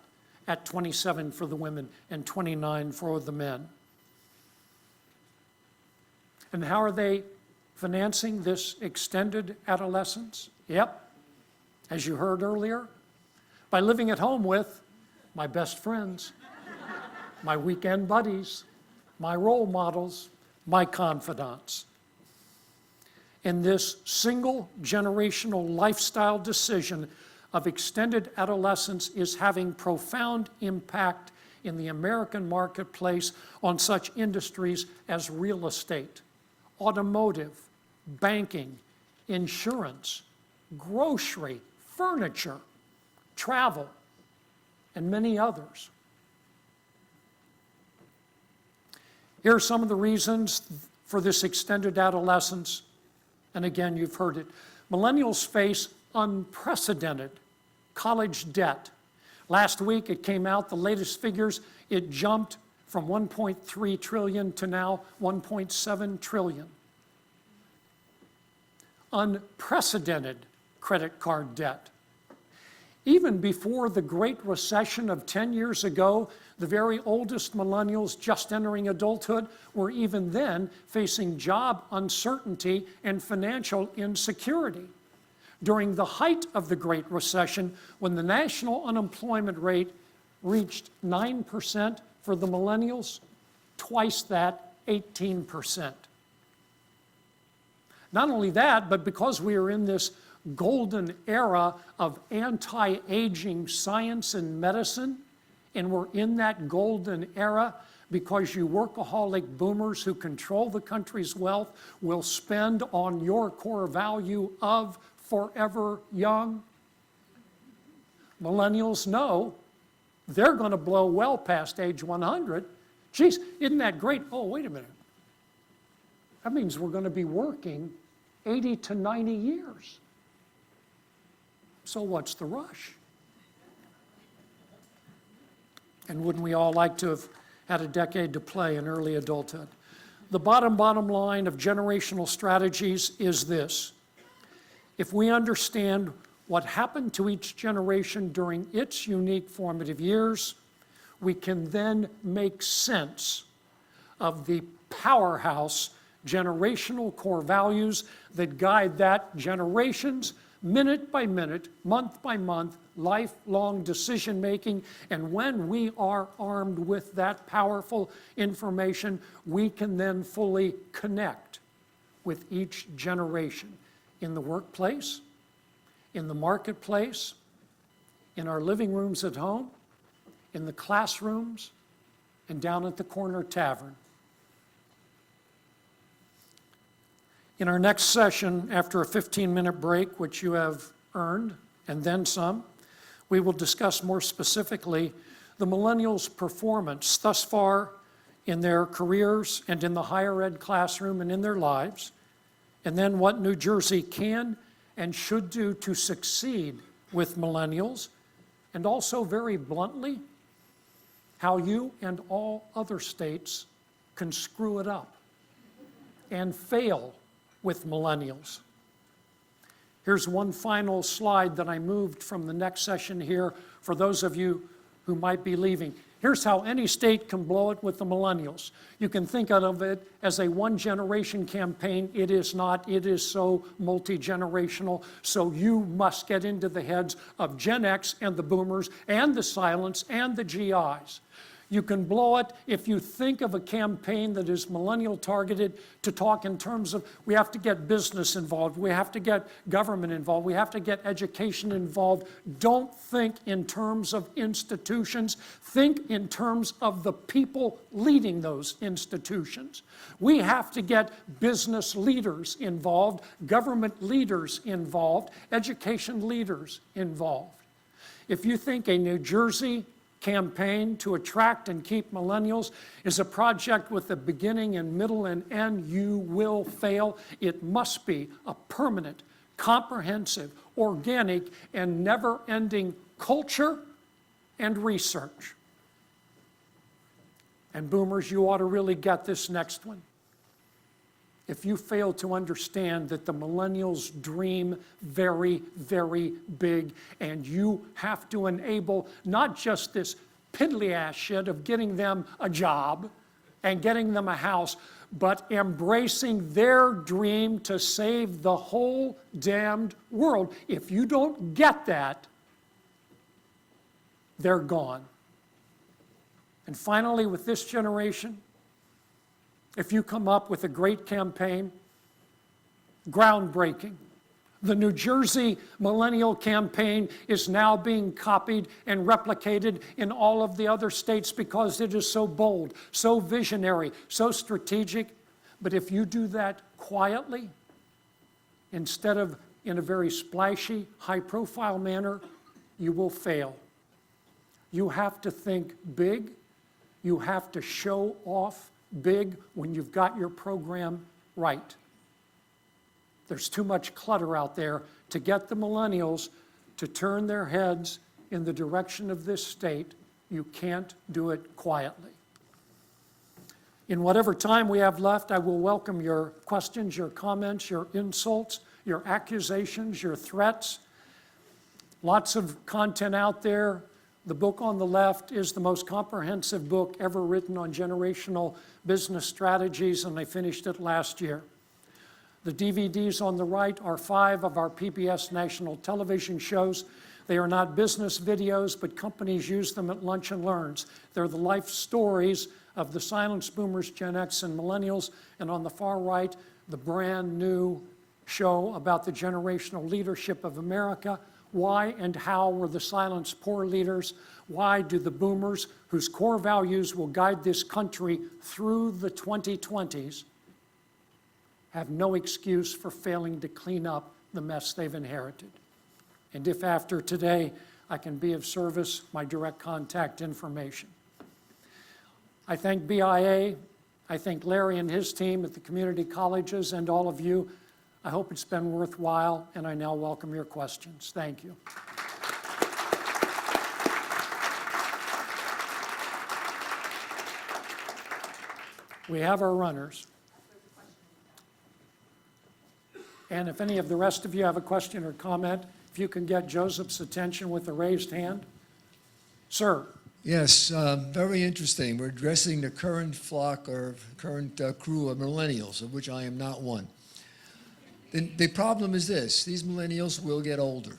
[SPEAKER 9] at 27 for the women and 29 for the men. And how are they financing this extended adolescence? Yep, as you heard earlier, by living at home with my best friends, my weekend buddies, my role models, my confidants. And this single generational lifestyle decision of extended adolescence is having profound impact in the American marketplace on such industries as real estate, automotive, banking, insurance, grocery, furniture, travel, and many others. Here are some of the reasons for this extended adolescence. And again, you've heard it. Millennials face unprecedented college debt. Last week it came out, the latest figures, it jumped from 1.3 trillion to now 1.7 trillion. Unprecedented credit card debt. Even before the Great Recession of 10 years ago, the very oldest millennials just entering adulthood were even then facing job uncertainty and financial insecurity. During the height of the Great Recession, when the national unemployment rate reached 9% for the millennials, twice that, 18%. Not only that, but because we are in this golden era of anti-aging science and medicine, and we're in that golden era because you workaholic boomers who control the country's wealth will spend on your core value of forever young. Millennials know they're going to blow well past age 100. Geez, isn't that great? Oh, wait a minute. That means we're going to be working 80 to 90 years. So what's the rush? And wouldn't we all like to have had a decade to play in early adulthood? The bottom line of generational strategies is this. If we understand what happened to each generation during its unique formative years, we can then make sense of the powerhouse generational core values that guide that generation's minute by minute, month by month, lifelong decision making. And when we are armed with that powerful information, we can then fully connect with each generation in the workplace, in the marketplace, in our living rooms at home, in the classrooms, and down at the corner tavern. In our next session, after a 15-minute break, which you have earned, and then some, we will discuss more specifically the millennials' performance thus far in their careers and in the higher ed classroom and in their lives, and then what New Jersey can and should do to succeed with millennials, and also very bluntly, how you and all other states can screw it up and fail with millennials. Here's one final slide that I moved from the next session here for those of you who might be leaving. Here's how any state can blow it with the millennials. You can think of it as a one-generation campaign. It is not. It is so multi-generational. So you must get into the heads of Gen X and the boomers and the silents and the GIs. You can blow it if you think of a campaign that is millennial targeted to talk in terms of we have to get business involved, we have to get government involved, we have to get education involved. Don't think in terms of institutions. Think in terms of the people leading those institutions. We have to get business leaders involved, government leaders involved, education leaders involved. If you think a New Jersey campaign to attract and keep millennials is a project with a beginning and middle and end, you will fail. It must be a permanent, comprehensive, organic, and never-ending culture and research. And boomers, you ought to really get this next one. If you fail to understand that the millennials dream very, very big, and you have to enable not just this piddly-ass shit of getting them a job and getting them a house, but embracing their dream to save the whole damned world. If you don't get that, they're gone. And finally, with this generation, if you come up with a great campaign, groundbreaking. The New Jersey Millennial Campaign is now being copied and replicated in all of the other states because it is so bold, so visionary, so strategic. But if you do that quietly, instead of in a very splashy, high-profile manner, you will fail. You have to think big. You have to show off big when you've got your program right. There's too much clutter out there to get the millennials to turn their heads in the direction of this state. You can't do it quietly. In whatever time we have left, I will welcome your questions, your comments, your insults, your accusations, your threats. Lots of content out there. The book on the left is the most comprehensive book ever written on generational business strategies, and I finished it last year. The DVDs on the right are 5 of our PBS national television shows. They are not business videos, but companies use them at lunch and learns. They're the life stories of the silenced boomers, Gen X, and millennials. And on the far right, the brand new show about the generational leadership of America. Why and how were the silenced poor leaders? Why do the boomers, whose core values will guide this country through the 2020s, have no excuse for failing to clean up the mess they've inherited? And if after today I can be of service, my direct contact information. I thank BIA, I thank Larry and his team at the community colleges, and all of you. I hope it's been worthwhile, and I now welcome your questions. Thank you. We have our runners. And if any of the rest of you have a question or comment, if you can get Joseph's attention with a raised hand. Sir.
[SPEAKER 11] Yes, very interesting. We're addressing the current flock or current crew of millennials, of which I am not one. The problem is this: these millennials will get older,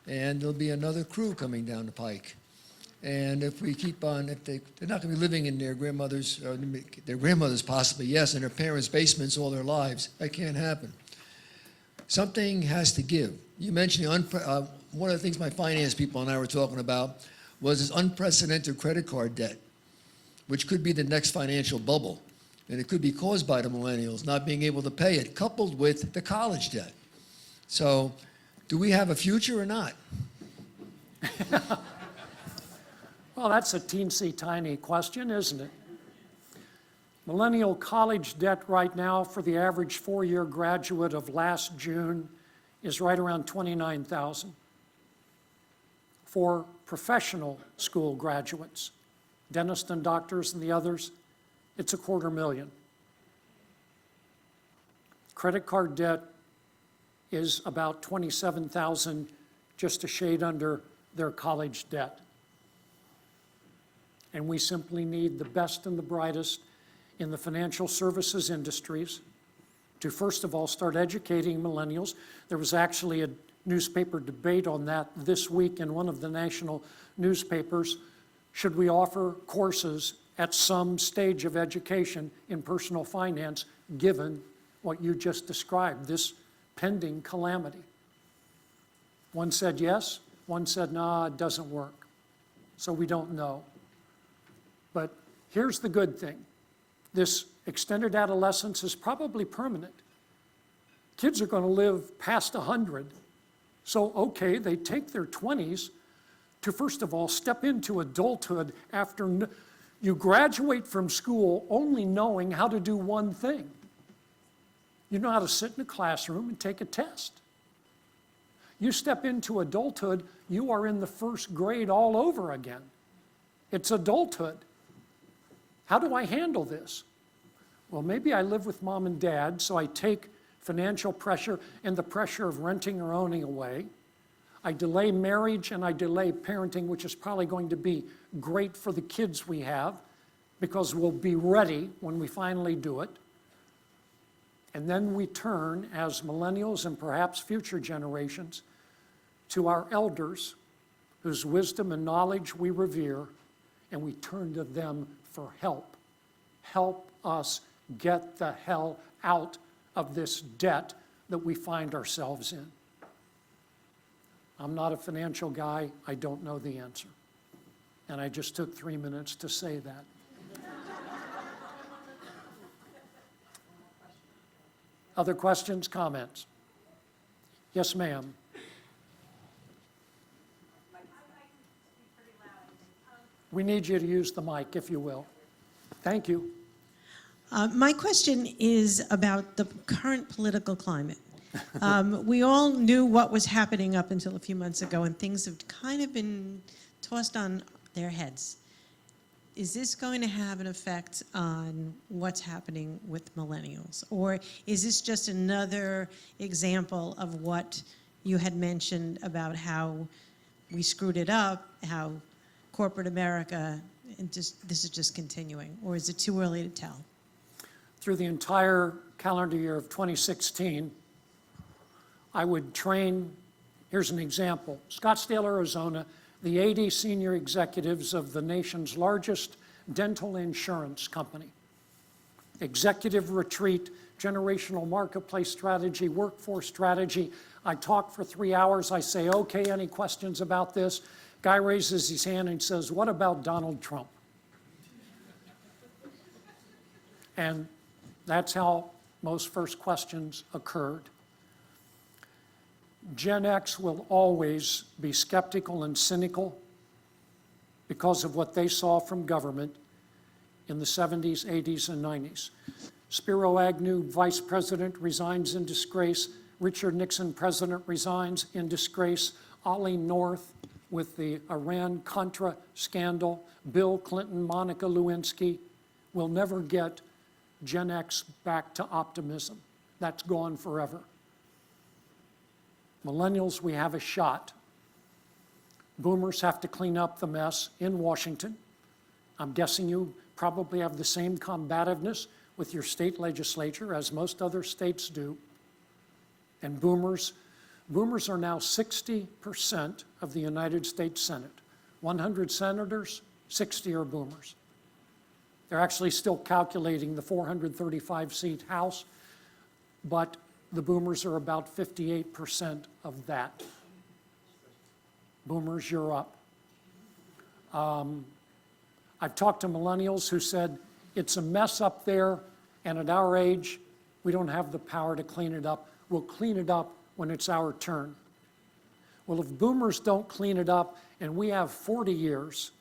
[SPEAKER 11] and there'll be another crew coming down the pike. And if we keep on, if they're not going to be living in their grandmothers possibly, yes, in their parents' basements all their lives. That can't happen. Something has to give. You mentioned one of the things my finance people and I were talking about was this unprecedented credit card debt, which could be the next financial bubble. And it could be caused by the millennials not being able to pay it, coupled with the college debt. So, do we have a future or not?
[SPEAKER 9] Well, that's a teensy tiny question, isn't it? Millennial college debt right now for the average four-year graduate of last June is right around $29,000. For professional school graduates, dentists and doctors and the others, it's $250,000. Credit card debt is about $27,000, just a shade under their college debt. And we simply need the best and the brightest in the financial services industries to, first of all, start educating millennials. There was actually a newspaper debate on that this week in one of the national newspapers. Should we offer courses at some stage of education in personal finance, given what you just described, this pending calamity? One said yes, one said, nah, it doesn't work. So we don't know. But here's the good thing. This extended adolescence is probably permanent. Kids are going to live past 100. So, okay, they take their 20s to, first of all, step into adulthood after you graduate from school only knowing how to do one thing. You know how to sit in a classroom and take a test. You step into adulthood, you are in the first grade all over again. It's adulthood. How do I handle this? Well, maybe I live with mom and dad, so I take financial pressure and the pressure of renting or owning away. I delay marriage and I delay parenting, which is probably going to be great for the kids we have because we'll be ready when we finally do it. And then we turn, as millennials and perhaps future generations, to our elders whose wisdom and knowledge we revere, and we turn to them for help. Help us get the hell out of this debt that we find ourselves in. I'm not a financial guy. I don't know the answer. And I just took 3 minutes to say that. Other questions, comments? Yes, ma'am. We need you to use the mic, if you will. Thank you.
[SPEAKER 1] My question is about the current political climate. We all knew what was happening up until a few months ago, and things have kind of been tossed on their heads. Is this going to have an effect on what's happening with millennials? Or is this just another example of what you had mentioned about how we screwed it up, how corporate America, and this is just continuing? Or is it too early to tell?
[SPEAKER 9] Through the entire calendar year of 2016, I would train, here's an example, Scottsdale, Arizona, the 80 senior executives of the nation's largest dental insurance company. Executive retreat, generational marketplace strategy, workforce strategy. I talk for 3 hours. I say, okay, any questions about this? Guy raises his hand and says, what about Donald Trump? And that's how most first questions occurred. Gen X will always be skeptical and cynical because of what they saw from government in the 70s, 80s, and 90s. Spiro Agnew, vice president, resigns in disgrace. Richard Nixon, president, resigns in disgrace. Ollie North with the Iran-Contra scandal. Bill Clinton, Monica Lewinsky. We'll never get Gen X back to optimism. That's gone forever. Millennials, we have a shot. Boomers have to clean up the mess in Washington. I'm guessing you probably have the same combativeness with your state legislature as most other states do. And boomers are now 60% of the United States Senate. 100 senators, 60 are boomers. They're actually still calculating the 435-seat House, but the boomers are about 58% of that. Boomers, you're up. I've talked to millennials who said, it's a mess up there, and at our age, we don't have the power to clean it up. We'll clean it up when it's our turn. Well, if boomers don't clean it up, and we have 40 years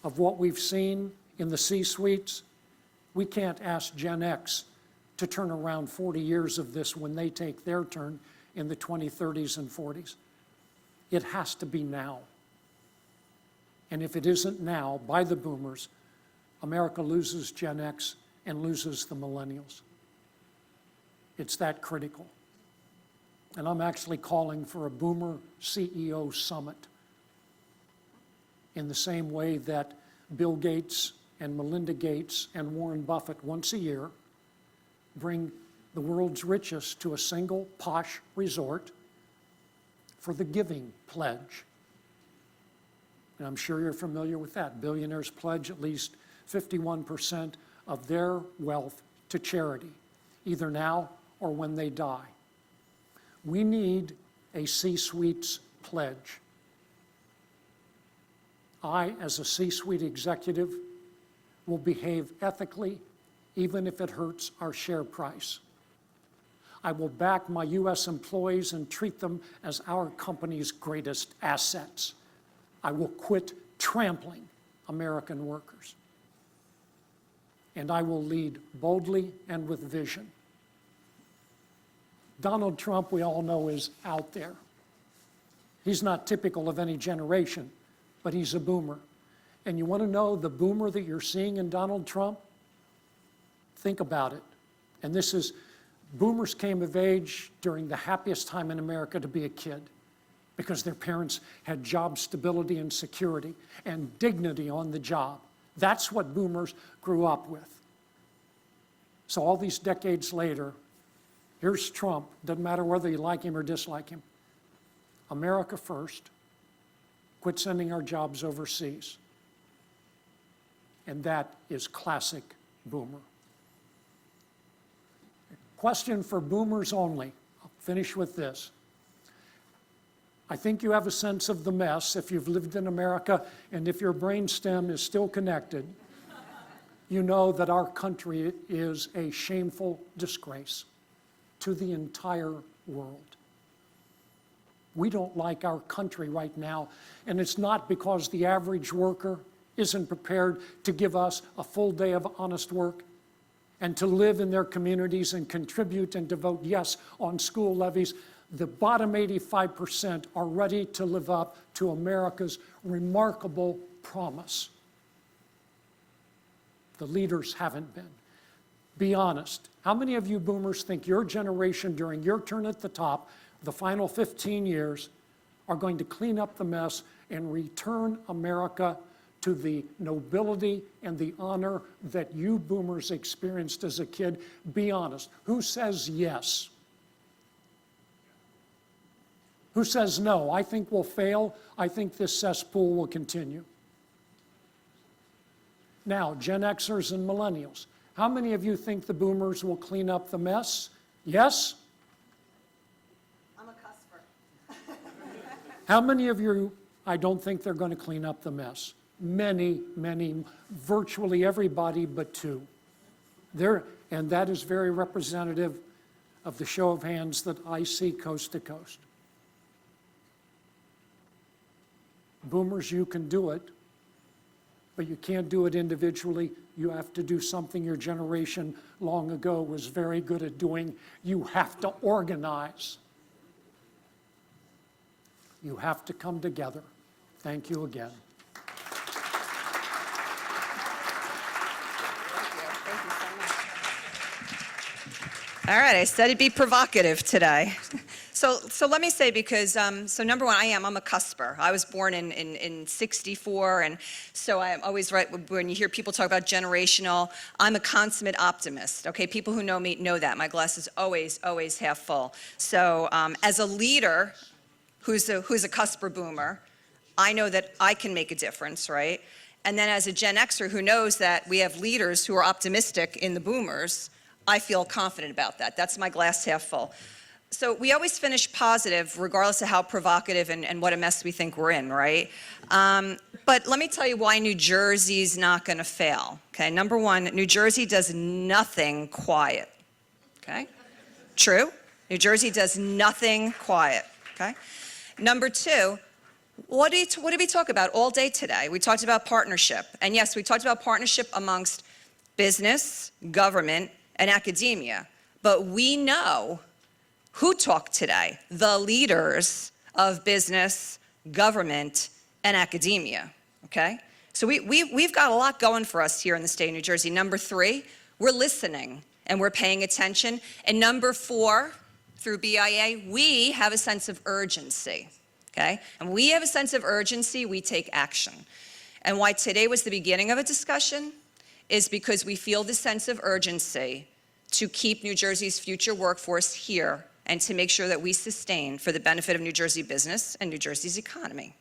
[SPEAKER 9] of what we've seen in the C-suites, We can't ask Gen X to turn around 40 years of this when they take their turn in the 2030s and 40s. It has to be now. And if it isn't now, by the boomers, America loses Gen X and loses the millennials. It's that critical. And I'm actually calling for a Boomer CEO Summit in the same way that Bill Gates and Melinda Gates and Warren Buffett once a year bring the world's richest to a single posh resort for the Giving Pledge. And I'm sure you're familiar with that. Billionaires pledge at least 51% of their wealth to charity, either now or when they die. We need a C-suite's pledge. I, as a C-suite executive, will behave ethically, even if it hurts our share price. I will back my U.S. employees and treat them as our company's greatest assets. I will quit trampling American workers. And I will lead boldly and with vision. Donald Trump, we all know, is out there. He's not typical of any generation, but he's a boomer. And you want to know the boomer that you're seeing in Donald Trump? Think about it. And this is, boomers came of age during the happiest time in America to be a kid, because their parents had job stability and security and dignity on the job. That's what boomers grew up with. So all these decades later, here's Trump. Doesn't matter whether you like him or dislike him. America first. Quit sending our jobs overseas. And that is classic boomer. Question for boomers only. I'll finish with this. I think you have a sense of the mess if you've lived in America, and if your brainstem is still connected, you know that our country is a shameful disgrace to the entire world. We don't like our country right now, and it's not because the average worker isn't prepared to give us a full day of honest work and to live in their communities and contribute and to vote yes on school levies. The bottom 85% are ready to live up to America's remarkable promise. The leaders haven't been. Be honest. How many of you boomers think your generation, during your turn at the top, the final 15 years, are going to clean up the mess and return America to the nobility and the honor that you boomers experienced as a kid? Be honest. Who says yes? Who says no? I think we'll fail. I think this cesspool will continue. Now, Gen Xers and millennials. How many of you think the boomers will clean up the mess? Yes?
[SPEAKER 3] I'm a cusper.
[SPEAKER 9] How many of you, I don't think they're going to clean up the mess? Many, virtually everybody but two. And that is very representative of the show of hands that I see coast to coast. Boomers, you can do it, but you can't do it individually. You have to do something your generation long ago was very good at doing. You have to organize. You have to come together. Thank you again.
[SPEAKER 3] All right, I said it'd be provocative today. So let me say, because, so number one, I'm a cusper. I was born in 64, and so I'm always right when you hear people talk about generational. I'm a consummate optimist, okay? People who know me know that. My glass is always half full. So as a leader who's a cusper boomer, I know that I can make a difference, right? And then as a Gen Xer who knows that we have leaders who are optimistic in the boomers, I feel confident about that. That's my glass half full. So we always finish positive, regardless of how provocative and what a mess we think we're in, right? But let me tell you why New Jersey's not going to fail, okay? Number one, New Jersey does nothing quiet, okay? True? New Jersey does nothing quiet, okay? Number two, what did we talk about all day today? We talked about partnership. And yes, we talked about partnership amongst business, government, and academia. But we know who talked today, the leaders of business, government, and academia, okay? So we've got a lot going for us here in the state of New Jersey. Number 3, we're listening and we're paying attention. And number 4, through BIA, we have a sense of urgency, okay? And when we have a sense of urgency, we take action. And why today was the beginning of a discussion is because we feel the sense of urgency to keep New Jersey's future workforce here and to make sure that we sustain for the benefit of New Jersey business and New Jersey's economy.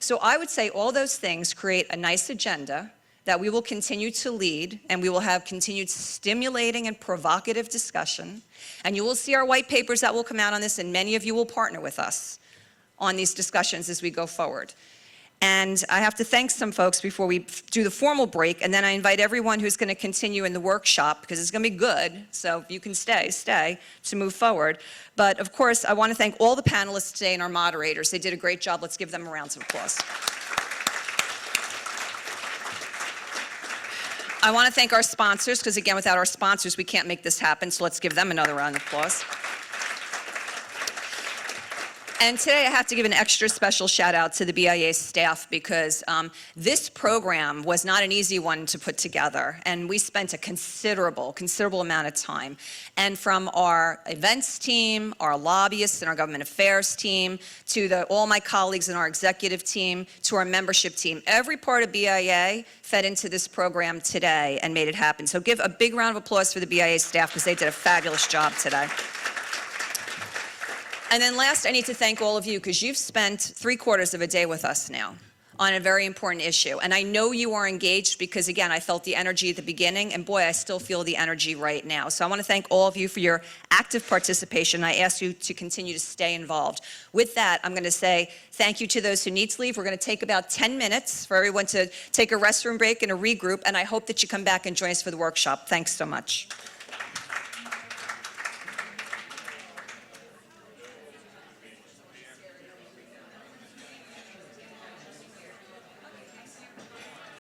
[SPEAKER 3] So I would say all those things create a nice agenda that we will continue to lead, and we will have continued stimulating and provocative discussion. And you will see our white papers that will come out on this, and many of you will partner with us on these discussions as we go forward. And I have to thank some folks before we do the formal break, and then I invite everyone who's going to continue in the workshop, because it's going to be good, so if you can stay to move forward. But of course, I want to thank all the panelists today and our moderators. They did a great job. Let's give them a round of applause. I want to thank our sponsors, because again, without our sponsors, we can't make this happen, so let's give them another round of applause. And today I have to give an extra special shout out to the BIA staff, because this program was not an easy one to put together, and we spent a considerable amount of time. And from our events team, our lobbyists and our government affairs team, to all my colleagues in our executive team, to our membership team, every part of BIA fed into this program today and made it happen. So give a big round of applause for the BIA staff, because they did a fabulous job today. And then last, I need to thank all of you, because you've spent 3/4 of a day with us now on a very important issue. And I know you are engaged, because again, I felt the energy at the beginning, and boy, I still feel the energy right now. So I want to thank all of you for your active participation. I ask you to continue to stay involved. With that, I'm going to say thank you to those who need to leave. We're going to take about 10 minutes for everyone to take a restroom break and a regroup, and I hope that you come back and join us for the workshop. Thanks so much.